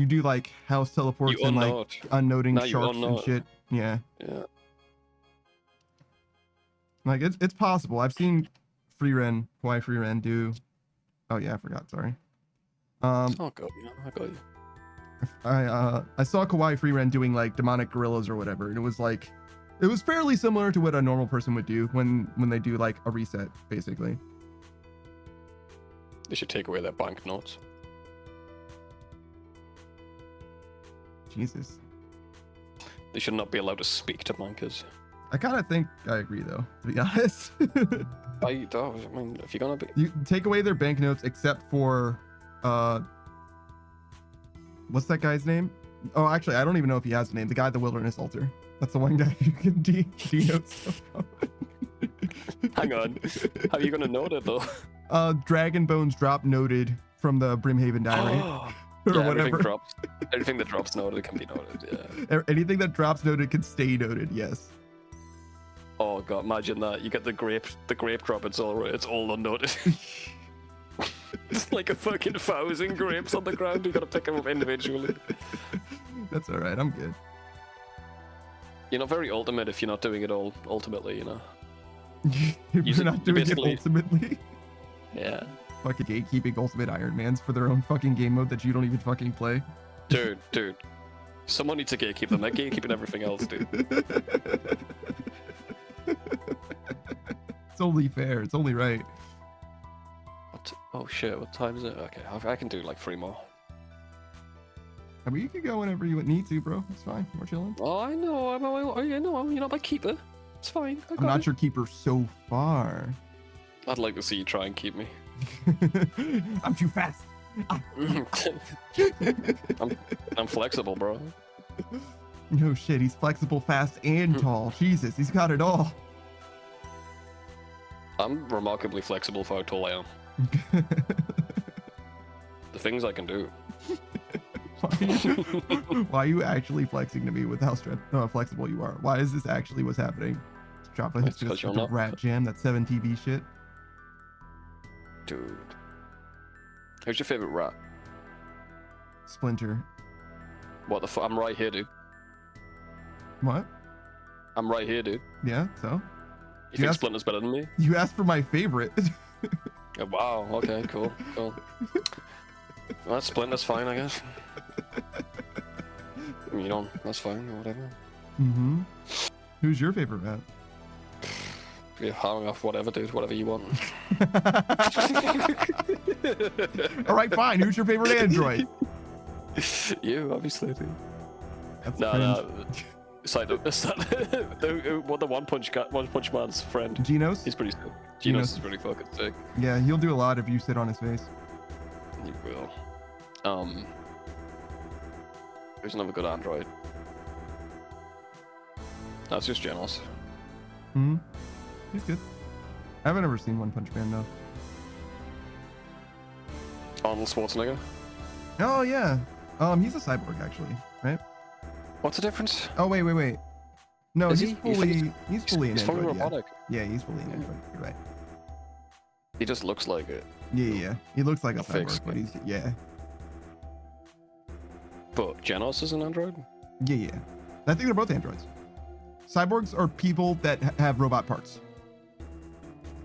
do like house teleports
You
and like
unknown.
unnoding
No, you
sharks and
unknown.
shit. Yeah,
Yeah.
like it's possible. I've seen Hawaii free ren do. Oh yeah, I forgot. Sorry.
Oh god, yeah, I got you.
I saw Kawaii Freeren doing like demonic gorillas or whatever, and it was fairly similar to what a normal person would do when they do like a reset, basically.
They should take away their banknotes.
Jesus,
They should not be allowed to speak to bankers.
I kind of think I agree though, to be honest.
I mean, if you're gonna be,
You take away their banknotes except for what's that guy's name? Oh, actually, I don't even know if he has a name. The guy at the Wilderness Altar. That's the one guy you can denote stuff from.
hang on, how are you gonna note it though?
Dragon Bones drop noted from the Brimhaven Diary. Or
Yeah,
whatever.
everything drops. Everything that drops noted can be noted. Yeah.
Anything that drops noted can stay noted. Yes.
Oh god, imagine that. You get the grape drop. It's all unnoted. It's like a fucking 1,000 grapes on the ground. You gotta pick them up individually.
That's all right. I'm good.
You're not very ultimate if you're not doing it all ultimately. You know.
If
Use
you're
it-
not doing it
basically-
ultimately.
Yeah.
Fucking gatekeeping Ultimate Iron Mans for their own fucking game mode that you don't even fucking play.
Dude. Someone needs to gatekeep them. They're gatekeeping everything else, dude.
It's only fair. It's only right.
Oh shit, what time is it? Okay, I can do like 3 more.
I mean, you can go whenever you need to, bro. It's fine. We're chilling.
Oh, I know. You're not my keeper. It's fine.
I'm not your keeper so far.
I'd like to see you try and keep me.
I'm too fast.
I'm flexible, bro.
No shit. He's flexible, fast, and tall. Jesus, he's got it all.
I'm remarkably flexible for how tall I am. The things I can do.
Why are you actually flexing to me with how flexible you are? Why is this actually what's happening? Drop a
It's 'cause
just
you're
the
not.
rat jam, that 7TV shit.
Dude. Who's your favorite rat?
Splinter.
What the fuck? I'm right here, dude.
What?
I'm right here, dude.
Yeah, so?
You think
Yes.
Splinter's better than me?
You asked for my favorite.
Oh, wow, okay, cool. Well, that's Splinter's fine, I guess. I mean, you know, that's fine, or whatever.
Mm-hmm. Who's your favorite rat?
Yeah, hang off, whatever, dude, whatever you want.
All right, fine. Who's your favorite android?
You, obviously, dude.
That's
No,
cringe.
no. It's like the One Punch Man's friend.
Genos?
He's pretty sick.
Genos.
Genos is pretty fucking sick.
Yeah, he'll do a lot if you sit on his face.
He will. There's another good android. That's just Genos.
Hmm. He's good. I haven't ever seen One Punch Man though.
Arnold Schwarzenegger.
Oh yeah. He's a cyborg actually, right?
What's the difference?
Oh wait. No,
Is
he's
he?
fully he's fully an
He's fully
android.
robotic.
Yeah, he's fully an android. You're right.
He just looks like it.
Yeah. He looks like a
fake
cyborg, but
skin.
he's yeah.
But Genos is an android?
Yeah. I think they're both androids. Cyborgs are people that have robot parts.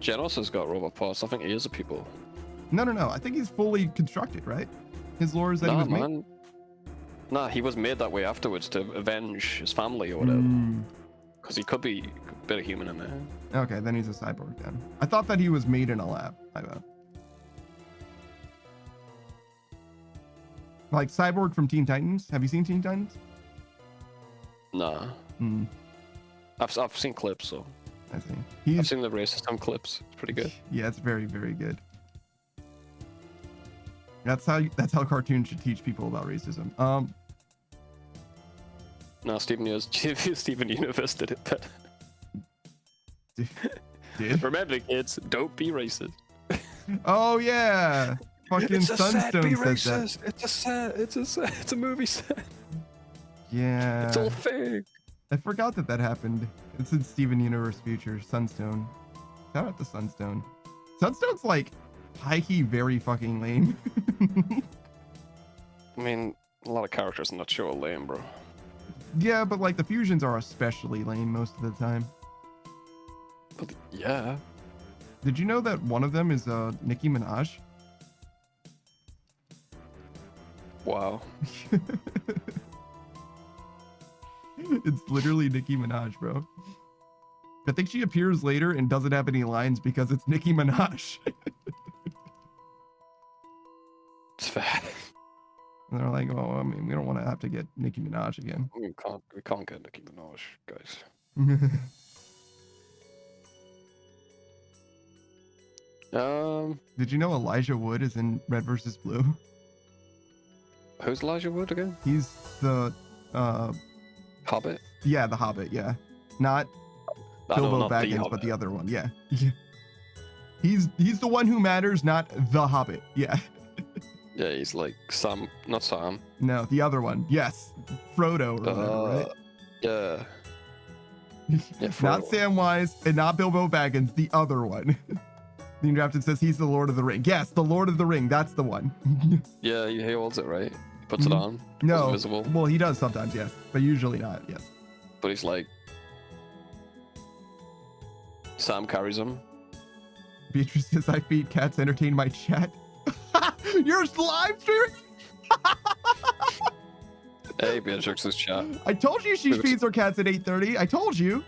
Genos has got robot parts. I think he is a people.
No. I think he's fully constructed, right? His lore is that he
Nah,
was made.
man. Nah, he was made that way afterwards to avenge his family or whatever. Because he could be a bit of human in there.
Okay, then he's a cyborg then. I thought that he was made in a lab. Like Cyborg from Teen Titans. Have you seen Teen Titans?
Nah. I've seen clips, so
I see.
I've
He's
seen the race system clips. It's pretty good.
yeah, it's very, very good. That's how cartoons should teach people about racism.
No, Steven Universe did it better.
Did?
Remember, kids, don't be racist.
Oh yeah, fucking
It's a set, be
Sunstone said that.
racist. It's a set. It's a set. It's a movie set.
Yeah.
It's all fake.
I forgot that happened. It's in Steven Universe Future. Sunstone. Shout out to Sunstone. Sunstone's like high-key very fucking lame.
I mean, a lot of characters in that show are lame, bro.
Yeah, but like the fusions are especially lame most of the time.
But yeah.
Did you know that one of them is Nicki Minaj?
Wow.
It's literally Nicki Minaj, bro. I think she appears later and doesn't have any lines because it's Nicki Minaj.
It's fair.
And they're like, oh, I mean, we don't want to have to get Nicki Minaj again.
We can't get Nicki Minaj, guys.
Did you know Elijah Wood is in Red vs. Blue?
Who's Elijah Wood again?
He's the
Hobbit?
yeah, the Hobbit, yeah. Not
I know,
Bilbo
not the
Baggins, but
Hobbit.
the other one, yeah. He's the one who matters, not the Hobbit. Yeah.
Yeah, he's like Sam, not Sam.
No, the other one. Yes. Frodo or whatever, right?
Yeah. Yeah,
Not
Frodo.
Samwise and not Bilbo Baggins, the other one. The Drafted says he's the Lord of the Ring. Yes, the Lord of the Ring. That's the one.
Yeah, he holds it, right? He puts it on.
No.
It's invisible.
Well, he does sometimes, yes, but usually not. Yes.
But he's like... Sam carries him.
Beatrice says I feed cats entertain my chat. You're live streaming?
Hey, Beatrix's chat.
I told you she feeds her cats at 8:30. I told you.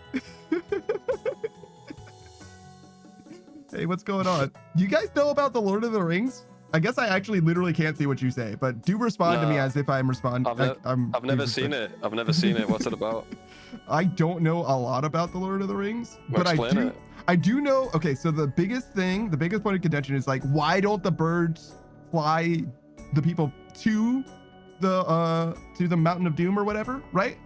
Hey, what's going on? You guys know about the Lord of the Rings? I guess I actually literally can't see what you say, but do respond to me
No.
as if I'm responding.
I've never seen it. I've never seen it. What's it about?
I don't know a lot about the Lord of the Rings,
Well,
but
explain it.
I do know. Okay, so the biggest point of contention is like, why don't the birds fly the people to the Mountain of Doom or whatever, right?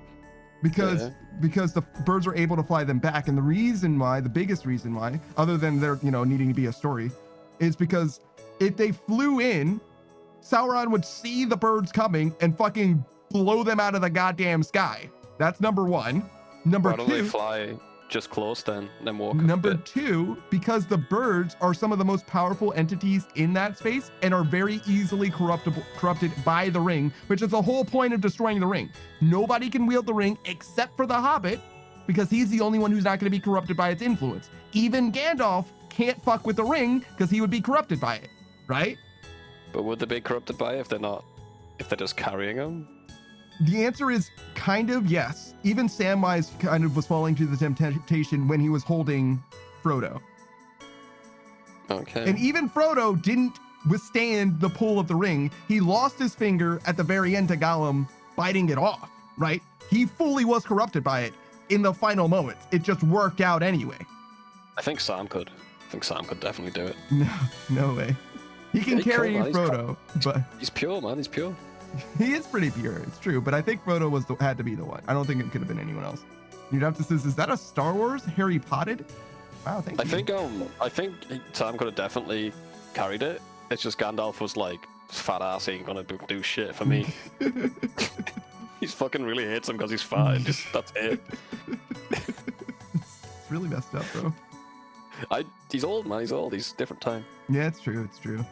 Because the birds are able to fly them back, and the biggest reason why, other than there needing to be a story, is because if they flew in, Sauron would see the birds coming and fucking blow them out of the goddamn sky. That's number one. Number
Why don't they
two.
fly just close then walk a
Number
bit?
two, because the birds are some of the most powerful entities in that space and are very easily corrupted by the ring, which is the whole point of destroying the ring. Nobody can wield the ring except for the Hobbit, because he's the only one who's not going to be corrupted by its influence. Even Gandalf can't fuck with the ring because he would be corrupted by it, right?
But would they be corrupted by it if they're just carrying him?
The answer is kind of yes. Even Samwise kind of was falling to the temptation when he was holding Frodo.
Okay.
And even Frodo didn't withstand the pull of the ring. He lost his finger at the very end to Gollum biting it off, right? He fully was corrupted by it in the final moments. It just worked out anyway.
I think Sam could. Definitely do it.
No way. He can
Yeah, he
carry
could, man.
Frodo, but
He's pure, man. He's pure.
he is pretty pure. It's true, but I think Frodo had to be the one. I don't think it could have been anyone else. You'd have to say, is that a Star Wars Harry Potted? Wow, thank you.
I think Sam could have definitely carried it. It's just Gandalf was like, his fat ass ain't gonna do shit for me. He's fucking really hates him because he's fat. And just that's it.
It's really messed up, though.
He's old, man. He's old. He's different time.
Yeah, it's true. It's true.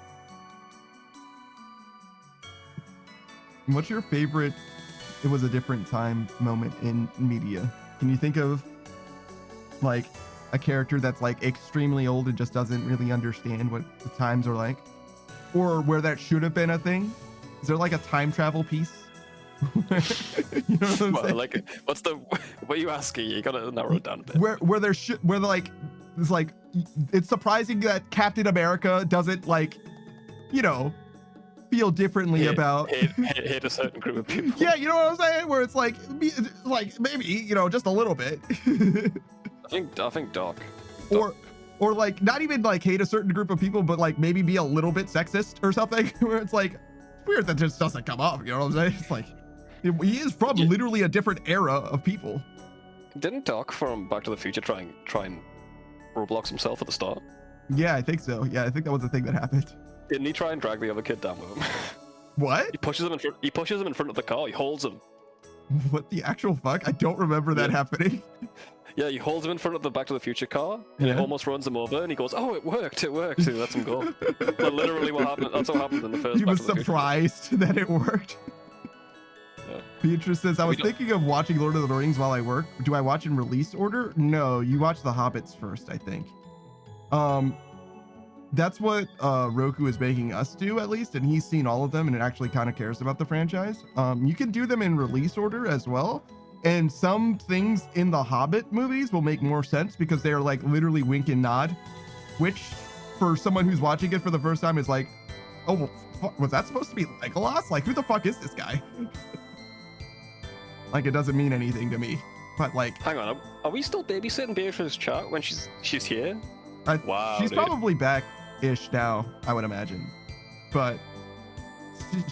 What's your favorite "it was a different time" moment in media? Can you think of like a character that's like extremely old and just doesn't really understand what the times are like, or where that should have been a thing? Is there like a time travel piece? You know what I'm saying?
Like, what are you asking? You gotta narrow it down a bit.
Where there should, where like it's like, it's surprising that Captain America doesn't, like, you know, feel differently about
hate a certain group of people.
Yeah, you know what I'm saying? Where it's like maybe, you know, just a little bit.
I think Doc.
Or like not even like hate a certain group of people, but like maybe be a little bit sexist or something. Where it's like, it's weird that this doesn't come up. You know what I'm saying? It's like he is from literally a different era of people.
Didn't Doc from Back to the Future try and Roblox himself at the start?
Yeah, I think so. Yeah, I think that was the thing that happened.
Didn't he try and drag the other kid down with him?
What?
He pushes him in front of the car. He holds him.
What the actual fuck? I don't remember that happening.
Yeah, he holds him in front of the Back to the Future car, and it almost runs him over, and he goes, "Oh, it worked! It worked!" And lets him go. But literally, what happened? That's what happened in the first.
He was surprised that it worked.
Yeah.
Beatrice says, I was thinking of watching Lord of the Rings while I work. Do I watch in release order? No, you watch The Hobbits first, I think. That's what Roku is making us do, at least, and he's seen all of them and it actually kind of cares about the franchise. You can do them in release order as well, and some things in the Hobbit movies will make more sense because they're like literally wink and nod, which for someone who's watching it for the first time is like, oh, well, was that supposed to be Legolas? Like, who the fuck is this guy? Like, it doesn't mean anything to me, but like,
hang on, are we still babysitting Beatrice's chat when she's here? Wow,
she's
dude.
probably back-ish now, I would imagine, but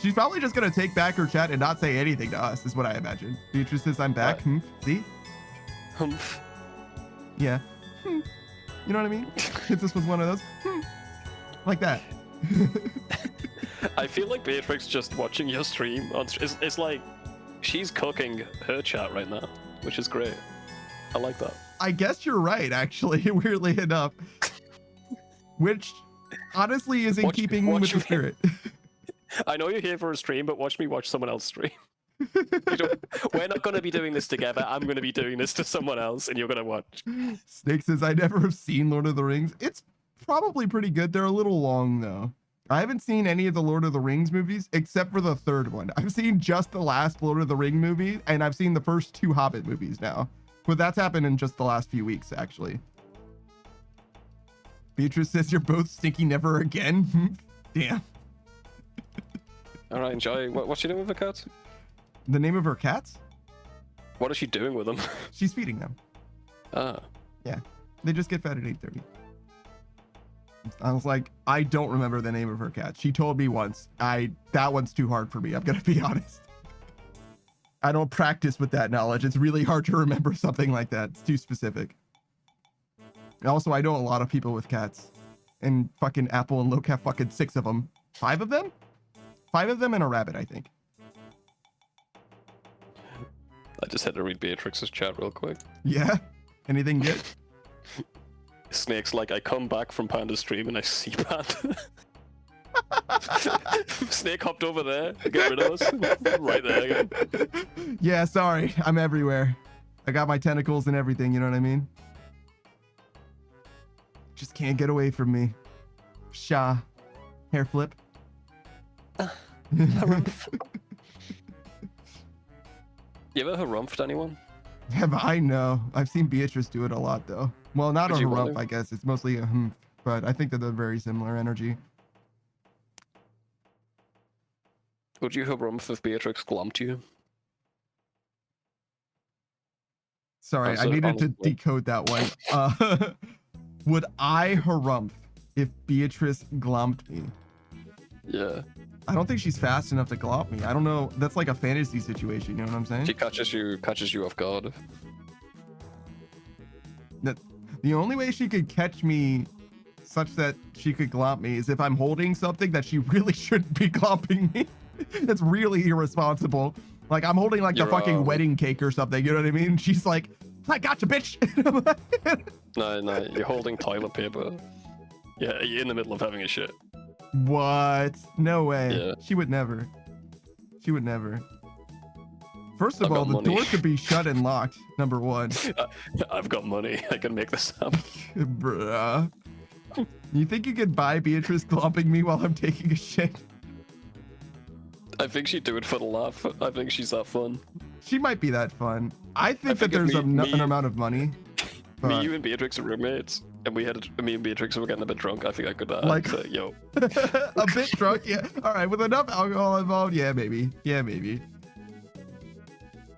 she's probably just gonna take back her chat and not say anything to us, is what I imagine. Beatrice says, I'm back. See?
Humph.
Yeah. You know what I mean? If this was one of those, like that.
I feel like Beatrix just watching your stream it's like she's cooking her chat right now, which is great. I like that.
I guess you're right, actually, weirdly enough. Which honestly is in keeping with the spirit.
I know you're here for a stream, but watch me watch someone else stream. We're not going to be doing this together. I'm going to be doing this to someone else, and you're going to watch.
Snake says, I never have seen Lord of the Rings. It's probably pretty good. They're a little long, though. I haven't seen any of the Lord of the Rings movies except for the third one. I've seen just the last Lord of the Ring movie, and I've seen the first two Hobbit movies now. But that's happened in just the last few weeks, actually. Beatrice says, you're both stinky never again. Damn.
All right, enjoy. What's she doing with her cats?
The name of her cats?
What is she doing with them?
She's feeding them.
Ah.
Yeah. They just get fed at 8:30. I was like, I don't remember the name of her cat. She told me once. That one's too hard for me. I'm gonna be honest. I don't practice with that knowledge. It's really hard to remember something like that. It's too specific. Also, I know a lot of people with cats. And fucking Apple and Loke have fucking 6 of them. 5 of them? 5 of them and a rabbit, I think.
I just had to read Beatrix's chat real quick.
Yeah? Anything good?
Snake's like, I come back from Panda's stream and I see Panda. Snake hopped over there to get rid of us. Right there again.
Yeah, sorry. I'm everywhere. I got my tentacles and everything, you know what I mean? Just can't get away from me. Sha. Hair flip.
Harumph. You ever harumphed anyone?
Have I? No. I've seen Beatrice do it a lot, though. Well, not a
Would you
harumph,
rather?
I guess. It's mostly a humph, but I think that they're very similar energy.
Would you harumph if Beatrix glomped you?
Sorry,
Also,
I needed to
honestly-
decode that one. Would I harumph if Beatrice glomped me?
Yeah.
I don't think she's fast enough to glomp me. I don't know. That's like a fantasy situation, you know what I'm saying?
She catches you off guard.
The only way she could catch me such that she could glomp me is if I'm holding something that she really shouldn't be glomping me. That's really irresponsible. Like I'm holding like the fucking wedding cake or something. You know what I mean? She's like, I gotcha, bitch.
No, you're holding toilet paper. Yeah, you're in the middle of having a shit.
What? No way.
Yeah.
She would never. She would never. First of
I've
all,
got
the
money.
door could be shut and locked. Number one.
I've got money. I can make this happen.
Bruh. You think you could buy Beatrice glomping me while I'm taking a shit?
I think she'd do it for the laugh. I think she's that fun.
She might be that fun. I think that
think if
there's
me-
an amount of money.
Me,
but-
you, and Beatrix are roommates, and me and Beatrix were getting a bit drunk. I think I could
Like-
say, yo.
A bit drunk, yeah. All right, with enough alcohol involved, yeah, maybe. Yeah, maybe.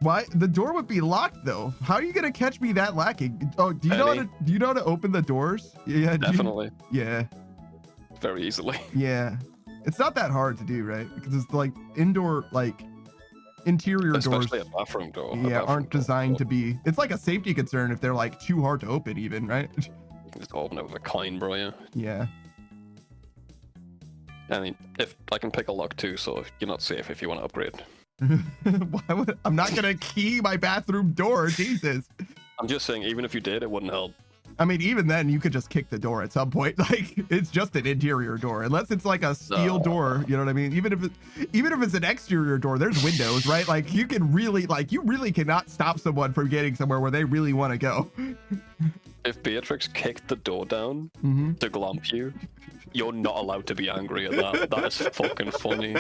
Why? The door would be locked though. How are you gonna catch me that lacking? Oh, do you know how to open the doors? Yeah,
Definitely.
Yeah,
Very easily.
yeah. It's not that hard to do, right? Because it's like indoor, like interior
Especially
doors.
a bathroom door.
Yeah, aren't designed to be. It's like a safety concern if they're like too hard to open, even, right?
Just open it with a coin, bro, yeah.
Yeah.
I mean, if I can pick a lock too, so you're not safe if you want to upgrade.
Why would I'm not gonna key my bathroom door? Jesus.
I'm just saying, even if you did, it wouldn't help.
I mean, even then, you could just kick the door at some point. Like, it's just an interior door, unless it's like a steel door. You know what I mean? Even if it's an exterior door, there's windows, right? Like, you can really, like, you really cannot stop someone from getting somewhere where they really want to go.
If Beatrix kicked the door down
Mm-hmm.
to glomp you, you're not allowed to be angry at that. That is fucking funny.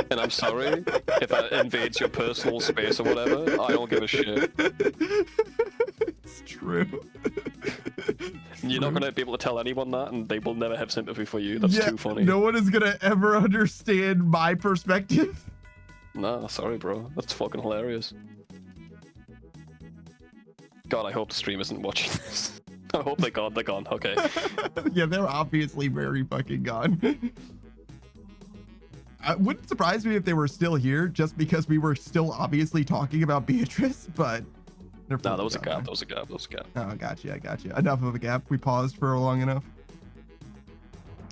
And I'm sorry if that invades your personal space or whatever. I don't give a shit.
It's true.
You're not gonna be able to tell anyone that, and they will never have sympathy for you. That's too funny.
No one is gonna ever understand my perspective.
Nah, sorry, bro. That's fucking hilarious. God, I hope the stream isn't watching this. I hope they're gone. They're gone. Okay.
Yeah, they're obviously very fucking gone. It wouldn't surprise me if they were still here, just because we were still obviously talking about Beatrice, but...
No, there was a gap. There was a gap. There was a gap.
Oh, I got you. Enough of a gap. We paused for long enough.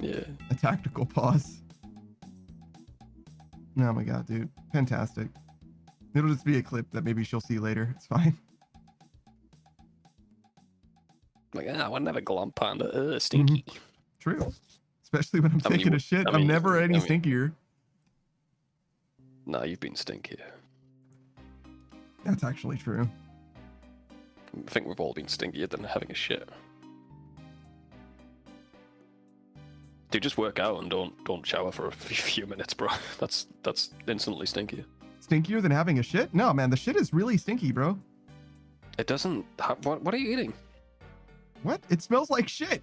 Yeah.
A tactical pause. Oh my god, dude. Fantastic. It'll just be a clip that maybe she'll see later. It's fine.
Like, I want to have a glomp panda. Stinky.
True. Especially when I'm
I mean,
taking a shit.
I mean,
I'm never any
I mean-
stinkier.
Nah, you've been stinky.
That's actually true.
I think we've all been stinkier than having a shit. Dude, just work out and don't shower for a few minutes, bro. That's instantly stinky.
Stinkier than having a shit? No, man, the shit is really stinky, bro.
It doesn't. What are you eating?
What? It smells like shit.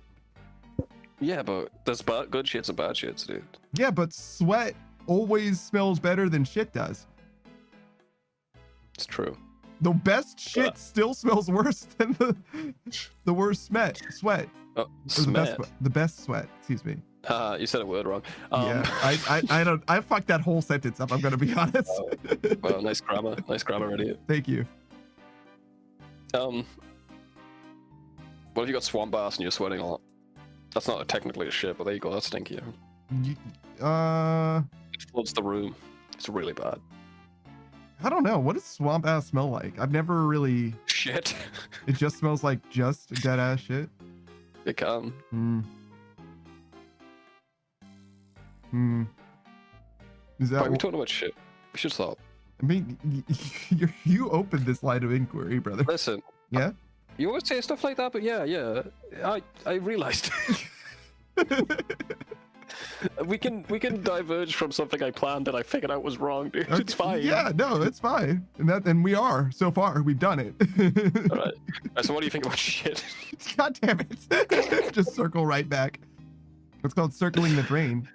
Yeah, but there's good shits and bad shits, dude.
Yeah, but sweat always smells better than shit does.
It's true.
The best shit still smells worse than the worst sweat.
Oh,
Or
smet.
the best sweat. Excuse me.
You said a word wrong.
Yeah, I fucked that whole sentence up. I'm gonna be honest.
Well, nice grammar, idiot.
Thank you.
What if you got swamp ass and you're sweating a lot? That's not technically a shit, but there you go. That's stinky. It floods the room. It's really bad.
I don't know. What does swamp ass smell like? I've never really.
Shit.
It just smells like just dead ass shit.
It can.
Is that?
Why are we talking about shit? We should stop.
I mean, you opened this line of inquiry, brother.
Listen.
Yeah.
You always say stuff like that, but yeah. I realized. we can diverge from something I planned that I figured out was wrong, dude.
Okay.
It's fine.
Yeah, no, it's fine. And we are so far. We've done it.
All right. So what do you think about shit?
God damn it! Just circle right back. It's called circling the drain.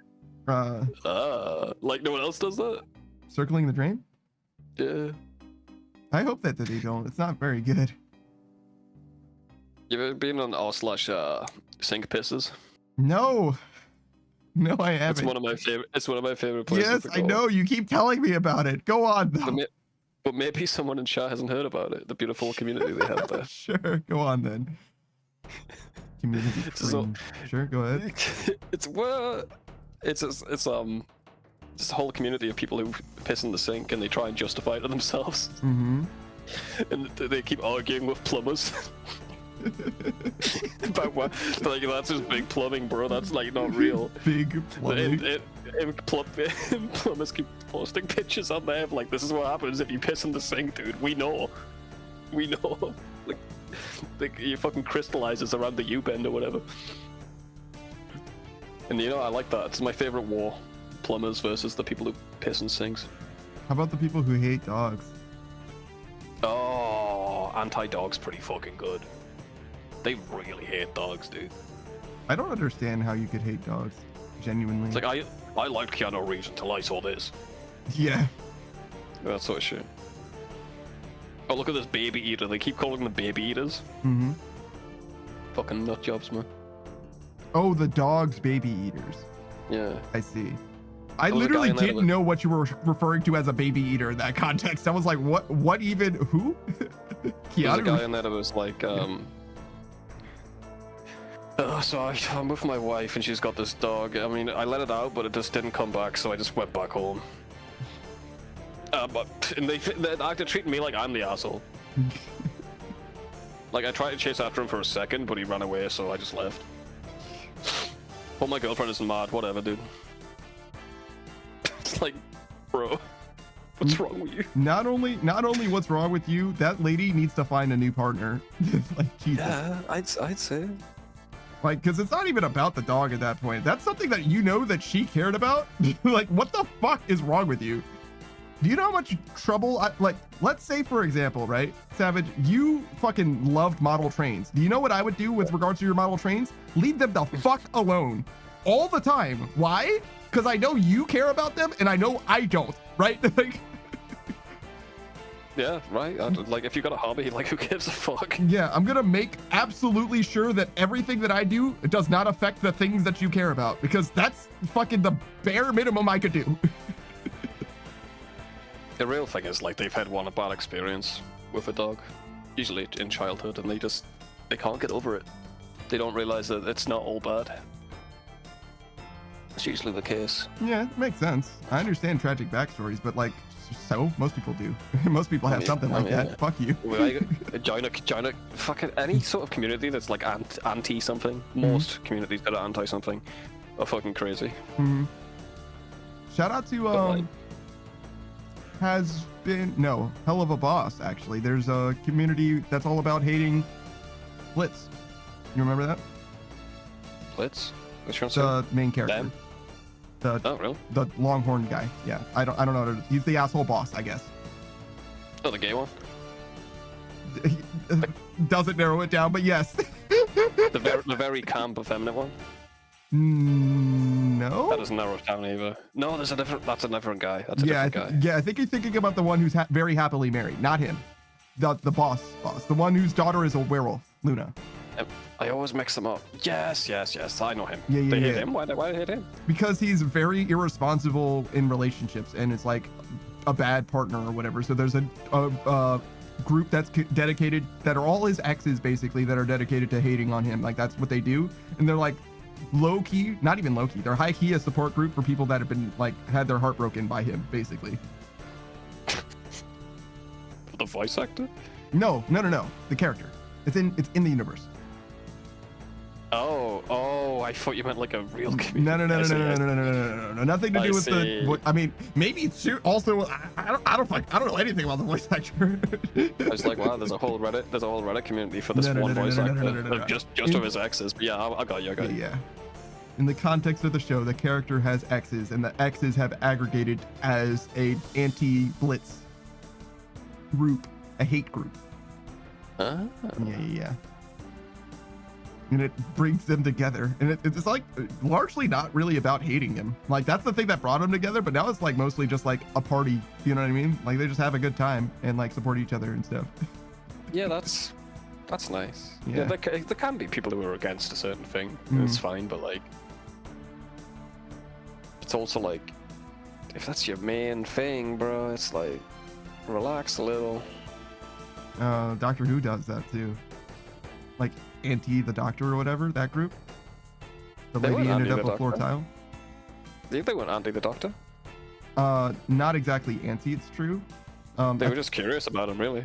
Like no one else does that?
Circling the drain?
Yeah.
I hope that they don't. It's not very good.
You ever been on r/sink pisses?
No, I haven't.
It's one of my favorite. It's one of my favorite places.
Yes,
to go.
I know. You keep telling me about it. Go on, though.
But maybe someone in chat hasn't heard about it. The beautiful community they have there.
Sure, go on then. Community
So-
cringe. Sure, go ahead.
It's what? It's just a whole community of people who piss in the sink and they try and justify it to themselves,
Mm-hmm.
and they keep arguing with plumbers. About what? Like, that's just big plumbing, bro. That's like not real.
Big plumbing.
Plumbers keep posting pictures on there of like, this is what happens if you piss in the sink, dude. We know. Like you fucking crystallizes around the U-bend or whatever. And you know, I like that. It's my favorite war. Plumbers versus the people who piss in sinks.
How about the people who hate dogs?
Oh, anti-dog's pretty fucking good. They really hate dogs, dude.
I don't understand how you could hate dogs. Genuinely.
It's like, I liked Keanu Reeves until I saw this.
Yeah.
That sort of shit. Oh, look at this baby eater. They keep calling them baby eaters.
Mm-hmm.
Fucking nut jobs, man.
Oh, the dogs baby eaters.
Yeah.
I see. I
There was a guy
literally
in there
didn't
that-
know what you were referring to as a baby eater in that context. I was like, what even, who?
There's a guy
Keanu?
in there that was like, so I'm with my wife and she's got this dog. I mean, I let it out, but it just didn't come back, so I just went back home. And the actor treated me like I'm the asshole. Like, I tried to chase after him for a second, but he ran away, so I just left. Well, my girlfriend is mad. Whatever, dude. It's like, bro, what's wrong with you?
Not only what's wrong with you, that lady needs to find a new partner. Like, Jesus.
Yeah, I'd say.
Like, because it's not even about the dog at that point. That's something that you know that she cared about. Like, what the fuck is wrong with you? Do you know how much trouble, like, let's say, for example, right, Savage, you fucking loved model trains. Do you know what I would do with regards to your model trains? Leave them the fuck alone. All the time. Why? Because I know you care about them, and I know I don't, right? Like,
Yeah, right. Like, if you got a hobby, like, who gives a fuck?
yeah, I'm gonna make absolutely sure that everything that I do does not affect the things that you care about, because that's fucking the bare minimum I could do.
The real thing is, like, they've had one bad experience with a dog, usually in childhood, and they can't get over it. They don't realize that it's not all bad. It's usually the case.
Yeah, it makes sense. I understand tragic backstories, but like, so most people do. Most people have something like that. Fuck you.
Join a fucking any sort of community that's like anti something. Most communities that are anti something are fucking crazy.
Mhm. Shout out to
like-
Hell of a Boss. Actually, there's a community that's all about hating Blitz. You remember that?
Blitz? Which one's
The main character.
Them?
The
Oh, really?
the Longhorn guy. Yeah, I don't know. What it is. He's the asshole boss, I guess.
Oh, the gay one?
Doesn't narrow it down, but yes.
The very camp, effeminate one?
No.
That doesn't narrow it down either. No, that's a different guy. That's a different guy.
Yeah, I think you're thinking about the one who's very happily married, not him. The boss, the one whose daughter is a werewolf, Luna.
I always mix them up. Yes, I know him.
Yeah,
They hate
yeah.
him? Why do they hate him?
Because he's very irresponsible in relationships, and it's like a bad partner or whatever. So there's a group that's dedicated, that are all his exes basically, that are dedicated to hating on him. Like, that's what they do, and they're like low key, not even low key. They're high key a support group for people that have been like had their heart broken by him, basically.
The voice actor?
No. The character. It's in the universe.
Oh, I thought you meant like a real community.
No. Nothing to
I
do with
see.
I mean, maybe it's also. I don't know anything about the voice actor.
I was like, wow, there's a whole Reddit community for this one voice actor. Just of his exes. But yeah, I got you.
Yeah. In the context of the show, the character has exes, and the exes have aggregated as a anti-Blitz group, a hate group. Yeah. And it brings them together, and it's like largely not really about hating him. Like, that's the thing that brought them together, but now it's like mostly just like a party. You know what I mean? Like, they just have a good time and like support each other and stuff.
Yeah, that's nice.
Yeah.
Yeah, there can be people who are against a certain thing. It's fine, but like, it's also like, if that's your main thing, bro, it's like, relax a little.
Doctor Who does that too. like anti the Doctor or whatever, that group. The
They
lady
weren't
ended up
anti the
a floor
Doctor.
tile.
Do you think they weren't anti the Doctor?
Not exactly anti, it's true.
They were just curious about him, really.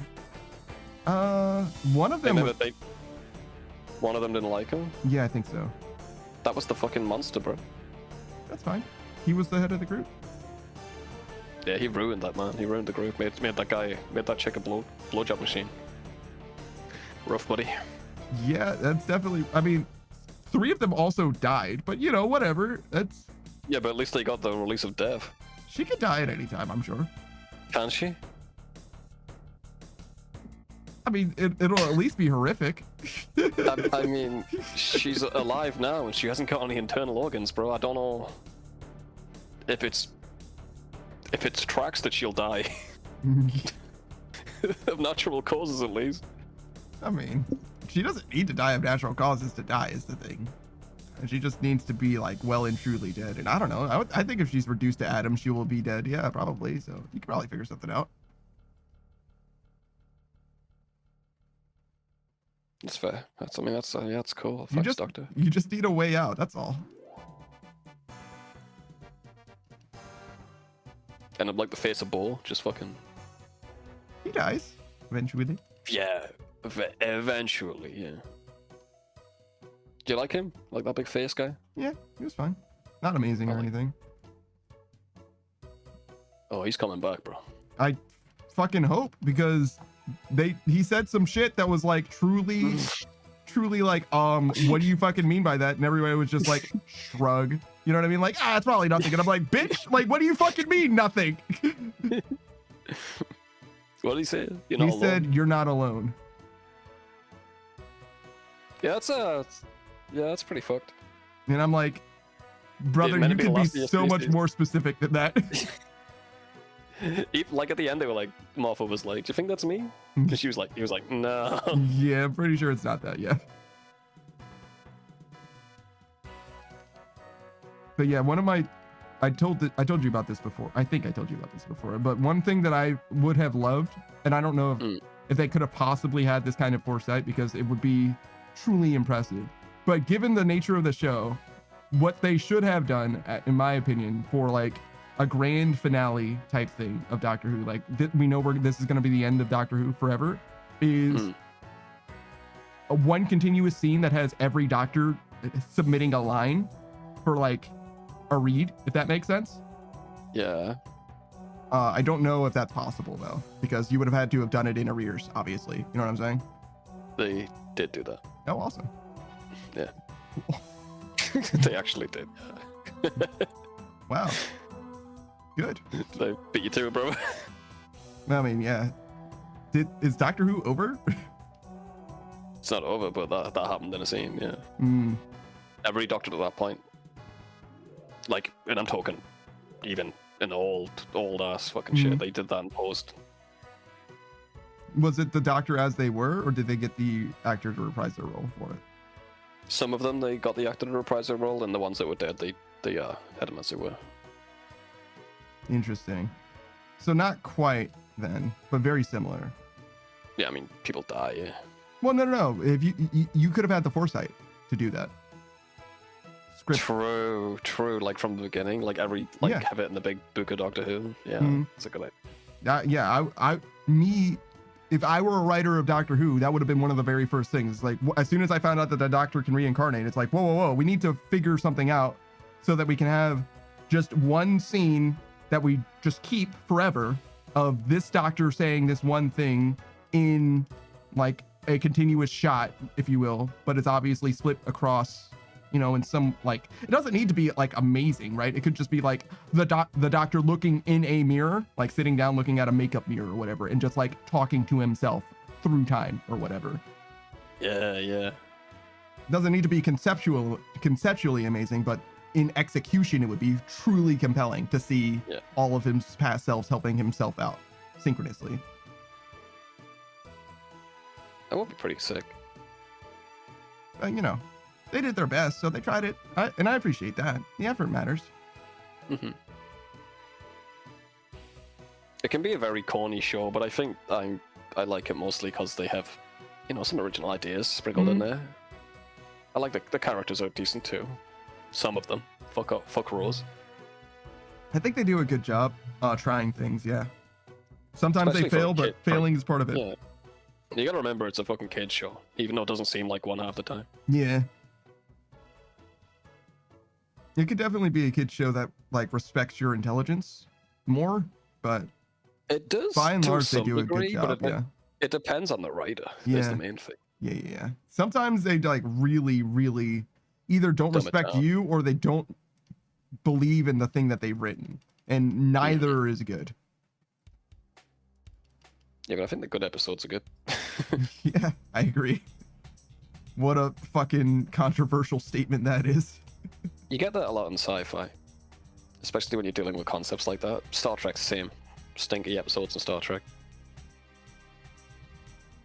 One of them.
One of them didn't like him.
Yeah, I think so.
That was the fucking monster, bro.
That's fine. He was the head of the group.
Yeah, he ruined that, man. He ruined the group. Made that chick a blowjob machine. Rough, buddy.
Yeah, that's definitely. I mean, 3 of them also died, but you know, whatever. That's.
Yeah, but at least they got the release of Dev.
She could die at any time, I'm sure.
Can she?
I mean, it'll at least be horrific.
I mean, she's alive now and she hasn't got any internal organs, bro. I don't know if it's tracks that she'll die of natural causes, at least.
I mean, she doesn't need to die of natural causes to die, is the thing. And she just needs to be like well and truly dead. And I don't know. I think if she's reduced to atoms, she will be dead. Yeah, probably. So you can probably figure something out.
That's fair. That's that's cool.
You
Thanks,
just
Doctor.
you just need a way out. That's all.
End up like the face of Bull, just fucking.
He dies eventually.
Yeah, eventually, yeah. Do you like him? Like that big face guy?
Yeah, he was fine. Not amazing or anything.
Oh, he's coming back, bro.
I fucking hope, because he said some shit that was like truly like, what do you fucking mean by that? And everybody was just like, shrug. You know what I mean? Like, it's probably nothing. And I'm like, bitch, like, what do you fucking mean nothing?
What did he say? You're not
He
alone.
said, you're not alone.
Yeah, that's pretty fucked.
And I'm like, brother,
many
you could
people
be
ask me
so
if
much
these-
more specific than that.
Like at the end, they were like, Martha was like, "Do you think that's me?" Because he was like, "No."
Yeah, I'm pretty sure it's not that. Yeah. But yeah, one of my, I told you about this before. I think I told you about this before. But one thing that I would have loved, and I don't know if they could have possibly had this kind of foresight, because it would be truly impressive. But given the nature of the show, what they should have done, in my opinion, for like a grand finale type thing of Doctor Who, like we know this is going to be the end of Doctor Who forever, is a one continuous scene that has every Doctor submitting a line for like a read, if that makes sense.
Yeah.
I don't know if that's possible though, because you would have had to have done it in arrears, obviously. You know what I'm saying?
They did do that.
Oh, awesome.
Yeah. They actually did.
Wow. Good.
They beat you to it, bro.
I mean, yeah. Is Doctor Who over?
It's not over, but that happened in a scene, yeah. Every Doctor to that point. Like, and I'm talking even in old ass fucking shit. They did that in post.
Was it the Doctor as they were, or did they get the actor to reprise their role for it?
Some of them, they got the actor to reprise their role, and the ones that were dead, they had them as they were.
Interesting. So not quite then, but very similar.
Yeah, I mean, people die, yeah.
Well, no. If you could have had the foresight to do that. Script.
True. Like from the beginning, like have it in the big book of Doctor Who. Yeah, that's a good idea.
If I were a writer of Doctor Who, that would have been one of the very first things. Like, as soon as I found out that the Doctor can reincarnate, it's like, whoa, we need to figure something out so that we can have just one scene that we just keep forever of this Doctor saying this one thing in like a continuous shot, if you will, but it's obviously split across, you know, in some, like, it doesn't need to be like amazing, right? It could just be like the Doctor looking in a mirror, like sitting down looking at a makeup mirror or whatever, and just like talking to himself through time or whatever.
Yeah.
It doesn't need to be conceptually amazing, but in execution, it would be truly compelling to see all of his past selves helping himself out synchronously.
That would be pretty sick.
You know, they did their best, so they tried it, and I appreciate that. The effort matters.
It can be a very corny show, but I think I like it mostly because they have you know, some original ideas sprinkled in
Mhm.
there. I like the characters are decent too. Some of them. Fuck Rose.
I think they do a good job trying things. Yeah. Sometimes
Especially
they
for a
fail, but
kid,
failing is part of it.
Yeah. You gotta remember it's a fucking kid's show, even though it doesn't seem like one half the time.
Yeah. It could definitely be a kid show that like respects your intelligence more, but
It does.
by and
to
large they
some
do a
degree,
good
but
job. Yeah.
it depends on the writer. Is
Yeah.
the main thing.
Yeah. Sometimes they like really either don't
Dumb it
respect
down.
you or they don't believe in the thing that they've written, and neither is good.
Yeah, but I think the good episodes are good.
Yeah, I agree. What a fucking controversial statement that is.
You get that a lot in sci-fi, especially when you're dealing with concepts like that. Star Trek's the same. Stinky episodes in Star Trek.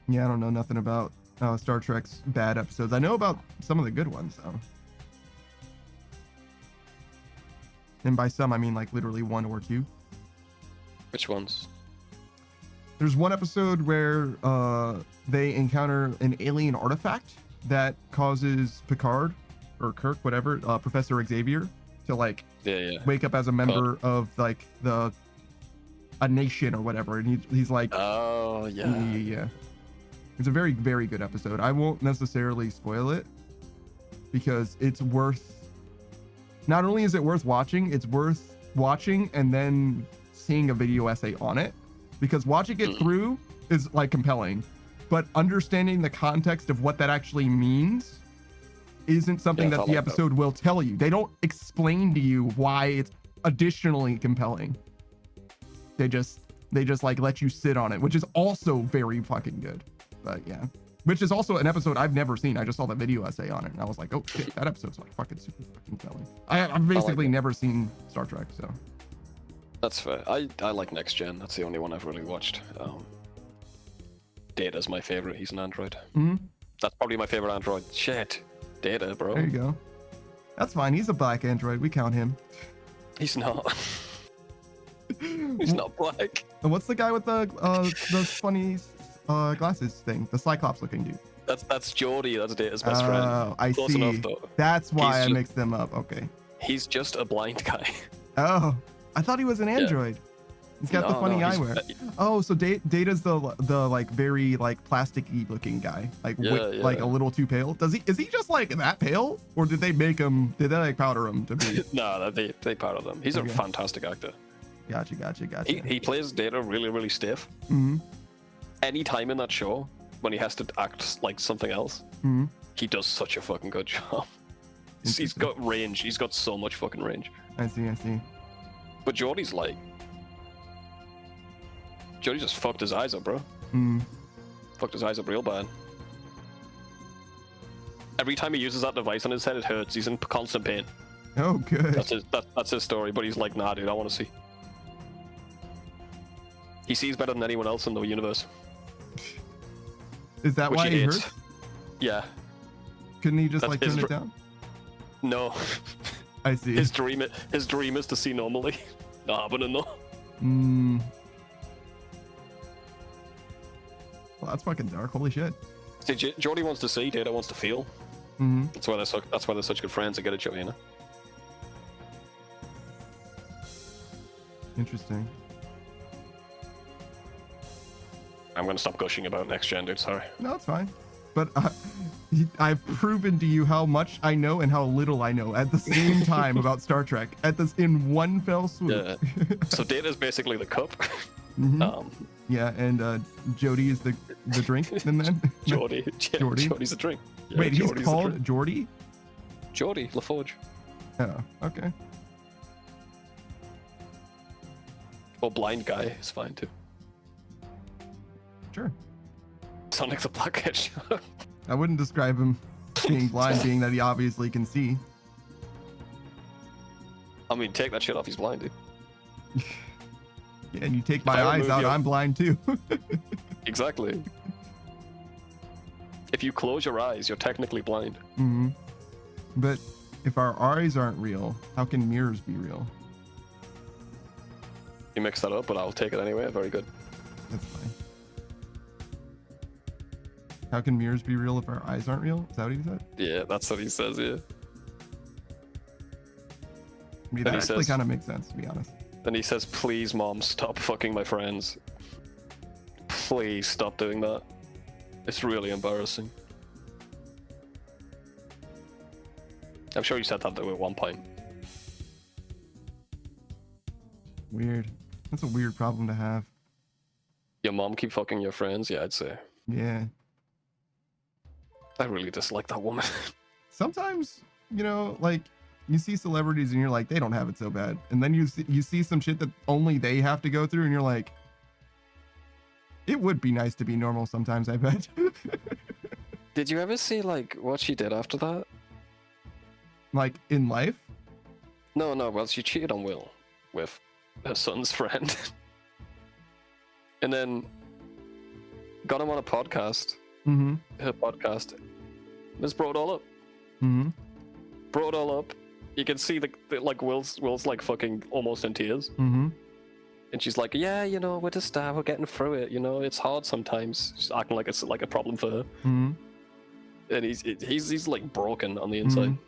Yeah, I don't know nothing about Star Trek's bad episodes. I know about some of the good ones though. And by some, I mean like literally one or two.
Which ones?
There's one episode where they encounter an alien artifact that causes Picard or Kirk, whatever, Professor Xavier, to like
Yeah.
wake up as a member of like a nation or whatever, and he's like,
Oh,
yeah. It's a very, very good episode. I won't necessarily spoil it because it's worth. Not only is it worth watching, it's worth watching and then seeing a video essay on it, because watching it through is like compelling, but understanding the context of what that actually means isn't something
Yeah,
that the episode will tell you. They don't explain to you why it's additionally compelling. They just like let you sit on it, which is also very fucking good. But yeah, which is also an episode I've never seen. I just saw the video essay on it and I was like, oh shit, that episode's like fucking super fucking compelling. I've basically never seen Star Trek, so.
That's fair. I like Next Gen. That's the only one I've really watched. Data's my favorite. He's an android.
Mm-hmm.
That's probably my favorite android. Shit. Data, bro.
There you go. That's fine. He's a black android. We count him.
He's not. He's not black.
And what's the guy with the funny glasses thing? The Cyclops looking dude.
That's Geordie. That's Data's best friend.
Oh, I
Close
see.
enough, though.
That's why
He's
I
ju-
mixed them up. Okay.
He's just a blind guy.
Oh, I thought he was an android. He's got the funny eyewear. Oh, so Data's the like very like plasticky looking guy, like like a little too pale. Is he just like that pale, or did they like powder him to be?
No, they powder them. He's a fantastic actor.
Gotcha.
He plays Data really, really stiff.
Mm-hmm.
Any time in that show when he has to act like something else, he does such a fucking good job. He's got range. He's got so much fucking range.
I see.
But Geordie's just fucked his eyes up, bro. Fucked his eyes up real bad. Every time he uses that device on his head, it hurts. He's in constant pain.
Oh, good.
That's his story. But he's like, nah, dude, I want to see. He sees better than anyone else in the universe.
Is that why he hurts?
Yeah.
Couldn't he just like turn it down?
No.
I see.
His dream is to see normally. Nah, but no.
Well, that's fucking dark. Holy shit.
See, Geordie wants to see, Data wants to feel. That's why they're such good friends to get each other, you know.
Interesting.
I'm gonna stop gushing about Next Gen, dude. Sorry.
No, it's fine. But I've proven to you how much I know and how little I know at the same time about Star Trek. In one fell swoop.
Yeah. So Data is basically the cup.
Yeah, and Jodie is the drink, and then
Geordie. Yeah,
Geordie?
Geordie's the drink. Yeah,
Wait, he's
Geordie's the
called
drink.
Geordie?
Geordie LaForge.
Oh, okay.
Or blind guy is fine too.
Sure.
Sonic the Blackhead.
I wouldn't describe him being blind, being that he obviously can see.
I mean, take that shit off. He's blind, dude.
Yeah, and you take my
I
eyes
remove
out,
your-
I'm blind too.
Exactly. If you close your eyes, you're technically blind.
But if our eyes aren't real, how can mirrors be real?
You mix that up, but I'll take it anyway. Very good.
That's fine. How can mirrors be real if our eyes aren't real? Is that what he said?
Yeah, that's what he says. Yeah.
I mean,
Then
that
he
actually
says-
kind of makes sense, to be honest.
Then he says, "Please, mom, stop fucking my friends. Please stop doing that. It's really embarrassing." I'm sure you said that though at one point.
Weird. That's a weird problem to have.
Your mom keep fucking your friends? Yeah, I'd say.
Yeah.
I really dislike that woman.
Sometimes, you know, like, you see celebrities and you're like, they don't have it so bad. And then you see some shit that only they have to go through and you're like, it would be nice to be normal sometimes, I bet.
Did you ever see, like, what she did after that?
Like, in life?
No, well, she cheated on Will with her son's friend. And then got him on a podcast.
Mm-hmm.
Her podcast. Just brought it all up.
Mm-hmm.
Brought it all up. You can see the like Will's like fucking almost in tears.
Mm-hmm.
And she's like, yeah, you know, we're just we're getting through it. You know, it's hard sometimes. She's acting like it's like a problem for her.
Mm-hmm.
And he's like broken on the inside.
Mhm.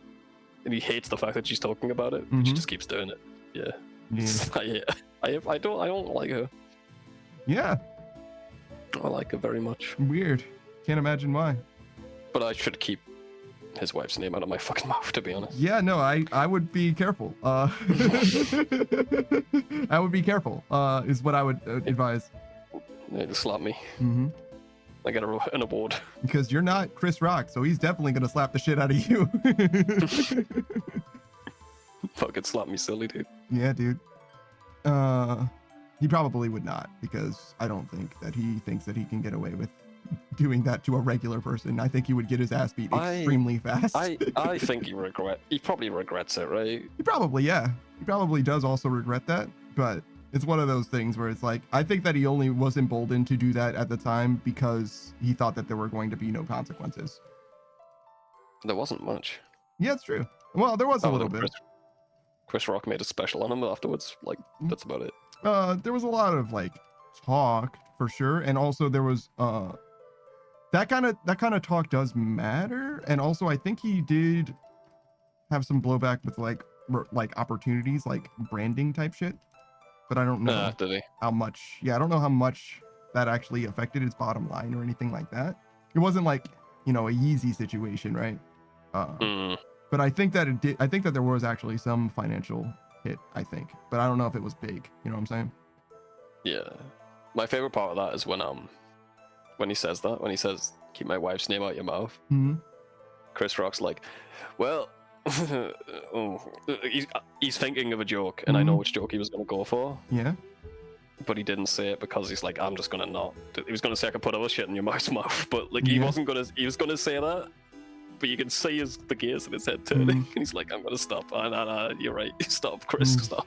And he hates the fact that she's talking about it.
Mhm.
She just keeps doing it. Yeah.
Yeah.
I don't like her.
Yeah.
I like her very much.
Weird. Can't imagine why.
But I should keep his wife's name out of my fucking mouth, to be honest.
Yeah, no, I would be careful. I would be careful, is what I would advise.
Yeah, just slap me.
Mm-hmm.
I get an award.
Because you're not Chris Rock, so he's definitely gonna slap the shit out of you.
Fucking slap me silly, dude.
Yeah, dude. He probably would not, because I don't think that he thinks that he can get away with doing that to a regular person. I think he would get his ass beat extremely fast.
I think he probably regrets it, right?
He probably, yeah. He probably does also regret that, but it's one of those things where it's like, I think that he only was emboldened to do that at the time because he thought that there were going to be no consequences.
There wasn't much.
Yeah, it's true. Well, there was a little bit.
Chris Rock made a special on him afterwards. Like, that's about it.
There was a lot of like talk for sure, and also there was that kind of talk does matter, and also I think he did have some blowback with like opportunities, like branding type shit, but I don't know
Did he?
how much. Yeah, I don't know how much that actually affected his bottom line or anything like that. It wasn't like, you know, a Yeezy situation, right? But I think that it did. I think that there was actually some financial hit, I think, but I don't know if it was big. You know what I'm saying?
Yeah. My favorite part of that is when he says that, when he says, "Keep my wife's name out your mouth."
Mm-hmm.
Chris Rock's like, well, he's thinking of a joke, and I know which joke he was gonna go for.
Yeah.
But he didn't say it because he's like, I'm just gonna not. He was gonna say I could put other shit in your mouth, but like he
Yeah.
wasn't gonna. He was gonna say that, but you can see the gears in his head turning, and he's like, I'm gonna stop. Nah, you're right. Stop, Chris. Stop.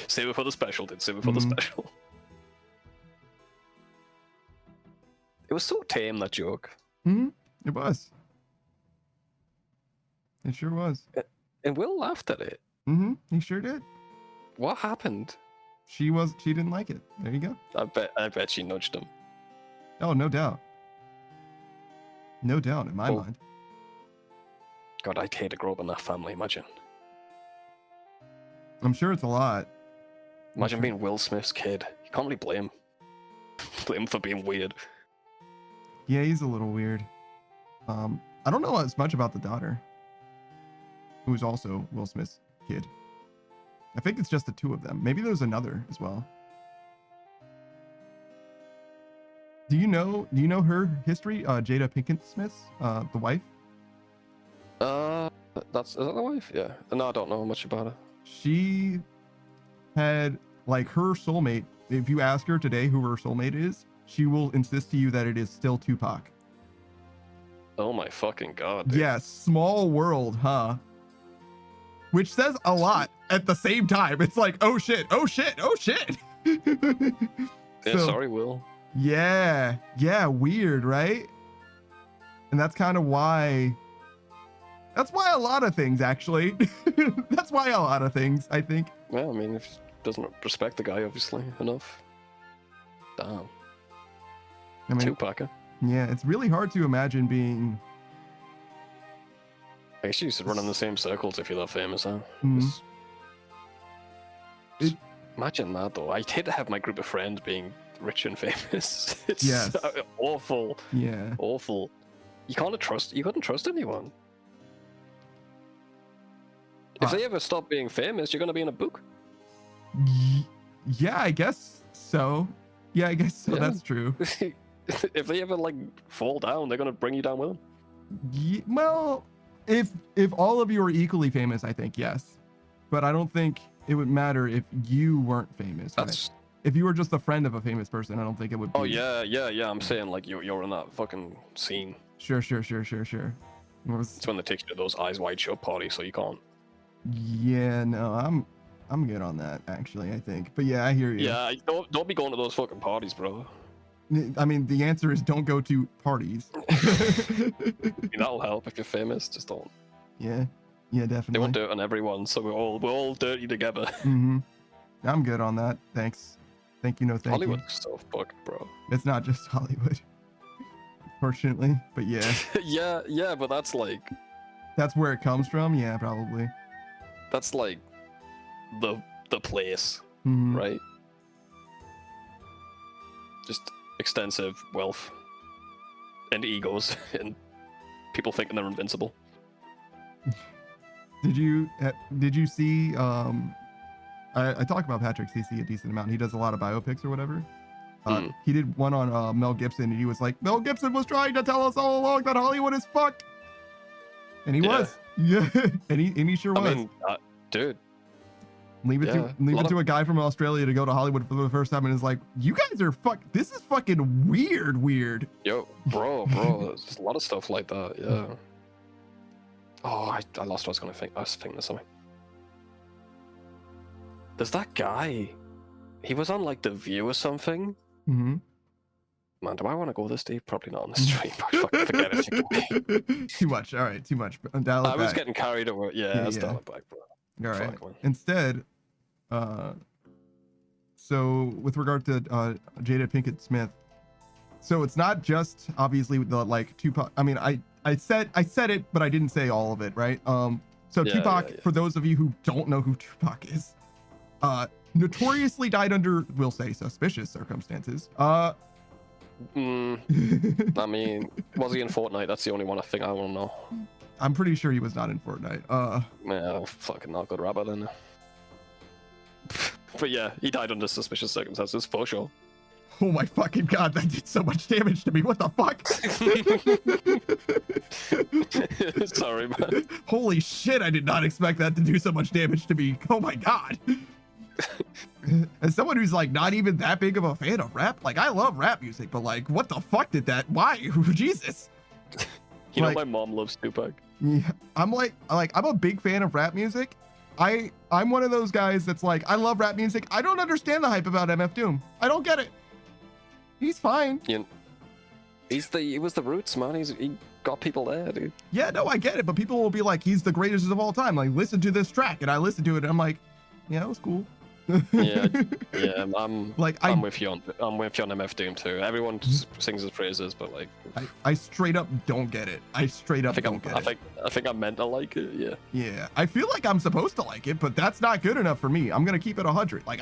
Save it for the special, dude. Save it for the special. It was so tame, that joke.
Mm-hmm. It was. It sure was.
And Will laughed at it.
Mm-hmm. He sure did.
What happened?
She didn't like it. There you go.
I bet she nudged him.
Oh, no doubt. No doubt in my
Oh.
mind.
God, I'd hate to grow up in that family. Imagine.
I'm sure it's a lot.
Imagine being Will Smith's kid. You can't really blame him for being weird.
Yeah, he's a little weird. I don't know as much about the daughter, who's also Will Smith's kid. I think it's just the two of them. Maybe there's another as well. Do you know her history? Jada Pinkett Smith, the wife.
Is that the wife? Yeah. No, I don't know much about her.
She had like her soulmate. If you ask her today who her soulmate is, she will insist to you that it is still Tupac.
Oh my fucking god. Dude.
Yes, small world, huh? Which says a lot at the same time. It's like, oh shit, oh shit, oh shit.
Yeah, sorry, Will.
Yeah, weird, right? And that's kind of why. That's why a lot of things, actually. That's why a lot of things, I think.
Well, I mean, if he doesn't respect the guy, obviously, enough. Damn.
I mean,
Tupac, huh?
Yeah, it's really hard to imagine being.
I guess you should run in the same circles if you're that famous, huh?
Mhm.
Just imagine that, though. I'd hate to have my group of friends being rich and famous. It's
Yes.
so awful.
Yeah.
Awful. You couldn't trust anyone. If they ever stop being famous, you're gonna be in a book.
Yeah, I guess so. Yeah, I guess so.
Yeah.
That's true.
If they ever like fall down, they're gonna bring you down with them.
Well, if all of you are equally famous, I think yes. But I don't think it would matter if you weren't famous. Right?
That's.
If you were just a friend of a famous person, I don't think it would be.
Oh yeah. I'm saying like you're in that fucking scene.
Sure.
It's when they take you to those eyes wide shut parties, so you can't.
Yeah, no, I'm good on that actually, I think. But yeah, I hear you.
Yeah, don't be going to those fucking parties, bro.
I mean, the answer is don't go to parties.
That'll help if you're famous. Just don't.
Yeah, definitely.
They want dirt on everyone, so we're all dirty together.
Mm-hmm. I'm good on that. Thanks. Thank you, no thank
Hollywood
you.
is so fucked, bro.
It's not just Hollywood, fortunately. But yeah,
yeah, but that's like
where it comes from. Yeah, probably.
that's like the place,
Mhm.
right? Just extensive wealth and egos and people thinking they're invincible.
Did you see? I talk about Patrick CC a decent amount. He does a lot of biopics or whatever. He did one on Mel Gibson, and he was like, Mel Gibson was trying to tell us all along that Hollywood is fucked, and he was. Yeah, and he sure was.
I mean, dude.
Leave it to a guy from Australia to go to Hollywood for the first time and is like, you guys are this is fucking weird.
Yo, bro, there's a lot of stuff like that, yeah. Oh, I lost what I was gonna think. I was thinking of something. There's that guy. He was on like The View or something.
Mm-hmm.
Man, do I want to go this deep? Probably not on the stream. Fucking forget it.
Too much. All right, too much. Dial it
I was
back.
getting carried away. Yeah, let's dial it back, bro.
All right.
Fuck, man.
Instead, so with regard to Jada Pinkett Smith, so it's not just obviously the like Tupac. I mean, I said it, but I didn't say all of it, right? So
Yeah,
Tupac,
yeah.
for those of you who don't know who Tupac is, notoriously died under, we'll say, suspicious circumstances.
I mean, was he in Fortnite? That's the only one I think I want to know.
I'm pretty sure he was not in Fortnite.
Yeah, fucking not good rapper then. But yeah, he died under suspicious circumstances for sure.
Oh my fucking god, that did so much damage to me. What the fuck?
Sorry, man.
Holy shit, I did not expect that to do so much damage to me. Oh my god. As someone who's like not even that big of a fan of rap, like I love rap music, but like what the fuck did that? Why? Jesus.
You know
Like-
my mom loves Tupac.
Yeah, I'm like I'm a big fan of rap music. I'm one of those guys that's like, I love rap music. I don't understand the hype about MF Doom. I don't get it. He's fine.
He was the roots, man. He got people there, dude.
Yeah, no, I get it, but people will be like, he's the greatest of all time. Like, listen to this track, and I listen to it, and I'm like, yeah, that was cool.
Yeah, I'm
I'm
with you on MF Doom too. Everyone sings his praises, but like
I straight up don't get it. I straight up don't get it.
I think I'm meant to like it. Yeah.
Yeah, I feel like I'm supposed to like it, but that's not good enough for me. I'm gonna keep it 100. Like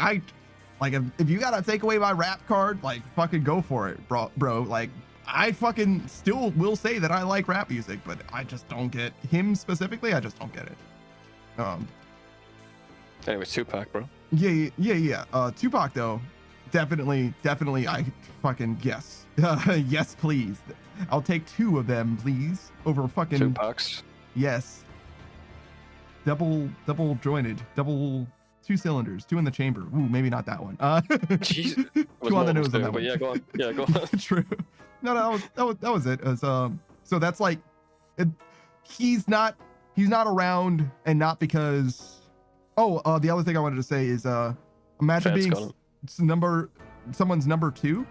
if you gotta take away my rap card, like fucking go for it, bro. Like I fucking still will say that I like rap music, but I just don't get him specifically. I just don't get it.
Anyway, Tupac, bro.
Yeah. Tupac though, definitely. I fucking yes. Yes, please. I'll take 2 of them, please, over fucking
Tupacs.
yes. Double jointed, 2 cylinders, 2 in the chamber. Ooh, maybe not that one.
Jeez, it was
2 on the
more
nose on that
but
one.
yeah, go on. Yeah, go on.
True. No, that was it. So that's like, he's not around, and not because. Oh, the other thing I wanted to say is, imagine
Fans
being someone's number 2,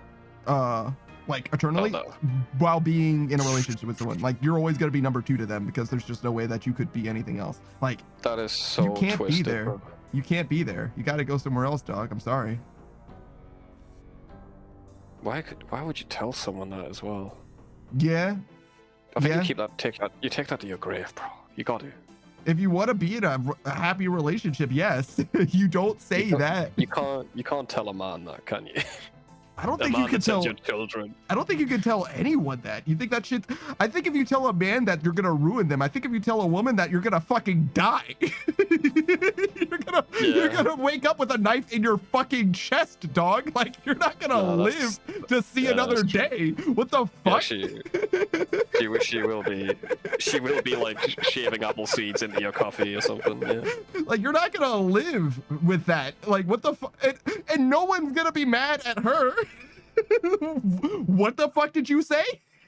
like eternally,
Oh, no.
while being in a relationship with someone. Like you're always gonna be number 2 to them because there's just no way that you could be anything else. Like
That is so
you can't
twisted,
be there.
bro.
You can't be there. You got to go somewhere else, dog. I'm sorry.
Why would you tell someone that as well?
Yeah.
I think
Yeah.
you take that to your grave, bro. You got to.
If you want to be in a happy relationship, yes. You don't say that.
You can't tell a man that, can you?
I don't
The
think
man
you can
that sends
tell.
your children.
I don't think you can tell anyone that. You think that shit? I think if you tell a man that, you're gonna ruin them. I think if you tell a woman that, you're gonna fucking die. You're gonna wake up with a knife in your fucking chest, dog. Like you're not gonna live to see another day. What the fuck?
Yeah, she will be like shaving apple seeds into your coffee or something. Yeah.
Like you're not gonna live with that. Like what the fuck? And no one's gonna be mad at her. What the fuck did you say?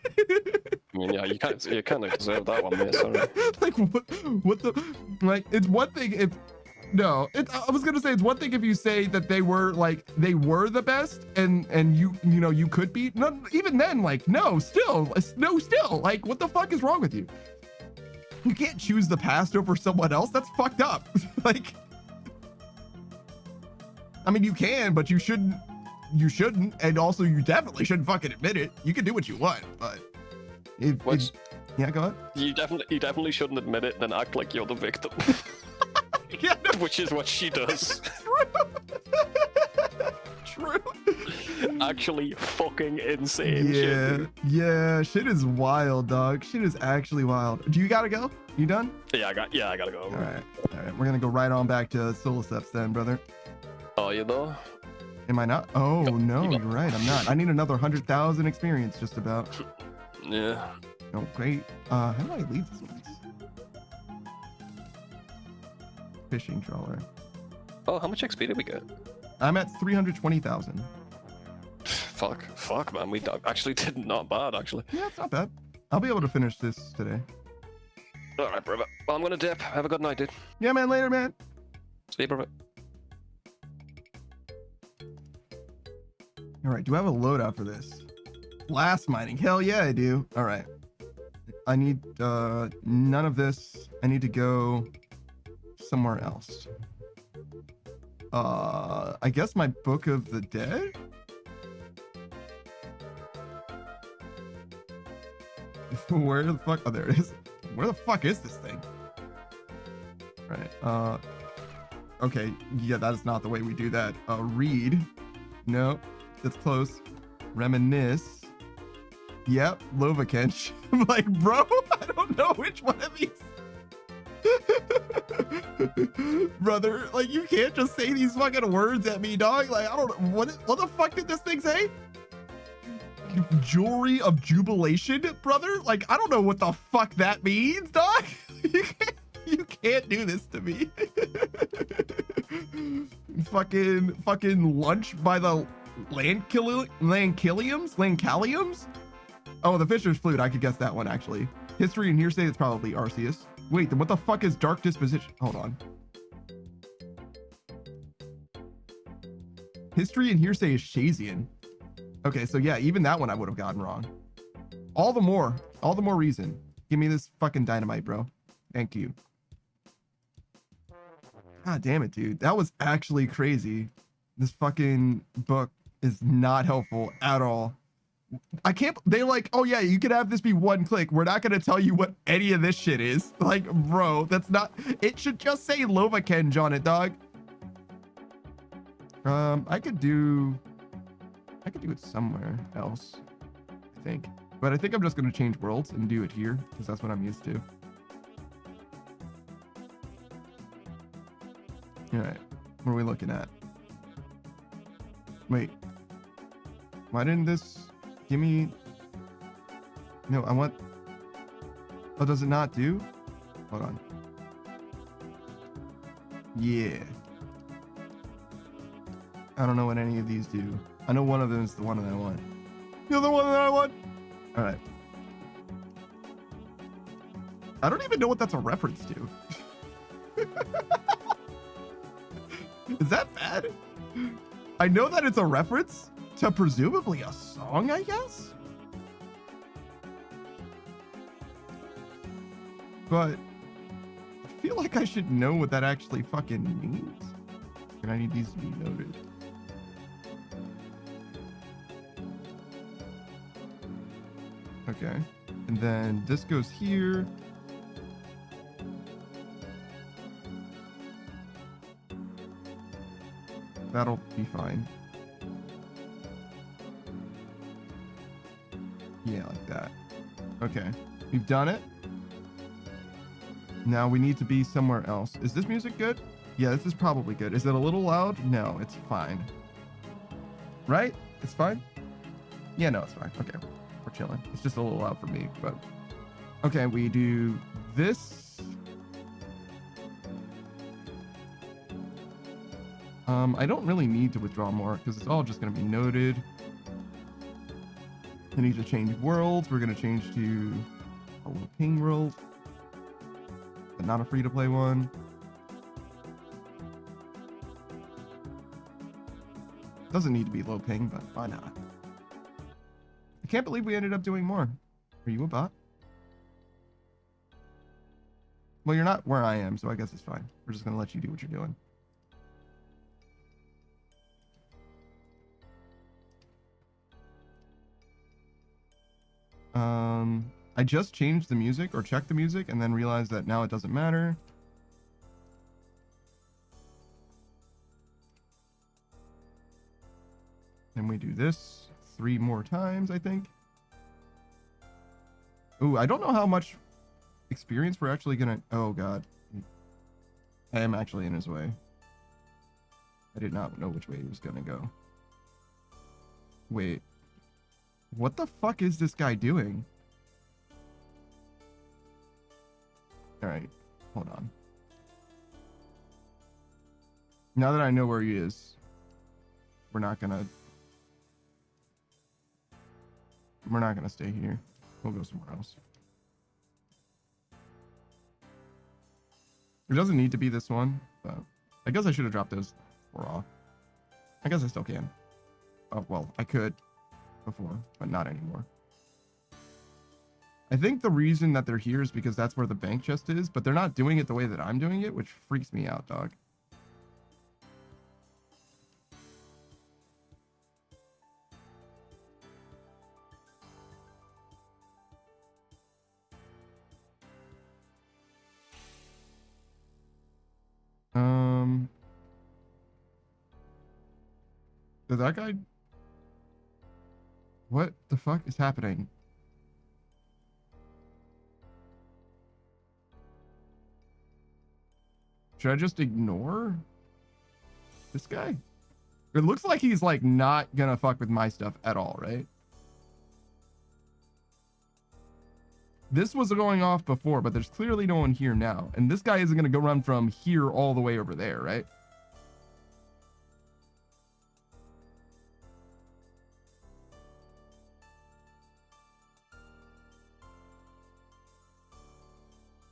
I mean, yeah, you kind of deserve that one, mate. Sorry.
Like what the like? It's one thing if no. I was gonna say it's one thing if you say that they were the best, and you know you could be. No, even then, like still like what the fuck is wrong with you? You can't choose the past over someone else. That's fucked up. Like, I mean, you can, but you shouldn't. You shouldn't, and also you definitely shouldn't fucking admit it. You can do what you want, but yeah, go ahead.
You definitely shouldn't admit it, then act like you're the victim.
Yeah, no,
which is what she does.
True.
Actually, fucking insane.
Yeah,
shit,
yeah, shit is wild, dog. Shit is actually wild. Do you gotta go? You done?
Yeah, I gotta go.
All right. We're gonna go right on back to solo steps then, brother.
Oh, you know?
Am I not? Oh no, you're right. I'm not. I need another 100,000 experience, just about.
Yeah.
Oh great. How do I leave this place? Fishing trawler.
Oh, how much XP did we get?
I'm at 320,000.
Fuck, man. We actually did not bad, actually.
Yeah, it's not bad. I'll be able to finish this today.
All right, brother. Well, I'm gonna dip. Have a good night, dude.
Yeah, man. Later, man.
See you, brother.
All right. Do I have a loadout for this? Blast mining. Hell yeah, I do. All right. I need none of this. I need to go somewhere else. I guess my Book of the Dead? Where the fuck? Oh, there it is. Where the fuck is this thing? Right. Okay. Yeah, that is not the way we do that. Read. No, that's close. Reminisce. Yep. Lovakench. I'm like, bro, I don't know which one of these. Brother, like you can't just say these fucking words at me, dog. Like I don't know what the fuck did this thing say? Jewelry of jubilation, brother. Like I don't know what the fuck that means, dog. You can't do this to me. fucking lunch by the Lancaliums. Oh, the Fisher's Flute. I could guess that one actually. History and hearsay. It's probably Arceus. Wait, what the fuck is Dark Disposition? Hold on. History and hearsay is Shazian. Okay, so yeah, even that one I would have gotten wrong. All the more reason. Give me this fucking dynamite, bro. Thank you. God damn it, dude. That was actually crazy. This fucking book is not helpful at all. I can't. They're like, oh yeah, you could have this be one click. We're not gonna tell you what any of this shit is. Like, bro, that's not. It should just say Lovakenj on it, dog. I could do it somewhere else, I think. But I think I'm just gonna change worlds and do it here because that's what I'm used to. All right, what are we looking at? Wait, why didn't this? Give me. No, I want. Oh, does it not do? Hold on. Yeah. I don't know what any of these do. I know one of them is the one that I want. The other one that I want? All right. I don't even know what that's a reference to. Is that bad? I know that it's a reference to presumably a song, I guess? But I feel like I should know what that actually fucking means. And I need these to be noted. Okay. And then this goes here. That'll be fine. Yeah, like that. Okay. We've done it. Now we need to be somewhere else. Is this music good? Yeah, this is probably good. Is it a little loud? No, it's fine. Right? It's fine? Yeah, no, it's fine. Okay. We're chilling. It's just a little loud for me, but... Okay, we do this. I don't really need to withdraw more because it's all just going to be noted. I need to change worlds. We're going to change to a low ping world, but not a free-to-play one. Doesn't need to be low ping, but why not? I can't believe we ended up doing more. Are you a bot? Well, you're not where I am, so I guess it's fine. We're just going to let you do what you're doing. I just changed the music or checked the music and then realized that now it doesn't matter. And we do this 3 more times, I think. Ooh, I don't know how much experience we're actually gonna... Oh, God. I am actually in his way. I did not know which way he was gonna go. Wait. What the fuck is this guy doing? Alright, hold on. Now that I know where he is, we're not gonna stay here. We'll go somewhere else. It doesn't need to be this one, but I guess I should have dropped those 4 off. I guess I still can. Oh, well, I could before, but not anymore. I think the reason that they're here is because that's where the bank chest is, but they're not doing it the way that I'm doing it, which freaks me out, dog. Did that guy... What the fuck is happening? Should I just ignore this guy? It looks like he's like not gonna fuck with my stuff at all, right? This was going off before, but there's clearly no one here now. And this guy isn't gonna go run from here all the way over there, right?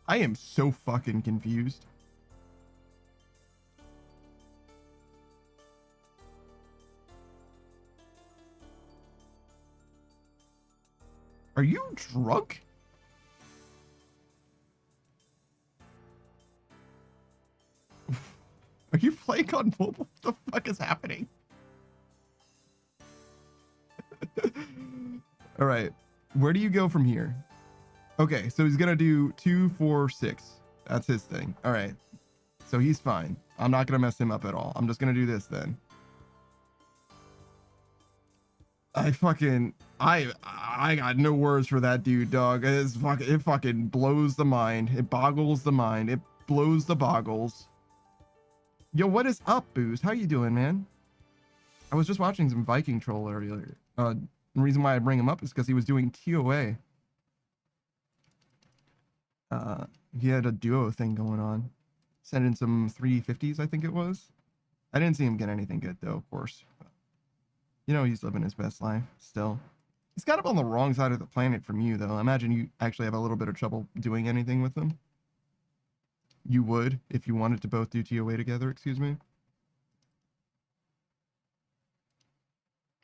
I am so fucking confused. Are you drunk? Are you playing on mobile? What the fuck is happening? All right. Where do you go from here? Okay, so he's gonna do 2, 4, 6. That's his thing. All right. So he's fine. I'm not gonna mess him up at all. I'm just gonna do this then. I got no words for that dude, dog. It fucking blows the mind. It boggles the mind. It blows the boggles. Yo, what is up, Booze? How you doing, man? I was just watching some Viking troll earlier. The reason why I bring him up is because he was doing TOA. He had a duo thing going on. Sent in some 350s, I think it was. I didn't see him get anything good, though, of course. But, you know, he's living his best life still. He's kind of on the wrong side of the planet from you, though. I imagine you actually have a little bit of trouble doing anything with him. You would, if you wanted to both do TOA together, excuse me.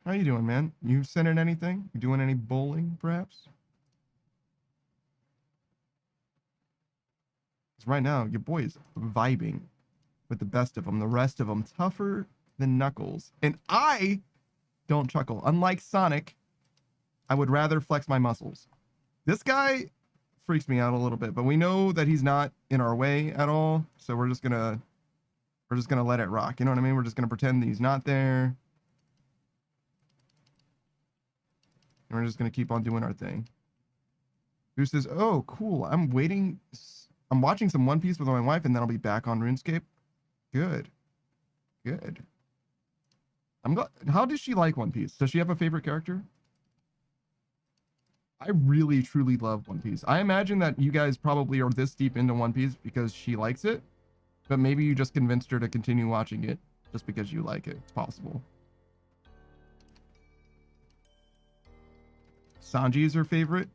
How you doing, man? You sent in anything? You doing any bowling, perhaps? Right now, your boy is vibing with the best of them. The rest of them tougher than Knuckles. And I don't chuckle. Unlike Sonic, I would rather flex my muscles. This guy freaks me out a little bit, but we know that he's not in our way at all, so we're just gonna let it rock. You know what I mean? We're just gonna pretend that he's not there. And we're just gonna keep on doing our thing. Who says, oh, cool. I'm watching some One Piece with my wife, and then I'll be back on RuneScape. Good. Good. How does she like One Piece? Does she have a favorite character? I really, truly love One Piece. I imagine that you guys probably are this deep into One Piece because she likes it, but maybe you just convinced her to continue watching it just because you like it. It's possible. Sanji is her favorite.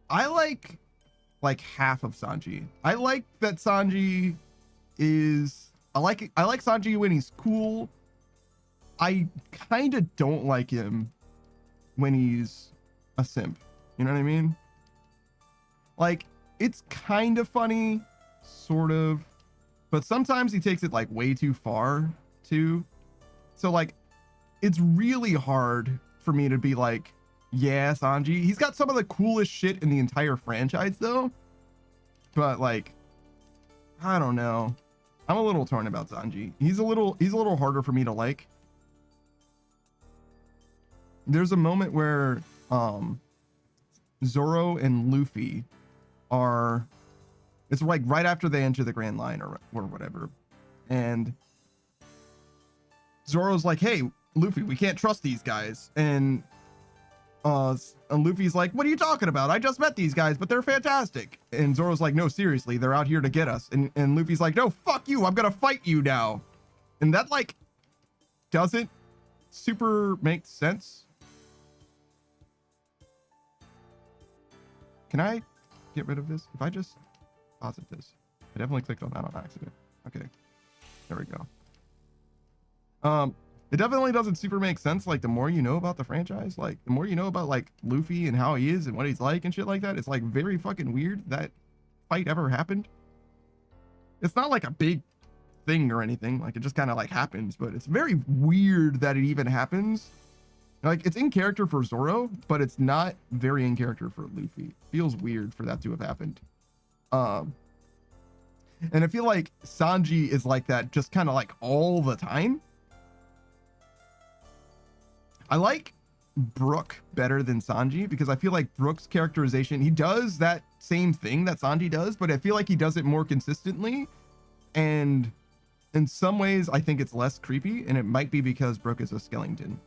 I like half of Sanji. I like that Sanji is, I like Sanji when he's cool. I kind of don't like him when he's a simp. You know what I mean? Like, it's kind of funny, sort of, but sometimes he takes it like way too far too. So like, it's really hard for me to be like, yeah, Sanji. He's got some of the coolest shit in the entire franchise though. But like, I don't know. I'm a little torn about Sanji. He's a little harder for me to like. There's a moment where Zoro and Luffy are, it's like right after they enter the Grand Line or whatever, and Zoro's like, hey Luffy, we can't trust these guys, and Luffy's like, what are you talking about? I just met these guys, but they're fantastic. And Zoro's like, no, seriously, they're out here to get us. And Luffy's like, no, fuck you, I'm gonna fight you now. And that like doesn't super make sense. Can I get rid of this? If I just posit this. I definitely clicked on that on accident. Okay, there we go. It definitely doesn't super make sense. Like, the more you know about the franchise, like the more you know about like Luffy and how he is and what he's like and shit like that, it's like very fucking weird that fight ever happened. It's not like a big thing or anything, like it just kind of like happens, but it's very weird that it even happens. Like, it's in character for Zoro, but it's not very in character for Luffy. It feels weird for that to have happened. And I feel like Sanji is like that just kind of like all the time. I like Brook better than Sanji because I feel like Brook's characterization, he does that same thing that Sanji does, but I feel like he does it more consistently. And in some ways, I think it's less creepy, and it might be because Brook is a skeleton.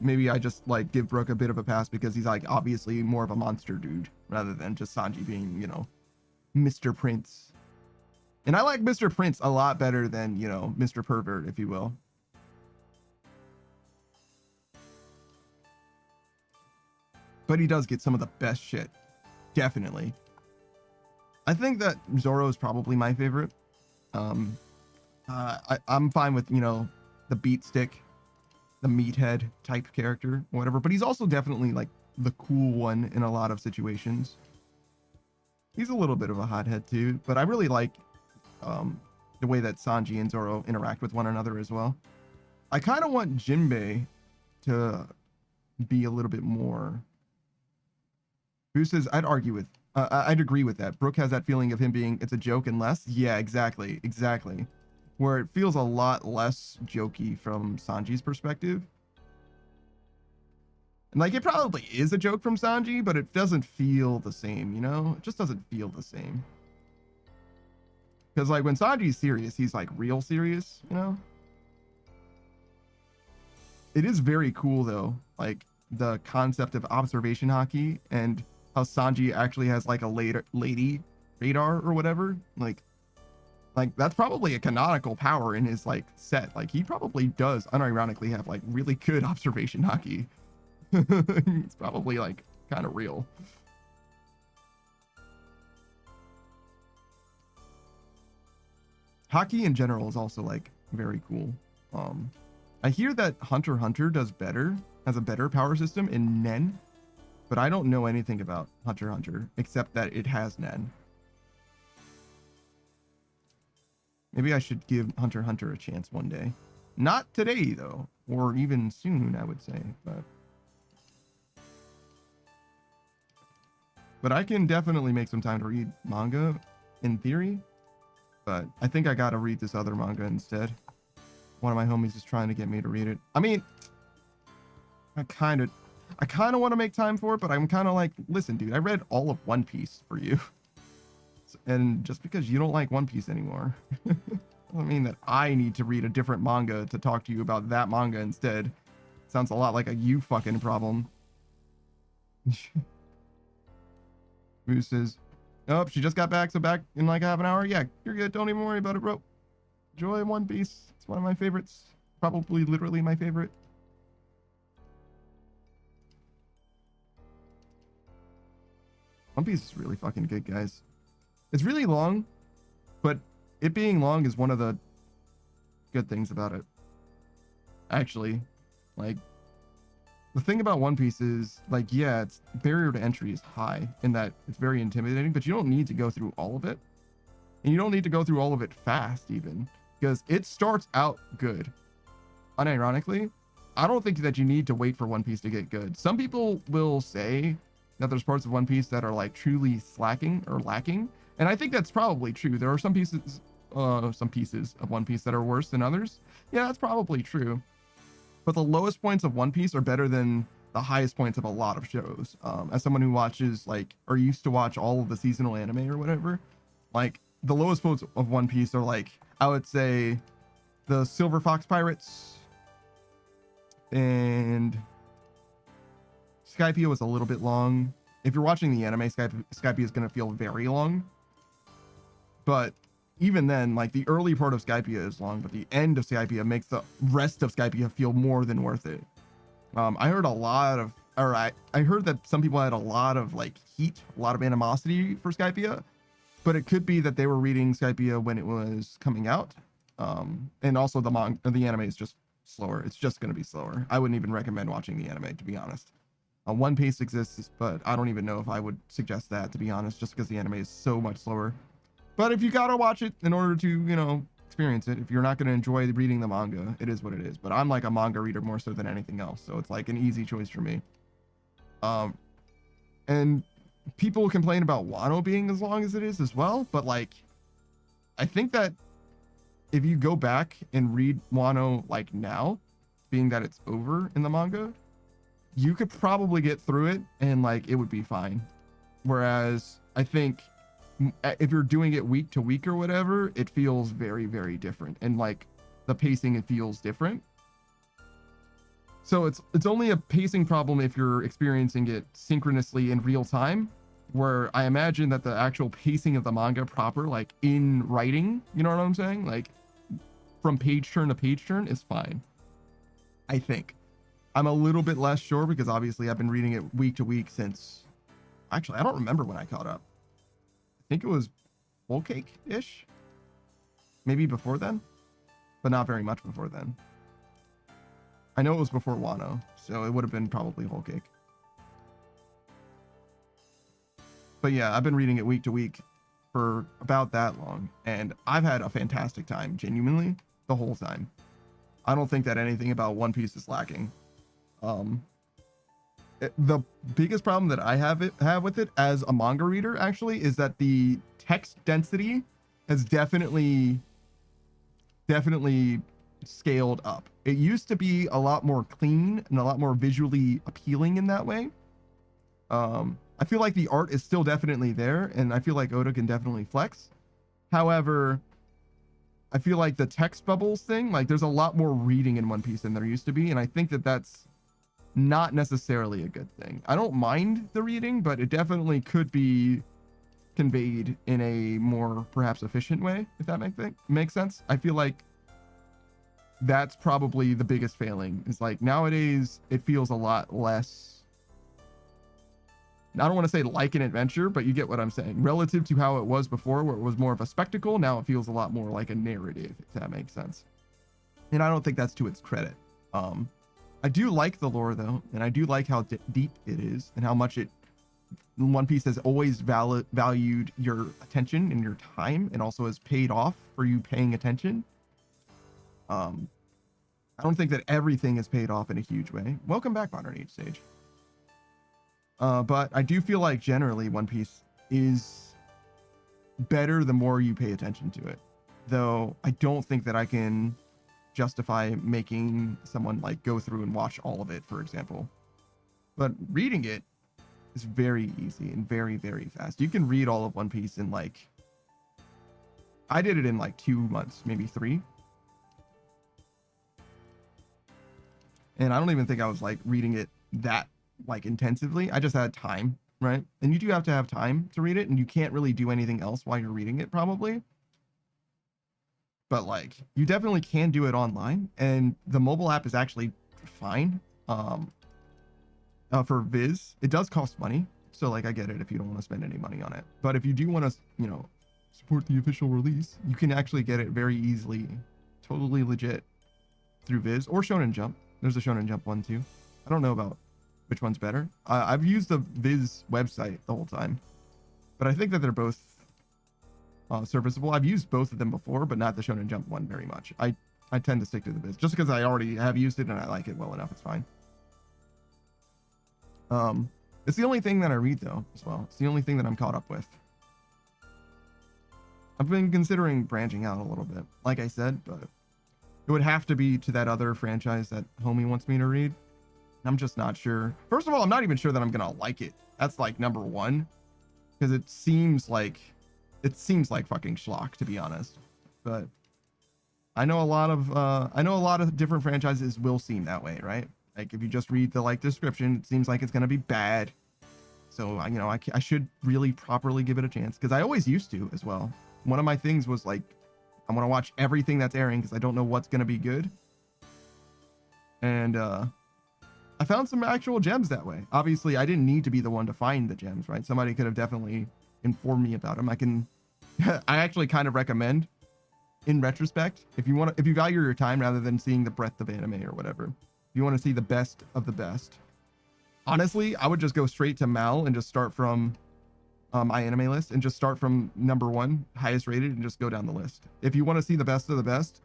Maybe I just like give Brook a bit of a pass because he's like obviously more of a monster dude rather than just Sanji being, you know, Mr. Prince. And I like Mr. Prince a lot better than, you know, Mr. Pervert, if you will. But he does get some of the best shit. Definitely. I think that Zoro is probably my favorite. I'm fine with, you know, the beat stick, the meathead type character, whatever. But he's also definitely like the cool one in a lot of situations. He's a little bit of a hothead too, but I really like the way that Sanji and Zoro interact with one another as well. I kind of want Jinbei to be a little bit more. Who says I'd agree with that. Brook has that feeling of him being, it's a joke and less. Yeah, exactly. Where it feels a lot less jokey from Sanji's perspective. And like, it probably is a joke from Sanji, but it doesn't feel the same, you know? It just doesn't feel the same. Because like when Sanji's serious, he's like real serious, you know? It is very cool though, like the concept of observation hockey and how Sanji actually has like a lady radar or whatever. Like that's probably a canonical power in his like set. Like he probably does unironically have like really good observation hockey. It's probably like kind of real. Hockey in general is also like very cool. I hear that Hunter x Hunter has a better power system in Nen, but I don't know anything about Hunter x Hunter except that it has Nen. Maybe I should give Hunter x Hunter a chance one day. Not today though, or even soon, I would say, but but I can definitely make some time to read manga in theory. But I think I gotta read this other manga instead. One of my homies is trying to get me to read it. I mean, I kind of want to make time for it, but I'm kind of like, listen, dude, I read all of One Piece for you. And just because you don't like One Piece anymore, doesn't mean that I need to read a different manga to talk to you about that manga instead. Sounds a lot like a you fucking problem. Moose says, oh, she just got back, so back in like half an hour. Yeah, you're good. Don't even worry about it, bro. Enjoy One Piece. It's one of my favorites. Probably literally my favorite. One Piece is really fucking good, guys. It's really long, but it being long is one of the good things about it. Actually, like, the thing about One Piece is, like, yeah, its barrier to entry is high in that it's very intimidating, but you don't need to go through all of it. And you don't need to go through all of it fast, even, because it starts out good. Unironically, I don't think that you need to wait for One Piece to get good. Some people will say that there's parts of One Piece that are, like, truly slacking or lacking, and I think that's probably true. There are some pieces of One Piece that are worse than others. Yeah, that's probably true. But the lowest points of One Piece are better than the highest points of a lot of shows. As someone who watches, like, or used to watch all of the seasonal anime or whatever, like, the lowest points of One Piece are, like, I would say the Silver Fox Pirates and Skypiea was a little bit long. If you're watching the anime, Skypiea is going to feel very long. But even then, like, the early part of Skypiea is long, but the end of Skypiea makes the rest of Skypiea feel more than worth it. I heard I heard that some people had a lot of, like, heat, a lot of animosity for Skypiea, but it could be that they were reading Skypiea when it was coming out. And also the anime is just slower. It's just going to be slower. I wouldn't even recommend watching the anime, to be honest. One Piece exists, but I don't even know if I would suggest that, to be honest, just because the anime is so much slower. But if you gotta watch it in order to, you know, experience it, if you're not gonna enjoy reading the manga, it is what it is. But I'm like a manga reader more so than anything else, so it's like an easy choice for me. And people complain about Wano being as long as it is as well, but, like, I think that if you go back and read Wano, like, now, being that it's over in the manga, you could probably get through it and, like, it would be fine. Whereas I think if you're doing it week to week or whatever, it feels very, very different, and, like, the pacing, it feels different. So it's only a pacing problem if you're experiencing it synchronously in real time, where I imagine that the actual pacing of the manga proper, like, in writing, you know what I'm saying, like, from page turn to page turn, is fine, I think. I'm a little bit less sure because obviously I've been reading it week to week since, actually, I don't remember when I caught up. I think it was Volcanic-ish, maybe before then, but not very much before then. I know it was before Wano, so it would have been probably Volcanic. But yeah, I've been reading it week to week for about that long, and I've had a fantastic time, genuinely, the whole time. I don't think that anything about One Piece is lacking. The biggest problem that I have with it as a manga reader, actually, is that the text density has definitely scaled up. It used to be a lot more clean and a lot more visually appealing in that way. I feel like the art is still definitely there, and I feel like Oda can definitely flex. However, I feel like the text bubbles thing, like, there's a lot more reading in One Piece than there used to be, and I think that that's not necessarily a good thing. I don't mind the reading, but it definitely could be conveyed in a more perhaps efficient way, if that makes sense. I feel like that's probably the biggest failing, is, like, nowadays it feels a lot less, I don't want to say like an adventure, but you get what I'm saying. Relative to how it was before, where it was more of a spectacle, now it feels a lot more like a narrative, if that makes sense. And I don't think that's to its credit. I do like the lore, though, and I do like how deep it is, and how much One Piece has always valued your attention and your time, and also has paid off for you paying attention. I don't think that everything is paid off in a huge way. Welcome back, Modern Age Sage. But I do feel like generally One Piece is better the more you pay attention to it. Though I don't think that I can justify making someone like go through and watch all of it, for example. But reading it is very easy and very, very fast. You can read all of One Piece in like, I did it in like 2 months, maybe 3. And I don't even think I was like reading it that like intensively. I just had time, right? And you do have to have time to read it, and you can't really do anything else while you're reading it probably. But like you definitely can do it online, and the mobile app is actually fine. For Viz, it does cost money. So like I get it if you don't want to spend any money on it. But if you do want to, you know, support the official release, you can actually get it very easily, totally legit through Viz or Shonen Jump. There's a Shonen Jump one too. I don't know about which one's better. I've used the Viz website the whole time, but I think that they're both serviceable. I've used both of them before, but not the Shonen Jump one very much. I tend to stick to the Viz just because I already have used it and I like it well enough. It's fine. It's the only thing that I read though as well. It's the only thing that I'm caught up with. I've been considering branching out a little bit, like I said, but it would have to be to that other franchise that homie wants me to read. I'm just not sure. First of all, I'm not even sure that I'm gonna like it. That's like number one, because it seems like fucking schlock, to be honest. But I know a lot of different franchises will seem that way, right? Like if you just read the like description, it seems like it's gonna be bad. So you know, I should really properly give it a chance, because I always used to as well. One of my things was like, I want to watch everything that's airing because I don't know what's gonna be good. And I found some actual gems that way. Obviously, I didn't need to be the one to find the gems, right? Somebody could have definitely informed me about them. I actually kind of recommend, in retrospect, if you value your time rather than seeing the breadth of anime or whatever, if you want to see the best of the best, honestly, I would just go straight to Mal and just start from my anime list and just start from number 1, highest rated, and just go down the list. If you want to see the best of the best,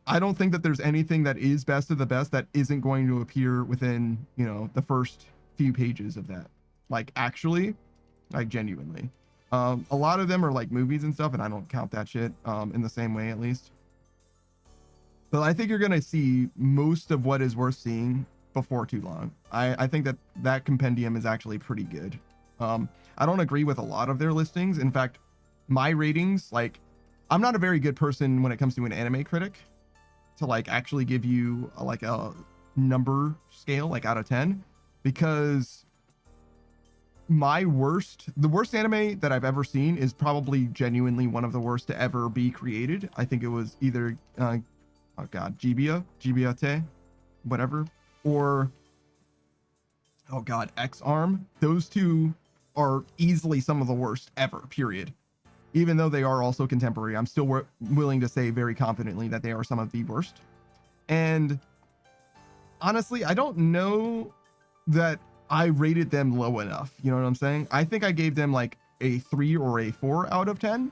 I don't think that there's anything that is best of the best that isn't going to appear within, you know, the first few pages of that. Like actually, like genuinely. A lot of them are like movies and stuff, and I don't count that shit in the same way, at least. But I think you're going to see most of what is worth seeing before too long. I think that compendium is actually pretty good. I don't agree with a lot of their listings. In fact, my ratings, like, I'm not a very good person when it comes to an anime critic to like actually give you like a number scale, like out of 10, because the worst anime that I've ever seen is probably genuinely one of the worst to ever be created. I think it was either, Gibiate, whatever, or, oh God, X-Arm. Those two are easily some of the worst ever, period. Even though they are also contemporary, I'm still willing to say very confidently that they are some of the worst. And honestly, I don't know that I rated them low enough. You know what I'm saying? I think I gave them like a 3 or a 4 out of 10,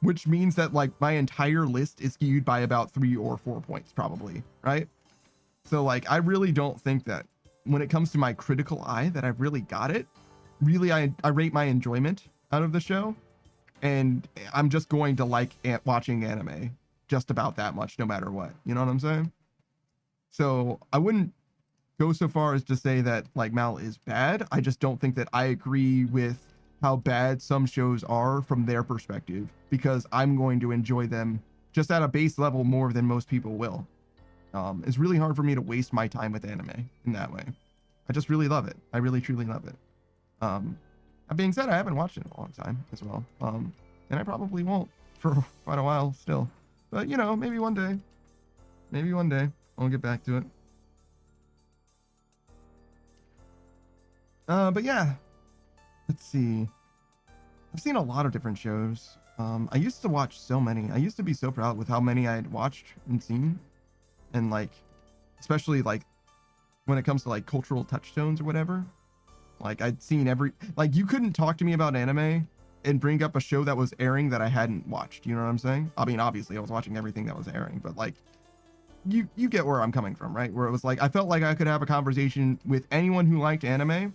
which means that like my entire list is skewed by about 3 or 4 points probably, right? So like, I really don't think that when it comes to my critical eye that I've really got it. Really, I rate my enjoyment out of the show, and I'm just going to like watching anime just about that much, no matter what. You know what I'm saying? So I wouldn't go so far as to say that like Mal is bad. I just don't think that I agree with how bad some shows are from their perspective, because I'm going to enjoy them just at a base level more than most people will. It's really hard for me to waste my time with anime in that way. I just really love it. I really truly love it. That being said, I haven't watched it in a long time as well. And I probably won't for quite a while still. But you know, maybe one day I'll get back to it. But yeah, let's see. I've seen a lot of different shows. I used to watch so many. I used to be so proud with how many I had watched and seen. And like, especially like when it comes to like cultural touchstones or whatever. Like I'd seen like you couldn't talk to me about anime and bring up a show that was airing that I hadn't watched. You know what I'm saying? I mean, obviously I was watching everything that was airing, but like you get where I'm coming from, right? Where it was like, I felt like I could have a conversation with anyone who liked anime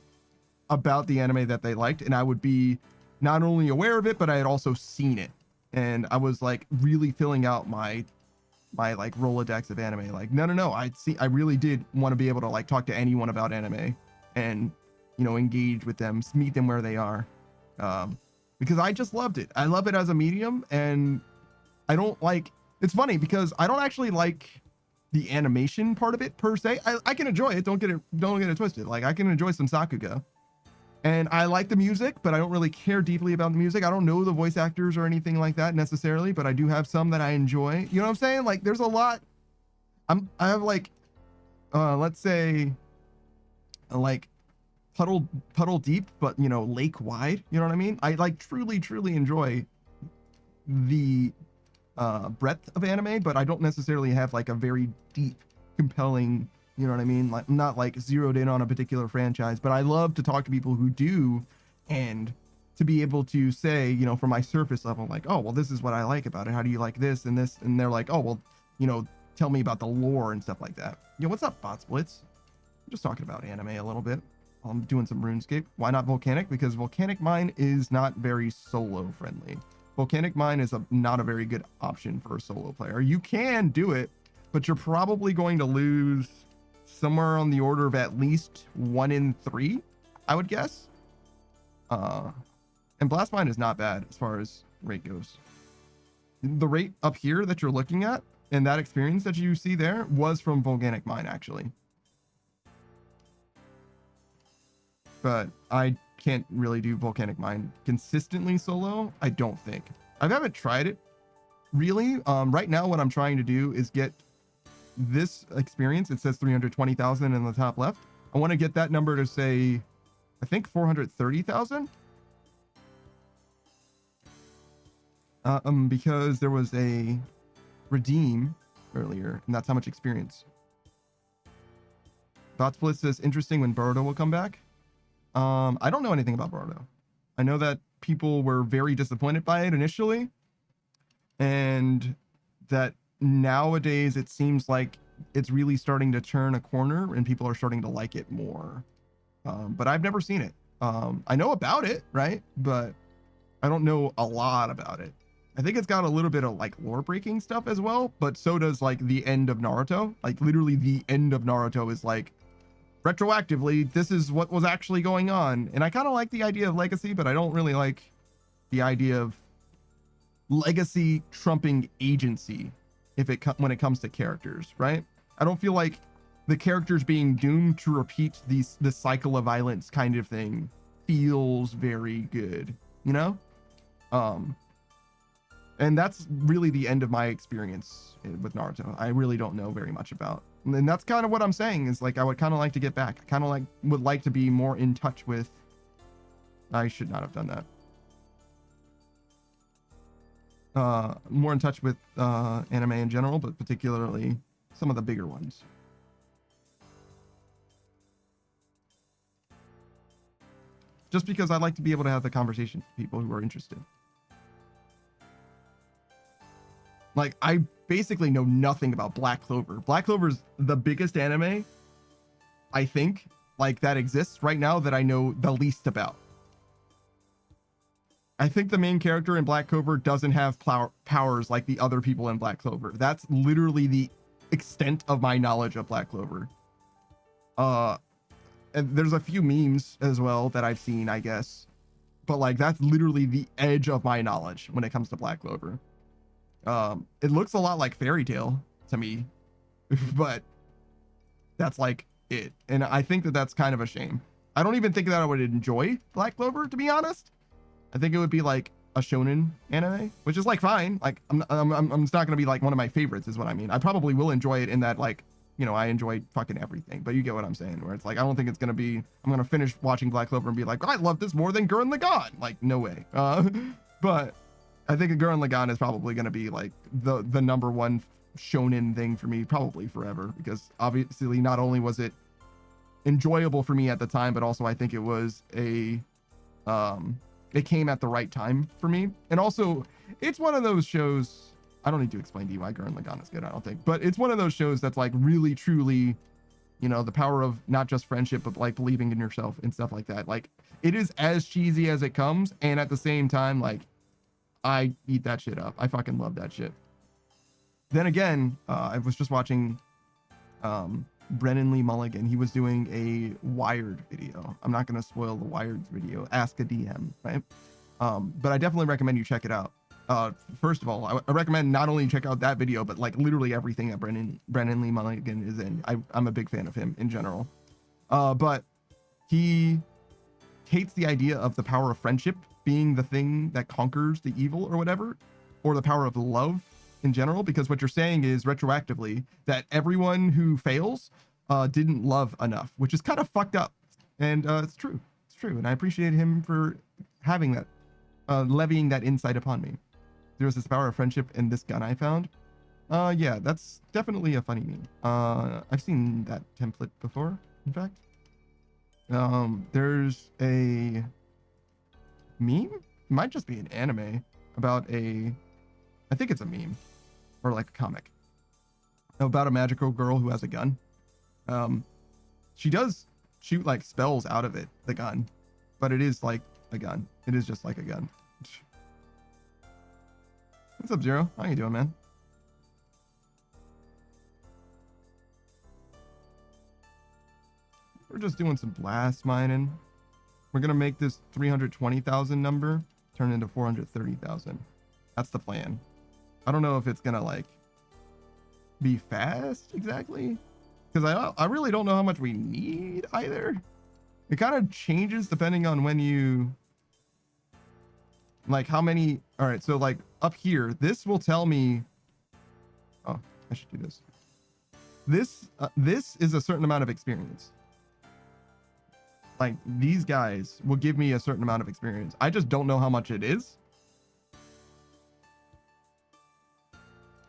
about the anime that they liked, and I would be not only aware of it, but I had also seen it, and I was like really filling out my like Rolodex of anime. Like, no, I really did want to be able to like talk to anyone about anime and, you know, engage with them, meet them where they are, because I just loved it. I love it as a medium, and I don't like. It's funny because I don't actually like the animation part of it per se. I can enjoy it. Don't get it twisted. Like, I can enjoy some Sakuga, and I like the music, but I don't really care deeply about the music. I don't know the voice actors or anything like that necessarily, but I do have some that I enjoy. You know what I'm saying? Like, there's a lot. I have like, let's say, like puddle deep, but you know, lake wide. You know what I mean? I like truly enjoy the breadth of anime, but I don't necessarily have like a very deep, compelling, you know what I mean? Like, not like zeroed in on a particular franchise, but I love to talk to people who do, and to be able to say, you know, from my surface level, like, oh, well, this is what I like about it. How do you like this and this? And they're like, oh, well, you know, tell me about the lore and stuff like that. Yo, what's up, Bot Splits? I'm just talking about anime a little bit. I'm doing some RuneScape. Why not Volcanic? Because Volcanic Mine is not very solo friendly. Volcanic Mine is not a very good option for a solo player. You can do it, but you're probably going to lose somewhere on the order of at least 1 in 3, I would guess. And Blast Mine is not bad as far as rate goes. The rate up here that you're looking at, and that experience that you see there, was from Volcanic Mine, actually. But I can't really do Volcanic Mine consistently solo, I don't think. I haven't tried it really. Right now what I'm trying to do is get this experience. It says 320,000 in the top left. I want to get that number to say, I think 430,000. Because there was a redeem earlier, and that's how much experience. Botsplit says, interesting when Boruto will come back. I don't know anything about Boruto. I know that people were very disappointed by it initially, and that nowadays it seems like it's really starting to turn a corner and people are starting to like it more. But I've never seen it. I know about it, right? But I don't know a lot about it. I think it's got a little bit of like lore breaking stuff as well, but so does like the end of Naruto. Like literally the end of Naruto is like, retroactively, this is what was actually going on. And I kind of like the idea of legacy, but I don't really like the idea of legacy trumping agency when it comes to characters, right? I don't feel like the characters being doomed to repeat this cycle of violence kind of thing feels very good, you know? And that's really the end of my experience with Naruto. I really don't know very much about. And that's kind of what I'm saying, is like I would kind of like to get back. I kind of would like to be more in touch with. I should not have done that. More in touch with anime in general, but particularly some of the bigger ones. Just because I'd like to be able to have the conversation with people who are interested. Like, I basically know nothing about Black Clover. Black Clover's the biggest anime, I think, like that exists right now that I know the least about. I think the main character in Black Clover doesn't have powers like the other people in Black Clover. That's literally the extent of my knowledge of Black Clover. And there's a few memes as well that I've seen, I guess. But like, that's literally the edge of my knowledge when it comes to Black Clover. It looks a lot like Fairy Tail to me, but that's like it. And I think that that's kind of a shame. I don't even think that I would enjoy Black Clover, to be honest. I think it would be like a shonen anime, which is like fine. Like I'm it's not gonna be like one of my favorites, is what I mean. I probably will enjoy it in that, like, you know, I enjoy fucking everything, but you get what I'm saying, where it's like, I don't think it's gonna be, I'm gonna finish watching Black Clover and be like, I love this more than Gurren Lagann. Like, no way. But I think Gurren Lagann is probably going to be like the number one shonen thing for me probably forever, because obviously not only was it enjoyable for me at the time, but also I think it was it came at the right time for me. And also it's one of those shows, I don't need to explain to you why Gurren Lagann is good, I don't think, but it's one of those shows that's like really truly, you know, the power of not just friendship, but like believing in yourself and stuff like that. Like, it is as cheesy as it comes, and at the same time, like, I eat that shit up. I fucking love that shit. Then again, I was just watching Brennan Lee Mulligan. He was doing a Wired video. I'm not going to spoil the Wired video. Ask a DM, right? But I definitely recommend you check it out. First of all, I recommend not only check out that video, but like literally everything that Brennan Lee Mulligan is in. I'm a big fan of him in general. But he hates the idea of the power of friendship being the thing that conquers the evil or whatever, or the power of love in general, because what you're saying is retroactively that everyone who fails didn't love enough, which is kind of fucked up. And it's true. It's true. And I appreciate him for having that, levying that insight upon me. There's this power of friendship in this gun I found. Yeah, that's definitely a funny meme. I've seen that template before, in fact. There's a meme? It might just be an anime about I think it's a meme or like a comic about a magical girl who has a gun. She does shoot like spells out of it, the gun, but it is like a gun. It is just like a gun. What's up, Zero? How you doing, man? We're just doing some blast mining. We're gonna make this 320,000 number turn into 430,000. That's the plan. I don't know if it's gonna like be fast exactly, because I really don't know how much we need either. It kind of changes depending on when you like how many. All right, so like up here, this will tell me. Oh, I should do this. This is a certain amount of experience. Like these guys will give me a certain amount of experience. I just don't know how much it is.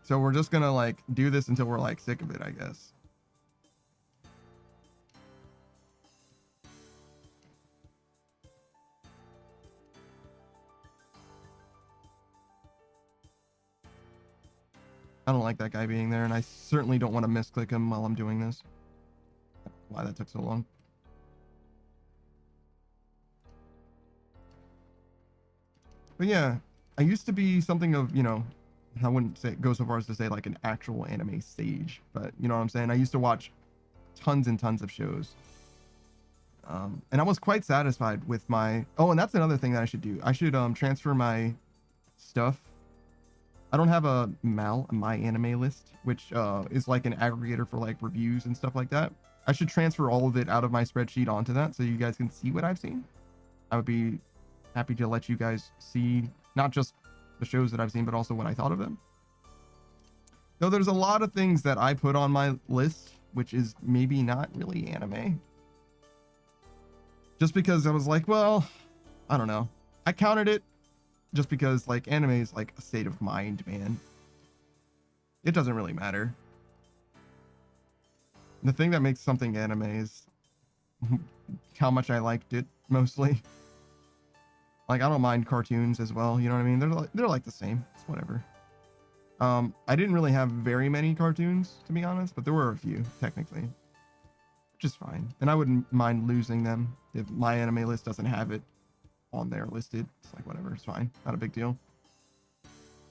So we're just gonna like do this until we're like sick of it, I guess. I don't like that guy being there, and I certainly don't want to misclick him while I'm doing this. Why that took so long. But yeah, I used to be something of, you know, I wouldn't say go so far as to say like an actual anime sage, but you know what I'm saying? I used to watch tons and tons of shows. And I was quite satisfied with my, oh, and that's another thing that I should do. I should transfer my stuff. I don't have a my anime list, which is like an aggregator for like reviews and stuff like that. I should transfer all of it out of my spreadsheet onto that so you guys can see what I've seen. I would be happy to let you guys see not just the shows that I've seen, but also what I thought of them. Though there's a lot of things that I put on my list, which is maybe not really anime. Just because I was like, well, I don't know. I counted it just because like anime is like a state of mind, man. It doesn't really matter. The thing that makes something anime is how much I liked it, mostly. Like, I don't mind cartoons as well, you know what I mean? They're like the same. It's whatever. I didn't really have very many cartoons, to be honest, but there were a few, technically. Which is fine. And I wouldn't mind losing them if my anime list doesn't have it on there listed. It's like, whatever, it's fine. Not a big deal.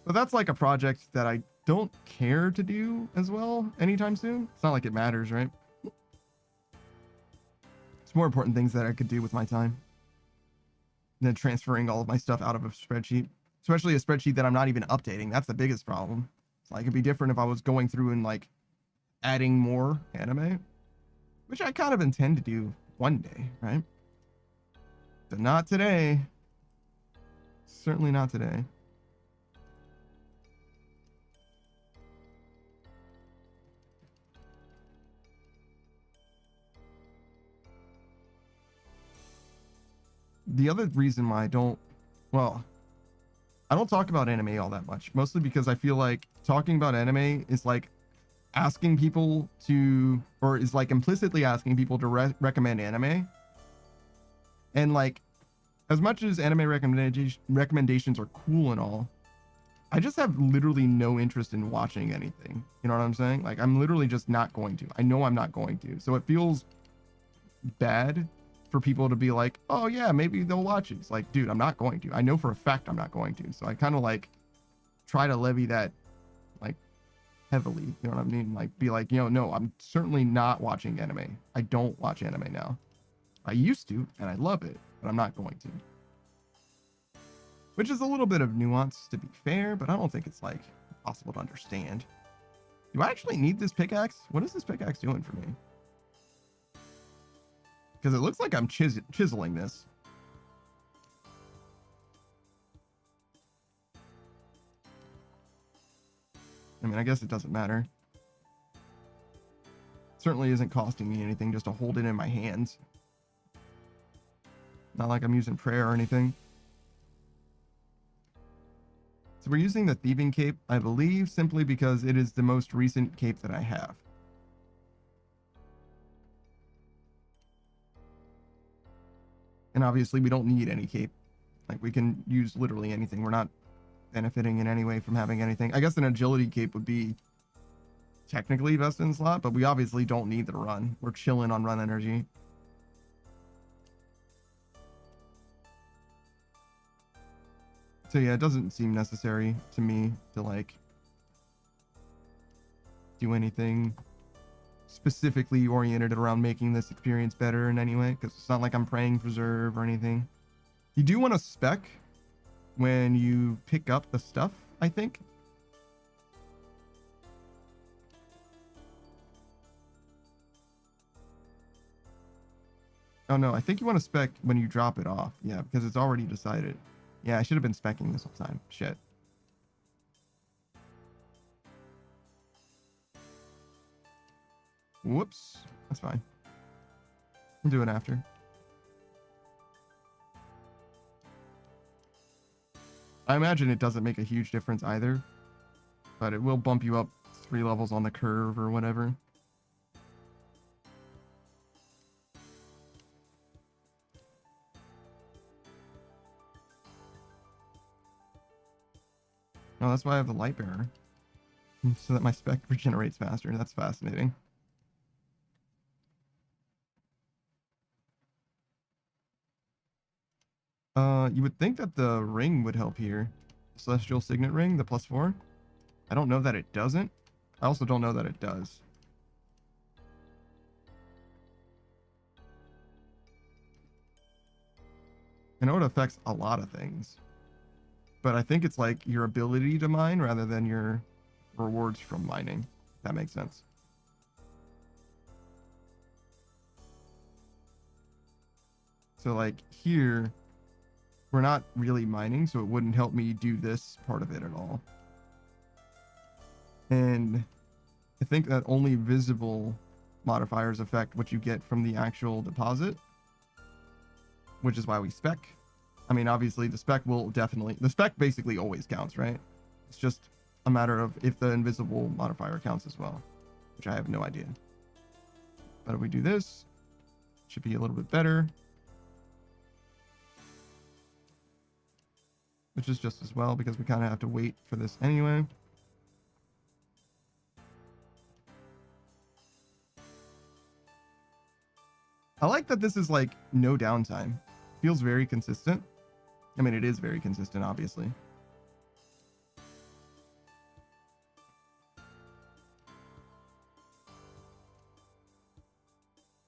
But that's like a project that I don't care to do as well anytime soon. It's not like it matters, right? It's more important things that I could do with my time than transferring all of my stuff out of a spreadsheet, especially a spreadsheet that I'm not even updating. That's the biggest problem. It's like, it'd be different if I was going through and like adding more anime, which I kind of intend to do one day, right? But not today. Certainly not today. The other reason why I don't talk about anime all that much, mostly because I feel like talking about anime is like asking people to, or is like implicitly asking people to recommend anime. And like, as much as anime recommendations are cool and all, I just have literally no interest in watching anything. You know what I'm saying? Like, I'm literally just not going to. I know I'm not going to. So it feels bad for people to be like, oh yeah, maybe they'll watch it. It's like, dude, I'm not going to. I know for a fact I'm not going to. So I kind of like try to levy that like heavily. You know what I mean? Like be like, no, I'm certainly not watching anime. I don't watch anime now. I used to, and I love it, but I'm not going to. Which is a little bit of nuance to be fair, but I don't think it's like possible to understand. Do I actually need this pickaxe? What is this pickaxe doing for me? Because it looks like I'm chiseling this. I mean, I guess it doesn't matter. Certainly isn't costing me anything just to hold it in my hands. Not like I'm using prayer or anything. So we're using the thieving cape, I believe, simply because it is the most recent cape that I have. And obviously we don't need any cape. Like we can use literally anything. We're not benefiting in any way from having anything. I guess an agility cape would be technically best in slot, but we obviously don't need the run. We're chilling on run energy. So yeah, it doesn't seem necessary to me to like do anything specifically oriented around making this experience better in any way, because it's not like I'm praying preserve or anything. You do want to spec when you pick up the stuff, I think. Oh no, I think you want to spec when you drop it off. Yeah, because it's already decided. Yeah, I should have been speccing this whole time. Shit. Whoops. That's fine. I'll do it after. I imagine it doesn't make a huge difference either, but it will bump you up 3 levels on the curve or whatever. Oh, that's why I have the light bearer. So that my spec regenerates faster. That's fascinating. You would think that the ring would help here. Celestial Signet Ring, the +4. I don't know that it doesn't. I also don't know that it does. I know it affects a lot of things. But I think it's like your ability to mine rather than your rewards from mining. If that makes sense. So like here, we're not really mining, so it wouldn't help me do this part of it at all. And I think that only visible modifiers affect what you get from the actual deposit, which is why we spec. I mean, obviously the spec will definitely, the spec basically always counts, right? It's just a matter of if the invisible modifier counts as well, which I have no idea. But if we do this, it should be a little bit better. Which is just as well because we kind of have to wait for this anyway. I like that this is like no downtime. Feels very consistent. I mean, it is very consistent, obviously.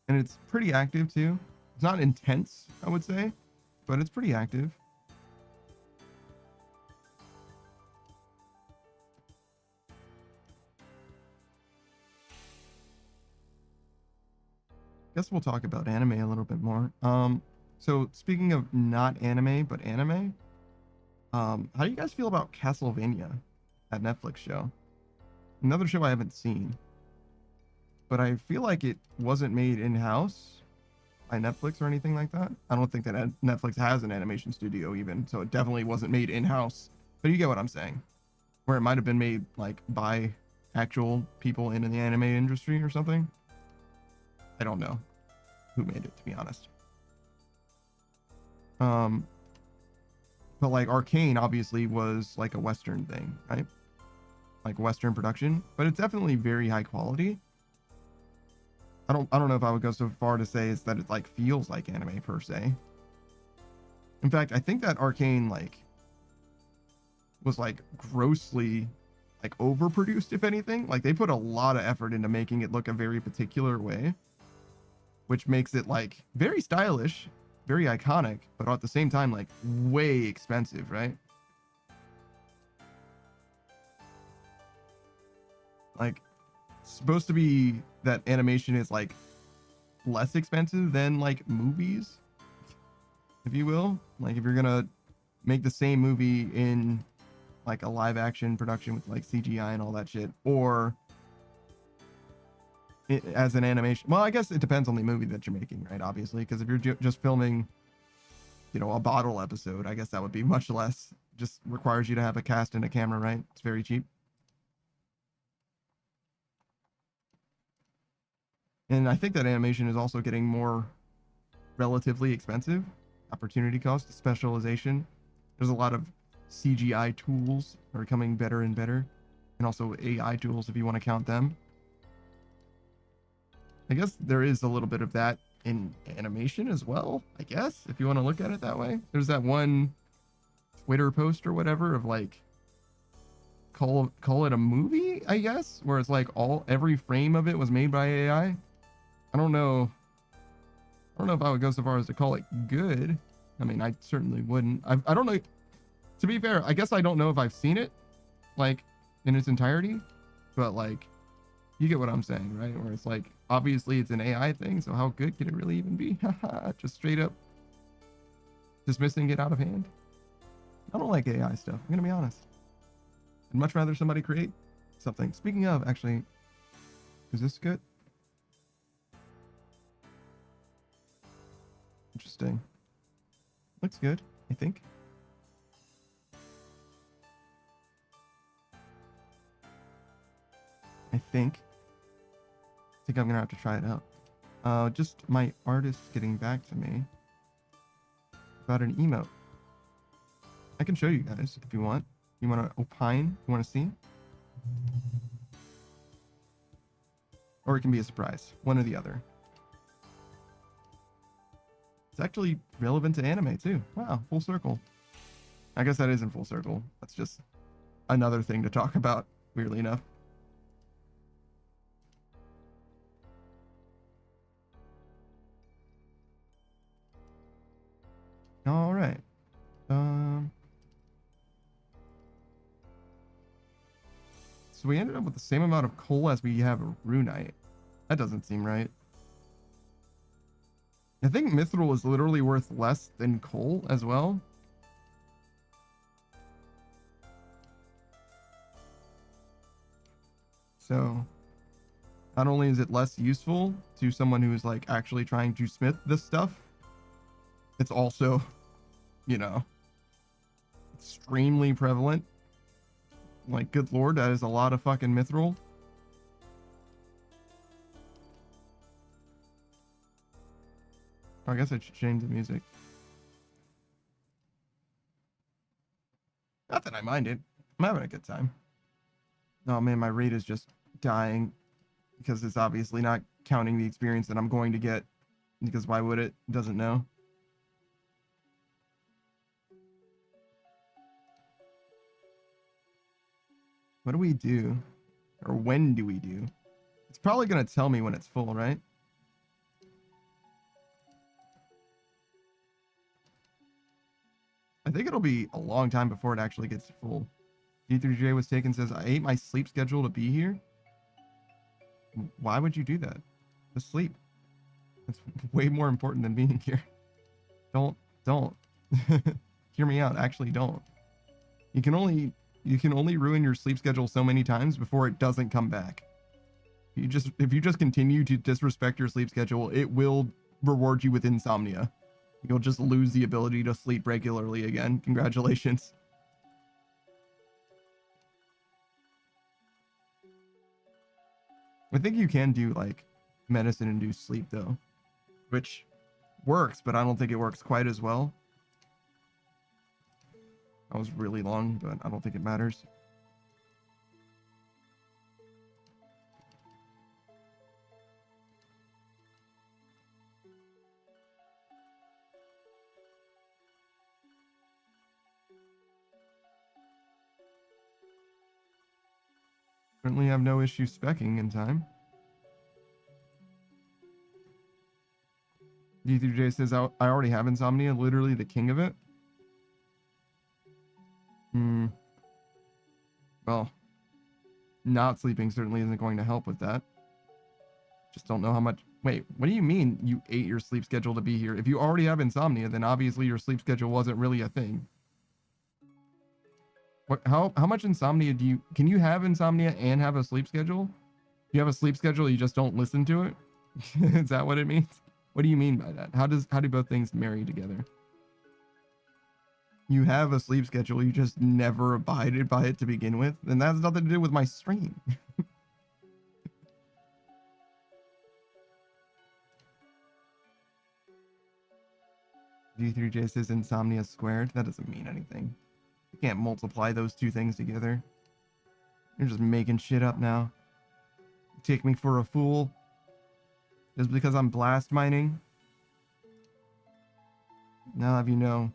And it's pretty active too. It's not intense, I would say, but it's pretty active. Guess we'll talk about anime a little bit more. So speaking of not anime, but anime, how do you guys feel about Castlevania, that Netflix show? Another show I haven't seen, but I feel like it wasn't made in-house by Netflix or anything like that. I don't think that Netflix has an animation studio even, so it definitely wasn't made in-house. But you get what I'm saying, where it might have been made like by actual people in the anime industry or something. I don't know who made it, to be honest. But like Arcane obviously was like a Western thing, right? Like Western production, but it's definitely very high quality. I don't know if I would go so far to say is that it like feels like anime per se. In fact, I think that Arcane like was like grossly like overproduced, if anything. Like they put a lot of effort into making it look a very particular way, which makes it like very stylish, very iconic, but at the same time like way expensive, right? Like it's supposed to be that animation is like less expensive than like movies, if you will. Like if you're gonna make the same movie in like a live action production with like CGI and all that shit, or it, as an animation, well, I guess it depends on the movie that you're making, right? Obviously, because if you're just filming, you know, a bottle episode, I guess that would be much less. Just requires you to have a cast and a camera, right? It's very cheap. And I think that animation is also getting more relatively expensive. Opportunity cost, specialization. There's a lot of CGI tools are becoming better and better. And also AI tools if you want to count them. I guess there is a little bit of that in animation as well, I guess, if you want to look at it that way. There's that one Twitter post or whatever of like call it a movie, I guess, where it's like every frame of it was made by AI. I don't know if I would go so far as to call it good. I mean, I certainly wouldn't. I don't know. To be fair, I guess I don't know if I've seen it like in its entirety, but like you get what I'm saying, right? Where it's like obviously it's an AI thing, so how good could it really even be? Just straight up dismissing it out of hand. I don't like AI stuff. I'm gonna be honest. I'd much rather somebody create something. Speaking of, actually, is this good? Interesting. Looks good, I think. I think I'm gonna have to try it out. Just my artist getting back to me about an emote. I can show you guys if you want. You want to opine? You want to see? Or it can be a surprise. One or the other. It's actually relevant to anime too. Wow, full circle. I guess that isn't full circle. That's just another thing to talk about, weirdly enough. All right. So we ended up with the same amount of coal as we have a runite. That doesn't seem right. I think mithril is literally worth less than coal as well. So not only is it less useful to someone who is like actually trying to smith this stuff, it's also, you know, extremely prevalent. Like, good lord, that is a lot of fucking mithril. I guess I should change the music. Not that I mind it. I'm having a good time. Oh man, my rate is just dying because it's obviously not counting the experience that I'm going to get, because why would it? It doesn't know. What do we do? Or when do we do? It's probably going to tell me when it's full, right? I think it'll be a long time before it actually gets full. D3J was taken, says, I ate my sleep schedule to be here. Why would you do that? Just sleep. It's way more important than being here. Don't. Hear me out. Actually, don't. You can only ruin your sleep schedule so many times before it doesn't come back. If you just continue to disrespect your sleep schedule, it will reward you with insomnia. You'll just lose the ability to sleep regularly again. Congratulations. I think you can do like medicine-induced sleep though, which works, but I don't think it works quite as well. That was really long, but I don't think it matters. Certainly have no issue specking in time. D3J says, I already have insomnia, literally the king of it. Well, not sleeping certainly isn't going to help with that. Just don't know how much. Wait, what do you mean you ate your sleep schedule to be here? If you already have insomnia, then obviously your sleep schedule wasn't really a thing. What? How much insomnia do you? Can you have insomnia and have a sleep schedule? You have a sleep schedule, you just don't listen to it? Is that what it means? What do you mean by that? How do both things marry together? You have a sleep schedule, you just never abided by it to begin with, then that has nothing to do with my stream. D3J says insomnia squared. That doesn't mean anything. You can't multiply those two things together. You're just making shit up now. You take me for a fool. Just because I'm blast mining. Now have you know,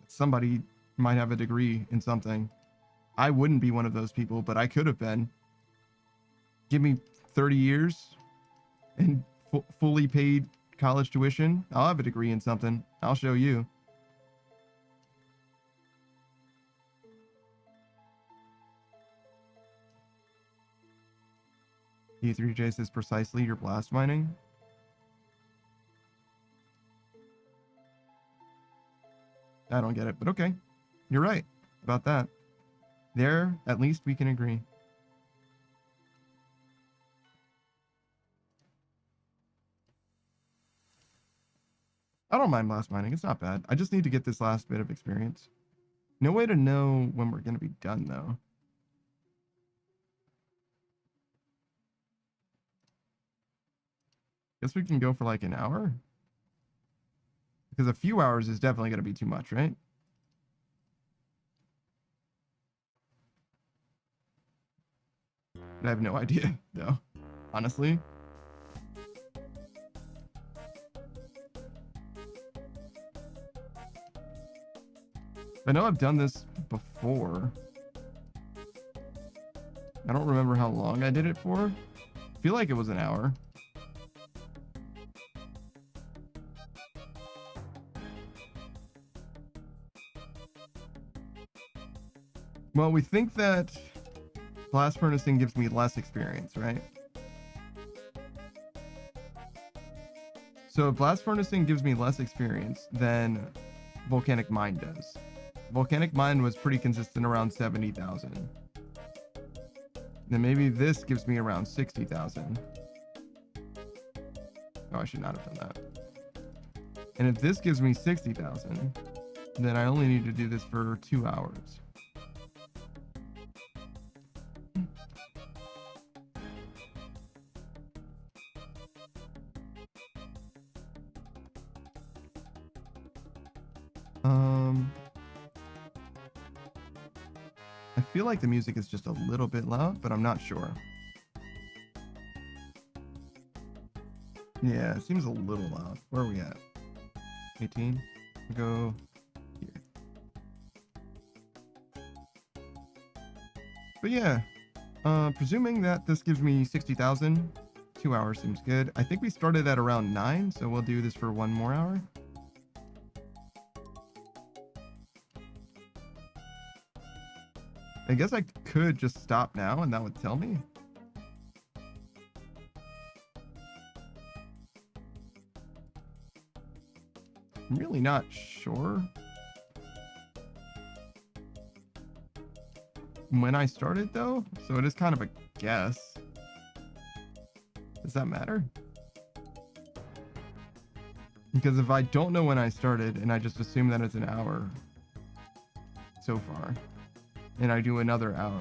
somebody might have a degree in something. I wouldn't be one of those people, but I could have been. Give me 30 years and fully paid college tuition. I'll have a degree in something. I'll show you. D3J says precisely you're blast mining. I don't get it, but okay. You're right about that. There, at least we can agree. I don't mind blast mining. It's not bad. I just need to get this last bit of experience. No way to know when we're going to be done, though. Guess we can go for like an hour? Because a few hours is definitely going to be too much, right? I have no idea, though. Honestly. I know I've done this before. I don't remember how long I did it for. I feel like it was an hour. Well, we think that blast furnacing gives me less experience, right? So if blast furnacing gives me less experience than volcanic mine does. Volcanic mine was pretty consistent around 70,000. Then maybe this gives me around 60,000. Oh, I should not have done that. And if this gives me 60,000, then I only need to do this for 2 hours. I feel like the music is just a little bit loud, but I'm not sure. Yeah, it seems a little loud. Where are we at? 18? Go here. But yeah, presuming that this gives me 60,000, 2 hours seems good. I think we started at around 9, so we'll do this for 1 more hour. I guess I could just stop now and that would tell me. I'm really not sure when I started though, so it is kind of a guess. Does that matter? Because if I don't know when I started and I just assume that it's an hour so far, and I do another hour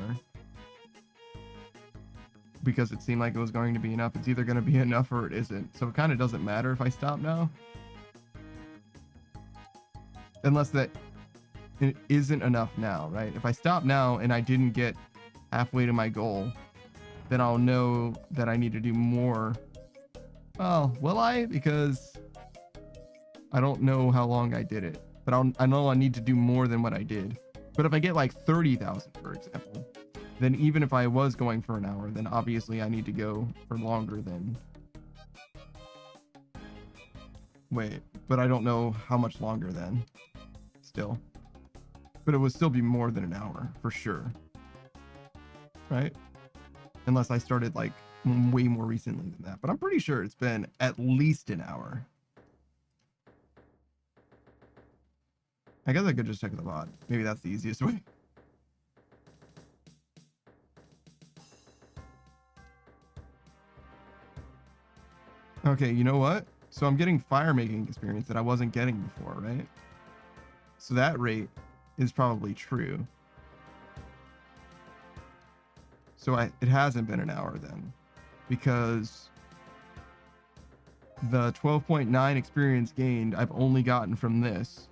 because it seemed like it was going to be enough, it's either going to be enough or it isn't. So it kind of doesn't matter if I stop now. Unless that it isn't enough now, right? If I stop now and I didn't get halfway to my goal, then I'll know that I need to do more. Well, will I? Because I don't know how long I did it, but I know I need to do more than what I did. But if I get like 30,000, for example, then even if I was going for an hour, then obviously I need to go for longer than... Wait, but I don't know how much longer then, still. But it would still be more than an hour, for sure. Right? Unless I started, like, way more recently than that. But I'm pretty sure it's been at least an hour. I guess I could just check the VOD. Maybe that's the easiest way. Okay, you know what? So I'm getting fire making experience that I wasn't getting before, right? So that rate is probably true. So it hasn't been an hour then, because the 12.9 experience gained I've only gotten from this,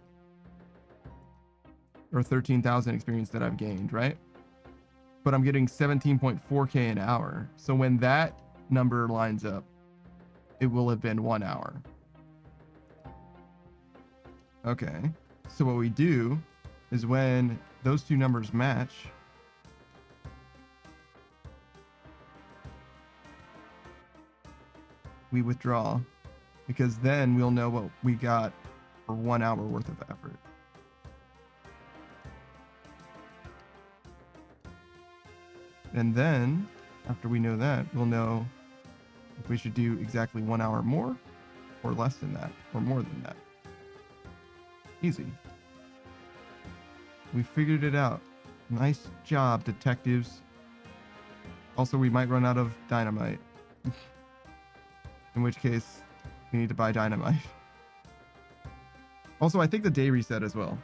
or 13,000 experience that I've gained, right? But I'm getting 17.4k an hour. So when that number lines up, it will have been 1 hour. Okay. So what we do is when those two numbers match, we withdraw, because then we'll know what we got for 1 hour worth of effort. And then after we know that, we'll know if we should do exactly 1 hour more or less than that or more than that. Easy. We figured it out. Nice job, detectives. Also, we might run out of dynamite. In which case, we need to buy dynamite. Also, I think the day reset as well.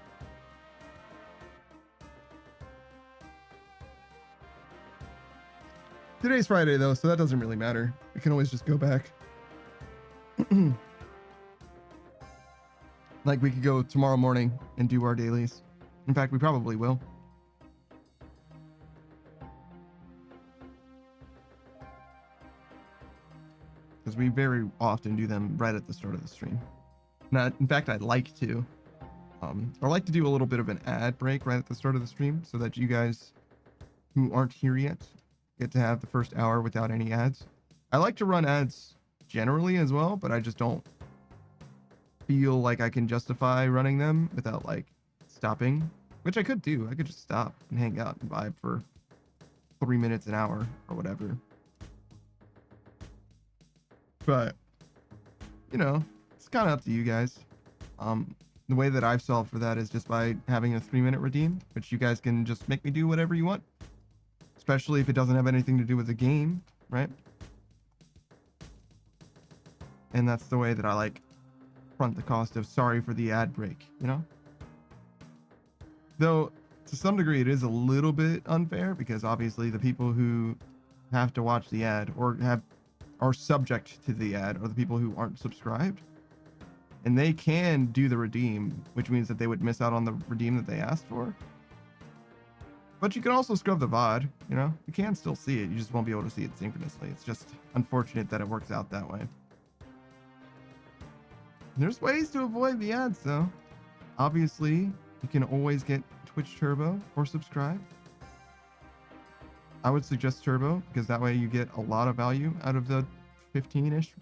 Today's Friday, though, so that doesn't really matter. We can always just go back. Like, we could go tomorrow morning and do our dailies. In fact, we probably will. Because we very often do them right at the start of the stream. In fact, I'd like to. I'd like to do a little bit of an ad break right at the start of the stream so that you guys who aren't here yet get to have the first hour without any ads. I like to run ads generally as well, but I just don't feel like I can justify running them without like stopping, which I could do. I could just stop and hang out and vibe for 3 minutes an hour or whatever. But, you know, it's kind of up to you guys. The way that I've solved for that is just by having a 3-minute redeem, which you guys can just make me do whatever you want. Especially if it doesn't have anything to do with the game, right? And that's the way that I like front the cost of sorry for the ad break, you know? Though, to some degree, it is a little bit unfair because obviously the people who have to watch the ad or are subject to the ad are the people who aren't subscribed. And they can do the redeem, which means that they would miss out on the redeem that they asked for. But you can also scrub the VOD, you know? You can still see it, you just won't be able to see it synchronously. It's just unfortunate that it works out that way. There's ways to avoid the ads, though. Obviously, you can always get Twitch Turbo or subscribe. I would suggest Turbo, because that way you get a lot of value out of the $15-ish,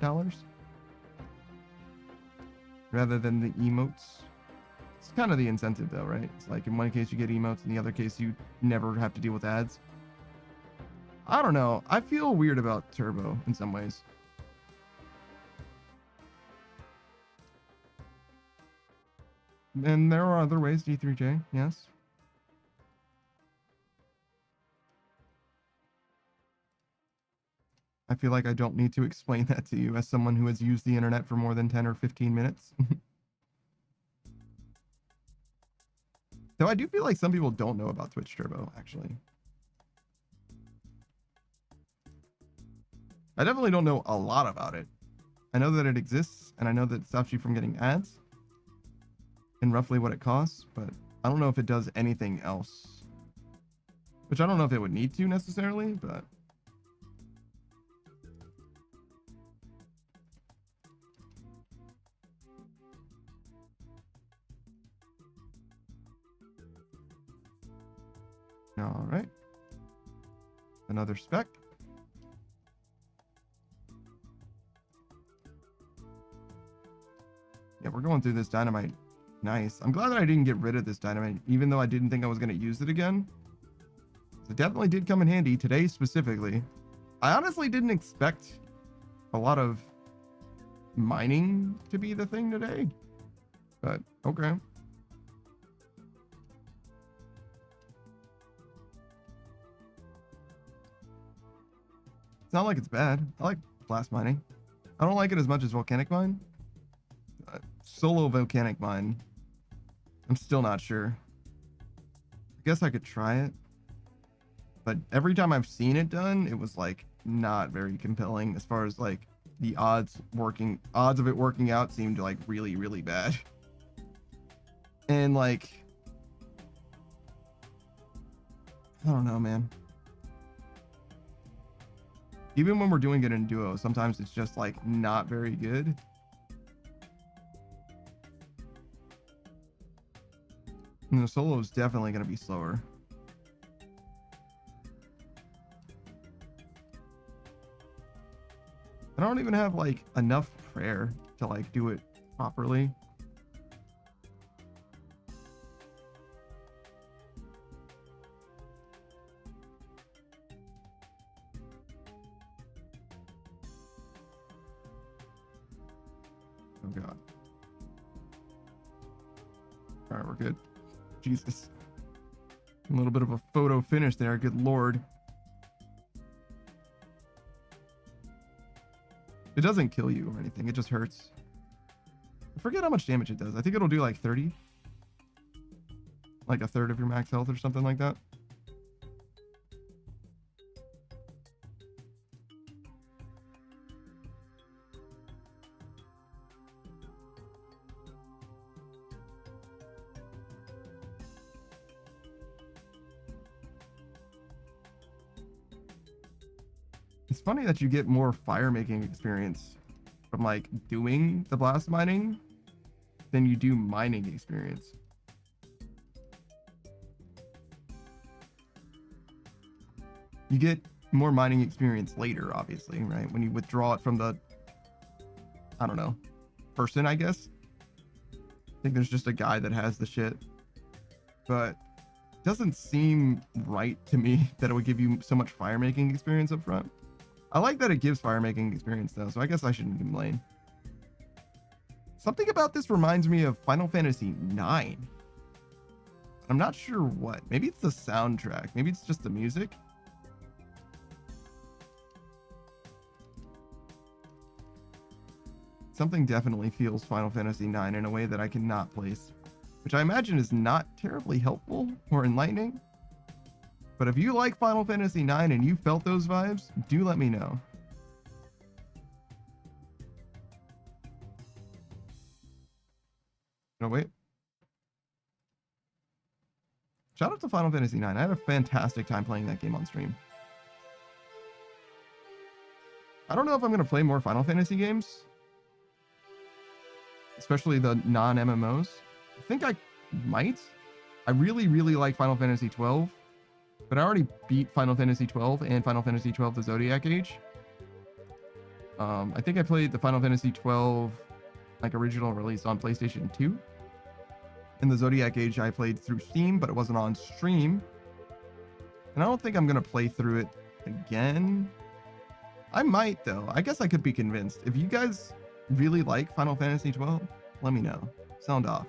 rather than the emotes. It's kind of the incentive though, right? It's like in one case you get emotes, in the other case you never have to deal with ads. I don't know. I feel weird about Turbo in some ways. And there are other ways, D3J, yes. I feel like I don't need to explain that to you as someone who has used the internet for more than 10 or 15 minutes. Though I do feel like some people don't know about Twitch Turbo, actually. I definitely don't know a lot about it. I know that it exists, and I know that it stops you from getting ads, and roughly what it costs, but I don't know if it does anything else. Which I don't know if it would need to necessarily, but... All right. another spec. Yeah, we're going through this dynamite. Nice. I'm glad that I didn't get rid of this dynamite, even though I didn't think I was going to use it again. It definitely did come in handy today specifically. I honestly didn't expect a lot of mining to be the thing today, but okay. It's not like it's bad. I like blast mining. I don't like it as much as volcanic mine. Solo volcanic mine, I'm still not sure. I guess I could try it, but every time I've seen it done, it was like not very compelling as far as like the odds of it working out seemed like really, really bad. And like, I don't know, man. Even when we're doing it in duo, sometimes it's just like not very good. And the solo is definitely going to be slower. I don't even have like enough prayer to like do it properly. Oh God. All right, we're good. Jesus. A little bit of a photo finish there. Good Lord. It doesn't kill you or anything. It just hurts. I forget how much damage it does. I think it'll do like 30. Like a third of your max health or something like that. It's funny that you get more fire making experience from like doing the blast mining than you do mining experience. You get more mining experience later, obviously, right? When you withdraw it from the, I don't know, person, I guess. I think there's just a guy that has the shit. But it doesn't seem right to me that it would give you so much fire making experience up front. I like that it gives fire making experience though, so I guess I shouldn't complain. Something about this reminds me of Final Fantasy IX. I'm not sure what. Maybe it's the soundtrack. Maybe it's just the music. Something definitely feels Final Fantasy IX in a way that I cannot place, which I imagine is not terribly helpful or enlightening. But if you like Final Fantasy IX and you felt those vibes, do let me know. No, wait. Shout out to Final Fantasy IX. I had a fantastic time playing that game on stream. I don't know if I'm going to play more Final Fantasy games, especially the non-MMOs. I think I might. I really, really like Final Fantasy 12. But I already beat Final Fantasy 12 and Final Fantasy 12 The Zodiac Age. I think I played the Final Fantasy 12 like original release on PlayStation 2. And the Zodiac Age I played through Steam, but it wasn't on stream. And I don't think I'm going to play through it again. I might though. I guess I could be convinced. If you guys really like Final Fantasy 12, let me know. Sound off.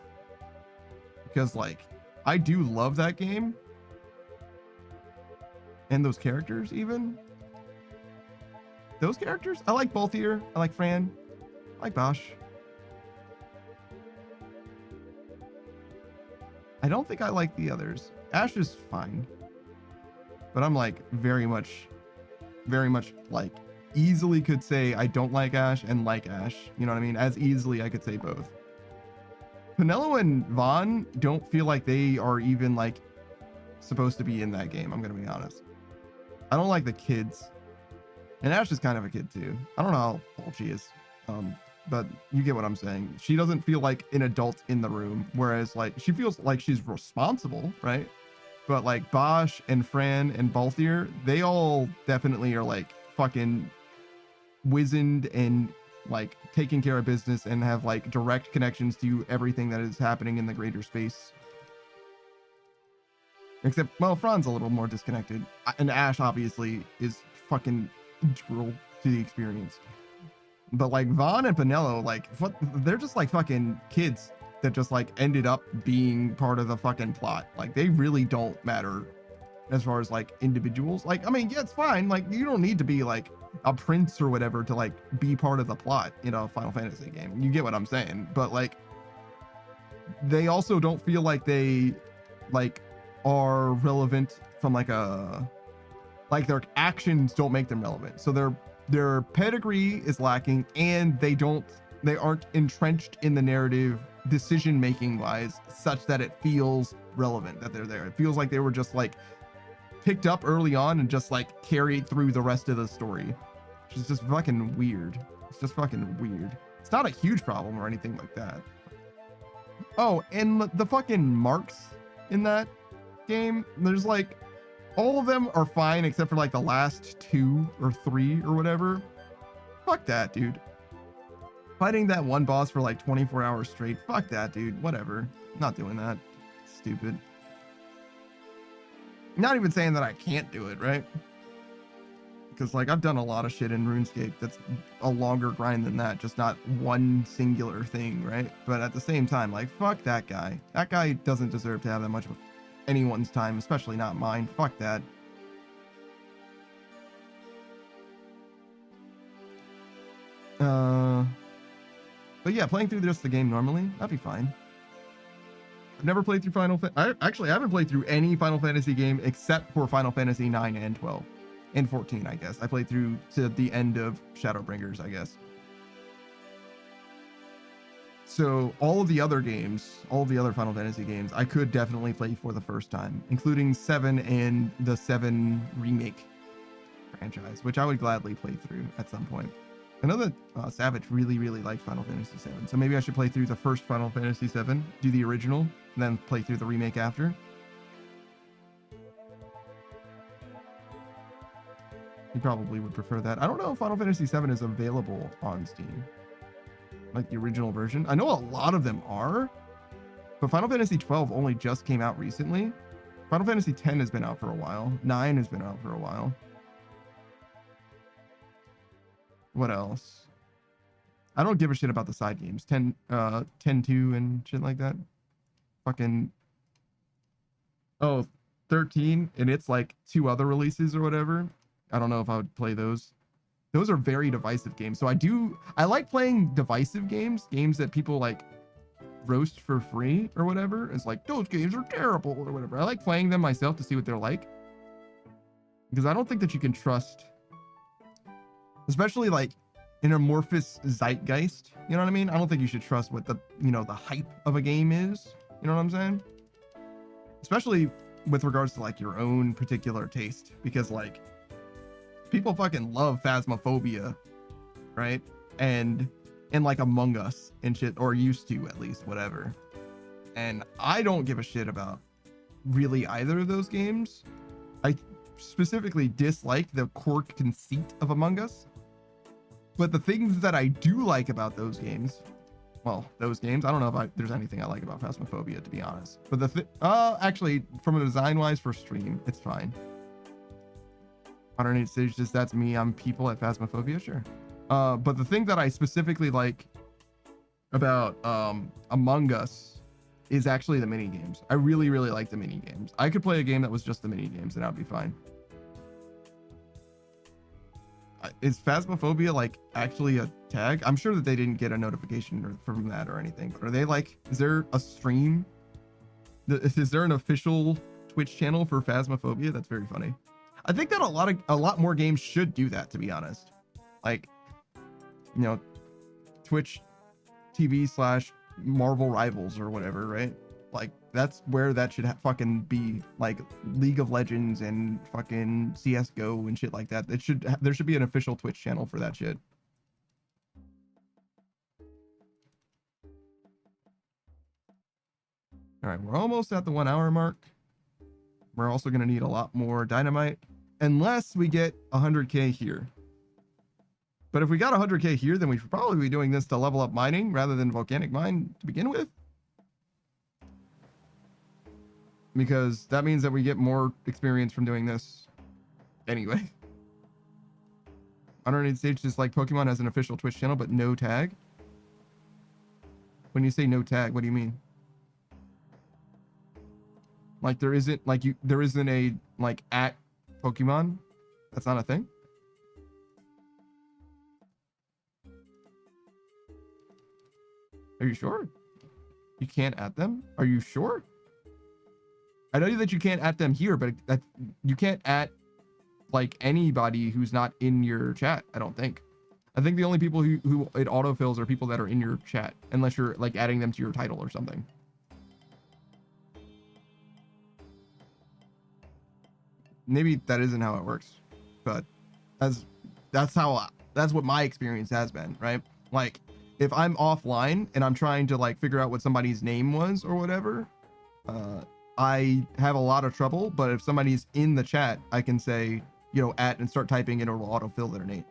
Because like, I do love that game. And those characters, even. Those characters? I like Balthier. I like Fran. I like Bosch. I don't think I like the others. Ash is fine. But I'm like very much like easily could say I don't like Ash and like Ash. You know what I mean? As easily I could say both. Penelo and Vaughn don't feel like they are even like supposed to be in that game. I'm going to be honest. I don't like the kids. And Ash is kind of a kid too. I don't know how old she is. But you get what I'm saying. She doesn't feel like an adult in the room. Whereas like she feels like she's responsible, right? but like Bosch and Fran and Balthier, they all definitely are like fucking wizened and like taking care of business and have like direct connections to everything that is happening in the greater space. Except, well, Fran's a little more disconnected, and Ash obviously is fucking integral to the experience. But like Vaughn and Pinello, like what, they're just like fucking kids that just like ended up being part of the fucking plot. Like they really don't matter as far as like individuals. Like, I mean, yeah, it's fine. Like you don't need to be like a prince or whatever to like be part of the plot in a Final Fantasy game. You get what I'm saying? But like they also don't feel like they like are relevant from like a, like their actions don't make them relevant. So their pedigree is lacking, and they aren't entrenched in the narrative decision making wise such that it feels relevant that they're there. It feels like they were just like picked up early on and just like carried through the rest of the story, which is just fucking weird. It's just fucking weird. It's not a huge problem or anything like that. Oh, and the fucking marks in that game, there's like all of them are fine except for like the last 2 or 3 or whatever. Fuck that, dude. Fighting that one boss for like 24 hours straight. Fuck that, dude. Whatever. Not doing that. Stupid. Not even saying that I can't do it, right? Because like I've done a lot of shit in RuneScape that's a longer grind than that, just not one singular thing, right? But at the same time, like fuck that guy. That guy doesn't deserve to have that much of anyone's time, especially not mine. Fuck that. But yeah, playing through just the game normally, that'd be fine. I've never played through I haven't played through any Final Fantasy game except for Final Fantasy 9 and 12 and 14, I guess. I played through to the end of Shadowbringers, I guess. So all of the other games, all of the other Final Fantasy games, I could definitely play for the first time, including 7 and the 7 remake franchise, which I would gladly play through at some point. I know that Savage really liked Final Fantasy 7, so maybe I should play through the first Final Fantasy 7, do the original, and then play through the remake after. You probably would prefer that. I don't know if Final Fantasy 7 is available on Steam, like the original version. I know a lot of them are, but Final Fantasy 12 only just came out recently. Final Fantasy 10 has been out for a while. 9 has been out for a while. What else? I don't give a shit about the side games. 10-2 and shit like that. Fucking... Oh, 13, and it's like 2 other releases or whatever. I don't know if I would play those. Those are very divisive games. So I like playing divisive games that people like roast for free or whatever. It's like, those games are terrible or whatever. I like playing them myself to see what they're like. Because I don't think that you can trust, especially like an amorphous zeitgeist. You know what I mean? I don't think you should trust what the hype of a game is. You know what I'm saying? Especially with regards to like your own particular taste. Because like, people fucking love Phasmophobia, right? And like Among Us and shit, or used to at least, whatever. And I don't give a shit about really either of those games. I specifically dislike the core conceit of Among Us. But the things that I do like about those games, well, those games, I don't know if there's anything I like about Phasmophobia, to be honest. But actually, from a design-wise for stream, it's fine. I don't need to say just that's me. I'm people at Phasmophobia, sure. But the thing that I specifically like about Among Us is actually the mini games. I really like the mini games. I could play a game that was just the mini games and I'd be fine. Is Phasmophobia like actually a tag? I'm sure that they didn't get a notification from that or anything. But are they like? Is there a stream? Is there an official Twitch channel for Phasmophobia? That's very funny. I think that a lot more games should do that, to be honest. Like, Twitch TV / Marvel Rivals or whatever, right? Like, that's where that should fucking be. Like League of Legends and fucking CS:GO and shit like that. There should be an official Twitch channel for that shit. All right, we're almost at the 1 hour mark. We're also going to need a lot more dynamite unless we get 100k here. But if we got 100k here, then we should probably be doing this to level up mining rather than volcanic mine to begin with. Because that means that we get more experience from doing this anyway. Underneath stage, just like Pokemon has an official Twitch channel, but no tag. When you say no tag, what do you mean? Like there isn't like there isn't a like at Pokemon? That's not a thing? Are you sure? You can't at them? Are you sure? I know that you can't at them here, but that you can't at like anybody who's not in your chat, I don't think. I think the only people who it autofills are people that are in your chat, unless you're like adding them to your title or something. Maybe that isn't how it works, but that's what my experience has been, right? Like if I'm offline and I'm trying to like figure out what somebody's name was or whatever, I have a lot of trouble. But if somebody's in the chat, I can say, you know, at and start typing and it'll autofill their name.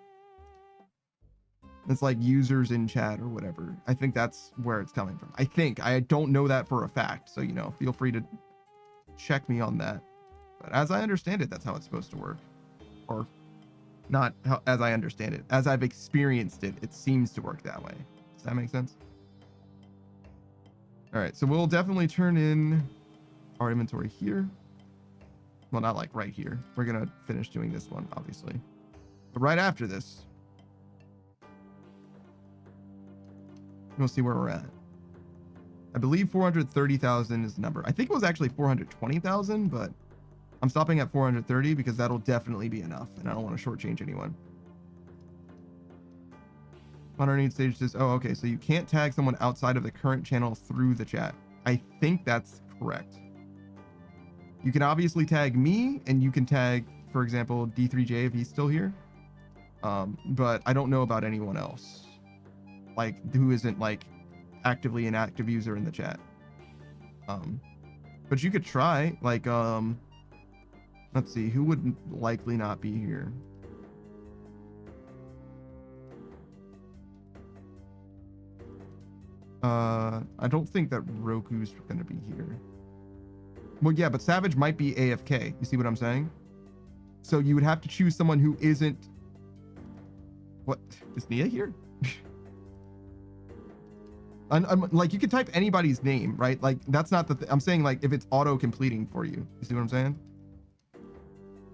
It's like users in chat or whatever. I think that's where it's coming from. I don't know that for a fact. So, you know, feel free to check me on that. But as I understand it, that's how it's supposed to work. Or not how, as I understand it. As I've experienced it, it seems to work that way. Does that make sense? All right, so we'll definitely turn in our inventory here. Well, not like right here. We're going to finish doing this one, obviously. But right after this, we'll see where we're at. I believe 430,000 is the number. I think it was actually 420,000, but I'm stopping at 430 because that'll definitely be enough, and I don't want to shortchange anyone. Underneath stage says, oh, okay, so you can't tag someone outside of the current channel through the chat. I think that's correct. You can obviously tag me, and you can tag, for example, D3J if he's still here. But I don't know about anyone else, like who isn't like actively an active user in the chat. But you could try, like, let's see, who would likely not be here? I don't think that Roku's gonna be here. Well, yeah, but Savage might be AFK. You see what I'm saying? So you would have to choose someone who isn't. What is Nia here? Like you could type anybody's name, right? Like that's not the. I'm saying like if it's auto completing for you. You see what I'm saying?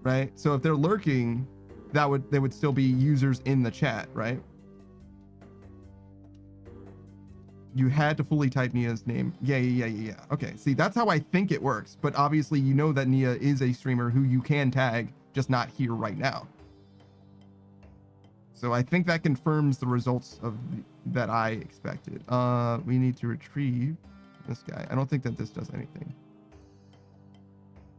Right. So if they're lurking, they would still be users in the chat, right? You had to fully type Nia's name. Yeah. Okay. See, that's how I think it works. But obviously, you know that Nia is a streamer who you can tag, just not here right now. So I think that confirms the results of that I expected. We need to retrieve this guy. I don't think that this does anything.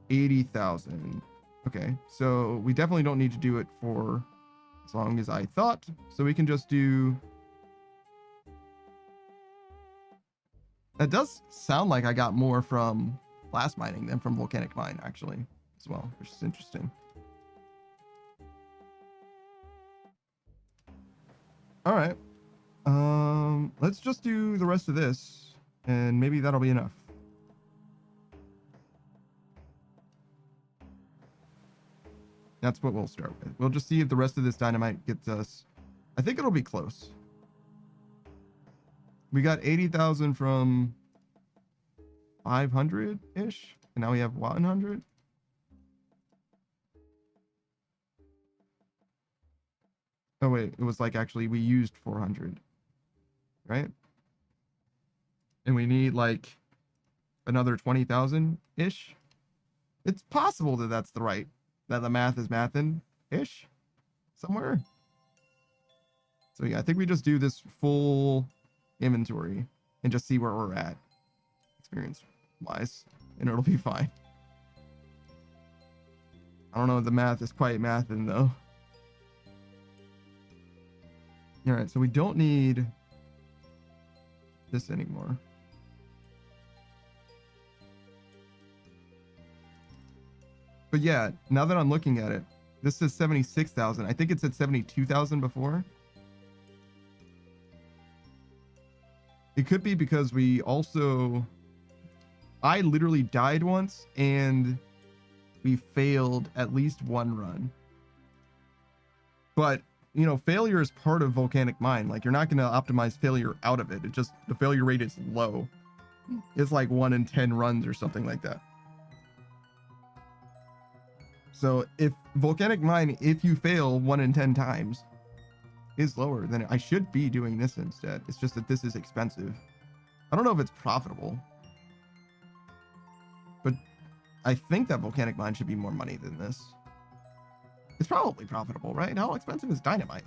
80,000. Okay. So we definitely don't need to do it for as long as I thought. So we can just do. That does sound like I got more from blast mining than from volcanic mine, actually, as well, which is interesting. All right. Let's just do the rest of this, and maybe that'll be enough. That's what we'll start with. We'll just see if the rest of this dynamite gets us. I think it'll be close. We got 80,000 from 500-ish, and now we have 100. Oh wait, it was like actually we used 400, right? And we need like another 20,000-ish. It's possible that that's the right, that the math is mathin'-ish somewhere. So yeah, I think we just do this full inventory and just see where we're at experience wise, and it'll be fine. I don't know if the math is quite mathin' though. All right, so we don't need this anymore. But yeah, now that I'm looking at it, this says 76,000. I think it said 72,000 before. It could be because I literally died once and we failed at least one run. But, you know, failure is part of Volcanic Mine. Like, you're not going to optimize failure out of it. It just, the failure rate is low. It's like 1 in 10 runs or something like that. So if Volcanic Mine, if you fail 1 in 10 times, is lower, then I should be doing this instead. It's just that this is expensive. I don't know if it's profitable, but I think that Volcanic Mine should be more money than this. It's probably profitable, right? How expensive is dynamite?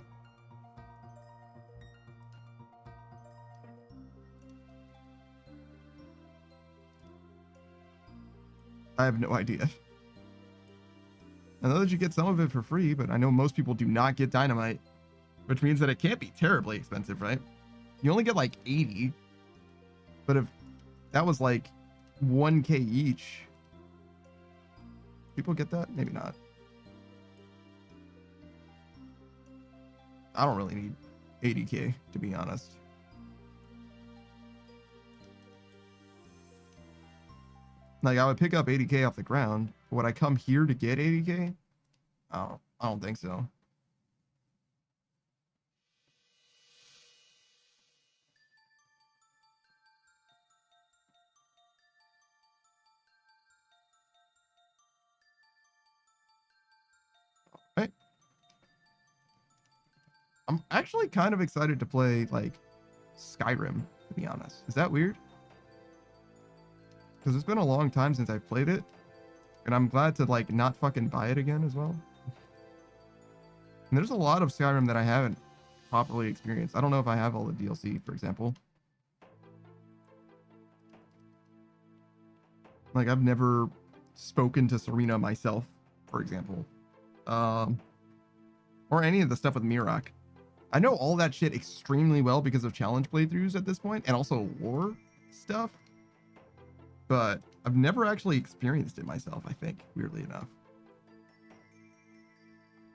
I have no idea. I know that you get some of it for free, but I know most people do not get dynamite, which means that it can't be terribly expensive, right? You only get like 80, but if that was like 1K each, people get that? Maybe not. I don't really need 80K, to be honest. Like, I would pick up 80K off the ground. But would I come here to get 80K? I don't think so. Right. I'm actually kind of excited to play, like, Skyrim, to be honest. Is that weird? Because it's been a long time since I've played it. And I'm glad to, like, not fucking buy it again as well. And there's a lot of Skyrim that I haven't properly experienced. I don't know if I have all the DLC, for example. Like, I've never spoken to Serena myself, for example. Or any of the stuff with Mirok. I know all that shit extremely well because of challenge playthroughs at this point, and also lore stuff. But I've never actually experienced it myself, I think, weirdly enough.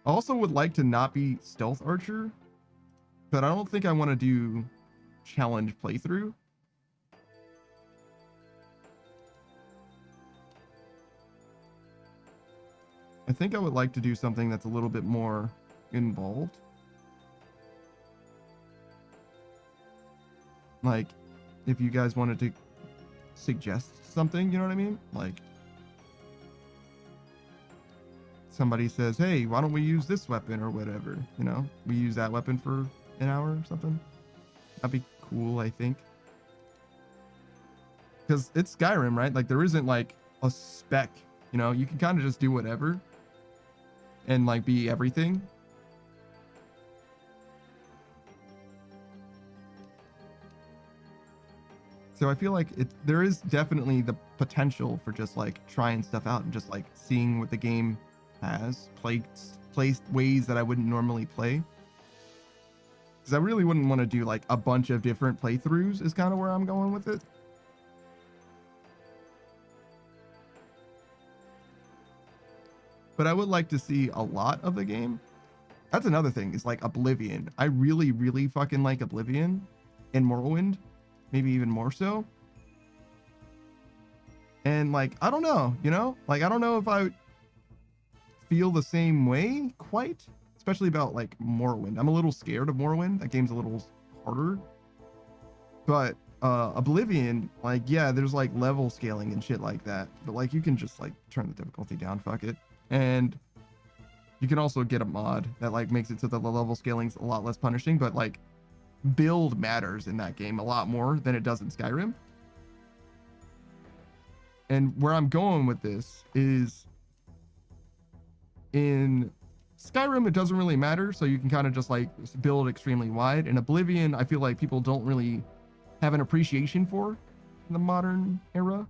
I also would like to not be stealth archer, but I don't think I want to do challenge playthrough. I think I would like to do something that's a little bit more involved. Like, if you guys wanted to suggest something, you know what I mean? Like, somebody says, hey, why don't we use this weapon or whatever, you know? We use that weapon for an hour or something. That'd be cool, I think. Because it's Skyrim, right? Like, there isn't, like, a spec, you know? You can kind of just do whatever and, like, be everything. So I feel like there is definitely the potential for just, like, trying stuff out and just, like, seeing what the game has, play ways that I wouldn't normally play. Because I really wouldn't want to do, like, a bunch of different playthroughs is kind of where I'm going with it. But I would like to see a lot of the game. That's another thing, is like Oblivion. I really, really fucking like Oblivion and Morrowind. Maybe even more so. And, like, I don't know, you know? Like, I don't know if I feel the same way quite, especially about, like, Morrowind. I'm a little scared of Morrowind. That game's a little harder. But Oblivion, like, yeah, there's, like, level scaling and shit like that. But, like, you can just, like, turn the difficulty down, fuck it. And you can also get a mod that, like, makes it so that the level scaling's a lot less punishing, but, like, build matters in that game a lot more than it does in Skyrim. And where I'm going with this is, in Skyrim it doesn't really matter, so you can kind of just, like, build extremely wide. In Oblivion, I feel like people don't really have an appreciation for in the modern era,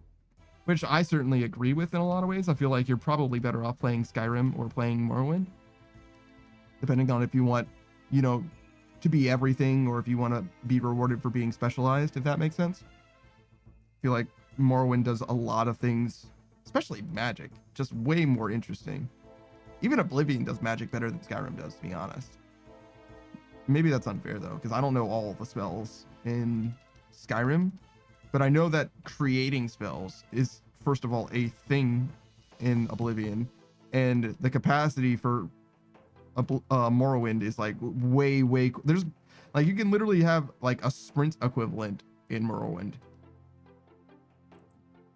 which I certainly agree with in a lot of ways. I feel like you're probably better off playing Skyrim or playing Morrowind, depending on if you want, you know, to be everything, or if you want to be rewarded for being specialized, if that makes sense. I feel like Morrowind does a lot of things especially Magic, just way more interesting. Even Oblivion does Magic better than Skyrim does, to be honest. Maybe that's unfair though, because I don't know all the spells in Skyrim, but I know that creating spells is first of all a thing in Oblivion, and the capacity for Morrowind is like way there's like you can literally have like a sprint equivalent in Morrowind.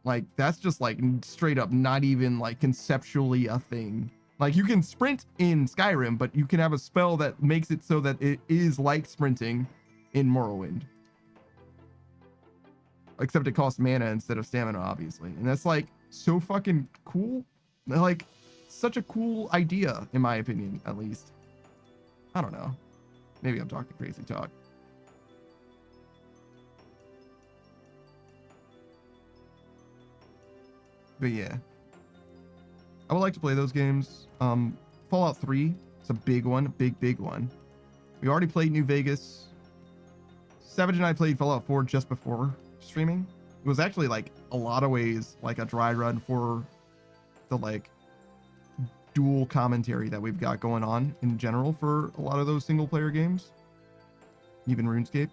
Like that's just like straight up not even like conceptually a thing. Like you can sprint in Skyrim, but you can have a spell that makes it so that it is like sprinting in Morrowind. Except it costs mana instead of stamina, obviously. And that's like so fucking cool. Like such a cool idea, in my opinion, at least. I don't know. Maybe I'm talking crazy talk. But yeah, I would like to play those games. Fallout 3, it's a big one, big one. We already played New Vegas. Savage and I played Fallout 4 just before streaming. It was actually like a lot of ways like a dry run for the like dual commentary that we've got going on in general for a lot of those single player games, even RuneScape.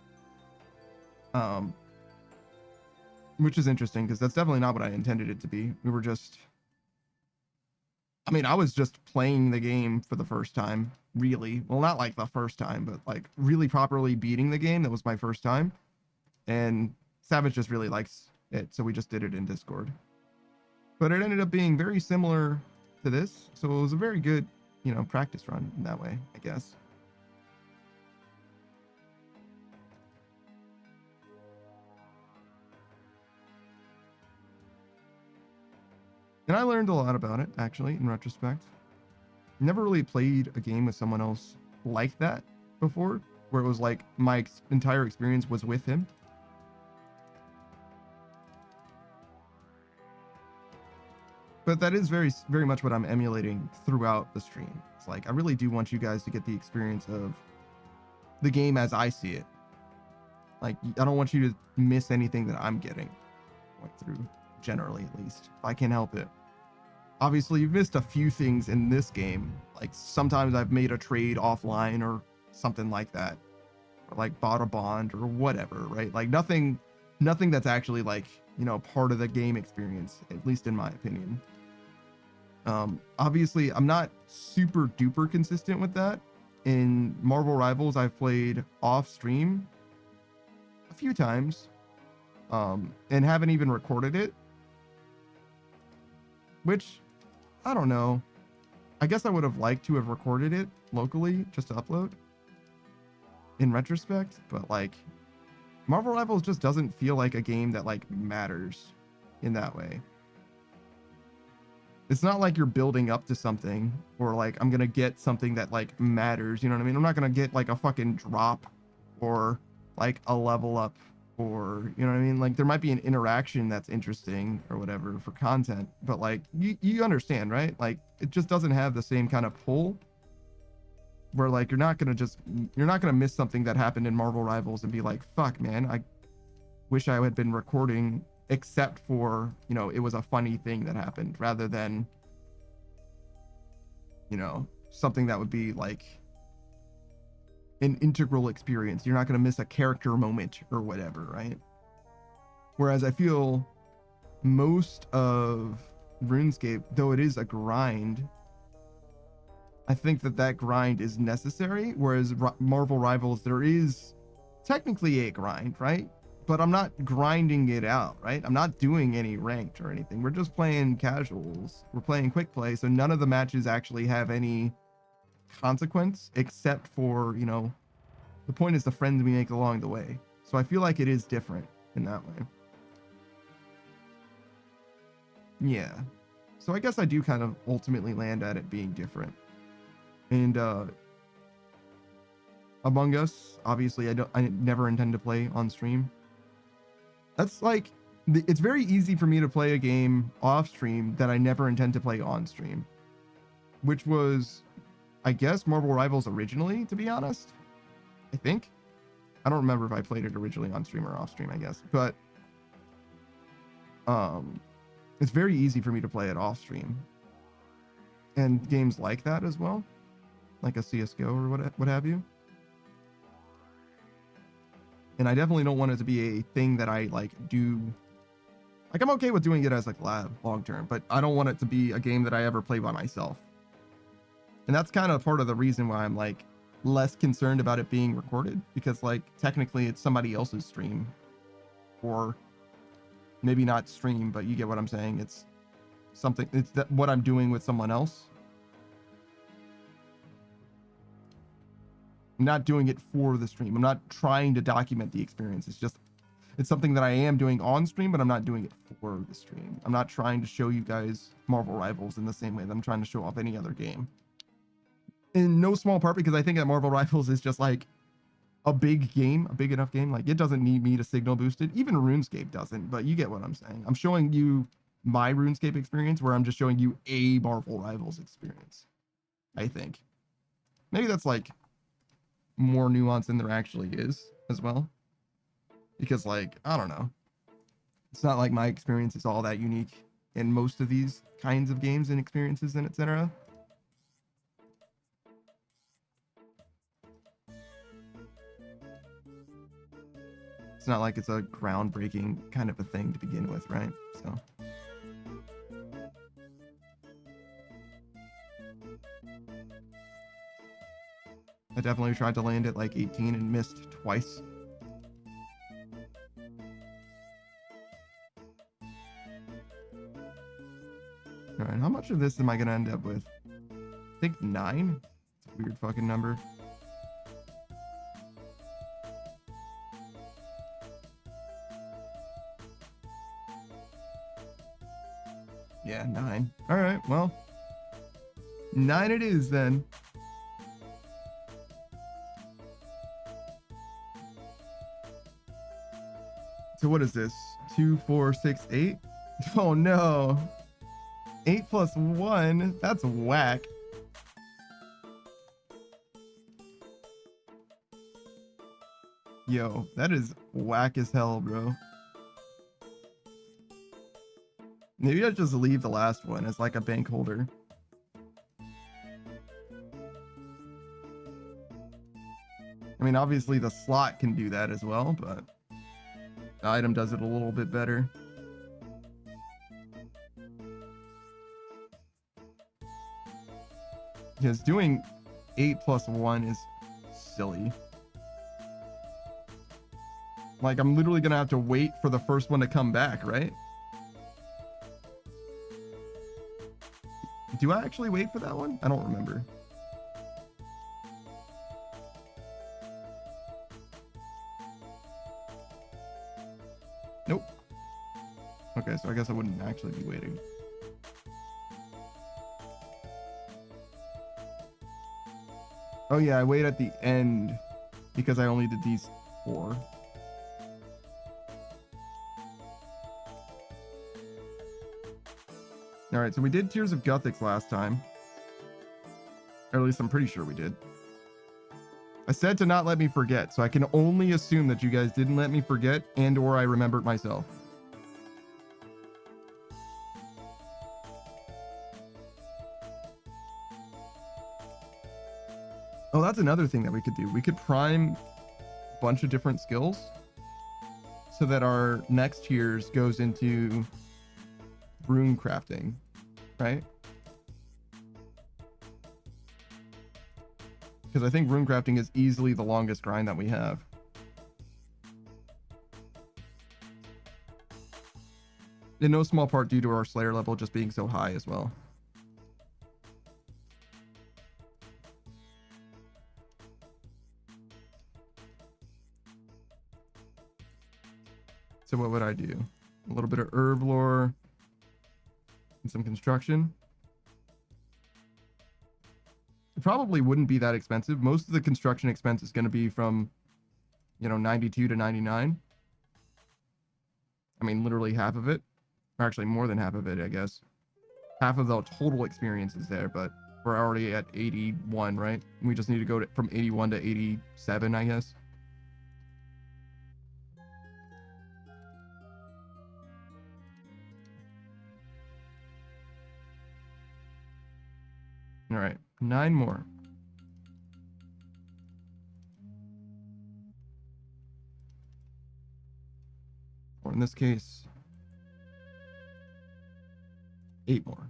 Which is interesting because that's definitely not what I intended it to be. We were just, I mean, I was just playing the game for the first time, really. Well, not like the first time, but like really properly beating the game. That was my first time. And Savage just really likes it, so we just did it in Discord. But it ended up being very similar to this, so it was a very good, you know, practice run in that way, I guess. And I learned a lot about it, actually, in retrospect. Never really played a game with someone else like that before, where it was like my entire experience was with him. But that is very much what I'm emulating throughout the stream. It's like, I really do want you guys to get the experience of the game as I see it. Like, I don't want you to miss anything that I'm getting through, generally, at least, if I can help it. Obviously, you've missed a few things in this game. Like, sometimes I've made a trade offline or something like that. Or, like, bought a bond or whatever, right? Like, nothing that's actually, like, you know, part of the game experience, at least in my opinion. Obviously, I'm not super duper consistent with that. In Marvel Rivals, I've played off stream a few times, and haven't even recorded it, which I don't know. I guess I would have liked to have recorded it locally just to upload in retrospect, but like Marvel Rivals just doesn't feel like a game that like matters in that way. It's not like you're building up to something, or like I'm gonna get something that like matters, you know what I mean? I'm not gonna get like a fucking drop or like a level up, or you know what I mean? Like there might be an interaction that's interesting or whatever for content, but like you understand, right? Like it just doesn't have the same kind of pull where like you're not gonna miss something that happened in Marvel Rivals and be like, fuck man, I wish I had been recording, except for, you know, it was a funny thing that happened, rather than, you know, something that would be like an integral experience. You're not going to miss a character moment or whatever, right? Whereas I feel most of RuneScape, though it is a grind, I think that grind is necessary, whereas Marvel Rivals, there is technically a grind, right? But I'm not grinding it out, right? I'm not doing any ranked or anything. We're just playing casuals. We're playing quick play, so none of the matches actually have any consequence, except for, you know, the point is the friends we make along the way. So I feel like it is different in that way. Yeah. So I guess I do kind of ultimately land at it being different. And Among Us, obviously I never intend to play on stream. That's like, it's very easy for me to play a game off stream that I never intend to play on stream, which was, I guess, Marvel Rivals originally, to be honest. I think. I don't remember if I played it originally on stream or off stream, I guess. But it's very easy for me to play it off stream. And games like that as well, like a CSGO or what have you. And I definitely don't want it to be a thing that I like do. Like, I'm okay with doing it as like lab long term, but I don't want it to be a game that I ever play by myself. And that's kind of part of the reason why I'm like less concerned about it being recorded, because like technically it's somebody else's stream, or maybe not stream, but you get what I'm saying. It's something, it's that what I'm doing with someone else. I'm not doing it for the stream. I'm not trying to document the experience. It's something that I am doing on stream, but I'm not doing it for the stream. I'm not trying to show you guys Marvel Rivals in the same way that I'm trying to show off any other game. In no small part because I think that Marvel Rivals is just like a big game, a big enough game. Like, it doesn't need me to signal boost it. Even RuneScape doesn't, but you get what I'm saying. I'm showing you my RuneScape experience where I'm just showing you a Marvel Rivals experience, I think. Maybe that's like more nuance than there actually is as well. Because like, I don't know. It's not like my experience is all that unique in most of these kinds of games and experiences and etc. It's not like it's a groundbreaking kind of a thing to begin with, right? So I definitely tried to land at like 18 and missed twice. All right, how much of this am I gonna end up with? I think 9. It's a weird fucking number. Yeah, 9. All right, well, 9 it is then. So what is this? 2, 4, 6, 8? Oh no. 8 plus 1? That's whack. Yo, that is whack as hell, bro. Maybe I'll just leave the last one as like a bank holder. I mean, obviously the slot can do that as well, but the item does it a little bit better. Because doing 8 plus 1 is silly. Like, I'm literally gonna have to wait for the first one to come back, right? Do I actually wait for that one? I don't remember. Nope. Okay, so I guess I wouldn't actually be waiting. Oh yeah, I wait at the end because I only did these 4. All right, so we did Tears of Guthix last time. Or at least I'm pretty sure we did. I said to not let me forget, so I can only assume that you guys didn't let me forget and or I remembered myself. Oh, that's another thing that we could do. We could prime a bunch of different skills so that our next tiers goes into rune crafting, right? Because I think rune crafting is easily the longest grind that we have. In no small part due to our Slayer level just being so high as well. So what would I do? A little bit of herb lore and some construction. It probably wouldn't be that expensive. Most of the construction expense is going to be from, 92 to 99. I mean, literally half of it. Or actually more than half of it, I guess. Half of the total experience is there, but we're already at 81, right? We just need to go from 81 to 87, I guess. All right, 9 more. Or in this case, 8 more.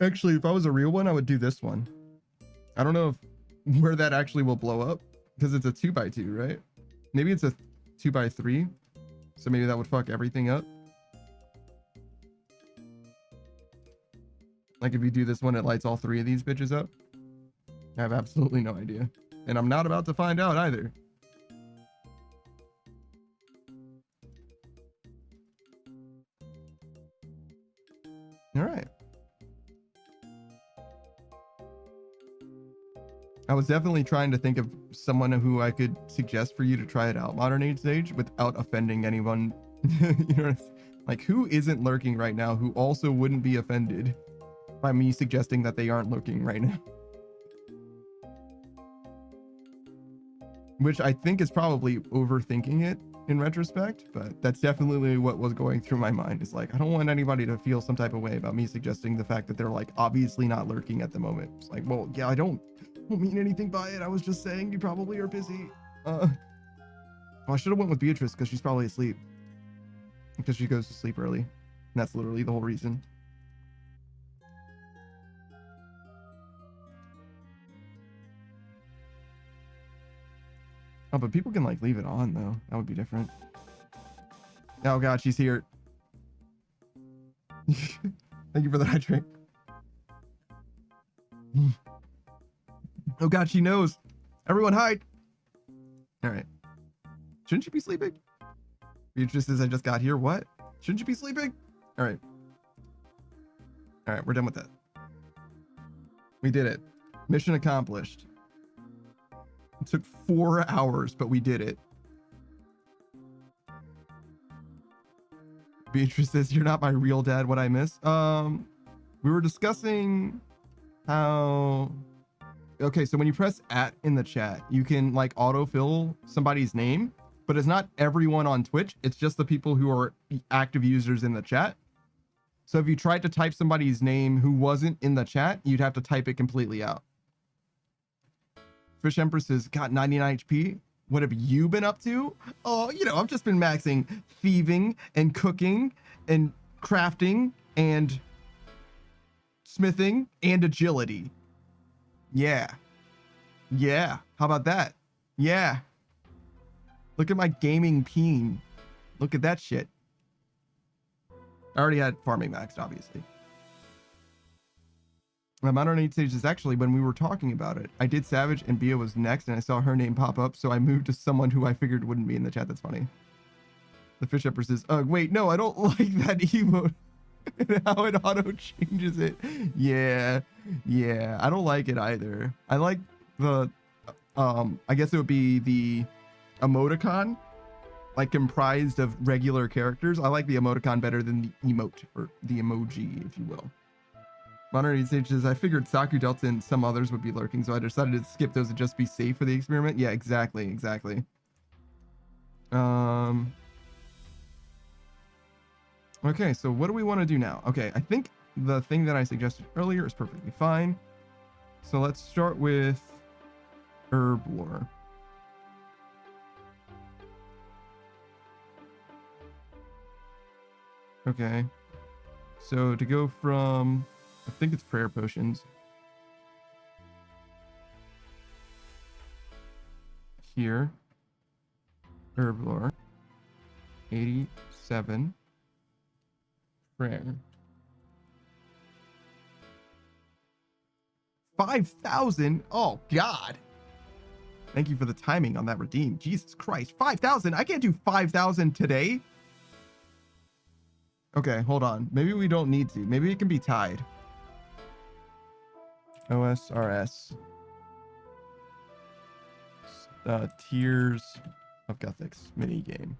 Actually, if I was a real one, I would do this one. I don't know if where that actually will blow up because it's a 2x2, right? Maybe it's a 2x3. So maybe that would fuck everything up. Like if you do this one, it lights all 3 of these bitches up. I have absolutely no idea. And I'm not about to find out either. All right. I was definitely trying to think of someone who I could suggest for you to try it out, Modern Age Sage, without offending anyone. You know, like who isn't lurking right now who also wouldn't be offended by me suggesting that they aren't lurking right now. Which I think is probably overthinking it in retrospect, but that's definitely what was going through my mind. It's like, I don't want anybody to feel some type of way about me suggesting the fact that they're like obviously not lurking at the moment. It's like, well, yeah, I don't mean anything by it. I was just saying you probably are busy. Well, I should have went with Beatrice because she's probably asleep. Because she goes to sleep early. And that's literally the whole reason. Oh, but people can like leave it on though. That would be different. Oh god, she's here. Thank you for the hydrate. Oh god, she knows. Everyone hide. All right. Shouldn't you be sleeping? Beatrice says I just got here. What? Shouldn't you be sleeping? All right. All right, we're done with that. We did it. Mission accomplished. It took 4 hours, but we did it. Beatrice says, you're not my real dad, what I miss. We were discussing how... Okay, so when you press @ in the chat, you can like autofill somebody's name, but it's not everyone on Twitch. It's just the people who are active users in the chat. So if you tried to type somebody's name who wasn't in the chat, you'd have to type it completely out. Fish Empress has got 99 HP. What have you been up to? Oh, you know, I've just been maxing thieving and cooking and crafting and smithing and agility. Yeah. Yeah. How about that? Yeah. Look at my gaming peen. Look at that shit. I already had farming maxed, obviously. My Modern Age Stage is actually, when we were talking about it, I did Savage and Bia was next and I saw her name pop up, so I moved to someone who I figured wouldn't be in the chat. That's funny. The Fish Emperor says, wait, no, I don't like that emote. And how it auto changes it. Yeah, I don't like it either. I like the I guess it would be the emoticon, like comprised of regular characters. I like the emoticon better than the emote, or the emoji, if you will. Modern Age Stage says, I figured Saku Delta and some others would be lurking, so I decided to skip those and just be safe for the experiment. Yeah, exactly. Okay, so what do we want to do now? Okay, I think the thing that I suggested earlier is perfectly fine. So let's start with herb lore. Okay, so to go from, I think it's prayer potions. Here, herb lore, 87. Prayer. 5,000? Oh god. Thank you for the timing on that redeem. Jesus Christ. 5,000? I can't do 5,000 today. Okay, hold on. Maybe we don't need to. Maybe it can be tied. OSRS. Tears of Gothics mini game.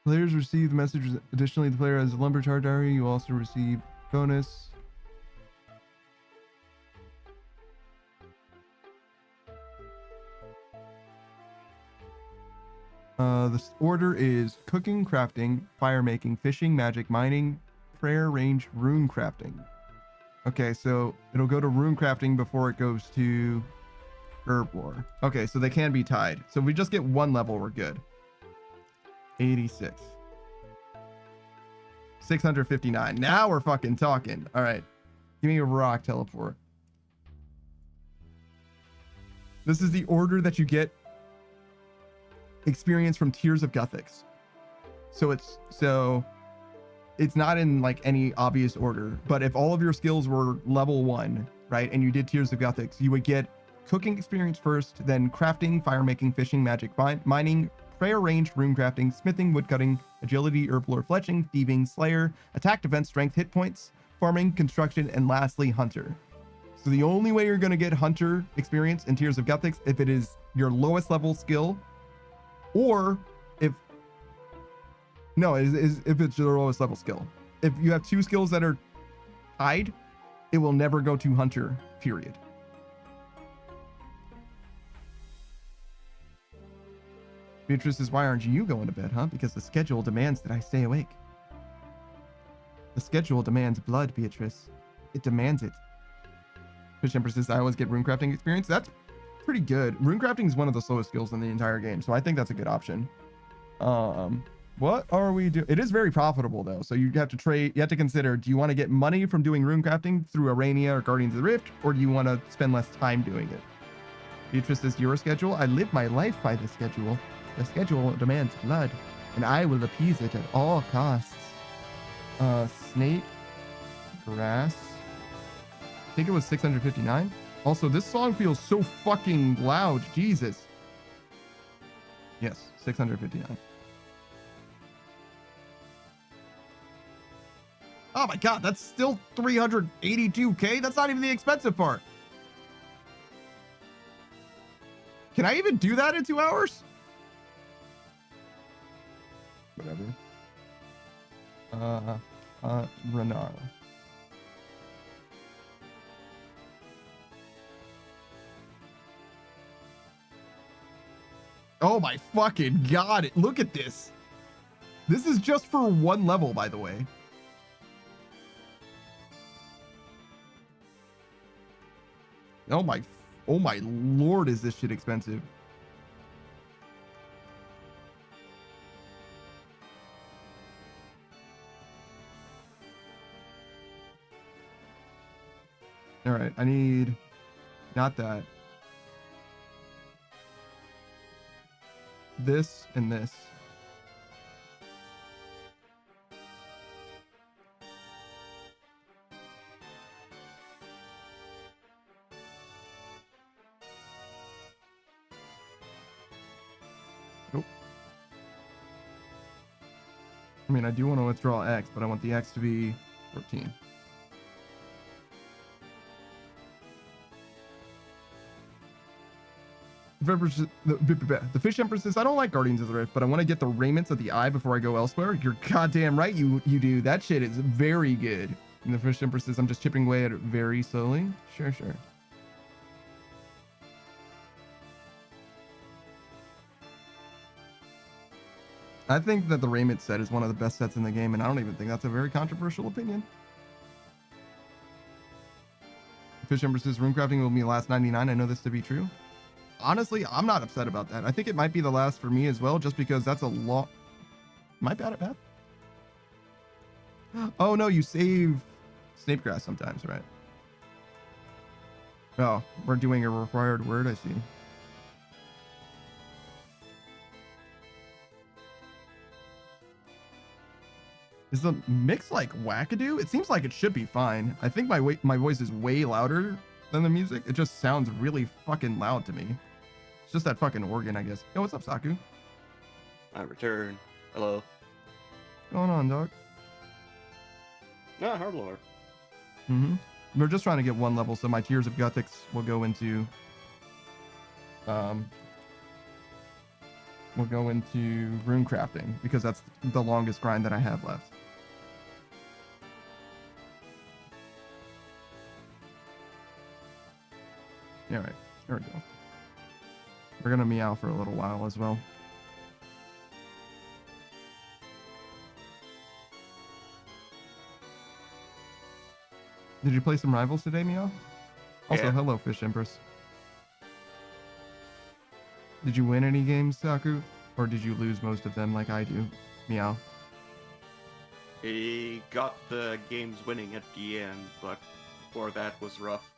Players receive the message. Additionally, the player has a Lumberjar Diary. You also receive bonus. The order is cooking, crafting, fire making, fishing, magic, mining, prayer, range, rune crafting. Okay, so it'll go to rune crafting before it goes to herb lore. Okay, so they can be tied. So if we just get one level, we're good. 86. 659. Now we're fucking talking. All right. Give me a rock teleport. This is the order that you get experience from Tears of Guthix. So it's not in like any obvious order, but if all of your skills were level 1, right, and you did Tears of Guthix, you would get cooking experience first, then crafting, fire making, fishing, magic, mining, prayer, range, rune crafting, smithing, woodcutting, agility, herb lore, fletching, thieving, slayer, attack, defense, strength, hit points, farming, construction, and lastly hunter. So the only way you're going to get hunter experience in Tears of Guthix if it is your lowest level skill, or if it's your lowest level skill. If you have two skills that are tied, it will never go to hunter, period. Beatrice says, why aren't you going to bed, huh? Because the schedule demands that I stay awake. The schedule demands blood, Beatrice. It demands it. Fish Empress says, I always get runecrafting experience. That's pretty good. Runecrafting is one of the slowest skills in the entire game, so I think that's a good option. What are we doing? It is very profitable though, so you have to trade. You have to consider: do you want to get money from doing runecrafting through Arania or Guardians of the Rift, or do you want to spend less time doing it? Beatrice says, your schedule. I live my life by the schedule. The schedule demands blood, and I will appease it at all costs. Snake, grass. I think it was 659. Also, this song feels so fucking loud. Jesus. Yes, 659. Oh my god, that's still 382k? That's not even the expensive part. Can I even do that in 2 hours? Whatever. Renar. Oh my fucking god, look at this. This is just for one level, by the way. Oh my lord, is this shit expensive. All right, I need not that. This and this. Nope. I mean, I do want to withdraw X, but I want the X to be 14. The Fish Empress says, I don't like Guardians of the Rift, but I want to get the raiments of the eye before I go elsewhere. You're goddamn right you do. That shit is very good. And the Fish Empress says, I'm just chipping away at it very slowly. Sure. I think that the raiment set is one of the best sets in the game, and I don't even think that's a very controversial opinion. Fish Empress says, runecrafting will be the last 99. I know this to be true. Honestly, I'm not upset about that. I think it might be the last for me as well, just because that's a lot. Am I bad at math? Oh no, you save snape grass sometimes, right? Oh, we're doing a required word, I see. Is the mix like wackadoo? It seems like it should be fine. I think my voice is way louder than the music. It just sounds really fucking loud to me. It's just that fucking organ, I guess. Yo, what's up, Saku?
I return. Hello.
What's going on, dog?
Ah, hard lore.
We're just trying to get one level, so my Tears of Guthix will go into rune crafting, because that's the longest grind that I have left. All right, there we go. We're gonna meow for a little while as well. Did you play some Rivals today, Meow? Also,
Yeah.
hello, Fish Empress. Did you win any games, Saku? Or did you lose most of them like I do? Meow.
He got the games winning at the end, but before that was rough.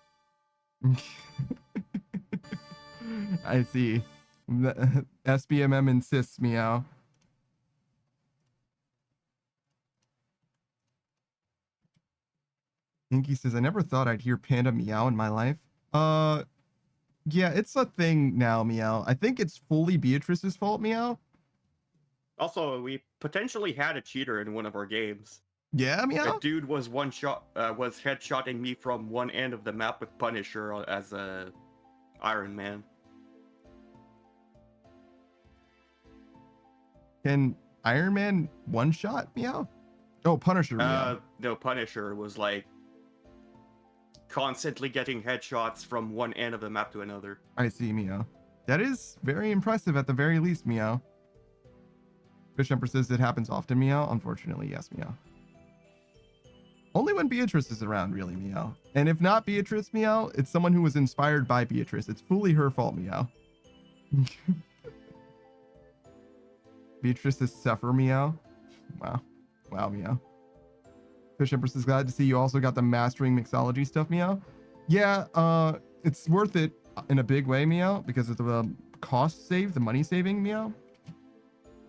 I see. The SBMM insists, Meow. Inky says, I never thought I'd hear Panda meow in my life. Yeah, it's a thing now, Meow. I think it's fully Beatrice's fault, Meow.
Also, we potentially had a cheater in one of our games.
Yeah, Meow?
A dude was was headshotting me from one end of the map with Punisher as a Iron Man.
Can Iron Man one-shot, Meow? Oh, Punisher, Meow.
No, Punisher was like constantly getting headshots from one end of the map to another.
I see, Meow. That is very impressive at the very least, Meow. Fish Emperor says it happens often, Meow. Unfortunately, yes, Meow. Only when Beatrice is around, really, Meow. And if not Beatrice, Meow, it's someone who was inspired by Beatrice. It's fully her fault, Meow. Beatrice is suffer, Meow. Wow. Wow, Meow. Fish Empress is glad to see you also got the mastering mixology stuff, Meow. Yeah, it's worth it in a big way, Meow, because of the cost save, the money saving, Meow.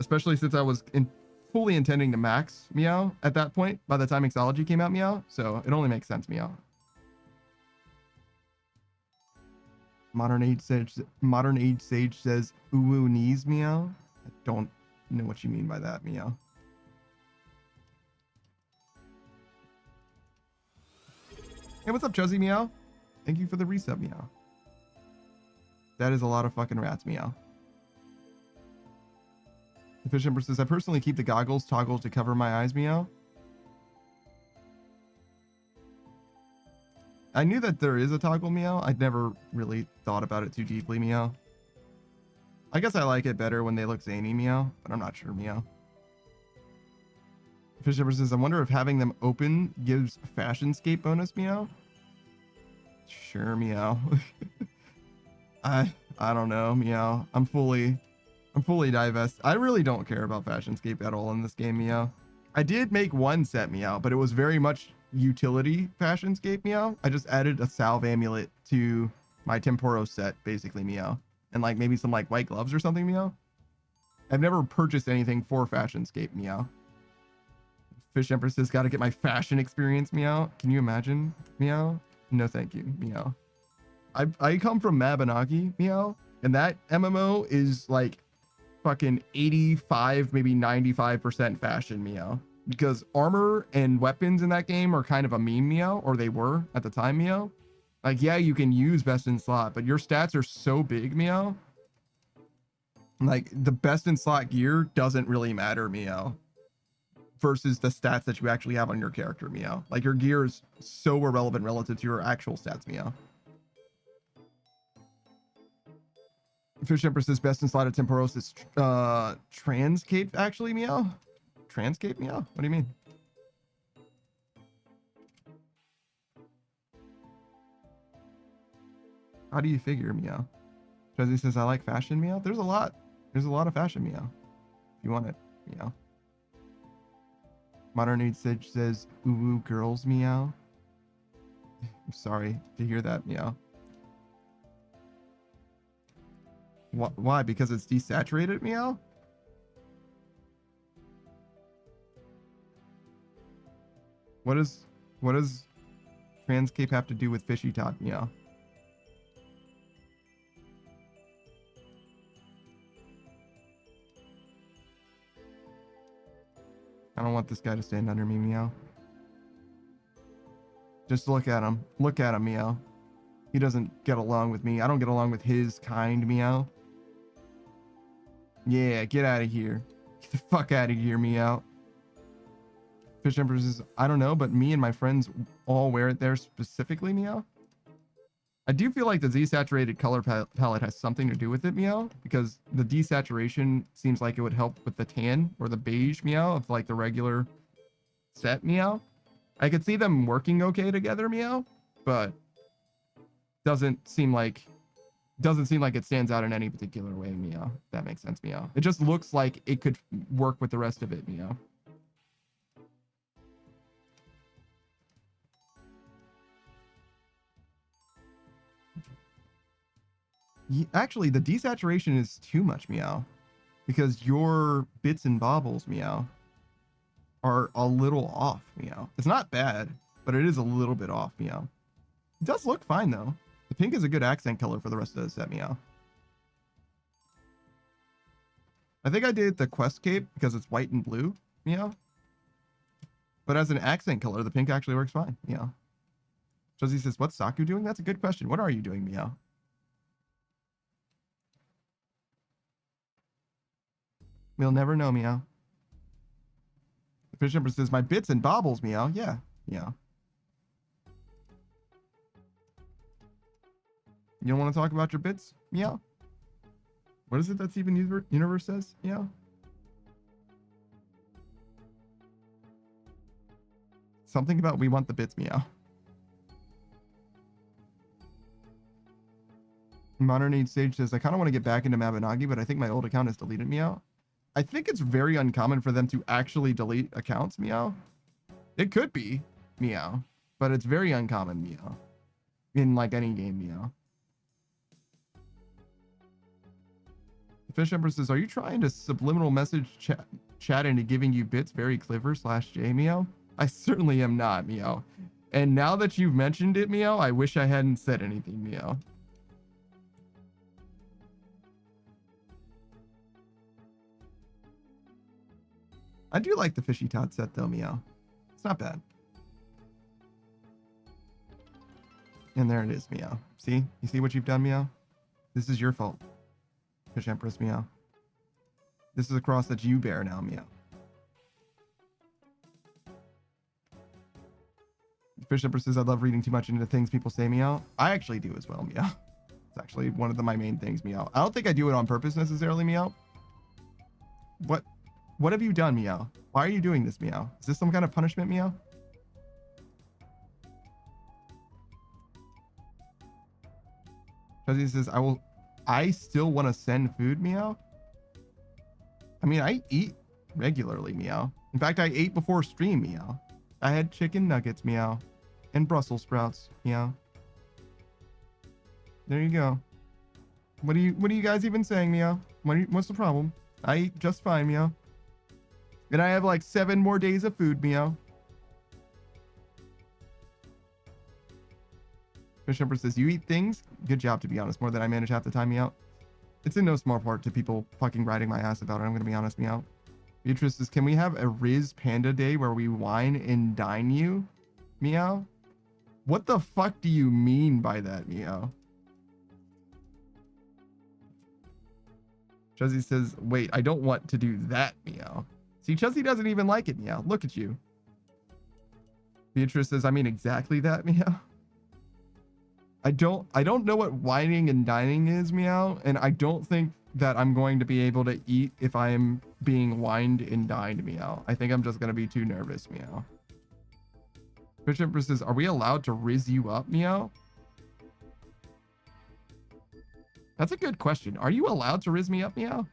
Especially since I was fully intending to max, Meow, at that point by the time mixology came out, Meow. So it only makes sense, Meow. Modern Age Sage says, ooh knees, Meow. I don't know what you mean by that, Meow. Hey, what's up, Chuzzy, Meow? Thank you for the resub, Meow. That is a lot of fucking rats, Meow. The Fish Emperor says, I personally keep the goggles toggled to cover my eyes, Meow. I knew that there is a toggle, Meow. I'd never really thought about it too deeply, Meow. I guess I like it better when they look zany, Meow, but I'm not sure, Meow. Fish Emperor says, I wonder if having them open gives Fashionscape bonus, Meow. Sure, Meow. I don't know, Meow. I'm fully divest. I really don't care about Fashionscape at all in this game, Meow. I did make one set, Meow, but it was very much utility Fashionscape, Meow. I just added a salve amulet to my Temporo set, basically, Meow. And like maybe some like white gloves or something, Meow. I've never purchased anything for Fashionscape, Meow. Fish Empress says, gotta get my fashion experience, Meow. Can you imagine, Meow? No, thank you, Meow. I come from Mabinagi, Meow, and that MMO is like fucking 85, maybe 95% fashion, Meow. Because armor and weapons in that game are kind of a meme, Meow, or they were at the time, Meow. Like, yeah, you can use best in slot, but your stats are so big, Meow. Like, the best in slot gear doesn't really matter, Meow, versus the stats that you actually have on your character, Meow. Like, your gear is so irrelevant relative to your actual stats, Meow. Fish Empress says best in slot of Temporos is Transcape, actually, Meow. Transcape, Meow? What do you mean? How do you figure, Meow? Jesse says I like fashion, Meow. There's a lot of fashion, Meow. If you want it, Meow. Modern Age Sage says ooh girls, Meow. I'm sorry to hear that, Meow. Why? Because it's desaturated, Meow? What does Transcape have to do with Fishy Talk, Meow? I don't want this guy to stand under me, Meow. Just look at him. Look at him, Meow. He doesn't get along with me. I don't get along with his kind, Meow. Yeah, get out of here. Get the fuck out of here, Meow. Fish Emperor says, I don't know, but me and my friends all wear it there specifically, Meow. I do feel like the desaturated color palette has something to do with it, Meow, because the desaturation seems like it would help with the tan or the beige, Meow, of like the regular set, Meow. I could see them working okay together, meow, but doesn't seem like it stands out in any particular way, meow. If that makes sense, meow. It just looks like it could work with the rest of it, meow. Actually, the desaturation is too much, meow, because your bits and bobbles, meow, are a little off, meow. It's not bad, but it is a little bit off, meow. It does look fine though. The pink is a good accent color for the rest of the set, meow. I think I did the quest cape because it's white and blue, meow. But as an accent color, the pink actually works fine, meow. Josie says, what's Saku doing? That's a good question. What are you doing, meow? We'll never know, meow. The fish empress says, my bits and bobbles, meow. Yeah, meow. You don't want to talk about your bits, meow? What is it that Steven Universe says, meow? Something about we want the bits, meow. Modern Age Sage says, I kind of want to get back into Mabinagi, but I think my old account has deleted, meow. I think it's very uncommon for them to actually delete accounts, meow. It could be, meow, but it's very uncommon, meow. In like any game, meow. The Fish Empress says, are you trying to subliminal message chat into giving you bits very clever /J, meow? I certainly am not, meow. And now that you've mentioned it, meow, I wish I hadn't said anything, meow. I do like the Fishy Tot set though, meow. It's not bad. And there it is, meow. See? You see what you've done, meow? This is your fault. Fish Empress, meow. This is a cross that you bear now, meow. Fish Empress says, I love reading too much into things people say, meow. I actually do as well, meow. It's actually one of my main things, meow. I don't think I do it on purpose necessarily, meow. What have you done, meow? Why are you doing this, meow? Is this some kind of punishment, meow? Fuzzy says, I still want to send food, meow. I mean, I eat regularly, meow. In fact, I ate before stream, meow. I had chicken nuggets, meow. And Brussels sprouts, meow. There you go. What are you guys even saying, meow? What's the problem? I eat just fine, meow. And I have like 7 more days of food, meow. Fish Empress says, you eat things? Good job, to be honest. More than I manage half the time, meow. It's in no small part to people fucking writing my ass about it. I'm going to be honest, meow. Beatrice says, can we have a Riz Panda Day where we wine and dine you? Meow. What the fuck do you mean by that, meow? Chuzzy says, wait, I don't want to do that, meow. See, Chuzzy doesn't even like it, meow. Look at you. Beatrice says, I mean exactly that, meow. I don't know what whining and dining is, meow, and I don't think that I'm going to be able to eat if I am being wined and dined, meow. I think I'm just going to be too nervous, meow. Fish Empress says, are we allowed to riz you up, meow? That's a good question. Are you allowed to riz me up, meow?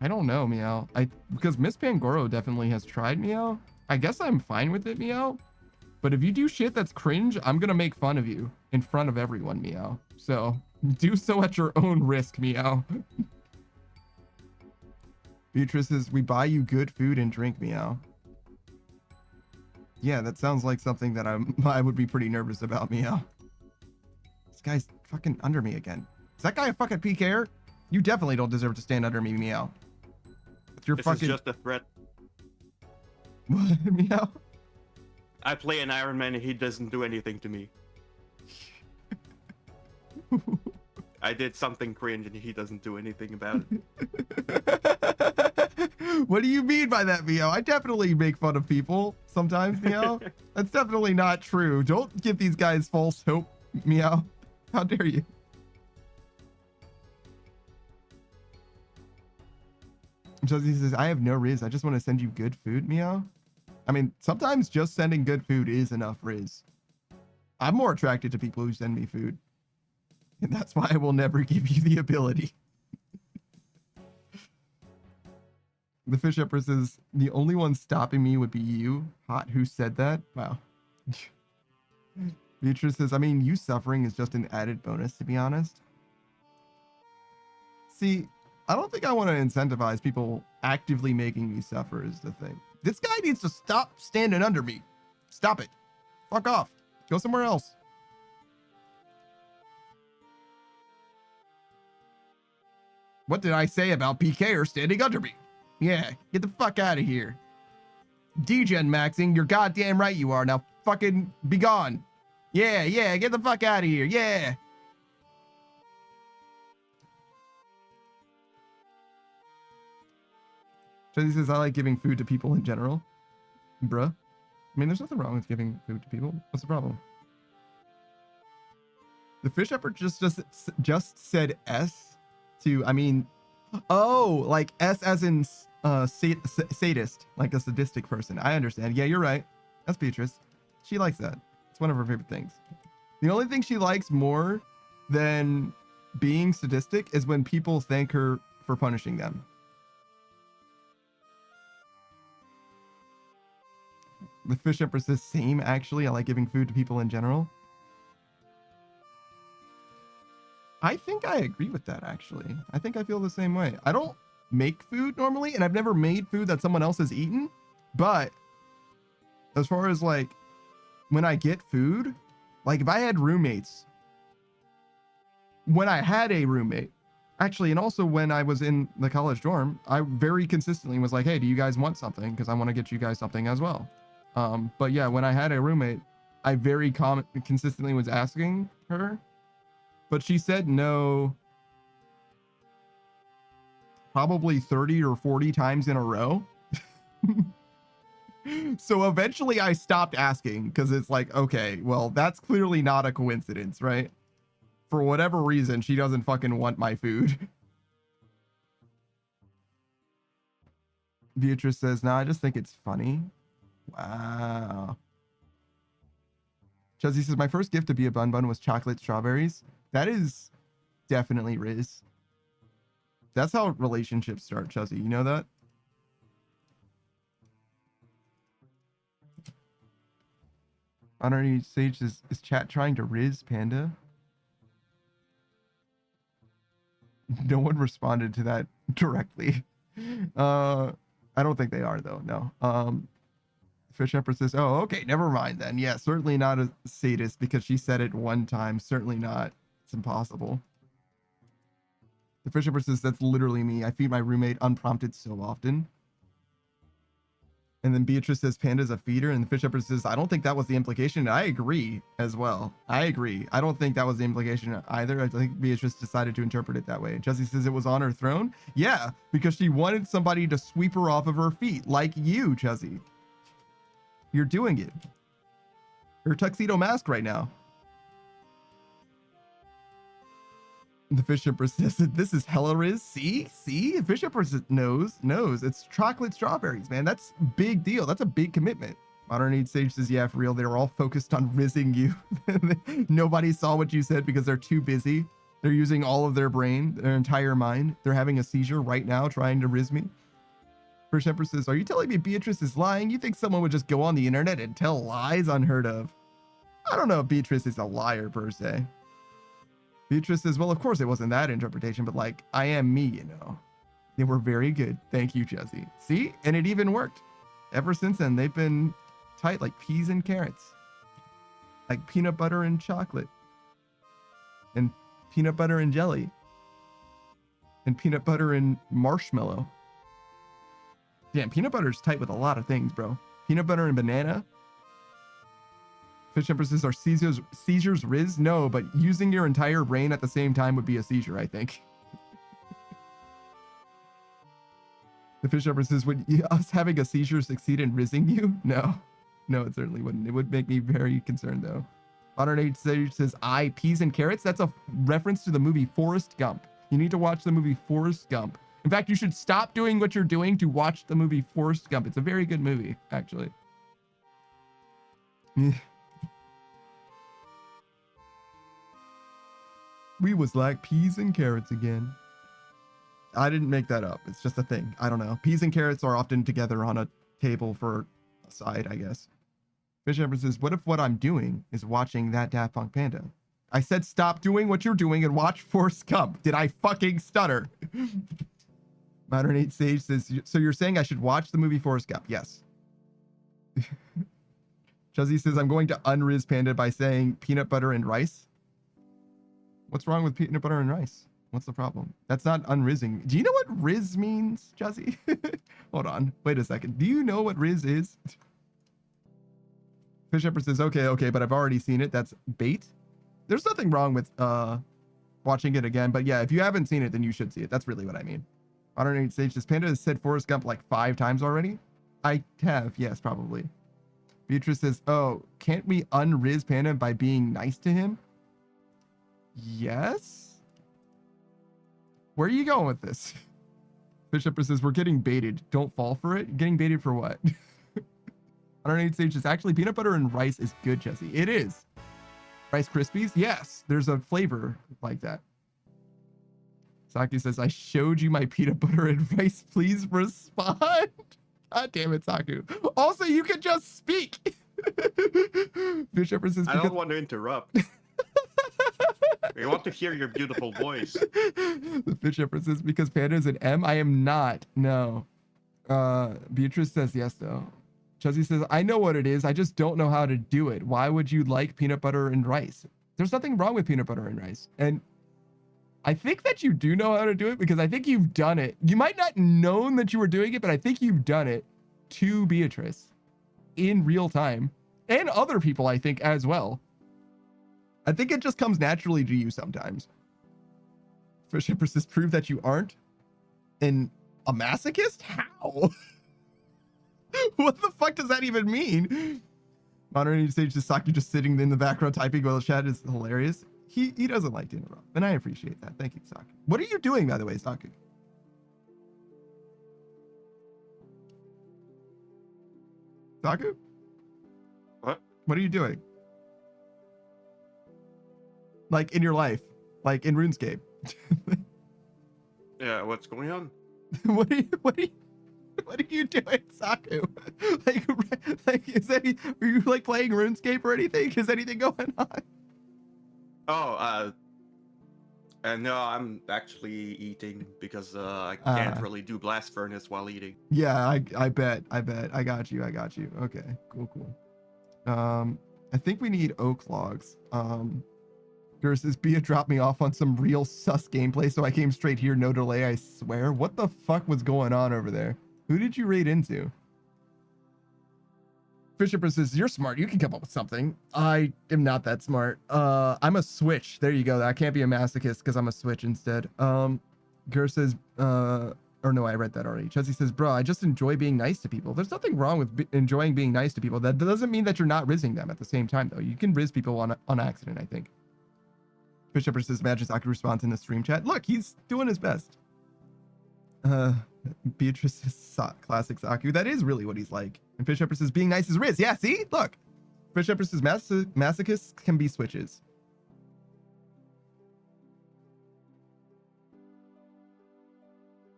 I don't know, meow. Because Miss Pangoro definitely has tried, meow. I guess I'm fine with it, meow. But if you do shit that's cringe, I'm gonna make fun of you in front of everyone, meow. So do so at your own risk, meow. Beatrice says, we buy you good food and drink, meow. Yeah, that sounds like something that I would be pretty nervous about, meow. This guy's fucking under me again. Is that guy a fucking PKer? You definitely don't deserve to stand under me, meow. With your
This
fucking...
is just a threat.
What, meow?
I play an Iron Man and he doesn't do anything to me. I did something cringe and he doesn't do anything about
it. What do you mean by that, meow? I definitely make fun of people sometimes, meow. That's definitely not true. Don't give these guys false hope, meow. How dare you? Josie says, I have no riz. I just want to send you good food, Meow. I mean, sometimes just sending good food is enough riz. I'm more attracted to people who send me food. And that's why I will never give you the ability. The Fish Empress says, the only one stopping me would be you. Hot, who said that? Wow. Beatrice says, I mean, you suffering is just an added bonus, to be honest. See, I don't think I want to incentivize people actively making me suffer is the thing. This guy needs to stop standing under me. Stop it. Fuck off. Go somewhere else. What did I say about PKer standing under me? Yeah, get the fuck out of here. Degen maxing, you're goddamn right you are. Now fucking be gone. Yeah, get the fuck out of here. Yeah. Jesse says, I like giving food to people in general. Bruh. I mean, there's nothing wrong with giving food to people. What's the problem? The Fish Shepherd just said S to, I mean, oh, like S as in sadist, like a sadistic person. I understand. Yeah, you're right. That's Beatrice. She likes that. It's one of her favorite things. The only thing she likes more than being sadistic is when people thank her for punishing them. The Fish Empress says, same, actually. I like giving food to people in general. I think I agree with that, actually. I think I feel the same way. I don't make food normally, and I've never made food that someone else has eaten. But as far as, like, when I get food, like, if I had roommates, when I had a roommate, actually, and also when I was in the college dorm, I very consistently was like, hey, do you guys want something? Because I want to get you guys something as well. But yeah, when I had a roommate, I very consistently was asking her, but she said no probably 30 or 40 times in a row. So eventually I stopped asking because it's like, okay, well, that's clearly not a coincidence, right? For whatever reason, she doesn't fucking want my food. Beatrice says, no, I just think it's funny. Wow. Chuzzy says, my first gift to be a bun bun was chocolate strawberries. That is definitely Riz. That's how relationships start, Chuzzy. You know that? Honorary Sage is chat trying to Riz Panda? No one responded to that directly. I don't think they are though. No. Fish Empress says, oh, okay, never mind then. Yeah, certainly not a sadist because she said it one time. Certainly not. It's impossible. The Fish Empress says, that's literally me. I feed my roommate unprompted so often. And then Beatrice says, Panda's a feeder. And the Fish Empress says, I don't think that was the implication. I agree as well. I agree. I don't think that was the implication either. I think Beatrice decided to interpret it that way. Jesse says it was on her throne. Yeah, because she wanted somebody to sweep her off of her feet, like you, Jesse. You're doing it. You're tuxedo mask right now. The Fish Empress says that this is hella Riz. See? The Fish Empress knows. It's chocolate strawberries, man. That's a big deal. That's a big commitment. Modern Age Sage says, yeah, for real. They were all focused on rizzing you. Nobody saw what you said because they're too busy. They're using all of their brain, their entire mind. They're having a seizure right now trying to riz me. Fish Empress says, are you telling me Beatrice is lying? You think someone would just go on the internet and tell lies? Unheard of. I don't know if Beatrice is a liar per se. Beatrice says, well, of course it wasn't that interpretation, but like, I am me, you know. They were very good. Thank you, Jesse. See? And it even worked. Ever since then, they've been tight like peas and carrots. Like peanut butter and chocolate. And peanut butter and jelly. And peanut butter and marshmallow. Damn, peanut butter is tight with a lot of things, bro. Peanut butter and banana. Fish Empresses are seizures Riz? No, but using your entire brain at the same time would be a seizure, I think. The Fish Empresses, would us having a seizure succeed in rizzing you? No, it certainly wouldn't. It would make me very concerned, though. Modern Age Sage says, peas and carrots? That's a reference to the movie Forrest Gump. You need to watch the movie Forrest Gump. In fact, you should stop doing what you're doing to watch the movie Forrest Gump. It's a very good movie, actually. We was like peas and carrots again. I didn't make that up. It's just a thing. I don't know. Peas and carrots are often together on a table for a side, I guess. Fish Emperor says, what if what I'm doing is watching that Daft Punk Panda? I said stop doing what you're doing and watch Forrest Gump. Did I fucking stutter? Modern 8 Sage says, so you're saying I should watch the movie Forrest Gump? Yes. Chuzzy says, I'm going to unriz Panda by saying peanut butter and rice. What's wrong with peanut butter and rice? What's the problem? That's not unrizzing. Do you know what riz means, Chuzzy? Hold on. Wait a second. Do you know what riz is? Fish Emperor says, okay, but I've already seen it. That's bait. There's nothing wrong with watching it again, but yeah, if you haven't seen it, then you should see it. That's really what I mean. Modern 8 Sage says, Panda has said Forrest Gump like 5 times already. I have, yes, probably. Beatrice says, oh, can't we unriz Panda by being nice to him? Yes? Where are you going with this? Fish Emperor says, we're getting baited. Don't fall for it. Getting baited for what? Modern 8 Sage says, actually, peanut butter and rice is good, Jesse. It is. Rice Krispies? Yes, there's a flavor like that. Saki says, I showed you my peanut butter and rice. Please respond. God damn it, Saku. Also, you can just speak. Fish Emperor says,
I don't want to interrupt. We want to hear your beautiful voice.
The Fish Emperor says, because Panda is an M? I am not. No. Beatrice says yes, though. Chuzzy says, I know what it is. I just don't know how to do it. Why would you like peanut butter and rice? There's nothing wrong with peanut butter and rice. And I think that you do know how to do it because I think you've done it. You might not known that you were doing it, but I think you've done it to Beatrice in real time and other people, I think, as well. I think it just comes naturally to you sometimes. Fish Empress says, prove that you aren't a masochist? How? What the fuck does that even mean? Modern Stage Sasaki just sitting in the background typing while the chat is hilarious. He doesn't like to interrupt, and I appreciate that. Thank you, Saki. What are you doing, by the way, Saki? Saku?
What?
What are you doing? Like in your life, like in RuneScape.
Yeah, what's going on?
What are you doing, Saku? Like are you like playing RuneScape or anything? Is anything going on?
Oh, no, I'm actually eating because I can't really do blast furnace while eating.
Yeah, I bet. I got you. Okay, cool. I think we need oak logs. Versus Bia dropped me off on some real sus gameplay, so I came straight here, no delay, I swear. What the fuck was going on over there? Who did you raid into? Fisher says, you're smart. You can come up with something. I am not that smart. I'm a switch. There you go. I can't be a masochist because I'm a switch instead. Gur says, or no, I read that already. Chuzzy says, bro, I just enjoy being nice to people. There's nothing wrong with enjoying being nice to people. That doesn't mean that you're not rizzing them at the same time, though. You can rizz people on accident, I think. Fisher says, imagine Saku responds in the stream chat. Look, he's doing his best. Beatrice says, classic Saku. That is really what he's like. And Fish Empress says, being nice is Riz. Yeah, see? Look. Fish Empress says, masochists can be switches.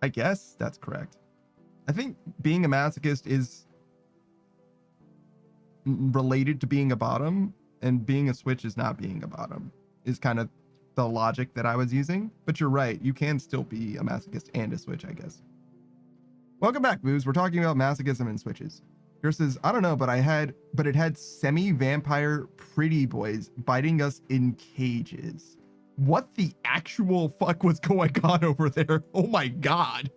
I guess that's correct. I think being a masochist is related to being a bottom, and being a switch is not being a bottom, is kind of the logic that I was using. But you're right. You can still be a masochist and a switch, I guess. Welcome back, Boos. We're talking about masochism and switches. Yours says, I don't know, but it had semi-vampire pretty boys biting us in cages. What the actual fuck was going on over there? Oh my god.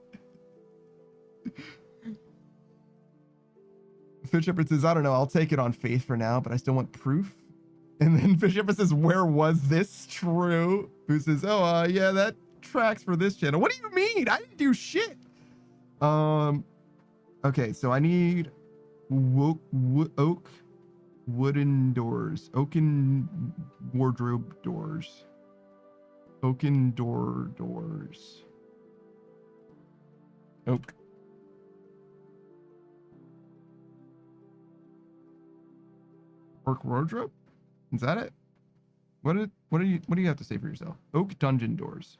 Fish Shepherd says, I don't know, I'll take it on faith for now, but I still want proof. And then Fish Shepherd says, where was this true? Who says, oh, yeah, that tracks for this channel. What do you mean? I didn't do shit. Okay, so I need oak wooden doors, oaken wardrobe doors, oaken doors. Oak. Orc wardrobe? Is that it? What do you have to say for yourself? Oak dungeon doors.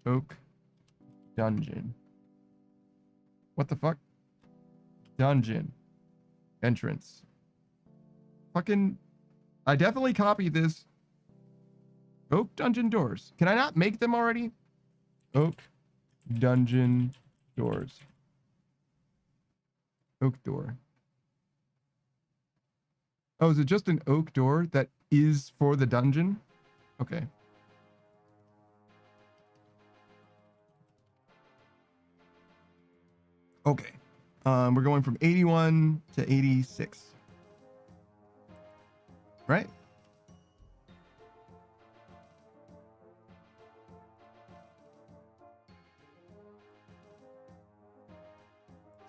Oak dungeon. What the fuck? Dungeon. Entrance. Fucking... I definitely copied this. Oak dungeon doors. Can I not make them already? Oak dungeon doors. Oak door. Oh, is it just an oak door that is for the dungeon? Okay. Okay. We're going from 81 to 86. Right?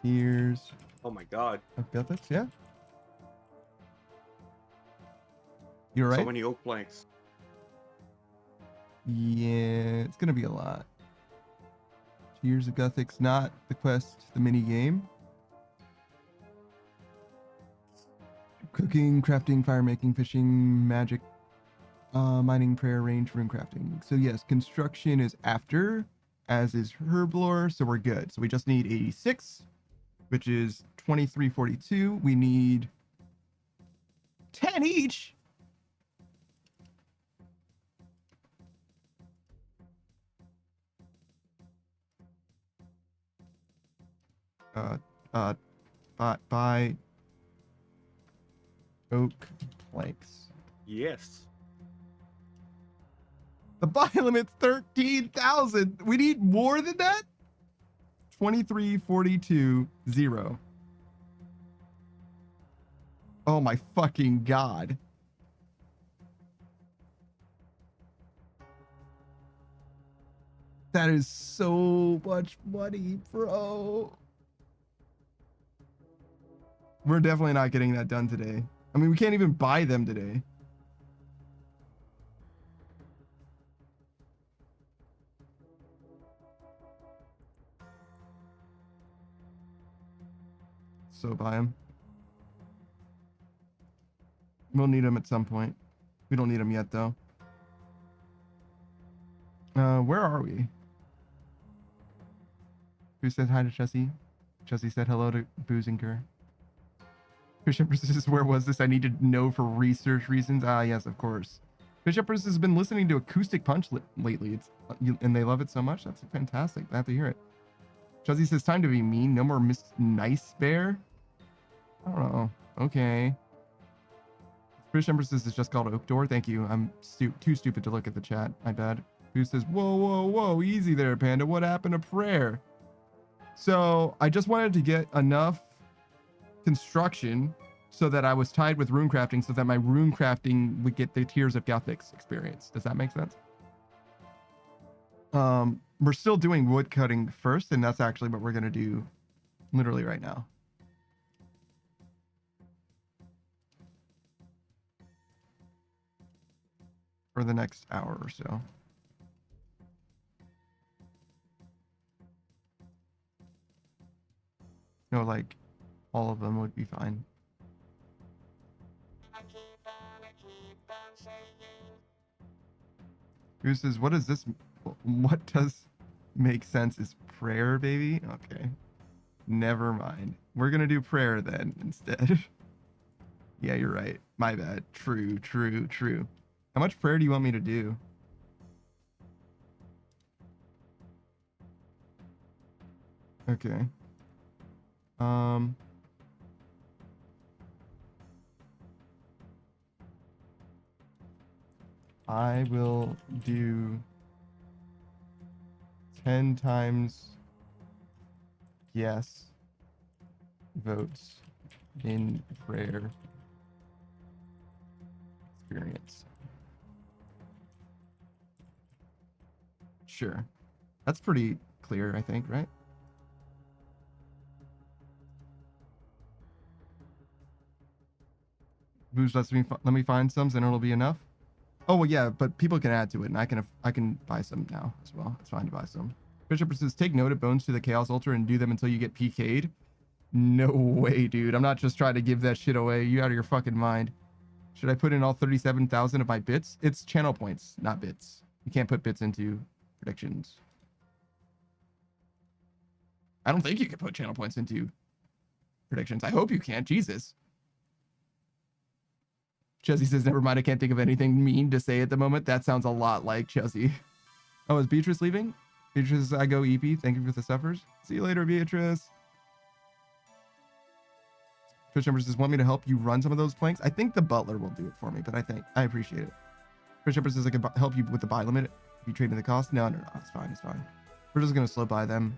Tears
Oh my god.
of Gothics, yeah? You're right?
So many oak planks.
Yeah, it's gonna be a lot. Tears of Gothics, not the quest, the mini game. Cooking, crafting, fire making, fishing, magic, mining, prayer, range, rune crafting. So yes, construction is after, as is herblore, so we're good. So we just need 86, which is 2342. We need 10 each. Buy oak planks.
Yes.
The buy limit's 13,000. We need more than that? 2342 0. Oh my fucking god. That is so much money, bro. We're definitely not getting that done today. I mean, we can't even buy them today. So buy them. We'll need them at some point. We don't need them yet, though. Where are we? Who said hi to Chessie? Chessie said hello to Boozinger. Fish Empress, where was this? I need to know for research reasons. Ah, yes, of course. Fish Empress has been listening to Acoustic Punch lately. And they love it so much. That's fantastic. I have to hear it. Chuzzy says, time to be mean. No more Miss Nice Bear. I don't know. Okay. Fish Empress is just called Oak Door. Thank you. I'm too stupid to look at the chat. My bad. Who says, whoa, whoa, whoa. Easy there, Panda. What happened to prayer? So I just wanted to get enough construction so that I was tied with rune crafting so that my rune crafting would get the Tears of Gothics experience. Does that make sense? We're still doing wood cutting first, and that's actually what we're going to do literally right now. For the next hour or so. No, like all of them would be fine. Who says, what is this? What does make sense is prayer, baby? Okay. Never mind. We're going to do prayer then instead. Yeah, you're right. My bad. True, true, true. How much prayer do you want me to do? Okay. I will do 10 times yes votes in prayer experience. Sure. That's pretty clear, I think, right? Booze let me find some, then it'll be enough. Oh well, yeah, but people can add to it, and I can buy some now as well. It's fine to buy some. Bishop says, take note of bones to the Chaos Altar and do them until you get PK'd. No way, dude. I'm not just trying to give that shit away. You out of your fucking mind. Should I put in all 37,000 of my bits? It's channel points, not bits. You can't put bits into predictions. I don't think you can put channel points into predictions. I hope you can't. Jesus. Chelsea says, never mind. I can't think of anything mean to say at the moment. That sounds a lot like Chelsea. Oh, is Beatrice leaving? Beatrice, I go EP. Thank you for the suffers. See you later, Beatrice. Fish Empress says, want me to help you run some of those planks? I think the butler will do it for me, but I appreciate it. Fish Empress says, I can help you with the buy limit if you trade in the cost. No, it's fine. It's fine. We're just going to slow buy them,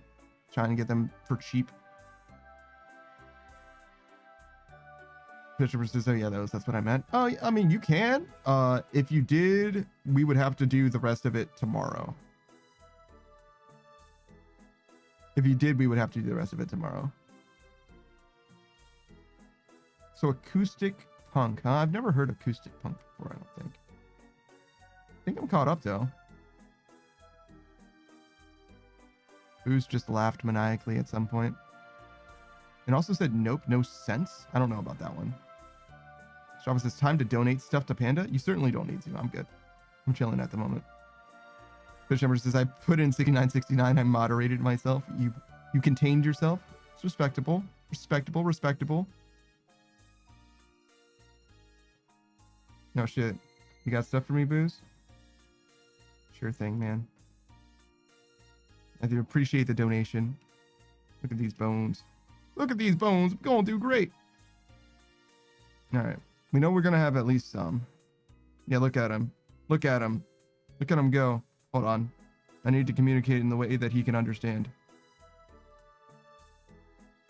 trying to get them for cheap. Fish Empress says, oh yeah, that's what I meant. Oh, I mean, you can. If you did, we would have to do the rest of it tomorrow. If you did, we would have to do the rest of it tomorrow. So acoustic punk, huh? I've never heard acoustic punk before, I don't think. I think I'm caught up, though. Booze just laughed maniacally at some point. And also said, nope, no sense. I don't know about that one. Strava says, time to donate stuff to Panda? You certainly don't need to. I'm good. I'm chilling at the moment. Fish Ember says, I put in 6969. I moderated myself. You contained yourself. It's respectable. Respectable. No shit. You got stuff for me, Booze? Sure thing, man. I do appreciate the donation. Look at these bones. Look at these bones. I'm going to do great. All right. We know we're going to have at least some. Yeah, look at him. Look at him. Look at him go. Hold on. I need to communicate in the way that he can understand.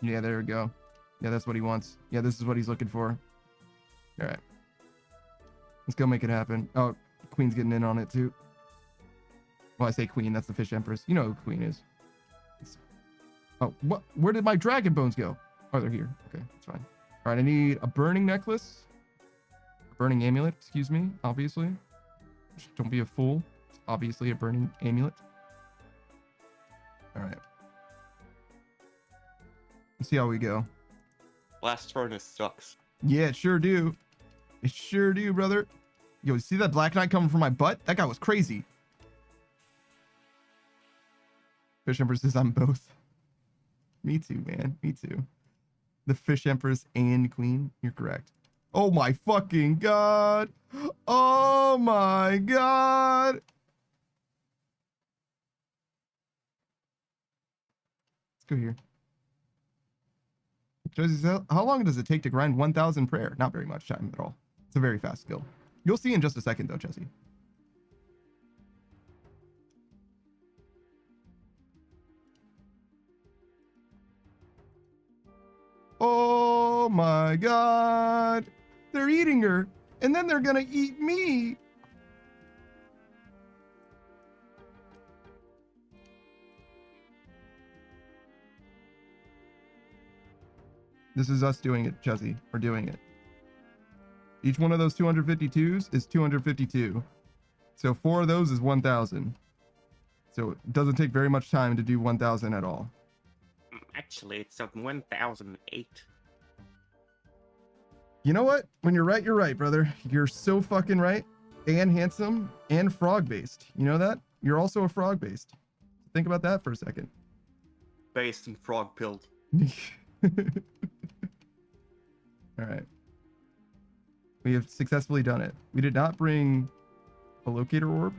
Yeah, there we go. Yeah, that's what he wants. Yeah, this is what he's looking for. All right. Let's go make it happen. Oh, Queen's getting in on it too. Well, I say Queen. That's the Fish Empress. You know who Queen is. Oh, what? Where did my dragon bones go? Oh, they're here. Okay, that's fine. All right, I need a burning necklace. A burning amulet, excuse me, obviously. Just don't be a fool. It's obviously a burning amulet. All right. Let's see how we go.
Blast furnace sucks.
Yeah, it sure do. It sure do, brother. Yo, you see that Black Knight coming from my butt? That guy was crazy. Fish Empress says I'm both. Me too, man. Me too. The Fish Empress and Queen. You're correct. Oh my fucking god. Oh my god. Let's go here. Josie says, how long does it take to grind 1,000 prayer? Not very much time at all. It's a very fast skill. You'll see in just a second, though, Jesse. Oh my god. They're eating her. And then they're gonna eat me. This is us doing it, Jesse. We're doing it. Each one of those 252s is 252. So 4 of those is 1,000. So it doesn't take very much time to do 1,000 at all.
Actually, it's 1,008.
You know what? When you're right, brother. You're so fucking right. And handsome and frog-based. You know that? You're also a frog-based. Think about that for a second.
Based and frog-pilled.
All right. We have successfully done it. We did not bring a locator orb,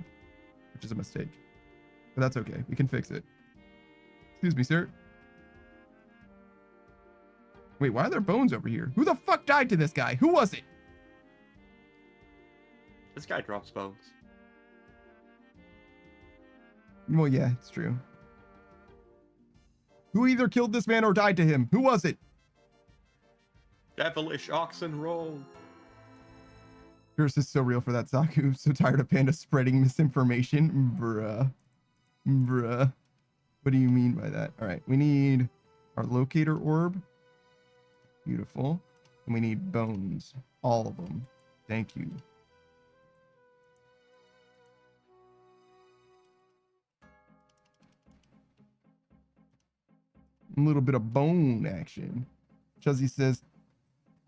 which is a mistake. But that's okay. We can fix it. Excuse me, sir. Wait, why are there bones over here? Who the fuck died to this guy? Who was it?
This guy drops bones.
Well, yeah, it's true. Who either killed this man or died to him? Who was it?
Devilish oxen roll.
Yours is so real for that, Saku. So tired of Panda spreading misinformation. Bruh. What do you mean by that? All right, we need our locator orb. Beautiful. And we need bones. All of them. Thank you. A little bit of bone action. Chuzzy says,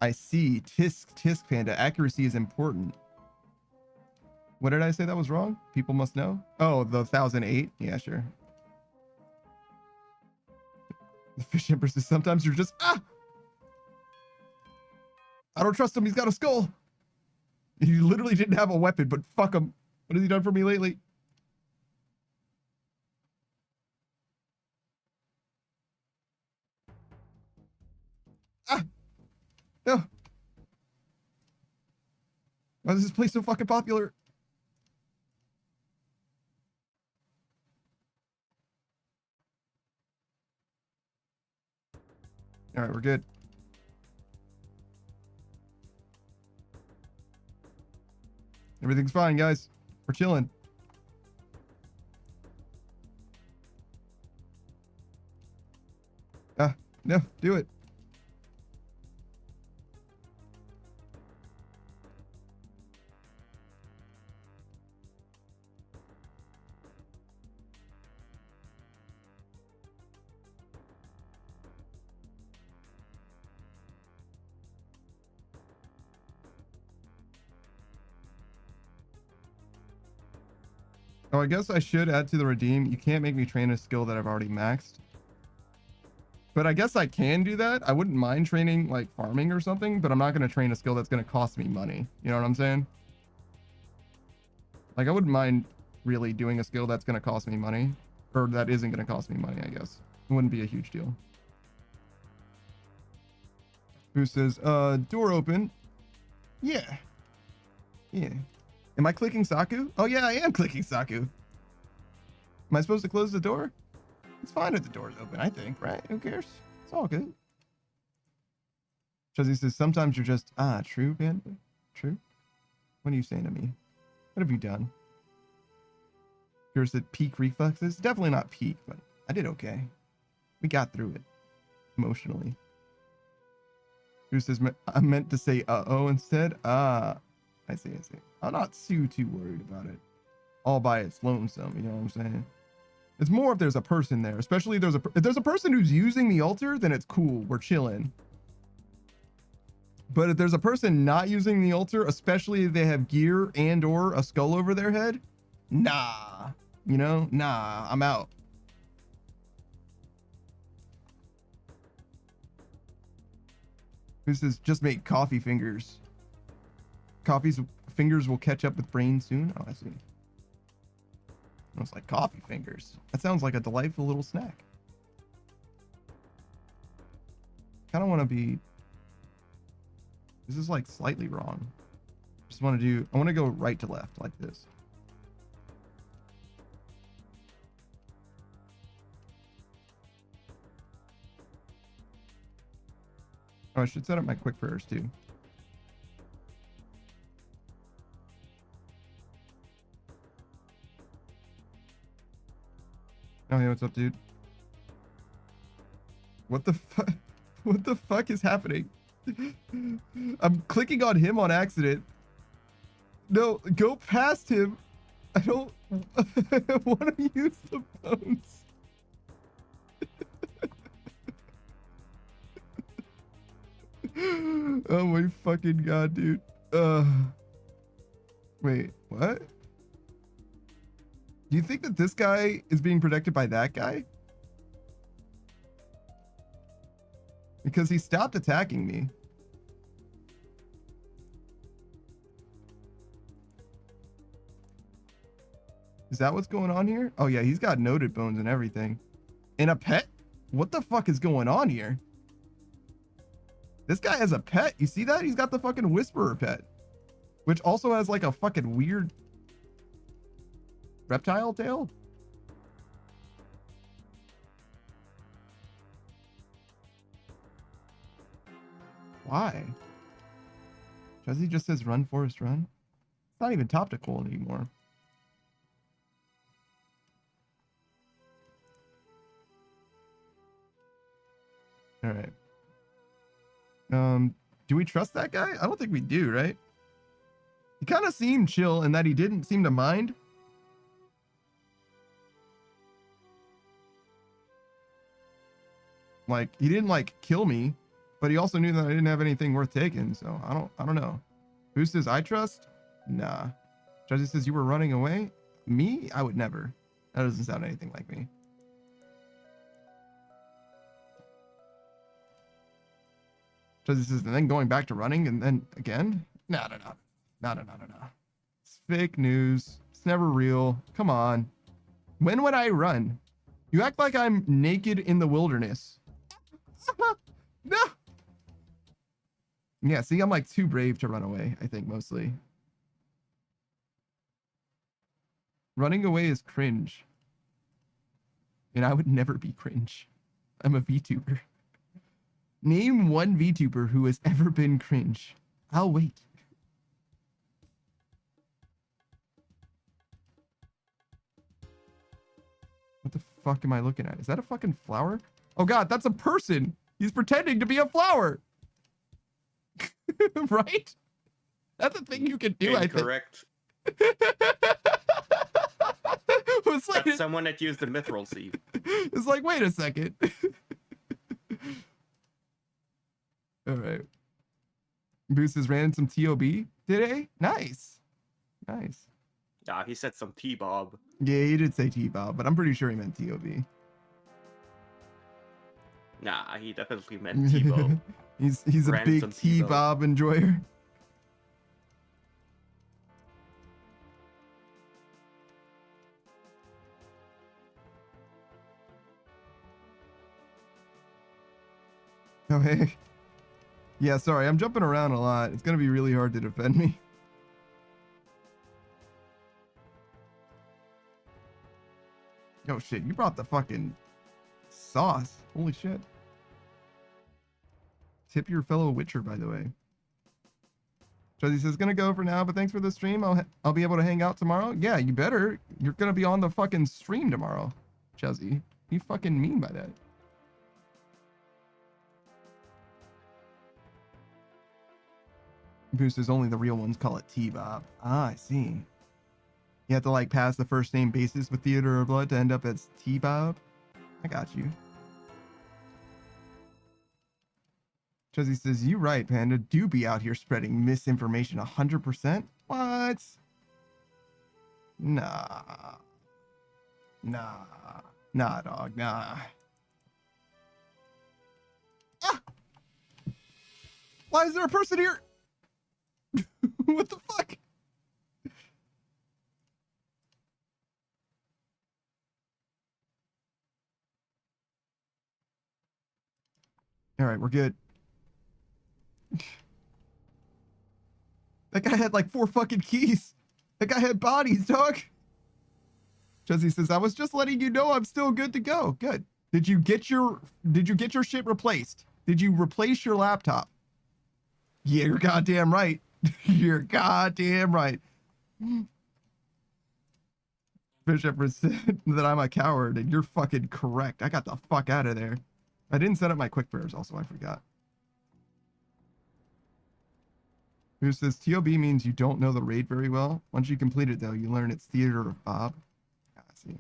I see. Tisk Panda. Accuracy is important. What did I say that was wrong? People must know. Oh, the 1008. Yeah, sure. The fish empress says sometimes you're just I don't trust him. He's got a skull. He literally didn't have a weapon, but fuck him. What has he done for me lately? No. Why is this place so fucking popular? All right, we're good. Everything's fine, guys. We're chilling. No, do it. Oh, I guess I should add to the redeem. You can't make me train a skill that I've already maxed. But I guess I can do that. I wouldn't mind training like farming or something, but I'm not going to train a skill that's going to cost me money. You know what I'm saying? Like I wouldn't mind really doing a skill that's going to cost me money, or that isn't going to cost me money, I guess. It wouldn't be a huge deal. Who says, door open. Yeah. Yeah. Am I clicking Saku? Oh yeah, I am clicking Saku. Am I supposed to close the door? It's fine if the door's open, I think, right? Who cares? It's all good. Chuzzy says, sometimes you're just, true, man. True? What are you saying to me? What have you done? Here's the peak reflexes. Definitely not peak, but I did okay. We got through it. Emotionally. Who says, I meant to say uh-oh instead? I see. I'm not too worried about it. All by its lonesome, you know what I'm saying? It's more if there's a person there, especially if there's a person who's using the altar, then it's cool. We're chilling. But if there's a person not using the altar, especially if they have gear and or a skull over their head, nah, you know, nah, I'm out. This is just make coffee fingers. Coffee's fingers will catch up with brain soon. Oh, I see. It's like coffee fingers. That sounds like a delightful little snack. Kind of want to be. This is like slightly wrong. Just want to do. I want to go right to left like this. Oh, I should set up my quick prayers too. Oh, hey, what's up, dude? What the fuck? What the fuck is happening? I'm clicking on him on accident. No, go past him. I don't want to use the bones. Oh my fucking god, dude. Wait, what? Do you think that this guy is being protected by that guy? Because he stopped attacking me. Is that what's going on here? Oh yeah, he's got noted bones and everything. And a pet? What the fuck is going on here? This guy has a pet. You see that? He's got the fucking Whisperer pet. Which also has like a fucking weird reptile tail? Why? Jesse just says run, Forrest, run. It's not even toptical anymore. All right. Do we trust that guy? I don't think we do, right? He kind of seemed chill in that he didn't seem to mind. Like, he didn't like kill me, but he also knew that I didn't have anything worth taking. So I don't know. Who says I trust? Nah. Judge says you were running away. Me? I would never. That doesn't sound anything like me. Judge says, and then going back to running and then again? No. It's fake news. It's never real. Come on. When would I run? You act like I'm naked in the wilderness. No. Yeah, see, I'm like too brave to run away, I think, mostly. Running away is cringe. And I would never be cringe. I'm a VTuber. Name one VTuber who has ever been cringe. I'll wait. What the fuck am I looking at? Is that a fucking flower? Oh god, that's a person. He's pretending to be a flower. Right? That's a thing you can do,
Incorrect.
I think. It's like,
That's someone that used the mithril seed.
it's like, wait a second. All right. Boost has ran some TOB today. Nice. Nice.
Nah, he said some T-Bob.
Yeah, he did say T-Bob, but I'm pretty sure he meant TOB.
Nah, he definitely meant T-Bob.
he's a big
Ransom
T-Bob enjoyer. Oh, hey. Yeah, sorry, I'm jumping around a lot. It's gonna be really hard to defend me. Oh shit, you brought the fucking sauce. Holy shit. Tip your fellow Witcher, by the way. Chuzzy says, gonna go for now, but thanks for the stream. I'll be able to hang out tomorrow. Yeah, you better. You're gonna be on the fucking stream tomorrow, Chuzzy. What do you fucking mean by that? Boosters, only the real ones call it T-Bob. Ah, I see. You have to like pass the first name basis with Theater of Blood to end up as T-Bob. I got you. Chuzzy says, you right, Panda. Do be out here spreading misinformation 100%. What? Nah. Nah. Nah, dog. Nah. Ah! Why is there a person here? What the fuck? All right, we're good. That guy had like 4 fucking keys. That guy had bodies, dog. Jesse says, I was just letting you know I'm still good to go. Good. Did you get your shit replaced? Did you replace your laptop? Yeah, you're goddamn right. You're goddamn right. Bishop said that I'm a coward, and you're fucking correct. I got the fuck out of there. I didn't set up my quick prayers also, I forgot. Who says TOB means you don't know the raid very well. Once you complete it though, you learn it's Theater of Bob. Yeah, I see.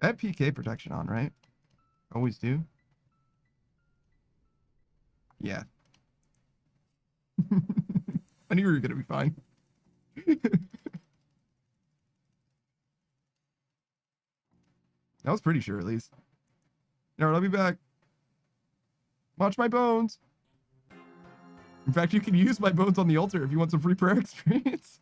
I have PK protection on, right? Always do. Yeah. I knew we were gonna be fine. I was pretty sure, at least. Alright, I'll be back. Watch my bones. In fact, you can use my bones on the altar if you want some free prayer experience.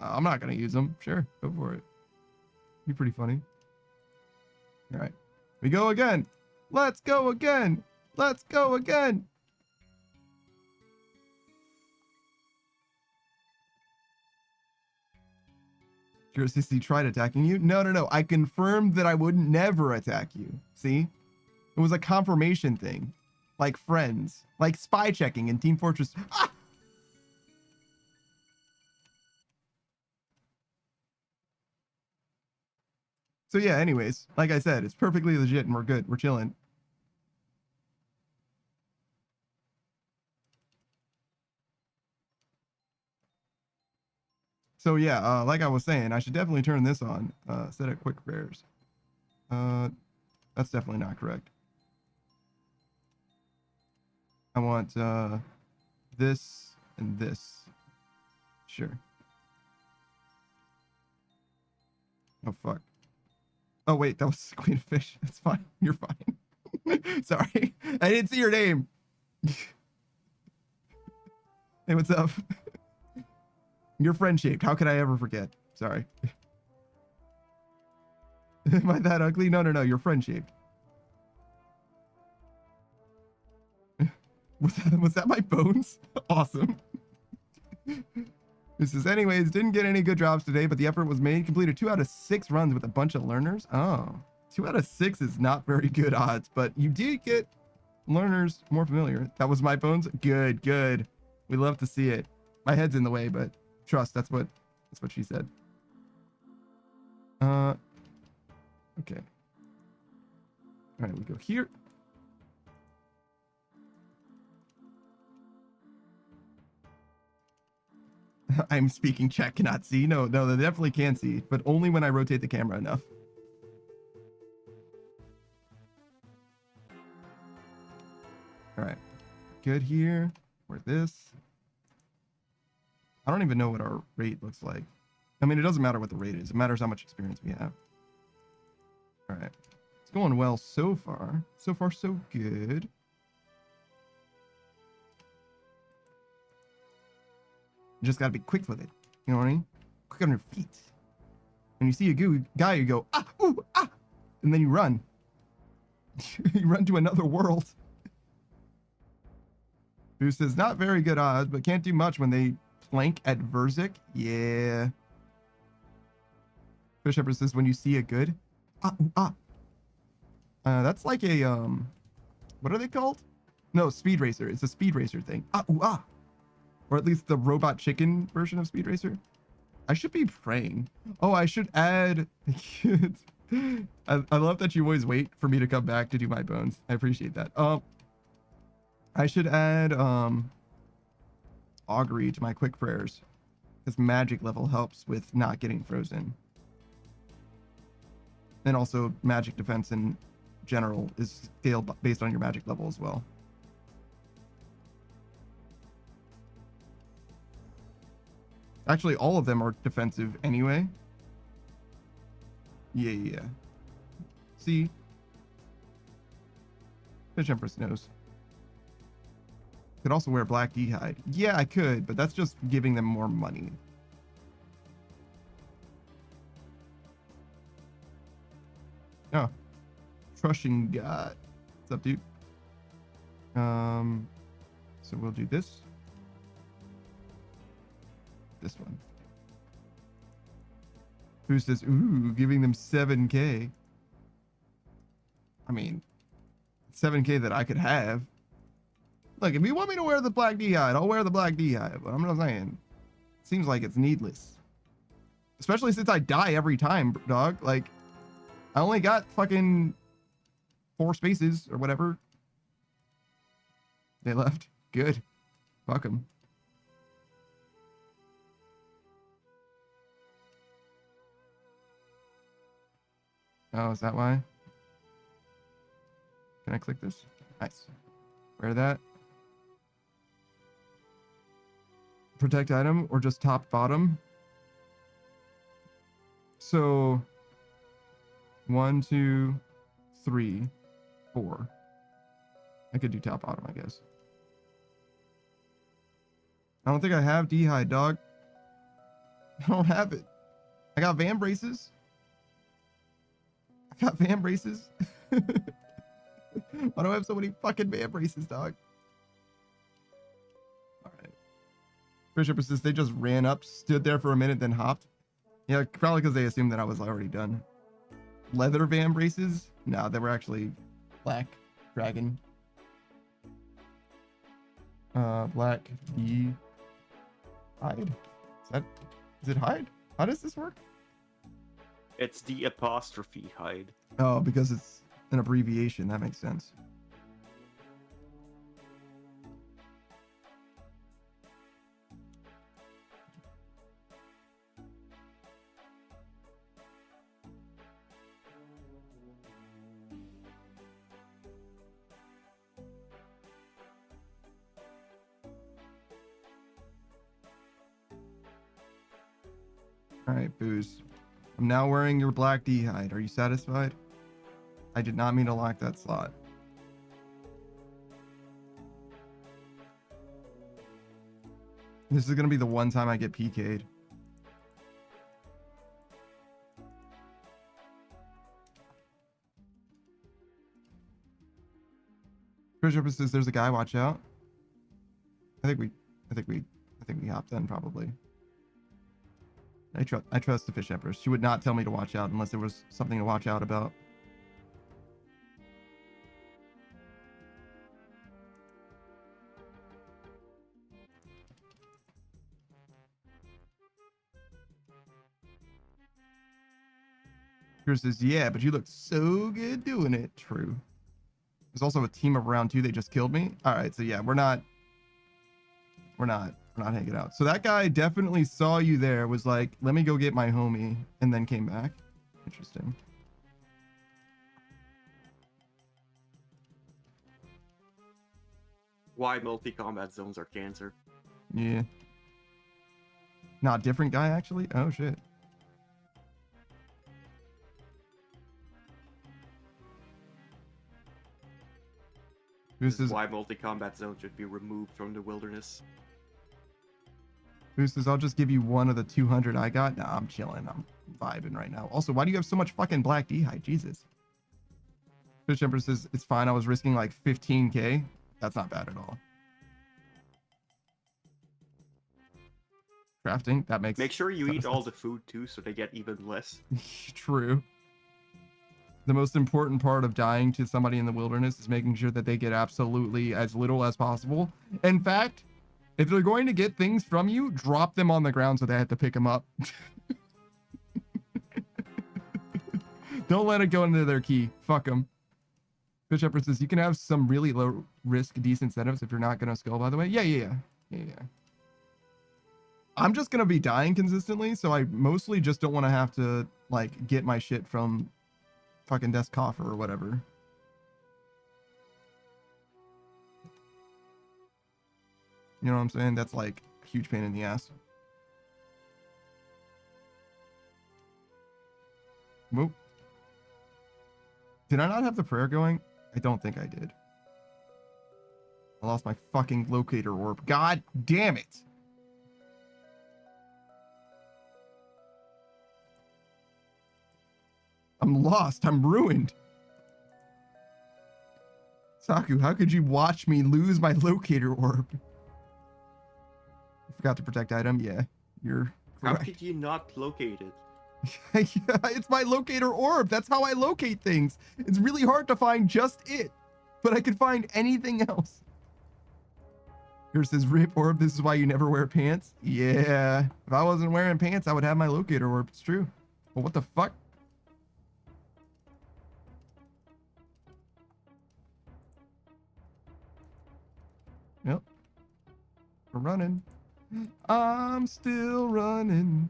I'm not gonna use them. Sure, go for it. Be pretty funny. All right, we go again. Let's go again. Let's go again. Curiosity tried attacking you. No. I confirmed that I would never attack you. See, it was a confirmation thing, like friends, like spy checking in Team Fortress. Ah! So yeah, anyways, like I said, it's perfectly legit and we're good. We're chilling. So yeah, like I was saying, I should definitely turn this on. Set up quick prayers. That's definitely not correct. I want this and this. Sure. Oh fuck. Oh wait, that was Queen of Fish. That's fine. You're fine. Sorry. I didn't see your name. Hey, what's up? You're friend shaped. How could I ever forget? Sorry. Am I that ugly? No, no, no. You're friend shaped. Was that my bones? Awesome. This is anyways, didn't get any good drops today, but the effort was made. Completed 2 out of 6 runs with a bunch of learners. Oh, 2 out of 6 is not very good odds, but you did get learners more familiar. That was my bones. Good, good. We love to see it. My head's in the way, but trust, that's what she said. Okay. All right, we go here. I'm speaking, chat cannot see. No, no, they definitely can see, but only when I rotate the camera enough. All right, good here. Or this. I don't even know what our rate looks like. I mean, it doesn't matter what the rate is. It matters how much experience we have. All right, it's going well so far. So far, so good. You just gotta be quick with it. You know what I mean? Quick on your feet. When you see a guy, you go, ah, ooh, ah, and then you run. You run to another world. Who says, not very good odds, but can't do much when they plank at Verzik. Yeah. Fish Shepherd says, when you see a good. Ah, ooh, ah. That's like a, what are they called? No, Speed Racer. It's a Speed Racer thing. Ah, ooh, ah. Or at least the robot chicken version of Speed Racer. I should be praying. Oh, I should add. I love that you always wait for me to come back to do my bones. I appreciate that. I should add augury to my quick prayers, because magic level helps with not getting frozen. And also magic defense in general is scaled based on your magic level as well. Actually, all of them are defensive anyway. Yeah. See? Fish Empress knows. Could also wear black D-hide. Yeah, I could, but that's just giving them more money. Oh. Crushing God. What's up, dude? So we'll do this. This one. Who says, ooh, giving them 7K. I mean, 7K that I could have. Look, if you want me to wear the black D-hide, I'll wear the black D-hide, but I'm not saying. Seems like it's needless. Especially since I die every time, dog. Like, I only got fucking 4 spaces or whatever. They left. Good. Fuck them. Oh, is that why? Can I click this? Nice. Wear that. Protect item or just top bottom? So 1, 2, 3, 4. I could do top bottom, I guess. I don't think I have D-hide, dog. I don't have it. I got van braces. I got van braces. Why do I have so many fucking van braces, dog? All right. Bishop says they just ran up, stood there for a minute, then hopped. Yeah, probably because they assumed that I was already done. Leather van braces? No, they were actually black dragon. Black D hide. Is it hide? How does this work?
It's the apostrophe hide.
Oh, because it's an abbreviation. That makes sense. All right, Booze. I'm now wearing your black D hide. Are you satisfied? I did not mean to lock that slot. This is going to be the one time I get PK'd. Bishop says there's a guy, watch out. I think we hopped in probably. I trust the Fish Empress. She would not tell me to watch out unless there was something to watch out about. Chris says, yeah, but you look so good doing it. True. There's also a team of round 2. They just killed me. All right, so yeah, we're not hanging out. So that guy definitely saw you there, was like, let me go get my homie, and then came back. Interesting.
Why multi-combat zones are cancer.
Yeah. Not different guy, actually? Oh, shit.
This is why multi-combat zones should be removed from the wilderness.
Who says, I'll just give you one of the 200 I got? Nah, I'm chilling. I'm vibing right now. Also, why do you have so much fucking black D-hide? Jesus. Fish Empress says, it's fine. I was risking like 15k. That's not bad at all. Crafting, that makes...
Make sure you eat all the food too, so they get even less.
True. The most important part of dying to somebody in the wilderness is making sure that they get absolutely as little as possible. In fact, if they're going to get things from you, drop them on the ground so they have to pick them up. Don't let it go into their key. Fuck them. Fish Empress says, you can have some really low risk, decent setups if you're not going to skull, by the way. Yeah. I'm just going to be dying consistently, so I mostly just don't want to have to, like, get my shit from fucking desk coffer or whatever. You know what I'm saying? That's like a huge pain in the ass. Whoop. Did I not have the prayer going? I don't think I did. I lost my fucking locator orb. God damn it. I'm lost. I'm ruined. Saku, how could you watch me lose my locator orb? I forgot to protect item. Yeah, you're correct.
How could you not locate it?
Yeah, it's my locator orb. That's how I locate things. It's really hard to find just it, but I could find anything else. Here says, rip orb, this is why you never wear pants. Yeah, if I wasn't wearing pants, I would have my locator orb. It's true. Well, what the fuck? Yep. We're running. I'm still running.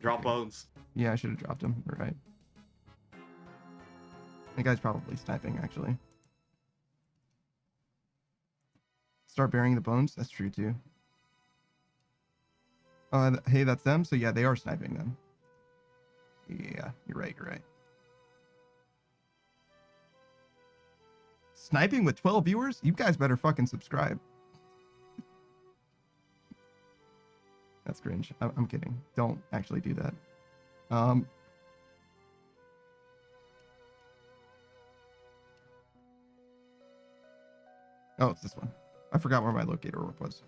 Drop bones.
Yeah, I should have dropped him. You're right. That guy's probably sniping, actually. Start burying the bones? That's true, too. Hey, that's them? So, yeah, they are sniping them. Yeah, you're right, you're right. Sniping with 12 viewers? You guys better fucking subscribe. That's cringe. I'm kidding. Don't actually do that. Oh, it's this one. I forgot where my locator orb was.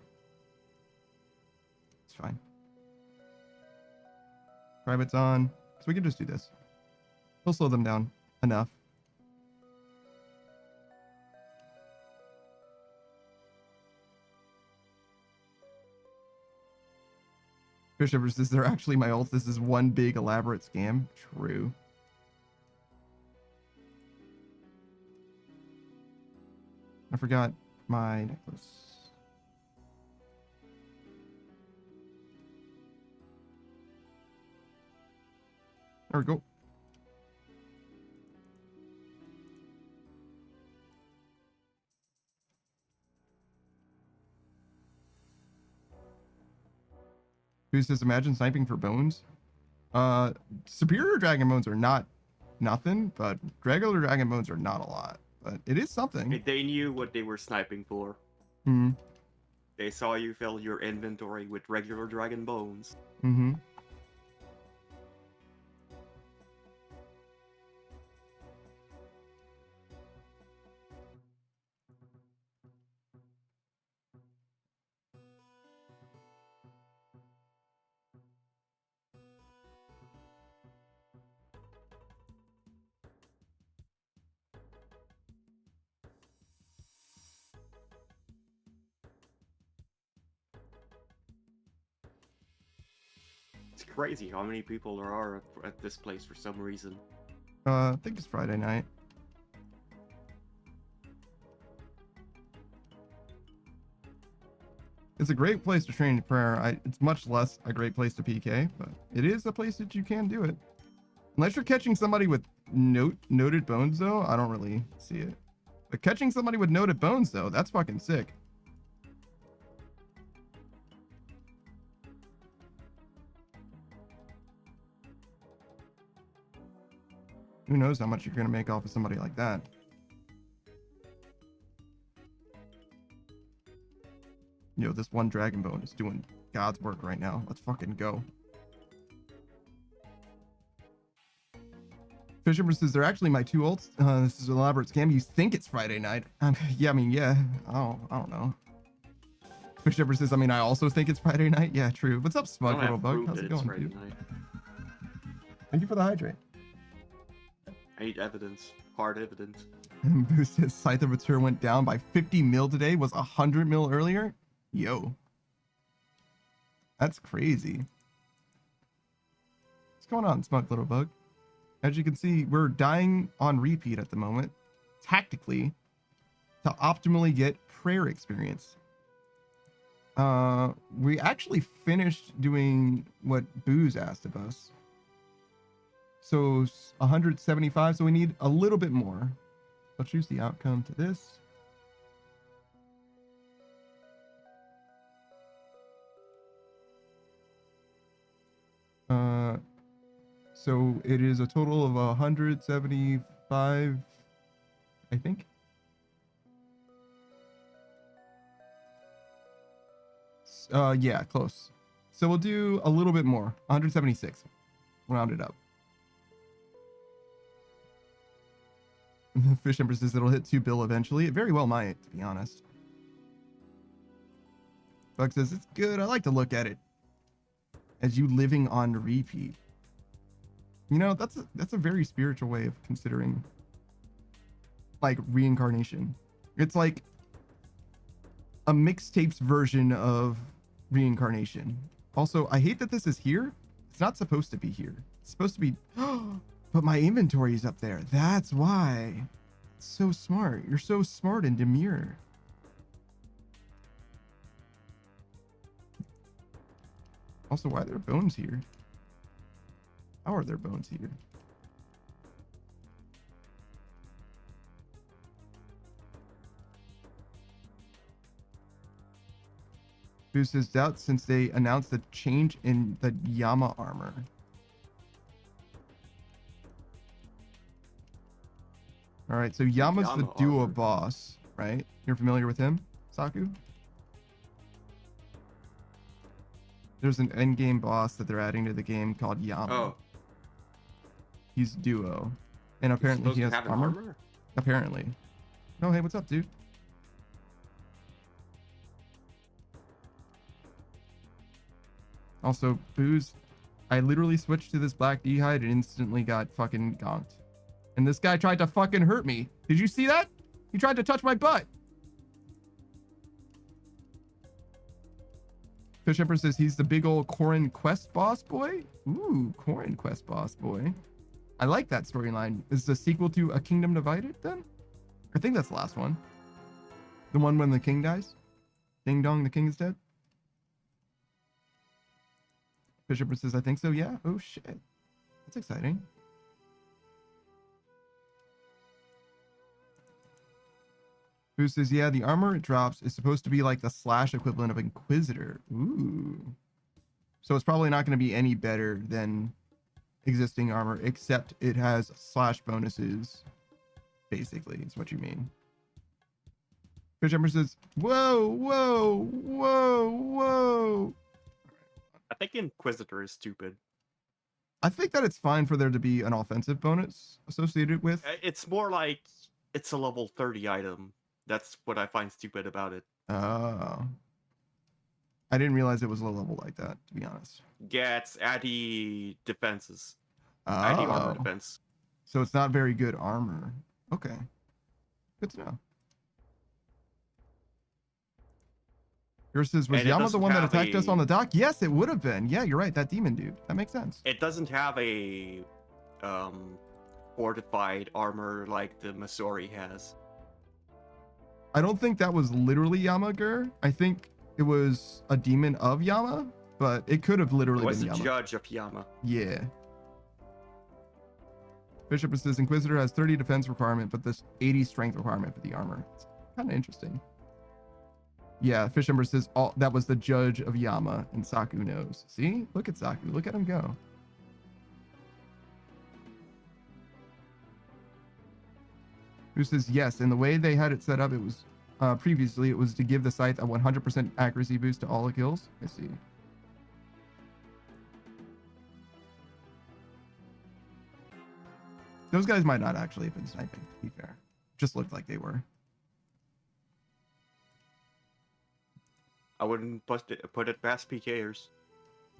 It's fine. Private's on. So we can just do this. We'll slow them down enough. Bishop says they're actually my ults. This is one big elaborate scam. True. I forgot my necklace. There we go. Who says imagine sniping for bones? Superior dragon bones are not nothing, but regular dragon bones are not a lot. But it is something.
They knew what they were sniping for.
Hmm.
They saw you fill your inventory with regular dragon bones.
Mm-hmm.
It's crazy how many people there are at this place for some reason.
I think it's Friday night. It's a great place to train prayer. It's much less a great place to PK, but it is a place that you can do it. Unless you're catching somebody with noted bones, though, I don't really see it. But catching somebody with noted bones, though, that's fucking sick. Who knows how much you're going to make off of somebody like that. Yo, this one dragon bone is doing God's work right now. Let's fucking go. Fisherman says they're actually my two ults. This is an elaborate scam. You think it's Friday night? Yeah, I mean, yeah. I don't know. Fisherman says, I mean, I also think it's Friday night. Yeah, true. What's up, Smug Little Bug? How's it going, dude? Thank you for the hydrate.
I need evidence. Hard evidence.
And Boo says Scythe of Return went down by 50 mil today. Was 100 mil earlier? Yo. That's crazy. What's going on, Smug Little Bug? As you can see, we're dying on repeat at the moment, tactically, to optimally get prayer experience. We actually finished doing what Boo's asked of us. So 175, so we need a little bit more. I'll choose the outcome to this. So it is a total of 175, I think. Yeah, close. So we'll do a little bit more, 176, round it up. Fish Empress says it'll hit 2 bill eventually. It very well might, to be honest. Bug says it's good. I like to look at it as you living on repeat. You know, that's a very spiritual way of considering like reincarnation. It's like a mixtapes version of reincarnation. Also, I hate that this is here. It's not supposed to be here. It's supposed to be but my inventory is up there. That's why. It's so smart. You're so smart and demure. Also, why are there bones here? How are there bones here? Boost his doubt since they announced the change in the Yama armor. All right, so Yama's the duo armor boss, right? You're familiar with him, Saku? There's an endgame boss that they're adding to the game called Yama.
Oh.
He's duo. And apparently he has armor. Apparently. Oh, hey, what's up, dude? Also, Booze, I literally switched to this black D'hide and instantly got fucking gonked. And this guy tried to fucking hurt me. Did you see that? He tried to touch my butt. Fish Emperor says he's the big old Corrin quest boss boy. Ooh, Corrin quest boss boy. I like that storyline. Is the sequel to A Kingdom Divided then? I think that's the last one. The one when the king dies? Ding dong, the king is dead? Fish Emperor says, I think so, yeah. Oh shit. That's exciting. Who says, yeah, the armor it drops is supposed to be like the slash equivalent of Inquisitor. Ooh. So it's probably not going to be any better than existing armor, except it has slash bonuses, basically, is what you mean. Fish Emperor says, whoa, whoa, whoa, whoa.
I think Inquisitor is stupid.
I think that it's fine for there to be an offensive bonus associated with.
It's more like it's a level 30 item. That's what I find stupid about it.
I didn't realize it was low level like that, to be honest.
Yeah, it's anti defenses. Anti armor defense.
So it's not very good armor. Okay. Good to know. Yours says, was
And it
Yama the
doesn't
one that
have
attacked us
a-
on the dock? Yes, it would have been. Yeah, you're right. That demon dude. That makes sense.
It doesn't have a fortified armor like the Masori has.
I don't think that was literally Yama-gur. I think it was a demon of Yama, but it could have
It
literally
was
been
the
Yama.
judge of Yama.
Yeah. Bishop says Inquisitor has 30 defense requirement, but this 80 strength requirement for the armor. It's kind of interesting. Yeah, Fish Ember says that was the judge of Yama, and Saku knows. See? Look at Saku. Look at him go. Who says yes, and the way they had it set up, it was previously, it was to give the scythe a 100% accuracy boost to all the kills. I see. Those guys might not actually have been sniping, to be fair. Just looked like they were.
I wouldn't put it past PKers.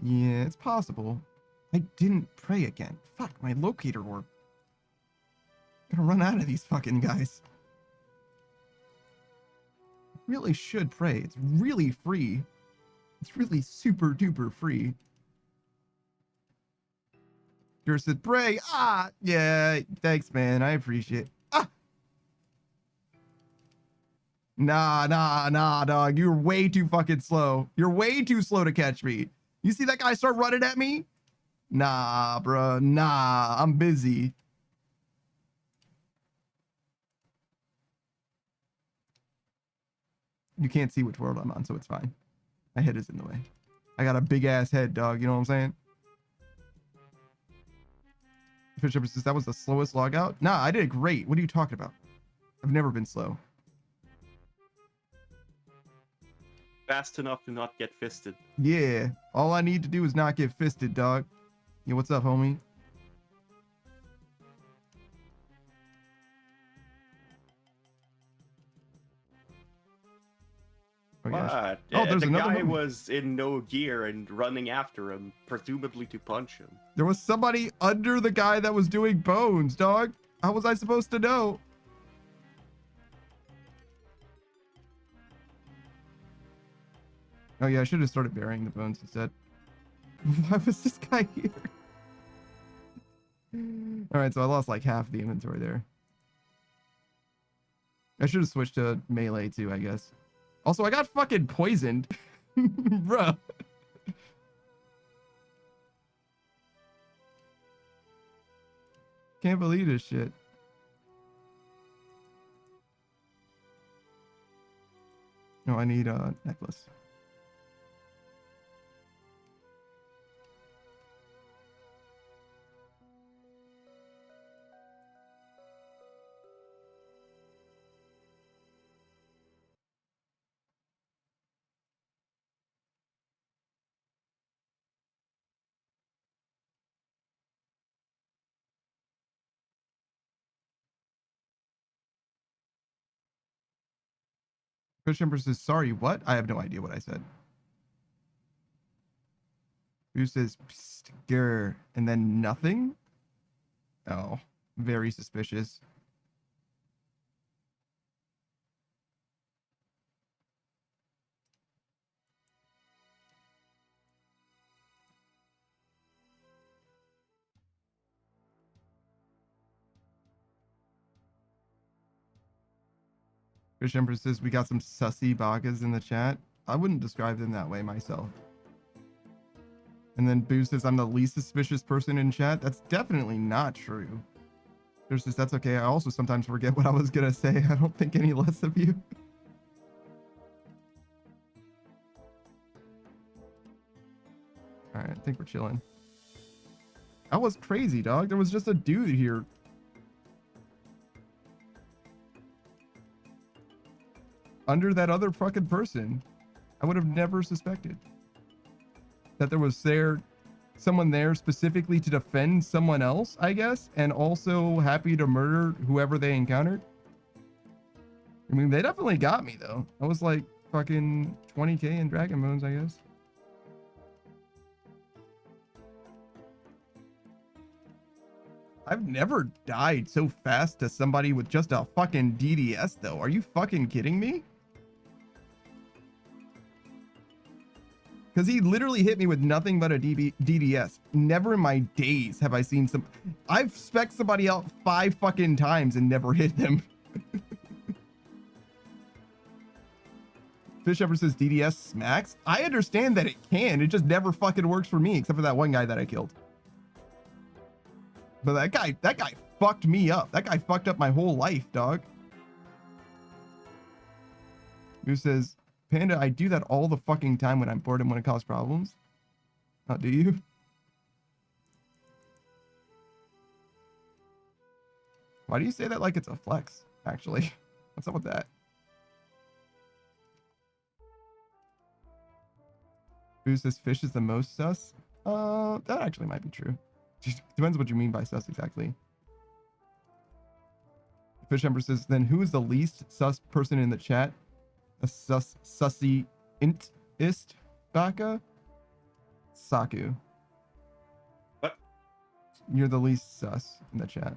Yeah, it's possible. I didn't pray again. Fuck, my locator orb. Gonna run out of these fucking guys. Really should pray. It's really free. It's really super duper free. Yours said pray. Ah, yeah. Thanks, man. I appreciate it. Ah. Nah, dog. You're way too fucking slow. You're way too slow to catch me. You see that guy start running at me? Nah, bruh. Nah, I'm busy. You can't see which world I'm on, so it's fine. My head is in the way. I got a big ass head, dog. You know what I'm saying? Fish Emperor says that was the slowest logout. Nah, I did great. What are you talking about? I've never been slow.
Fast enough to not get fisted.
Yeah, all I need to do is not get fisted, dog. Yeah, what's up, homie? Oh, yeah.
But
Oh, there's
the
another
guy
one.
was in no gear and running after him, presumably to punch him.
There was somebody under the guy that was doing bones, dog. How was I supposed to know? Oh yeah, I should have started burying the bones instead. Why was this guy here? All right, so I lost like half the inventory there. I should have switched to melee too, I guess. Also, I got fucking poisoned. Bruh. Can't believe this shit. No, I need a necklace. Fish Emperor says, sorry, what? I have no idea what I said. Who says, psst, grr, and then nothing? Oh, very suspicious. Fish Empress says we got some sussy bakas in the chat. I wouldn't describe them that way myself. And then Boo says I'm the least suspicious person in chat. That's definitely not true. There's just, that's okay. I also sometimes forget what I was gonna say. I don't think any less of you. All right, I think we're chilling. That was crazy, dog. There was just a dude here. Under that other fucking person. I would have never suspected that there was someone there specifically to defend someone else, I guess, and also happy to murder whoever they encountered. I mean, they definitely got me though. I was like fucking 20k in Dragon Bones, I guess. I've never died so fast to somebody with just a fucking DDS though. Are you fucking kidding me? Because he literally hit me with nothing but a DDS. Never in my days have I seen some... I've spec'd somebody out 5 fucking times and never hit them. Fish Shepherd says DDS smacks. I understand that it can. It just never fucking works for me, except for that one guy that I killed. But that guy fucked me up. That guy fucked up my whole life, dog. Who says... Panda, I do that all the fucking time when I'm bored and want to cause problems. Oh, do you? Why do you say that like it's a flex, actually? What's up with that? Who says fish is the most sus? That actually might be true. Just depends what you mean by sus exactly. Fish Emperor says, then who is the least sus person in the chat? A sussy ist baka? Saku.
What?
You're the least sus in the chat.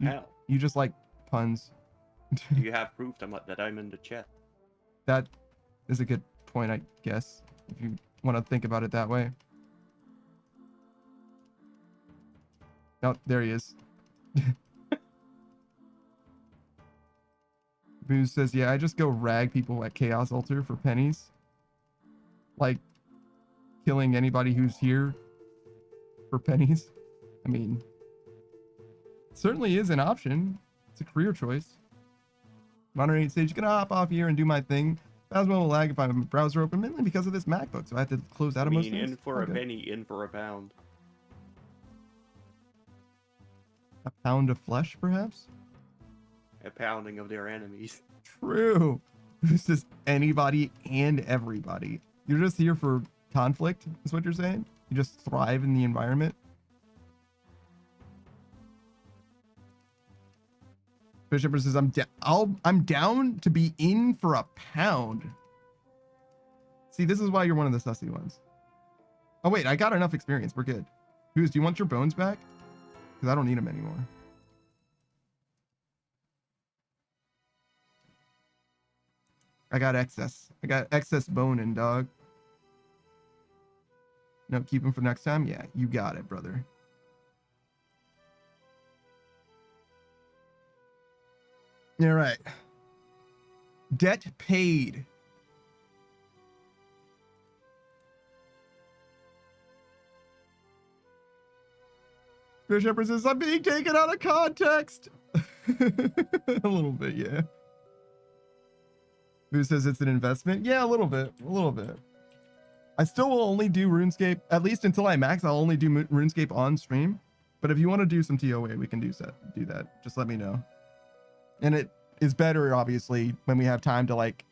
How?
You just like puns.
Do you have proof that I'm in the chat?
That is a good point, I guess, if you want to think about it that way. Oh, there he is. Booze says, yeah, I just go rag people at Chaos Altar for pennies. Like, killing anybody who's here for pennies. I mean, it certainly is an option. It's a career choice. Modern Sage, gonna hop off here and do my thing. Phasma will lag if I have a browser open, mainly because of this MacBook, so I have to close out of most things.
In for a penny, in for a pound.
A pound of flesh, perhaps?
A pounding of their enemies.
True. This is anybody and everybody. You're just here for conflict, is what you're saying? You just thrive in the environment? Bishop says, I'm down to be in for a pound. See, this is why you're one of the sussy ones. Oh, wait, I got enough experience. We're good. Who's, do you want your bones back? Because I don't need them anymore. I got excess. I got excess boning, dog. No, keep them for next time? Yeah, you got it, brother. All right. Debt paid. Fish Shepherd says, I'm being taken out of context. A little bit, yeah. Who says it's an investment? Yeah, a little bit. A little bit. I still will only do RuneScape, at least until I max, I'll only do RuneScape on stream. But if you want to do some TOA, we can do that. Just let me know. And it is better, obviously, when we have time to, like,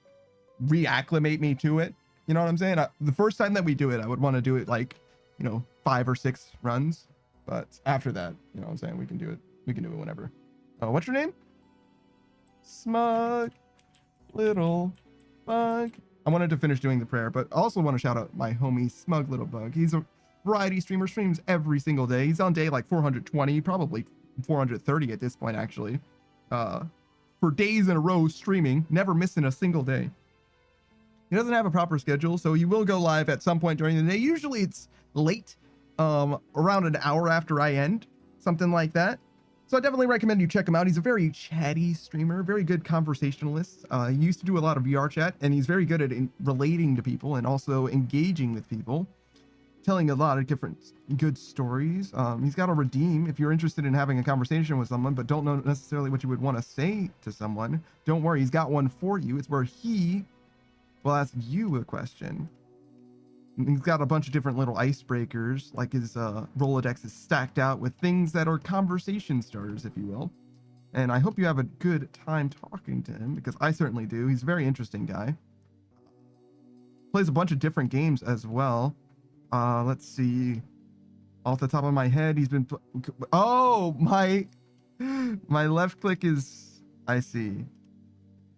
reacclimate me to it. You know what I'm saying? The first time that we do it, I would want to do it, like, 5 or 6 runs. But after that, you know what I'm saying? We can do it. We can do it whenever. Oh, what's your name? Smug Little Bug. I wanted to finish doing the prayer, but I also want to shout out my homie Smug Little Bug. He's a variety streamer, streams every single day. He's on day like 420, probably 430 at this point, actually. For days in a row streaming, never missing a single day. He doesn't have a proper schedule, so he will go live at some point during the day. Usually it's late, around an hour after I end, something like that. So I definitely recommend you check him out. He's a very chatty streamer, very good conversationalist. He used to do a lot of VR chat, and he's very good at relating to people and also engaging with people, telling a lot of different good stories. He's got a redeem if you're interested in having a conversation with someone, but don't know necessarily what you would want to say to someone. Don't worry, he's got one for you. It's where he will ask you a question. He's got a bunch of different little icebreakers, like his Rolodex is stacked out with things that are conversation starters, if you will. And I hope you have a good time talking to him, because I certainly do. He's a very interesting guy. Plays a bunch of different games as well. Let's see. Off the top of my head, he's been... Oh, my left click is... I see.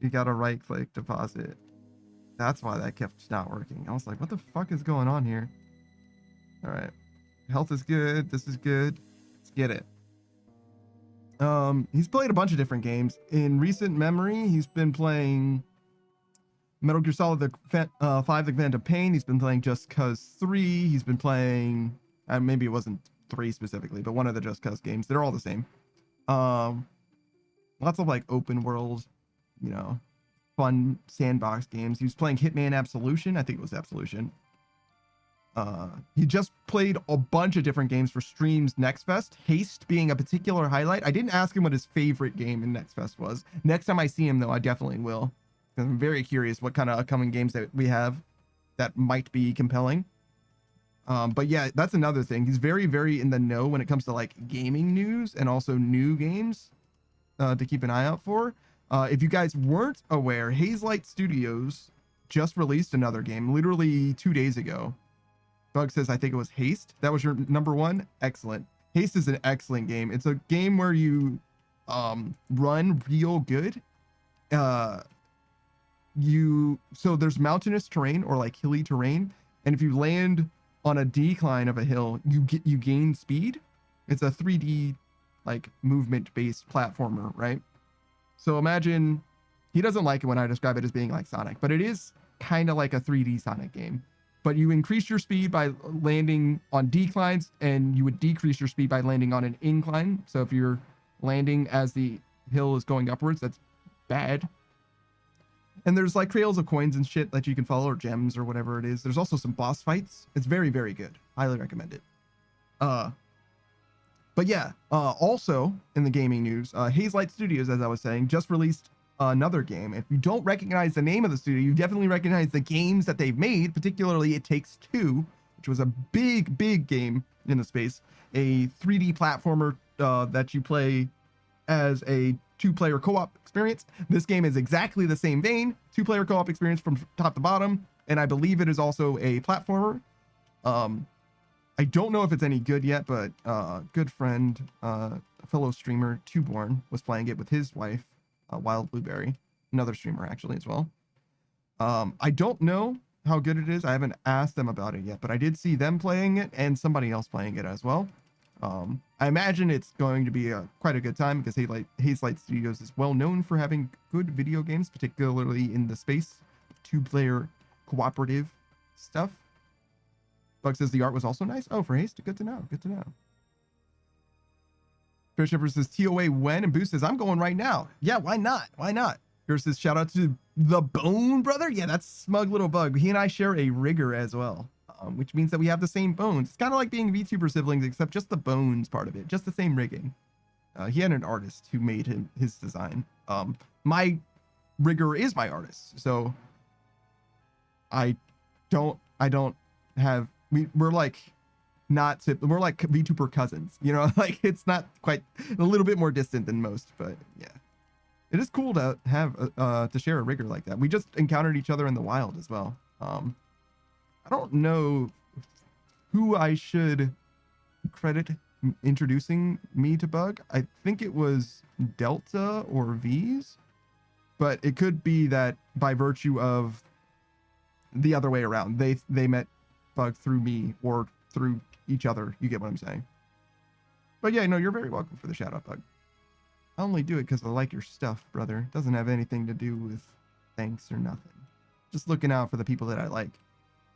You got a right click to pause it. That's why that kept not working. I was like, what the fuck is going on here? All right. Health is good. This is good. Let's get it. He's played a bunch of different games. In recent memory, he's been playing Metal Gear Solid 5, The Phantom Pain. He's been playing Just Cause 3. He's been playing... maybe it wasn't 3 specifically, but one of the Just Cause games. They're all the same. Lots of like open world, you know, fun sandbox games. He was playing Hitman Absolution. I think it was Absolution. He just played a bunch of different games for streams Next Fest, Haste being a particular highlight. I didn't ask him what his favorite game in Next Fest was. Next time I see him, though, I definitely will. I'm very curious what kind of upcoming games that we have that might be compelling. But yeah, that's another thing. He's very, very in the know when it comes to like gaming news and also new games to keep an eye out for. If you guys weren't aware, Hazelight Studios just released another game literally 2 days ago. Bug says, I think it was Haste. That was your number one? Excellent. Haste is an excellent game. It's a game where you run real good. So there's mountainous terrain or like hilly terrain. And if you land on a decline of a hill, you gain speed. It's a 3D like movement based platformer, right? So imagine, he doesn't like it when I describe it as being like Sonic, but it is kind of like a 3D Sonic game. But you increase your speed by landing on declines, and you would decrease your speed by landing on an incline. So if you're landing as the hill is going upwards, that's bad. And there's like trails of coins and shit that you can follow, or gems or whatever it is. There's also some boss fights. It's very, very good. Highly recommend it. But yeah, also in the gaming news, Hazelight Studios, as I was saying, just released another game. If you don't recognize the name of the studio, you definitely recognize the games that they've made, particularly It Takes Two, which was a big, big game in the space. A 3D platformer that you play as a 2-player co-op experience. This game is exactly the same vein, 2-player co-op experience from top to bottom, and I believe it is also a platformer. I don't know if it's any good yet, but good friend, fellow streamer, Twoborn, was playing it with his wife, Wild Blueberry, another streamer actually as well. I don't know how good it is. I haven't asked them about it yet, but I did see them playing it and somebody else playing it as well. I imagine it's going to be quite a good time because Hazelight Studios is well known for having good video games, particularly in the space, 2-player cooperative stuff. Bug says the art was also nice. Oh, for Haste, good to know. Good to know. Fair Shipper says TOA when, and Boost says I'm going right now. Yeah, why not? Why not? Fair says shout out to the Bone Brother. Yeah, that's smug little bug. He and I share a rigger as well, which means that we have the same bones. It's kind of like being VTuber siblings, except just the bones part of it, just the same rigging. He had an artist who made his design. My rigger is my artist, so I don't have. We're like not we're like VTuber cousins, you know, like it's not quite, a little bit more distant than most, but yeah, it is cool to have to share a rigger like that. We just encountered each other in the wild as well. I don't know who I should credit introducing me to Bug. I think it was Delta or V's, but it could be that by virtue of the other way around, they met Bug through me or through each other. You get what I'm saying? But yeah, no, you're very welcome for the shout out, Bug. I only do it because I like your stuff, brother. It doesn't have anything to do with thanks or nothing. Just looking out for the people that I like.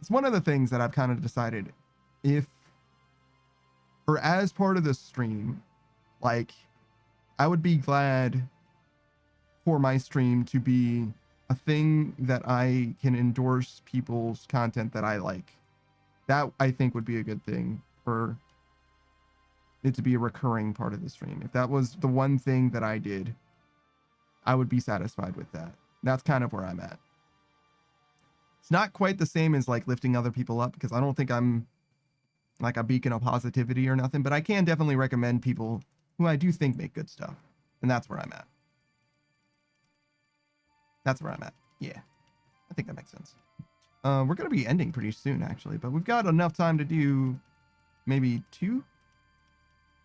It's one of the things that I've kind of decided, if or as part of the stream, like I would be glad for my stream to be a thing that I can endorse people's content that I like. That I think would be a good thing for it to be a recurring part of the stream. If that was the one thing that I did, I would be satisfied with that. That's kind of where I'm at. It's not quite the same as like lifting other people up, because I don't think I'm like a beacon of positivity or nothing, but I can definitely recommend people who I do think make good stuff. And that's where I'm at. That's where I'm at. Yeah, I think that makes sense. We're going to be ending pretty soon, actually, but we've got enough time to do maybe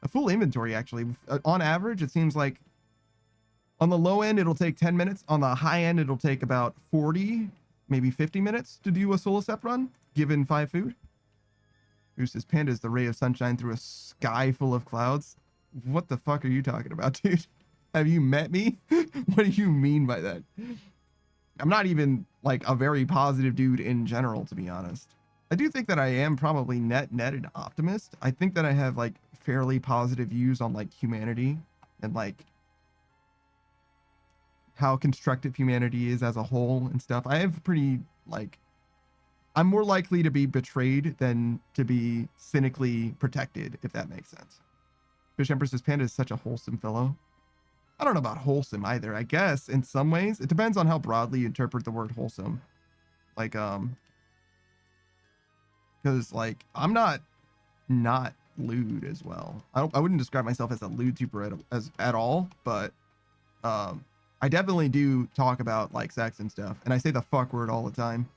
a full inventory, actually. On average, it seems like on the low end, it'll take 10 minutes. On the high end, it'll take about 40, maybe 50 minutes to do a solo step run, given 5 food. Goose's Panda is the ray of sunshine through a sky full of clouds. What the fuck are you talking about, dude? Have you met me? What do you mean by that? I'm not even like a very positive dude in general, to be honest. I do think that I am probably net an optimist. I think that I have like fairly positive views on like humanity and like how constructive humanity is as a whole and stuff. I have pretty like, I'm more likely to be betrayed than to be cynically protected, if that makes sense. Fish Empress's Panda is such a wholesome fellow. I don't know about wholesome either. I guess in some ways it depends on how broadly you interpret the word wholesome. Like, because like I'm not lewd as well. I wouldn't describe myself as a lewd super at all, but I definitely do talk about like sex and stuff, and I say the fuck word all the time.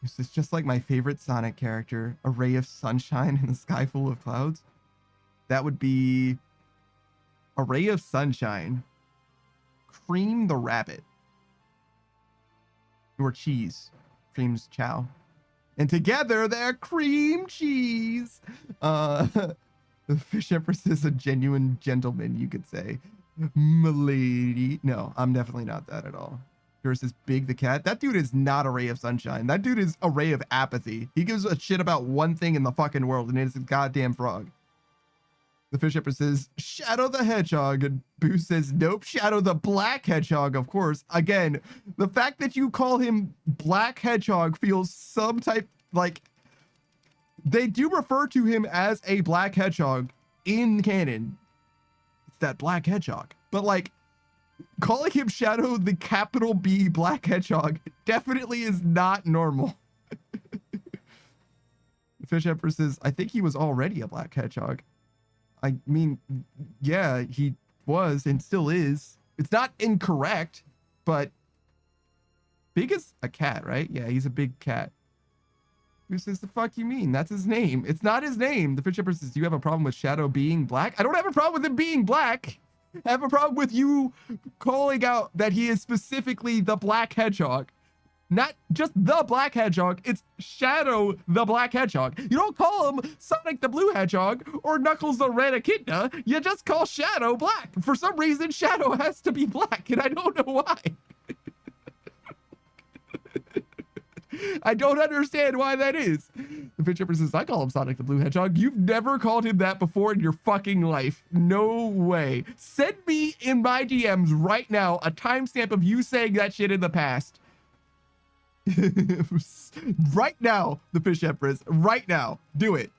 This is just like my favorite Sonic character, a ray of sunshine in a sky full of clouds. That would be a ray of sunshine. Cream the rabbit. Or cheese. Cream's chow. And together they're cream cheese. The Fish Empress is a genuine gentleman, you could say. Milady. No, I'm definitely not that at all. Versus Big the Cat. That dude is not a ray of sunshine. That dude is a ray of apathy. He gives a shit about one thing in the fucking world, and it's a goddamn frog. The Fish Empress says, Shadow the Hedgehog. And Boo says, nope, Shadow the Black Hedgehog, of course. Again, the fact that you call him Black Hedgehog feels some type, like, they do refer to him as a Black Hedgehog in canon. It's that Black Hedgehog. But, like, calling him Shadow the capital B Black Hedgehog definitely is not normal. The Fish Empress says, I think he was already a Black Hedgehog. I mean, yeah, he was and still is. It's not incorrect, but big is a cat, right? Yeah, he's a big cat. Who says the fuck you mean? That's his name. It's not his name. The Fish Empress says, do you have a problem with Shadow being black? I don't have a problem with him being black. I have a problem with you calling out that he is specifically the Black Hedgehog. Not just the Black Hedgehog, it's Shadow the Black Hedgehog. You don't call him Sonic the Blue Hedgehog or Knuckles the Red Echidna. You just call Shadow black. For some reason, Shadow has to be black, and I don't know why. I don't understand why that is. The Fish Empress says, I call him Sonic the Blue Hedgehog. You've never called him that before in your fucking life. No way. Send me in my DMs right now a timestamp of you saying that shit in the past. Right now, the Fish Empress. Right now. Do it.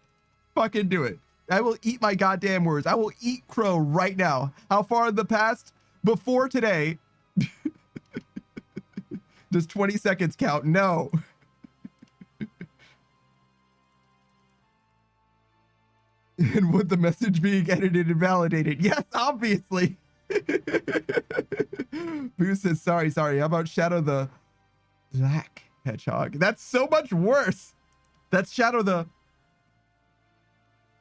Fucking do it. I will eat my goddamn words. I will eat crow right now. How far in the past? Before today. Does 20 seconds count? No. And would the message being edited and validated? Yes, obviously. Boo says, sorry. How about Shadow the Black Hedgehog? That's so much worse. That's Shadow the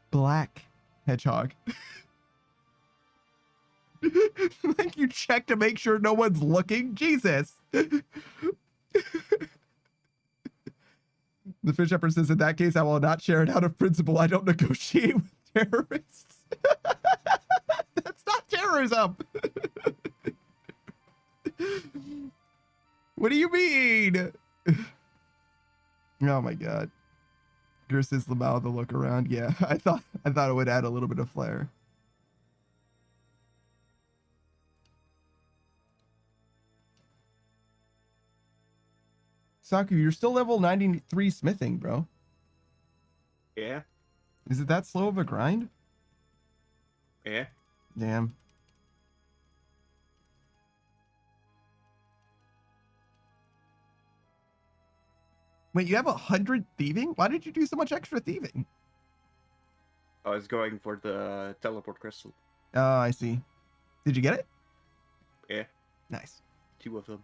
Black Hedgehog. Like you check to make sure no one's looking. Jesus. The Fish Empress says, in that case, I will not share it out of principle. I don't negotiate with terrorists. That's not terrorism. What do you mean? Oh my god. Gers says Lamau the look around. Yeah, I thought it would add a little bit of flair. Saku, you're still level 93 smithing, bro.
Yeah.
Is it that slow of a grind?
Yeah.
Damn. Wait, you have 100 thieving? Why did you do so much extra thieving?
I was going for the teleport crystal.
Oh, I see. Did you get it?
Yeah.
Nice.
2 of them.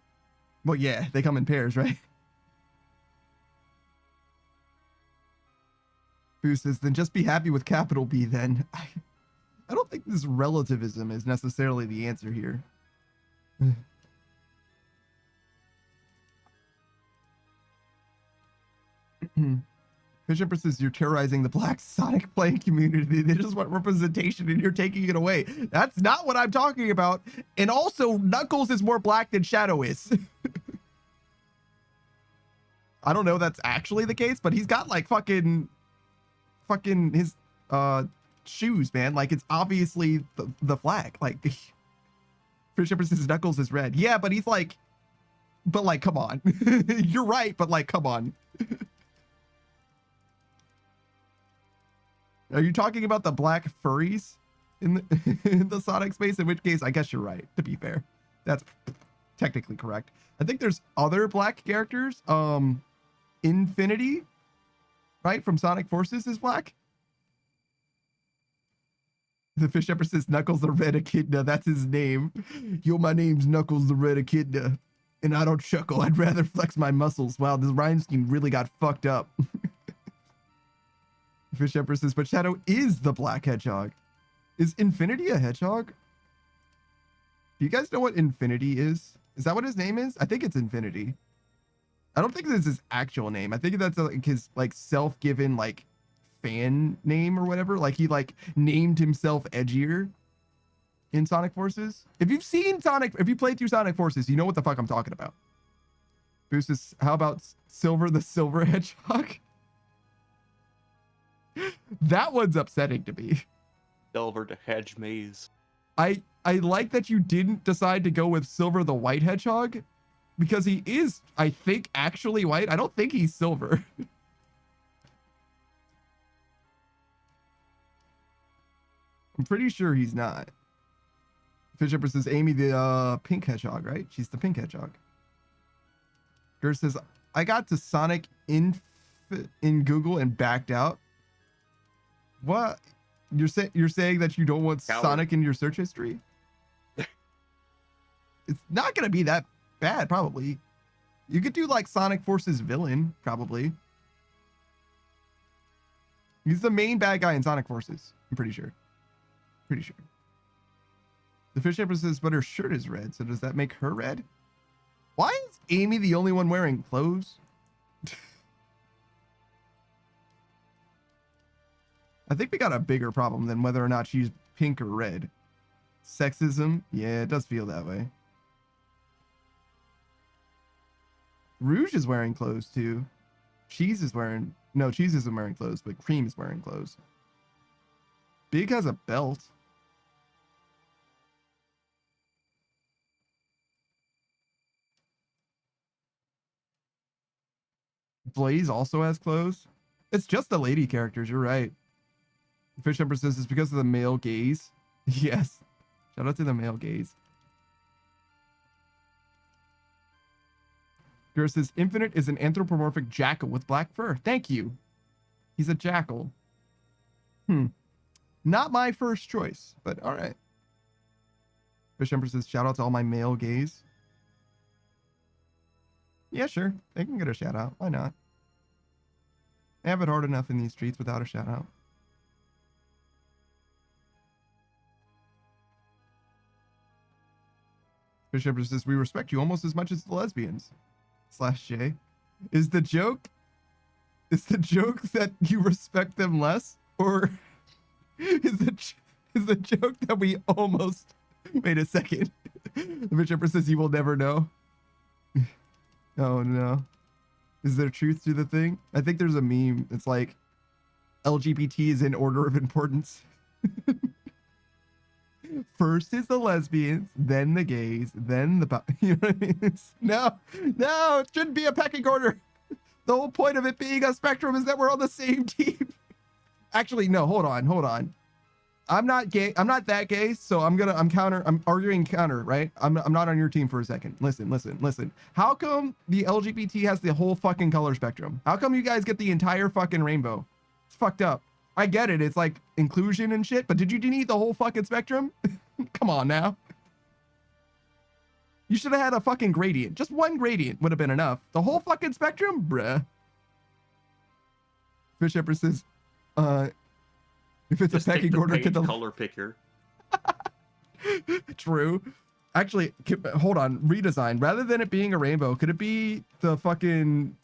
Well, yeah, they come in pairs, right? Boo says, then just be happy with capital B then. I don't think this relativism is necessarily the answer here. Fish Empress says, you're terrorizing the Black Sonic playing community. They just want representation and you're taking it away. That's not what I'm talking about. And also, Knuckles is more black than Shadow is. I don't know if that's actually the case, but he's got like fucking his shoes, man. Like it's obviously the flag. Like Fish Empress says Knuckles is red. Yeah, but he's like, come on. You're right, but like, come on. Are you talking about the black furries in the Sonic space? In which case, I guess you're right, to be fair. That's technically correct. I think there's other black characters. Infinity, right? From Sonic Forces is black. The Fish Emperor says Knuckles the Red Echidna. That's his name. Yo, my name's Knuckles the Red Echidna. And I don't chuckle. I'd rather flex my muscles. Wow, this rhyme scheme really got fucked up. Fish Emperor says, but Shadow is the black hedgehog. Is Infinity a hedgehog? Do you guys know what Infinity is? Is that what his name is? I think it's Infinity. I don't think this is his actual name. I think that's like his like self-given like fan name or whatever. Like he like named himself Edgier in Sonic Forces. If you've seen Sonic, if you played through Sonic Forces, you know what the fuck I'm talking about. Boost is, how about Silver the Silver Hedgehog? That one's upsetting to me.
Silver the Hedge Maze.
I like that you didn't decide to go with Silver the White Hedgehog, because he is, I think, actually white. I don't think he's silver. I'm pretty sure he's not. Fish Empress says Amy the pink hedgehog, right? She's the pink hedgehog. Gur says, I got to Sonic in Google and backed out. What? You're saying that you don't want
Coward.
Sonic in your search history? It's not gonna be that bad, probably. You could do like Sonic Forces villain, probably. He's the main bad guy in Sonic Forces. I'm pretty sure. Pretty sure. The Fish Empress says, but her shirt is red, so does that make her red? Why is Amy the only one wearing clothes? I think we got a bigger problem than whether or not she's pink or red. Sexism? Yeah, it does feel that way. Rouge is wearing clothes too. Cheese isn't wearing clothes, but Cream is wearing clothes. Big has a belt. Blaze also has clothes. It's just the lady characters, you're right. Fish Empress says it's because of the male gaze. Yes. Shout out to the male gaze. Gur says Infinite is an anthropomorphic jackal with black fur. Thank you. He's a jackal. Not my first choice, but all right. Fish Empress says shout out to all my male gaze. Yeah, sure. They can get a shout out. Why not? I have it hard enough in these streets without a shout out. Fish Empress says we respect you almost as much as the lesbians. /J. Is the joke that you respect them less, or is the joke that we almost? Wait a second. The Fish Empress says you will never know. Oh no. Is there truth to the thing? I think there's a meme. It's like LGBT is in order of importance. First is the lesbians, then the gays, then the you know what I mean? No, it shouldn't be a pecking order. The whole point of it being a spectrum is that we're on the same team. Actually, no, hold on. I'm not gay. I'm not that gay. So I'm arguing counter, right? I'm not on your team for a second. Listen. How come the LGBT has the whole fucking color spectrum? How come you guys get the entire fucking rainbow? It's fucked up. I get it. It's like inclusion and shit, but did you need the whole fucking spectrum? Come on now. You should have had a fucking gradient. Just one gradient would have been enough. The whole fucking spectrum? Bruh. Fish Empress says, if it's
Just
a pecking order,
can the color picker.
True. Actually, hold on. Redesign. Rather than it being a rainbow, could it be the fucking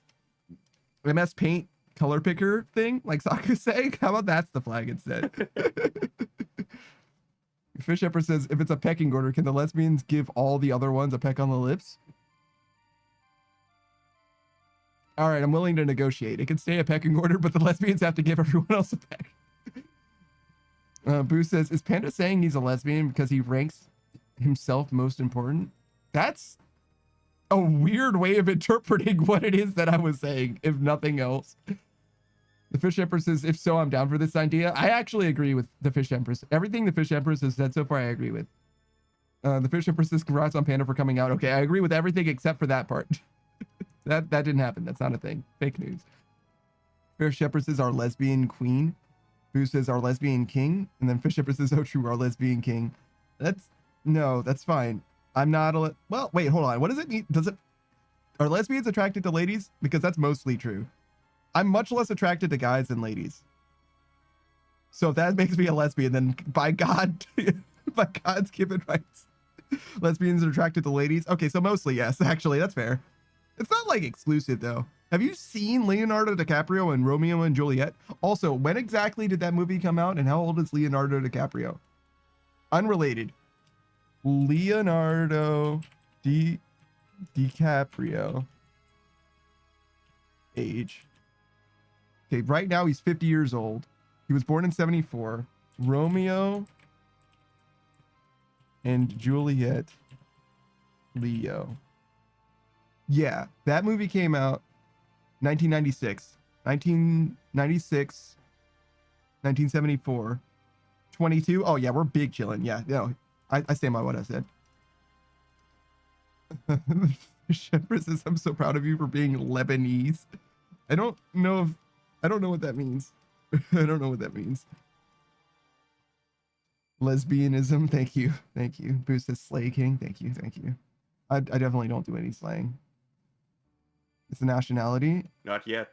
MS Paint color picker thing, like Saku's saying? How about that's the flag instead? Fish Emperor says, if it's a pecking order, can the lesbians give all the other ones a peck on the lips? All right, I'm willing to negotiate. It can stay a pecking order, but the lesbians have to give everyone else a peck. Boo says, is Panda saying he's a lesbian because he ranks himself most important? That's a weird way of interpreting what it is that I was saying, if nothing else. The Fish Empress says, if so, I'm down for this idea. I actually agree with the Fish Empress. Everything the Fish Empress has said so far, I agree with. The Fish Empress says, congrats on Panda for coming out. Okay, I agree with everything except for that part. that didn't happen. That's not a thing. Fake news. Fish Empress is our lesbian queen. Boo says our lesbian king, and then Fish Empress says, oh true, our lesbian king. That's fine. I'm not well, wait, hold on. What does it mean? Are lesbians attracted to ladies? Because that's mostly true. I'm much less attracted to guys than ladies. So if that makes me a lesbian, then by God, by God's given rights, lesbians are attracted to ladies. Okay, so mostly yes, actually, that's fair. It's not like exclusive though. Have you seen Leonardo DiCaprio in Romeo and Juliet? Also, when exactly did that movie come out and how old is Leonardo DiCaprio? Unrelated. Leonardo DiCaprio. Age. Okay, right now he's 50 years old. He was born in 74. Romeo and Juliet. Leo. Yeah, that movie came out 1996, 1996, 1974, 22. Oh yeah, we're big chilling. Yeah, no, I stand by what I said. Shepherd says, I'm so proud of you for being Lebanese. I don't know what that means. I don't know what that means. Lesbianism. Thank you. Boost says Slay King. Thank you. I definitely don't do any slang. It's a nationality.
Not yet.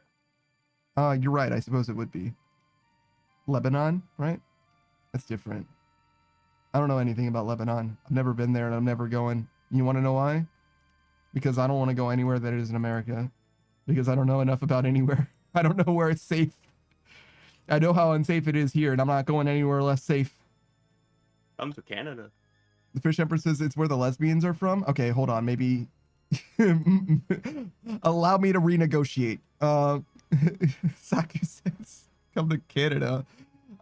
You're right. I suppose it would be. Lebanon, right? That's different. I don't know anything about Lebanon. I've never been there and I'm never going. You want to know why? Because I don't want to go anywhere that is in America. Because I don't know enough about anywhere. I don't know where it's safe. I know how unsafe it is here and I'm not going anywhere less safe.
Come to Canada.
The Fish Empress says it's where the lesbians are from. Okay, hold on. Maybe allow me to renegotiate. Saku says come to Canada.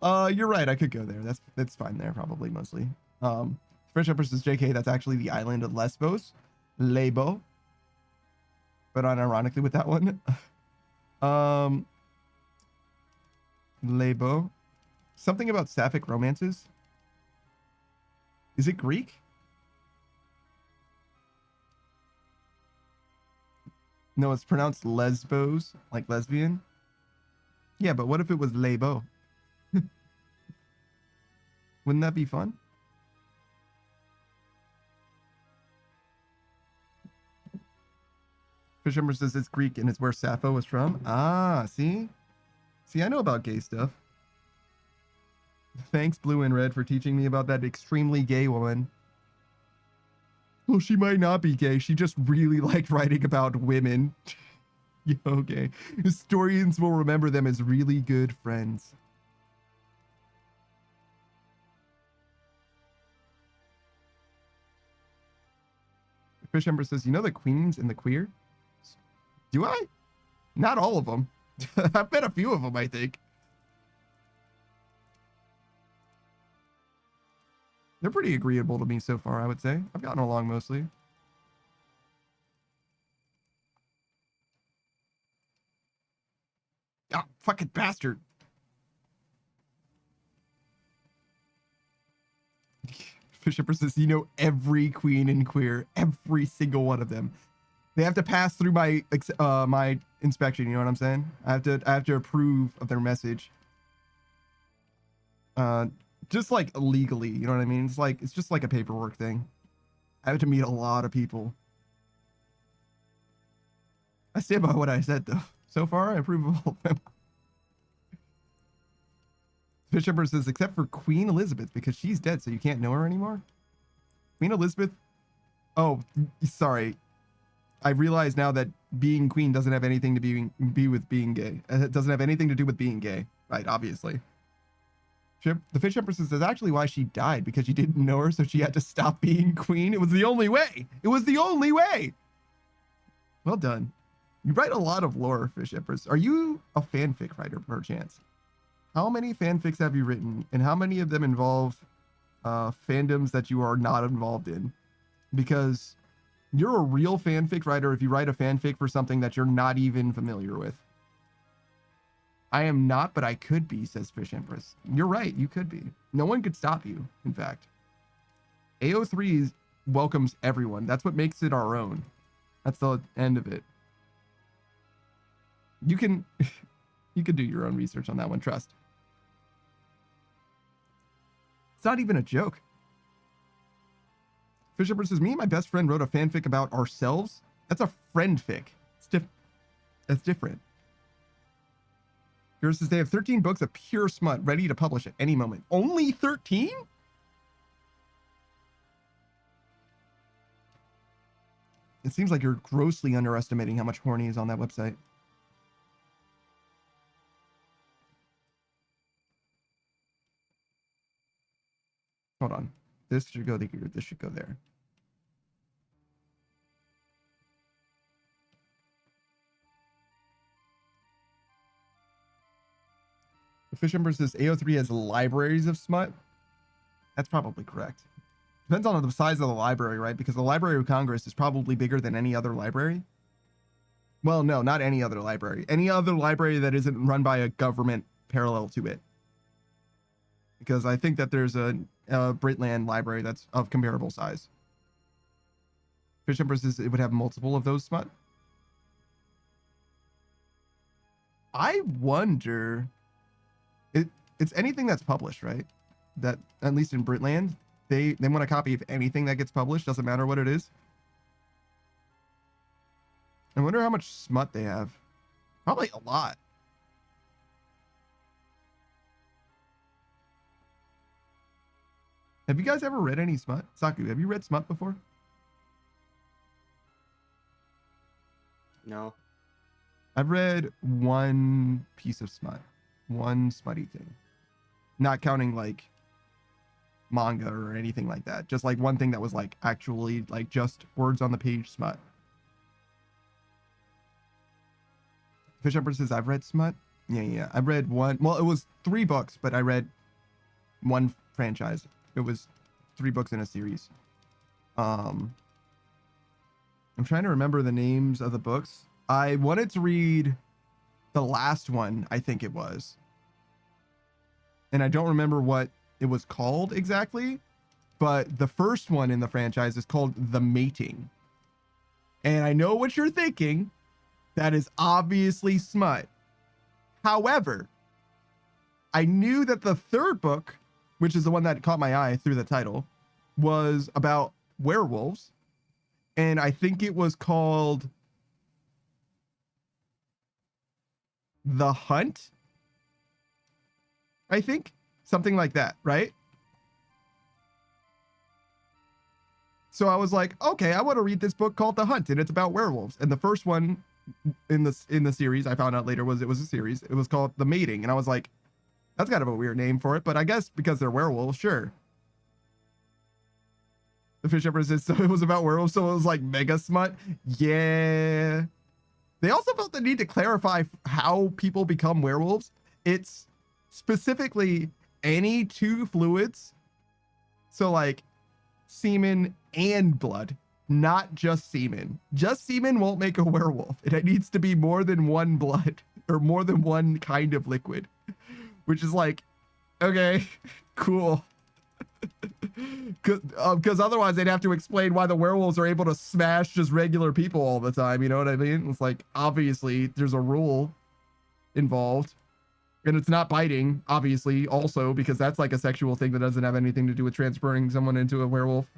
You're right, I could go there. That's fine there, probably mostly. Fish Empress says JK, that's actually the island of Lesbos. Lebo. But unironically with that one. Lebo. Something about sapphic romances. Is it Greek? No, it's pronounced Lesbos, like lesbian. Yeah, but what if it was Lebo? Wouldn't that be fun? Fisherman says it's Greek and it's where Sappho was from. Ah, see? See, I know about gay stuff. Thanks, Blue and Red, for teaching me about that extremely gay woman. Well, she might not be gay. She just really liked writing about women. Yeah, okay. Historians will remember them as really good friends. Fish Ember says, you know the queens and the queer? Do I? Not all of them. I've met a few of them, I think. They're pretty agreeable to me so far, I would say. I've gotten along mostly. Ah, fucking bastard. Fish Empress says, you know, every queen in queer, every single one of them. They have to pass through my my inspection. You know what I'm saying? I have to approve of their message. Just like legally, you know what I mean? It's just like a paperwork thing. I have to meet a lot of people. I stand by what I said though. So far, I approve of all of them. Fish Empress says, except for Queen Elizabeth, because she's dead, so you can't know her anymore. Queen Elizabeth. Oh, sorry. I realize now that being queen doesn't have anything to be with being gay. It doesn't have anything to do with being gay, right? Obviously. The Fish Empress says, that's actually why she died, because you didn't know her, so she had to stop being queen. It was the only way. It was the only way. Well done. You write a lot of lore, Fish Empress. Are you a fanfic writer, perchance? How many fanfics have you written, and how many of them involve fandoms that you are not involved in? Because you're a real fanfic writer if you write a fanfic for something that you're not even familiar with. I am not, but I could be, says Fish Empress. You're right, you could be. No one could stop you, in fact. AO3 welcomes everyone. That's what makes it our own. That's the end of it. You can do your own research on that one, trust. It's not even a joke. Fish Empress says, me and my best friend wrote a fanfic about ourselves. That's a friend fic. That's different. Yours says they have 13 books of pure smut ready to publish at any moment. Only 13? It seems like you're grossly underestimating how much horny is on that website. Hold on. This should go here. This should go there. The Fish Empress says AO3 has libraries of smut. That's probably correct. Depends on the size of the library, right? Because the Library of Congress is probably bigger than any other library. Well, no, not any other library. Any other library that isn't run by a government parallel to it. Because I think that there's a Britland library that's of comparable size. Fish Empress says it would have multiple of those smut. I wonder... It's anything that's published, right? That, at least in Britland, they want a copy of anything that gets published, doesn't matter what it is. I wonder how much smut they have. Probably a lot. Have you guys ever read any smut? Saku, have you read smut before?
No.
I've read one piece of smut. One smutty thing. Not counting like manga or anything like that. Just like one thing that was like actually like just words on the page smut. Fish Empress says, I've read smut. Yeah. I read one. Well, it was 3 books, but I read one franchise. It was 3 books in a series. I'm trying to remember the names of the books. I wanted to read the last one, I think it was. And I don't remember what it was called exactly, but the first one in the franchise is called The Mating. And I know what you're thinking. That is obviously smut. However, I knew that the third book, which is the one that caught my eye through the title, was about werewolves. And I think it was called The Hunt. I think something like that, right? So I was like, okay, I want to read this book called The Hunt, and it's about werewolves. And the first one in the series, I found out later, it was a series. It was called The Mating, and I was like, that's kind of a weird name for it, but I guess because they're werewolves, sure. The Fish Empress says, so it was about werewolves, so it was like mega smut. Yeah. They also felt the need to clarify how people become werewolves. It's specifically any 2 fluids So like semen and blood, not just semen. Just semen won't make a werewolf. It needs to be more than one blood or more than one kind of liquid, which is like, okay, cool. Because otherwise they'd have to explain why the werewolves are able to smash just regular people all the time. You know what I mean? It's like, obviously there's a rule involved, and it's not biting, obviously, also, because that's like a sexual thing that doesn't have anything to do with transferring someone into a werewolf.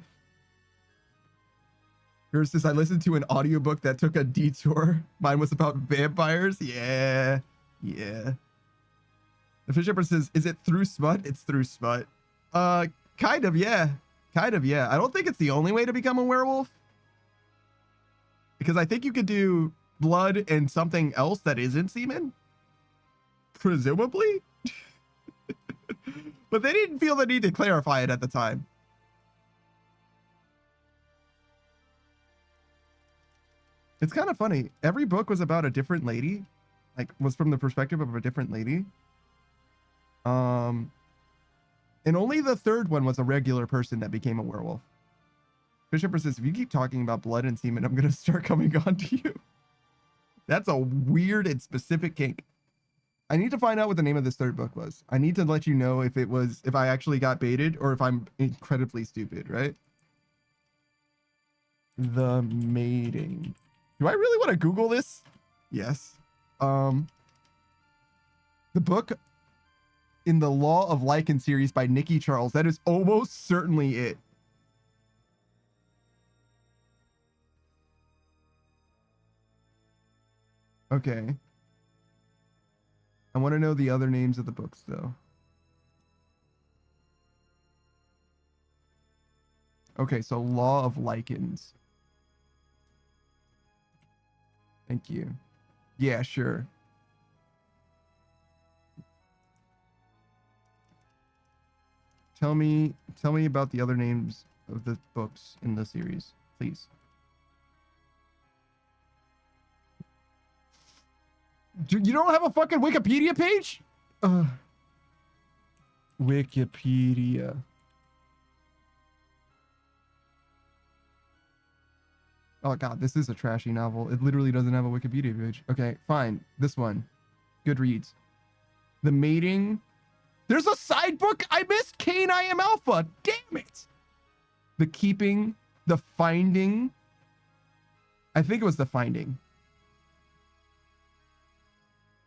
Here's this, I listened to an audiobook that took a detour. Mine was about vampires. Yeah. The Fish Shepherd says, is it through smut? It's through smut. Kind of, yeah. I don't think it's the only way to become a werewolf, because I think you could do blood and something else that isn't semen, presumably. But they didn't feel the need to clarify it at the time. It's kind of funny. Every book was about a different lady, like was from the perspective of a different lady. And only the third one was a regular person that became a werewolf. Bishop says, if you keep talking about blood and semen, I'm going to start coming on to you. That's a weird and specific kink. I need to find out what the name of this third book was. I need to let you know if I actually got baited or if I'm incredibly stupid, right? The Mating. Do I really want to Google this? Yes. The book in the Law of Lichen series by Nikki Charles. That is almost certainly it. Okay. I want to know the other names of the books, though. Okay, so Law of Lichens. Thank you. Yeah, sure. Tell me about the other names of the books in the series, please. You don't have a fucking Wikipedia page? Wikipedia. Oh god, this is a trashy novel. It literally doesn't have a Wikipedia page. Okay, fine. This one. Goodreads. The Mating. There's a side book I missed. Cain I Am Alpha. Damn it. The Keeping. The Finding. I think it was The Finding.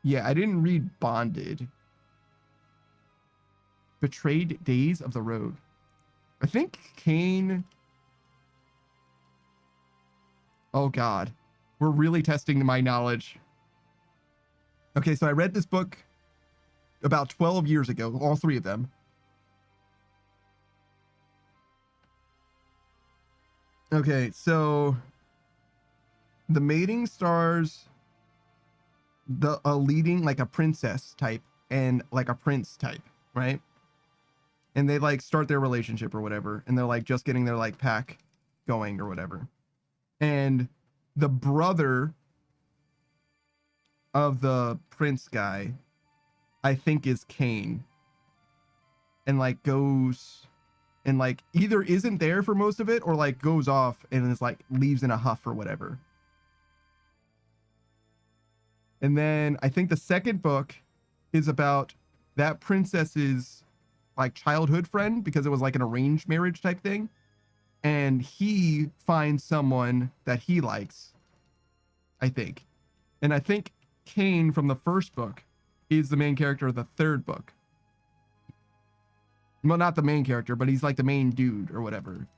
Yeah, I didn't read Bonded. Betrayed Days of the Road. I think Cain. Oh god. We're really testing my knowledge. Okay, so I read this book about 12 years ago, all three of them. Okay, so The Mating stars a leading, like a princess type and like a prince type, right? And they like start their relationship or whatever, and they're like just getting their like pack going or whatever. And the brother of the prince guy, I think, is Cain, and like goes and like either isn't there for most of it or like goes off and is like leaves in a huff or whatever. And then I think the second book is about that princess's like childhood friend, because it was like an arranged marriage type thing. And he finds someone that he likes, I think. And I think Cain from the first book is the main character of the third book. Well, not the main character, but he's like the main dude or whatever.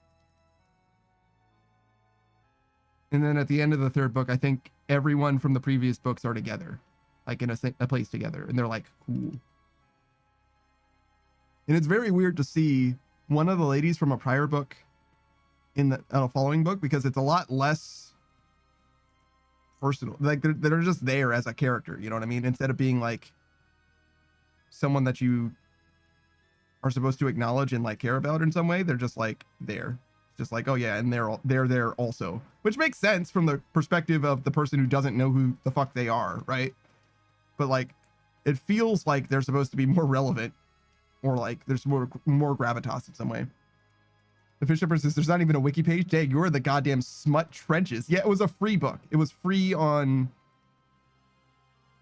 And then at the end of the third book, I think everyone from the previous books are together, like in a place together, and they're like cool. And it's very weird to see one of the ladies from a prior book in a following book, because it's a lot less personal. Like they're just there as a character, you know what I mean? Instead of being like someone that you are supposed to acknowledge and like care about in some way, they're just like there. Just like, oh yeah, and they're there also, which makes sense from the perspective of the person who doesn't know who the fuck they are, right? But like, it feels like they're supposed to be more relevant, or like there's more gravitas in some way. The Fish Shepherd says there's not even a wiki page. Dang, you're the goddamn smut trenches. Yeah, it was a free book. It was free on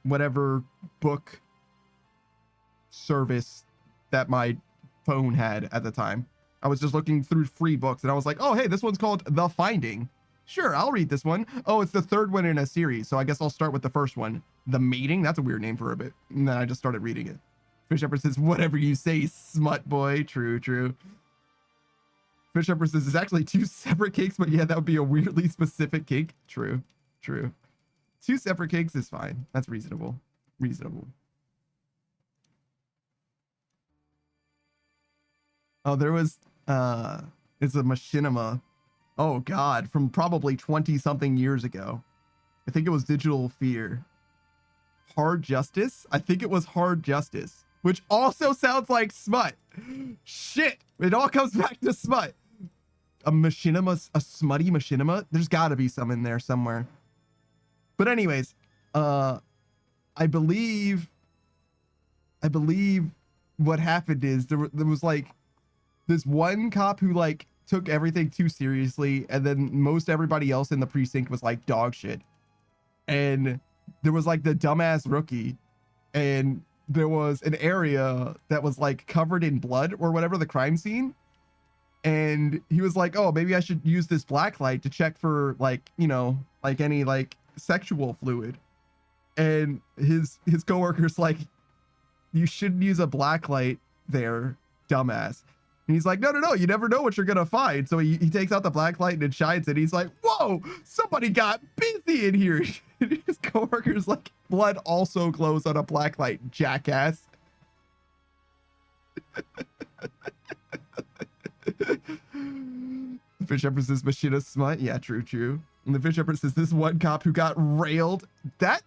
whatever book service that my phone had at the time. I was just looking through free books and I was like, oh, hey, this one's called The Finding. Sure, I'll read this one. Oh, it's the third one in a series. So I guess I'll start with the first one. The Mating. That's a weird name for a bit. And then I just started reading it. Fish Shepherd says, whatever you say, smut boy. True, true. Fish Shepherd says, it's actually 2 separate cakes, but yeah, that would be a weirdly specific cake. True, true. 2 separate cakes is fine. That's reasonable. Reasonable. Oh, there was, it's a machinima. Oh God, from probably 20 something years ago. I think it was Digital Fear. Hard Justice? I think it was Hard Justice, which also sounds like smut. Shit, it all comes back to smut. A machinima, a smutty machinima? There's gotta be some in there somewhere. But anyways, I believe what happened is there was like this one cop who like took everything too seriously, and then most everybody else in the precinct was like dog shit. And there was like the dumbass rookie, and there was an area that was like covered in blood or whatever, the crime scene. And he was like, oh, maybe I should use this black light to check for like, you know, like any like sexual fluid. And his coworker's like, you shouldn't use a black light there, dumbass. And he's like, no, you never know what you're gonna find. So he takes out the black light and it shines it. He's like, whoa, somebody got busy in here. His coworker's like, blood also glows on a black light, jackass. The Fish Shepherd says Machina smut. Yeah, true. And the Fish Shepherd says this one cop who got railed. That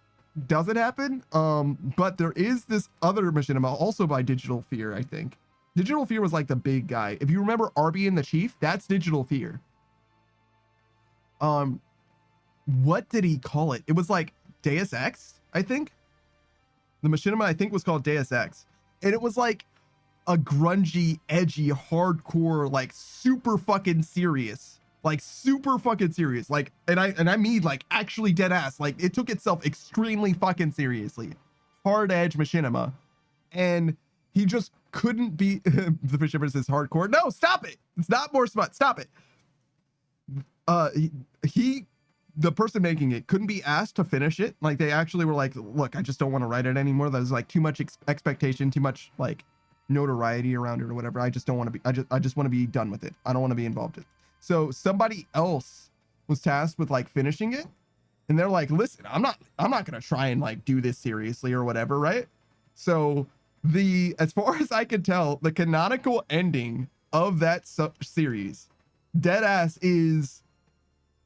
doesn't happen. But there is this other machinima also by Digital Fear, I think. Digital Fear was like the big guy. If you remember Arby and the Chief, that's Digital Fear. What did he call it? It was like Deus Ex, I think. The machinima, I think, was called Deus Ex. And it was like a grungy, edgy, hardcore, like super fucking serious. Like super fucking serious. Like, and I mean like actually dead ass. Like it took itself extremely fucking seriously. Hard edge machinima. And he just couldn't be the Fish Shepherd says hardcore. No, stop it. It's not more smut. Stop it. The person making it couldn't be asked to finish it. Like they actually were like, look, I just don't want to write it anymore. There's like too much expectation, too much like notoriety around it or whatever. I just don't want to be, I just want to be done with it. I don't want to be involved in it. So somebody else was tasked with like finishing it. And they're like, listen, I'm not going to try and like do this seriously or whatever. Right. So as far as I can tell, the canonical ending of that series, deadass, is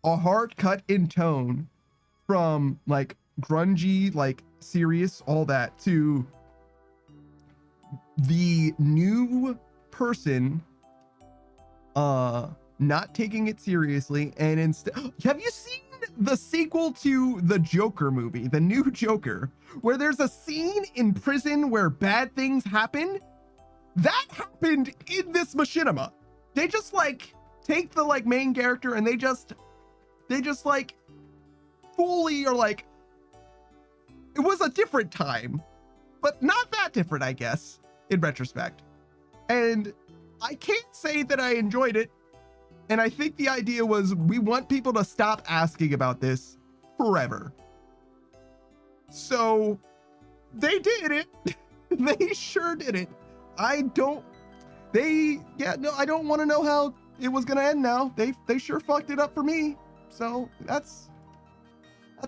a hard cut in tone from like grungy, like serious, all that, to the new person not taking it seriously. And instead, have you seen the sequel to the Joker movie, the new Joker, where there's a scene in prison where bad things happen? That happened in this machinima. They just like take the like main character and they just like fully are like, it was a different time, but not that different, I guess, in retrospect. And I can't say that I enjoyed it. And I think the idea was we want people to stop asking about this forever. So they did it. They sure did it. I don't want to know how it was going to end now. They sure fucked it up for me. So that's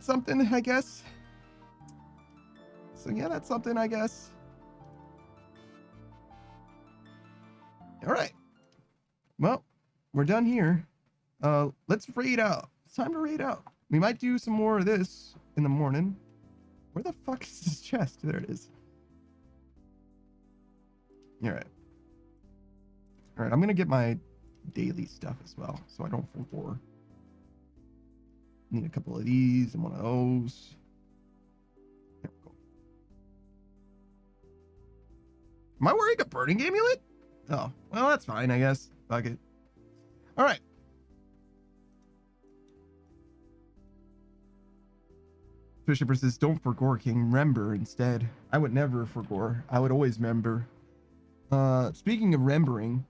something, I guess. So yeah, that's something, I guess. All right. Well, we're done here. Let's raid out. It's time to raid out. We might do some more of this in the morning. Where the fuck is this chest? There it is. All right. All right, I'm gonna get my daily stuff as well, so I don't fall for. Need a couple of these and one of those. There we go. Am I wearing a burning amulet? Oh, well, that's fine, I guess. Fuck it. All right. Bishop says, don't forgore, King. Remember instead. I would never forgore. I would always remember. Speaking of remembering.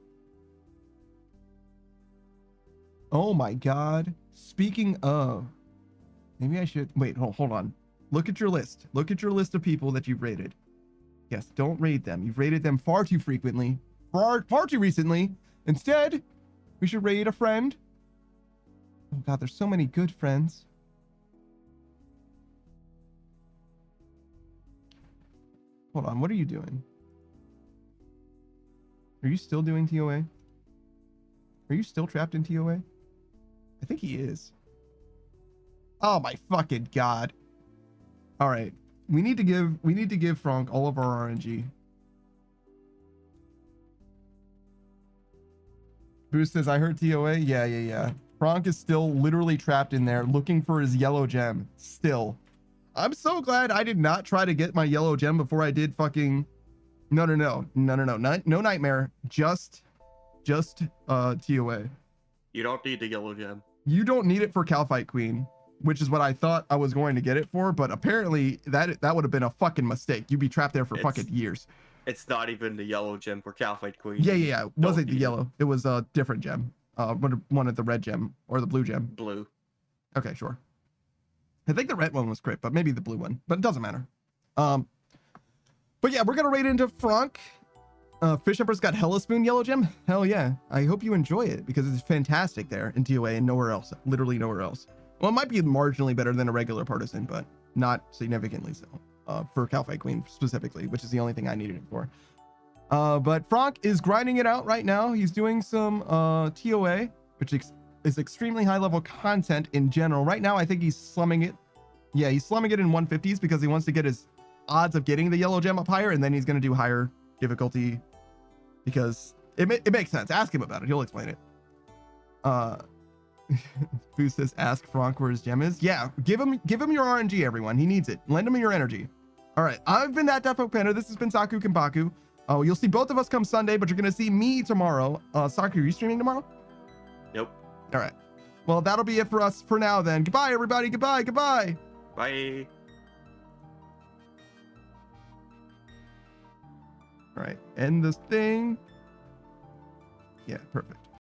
Oh my god. Speaking of. Maybe I should. Wait, hold on. Look at your list. Look at your list of people that you've rated. Yes, don't raid them. You've raided them far too frequently. Far too recently. Instead, we should raid a friend. Oh god, there's so many good friends. Hold on, what are you doing? Are you still doing TOA? Are you still trapped in TOA? I think he is. Oh my fucking god. All right. We need to give Frank all of our RNG. Boost says, I heard TOA. Yeah. Frank is still literally trapped in there looking for his yellow gem. Still. I'm so glad I did not try to get my yellow gem before I did fucking... No. No nightmare. Just TOA.
You don't need the yellow gem.
You don't need it for Calfight Queen, which is what I thought I was going to get it for, but apparently that would have been a fucking mistake. You'd be trapped there for fucking years.
It's not even the yellow gem for Calfight Queen.
Yeah. It wasn't the yellow. It was a different gem. One of the red gem or the blue gem.
Blue.
Okay, sure. I think the red one was crit, but maybe the blue one. But it doesn't matter. But yeah, we're gonna raid into Frank. Fish Emperor's got Hella Spoon yellow gem. Hell yeah. I hope you enjoy it because it's fantastic there in TOA and nowhere else. Literally nowhere else. Well, it might be marginally better than a regular partisan, but not significantly so. For Calfight Queen specifically, which is the only thing I needed it for. But Frank is grinding it out right now. He's doing some TOA, which is extremely high level content in general. Right now, I think he's slumming it. Yeah, he's slumming it in 150s because he wants to get his odds of getting the yellow gem up higher, and then he's going to do higher difficulty because it makes sense. Ask him about it. He'll explain it. Boost says, ask Frank where his gem is. Yeah, give him your RNG, everyone. He needs it. Lend him your energy. All right, I've been that Defo Panda. This has been Saku Kenpaku. Oh, you'll see both of us come Sunday, but you're going to see me tomorrow. Saku, are you streaming tomorrow?
Nope.
All right. Well, that'll be it for us for now then. Goodbye, everybody. Goodbye.
Bye.
All right. End this thing. Yeah, perfect.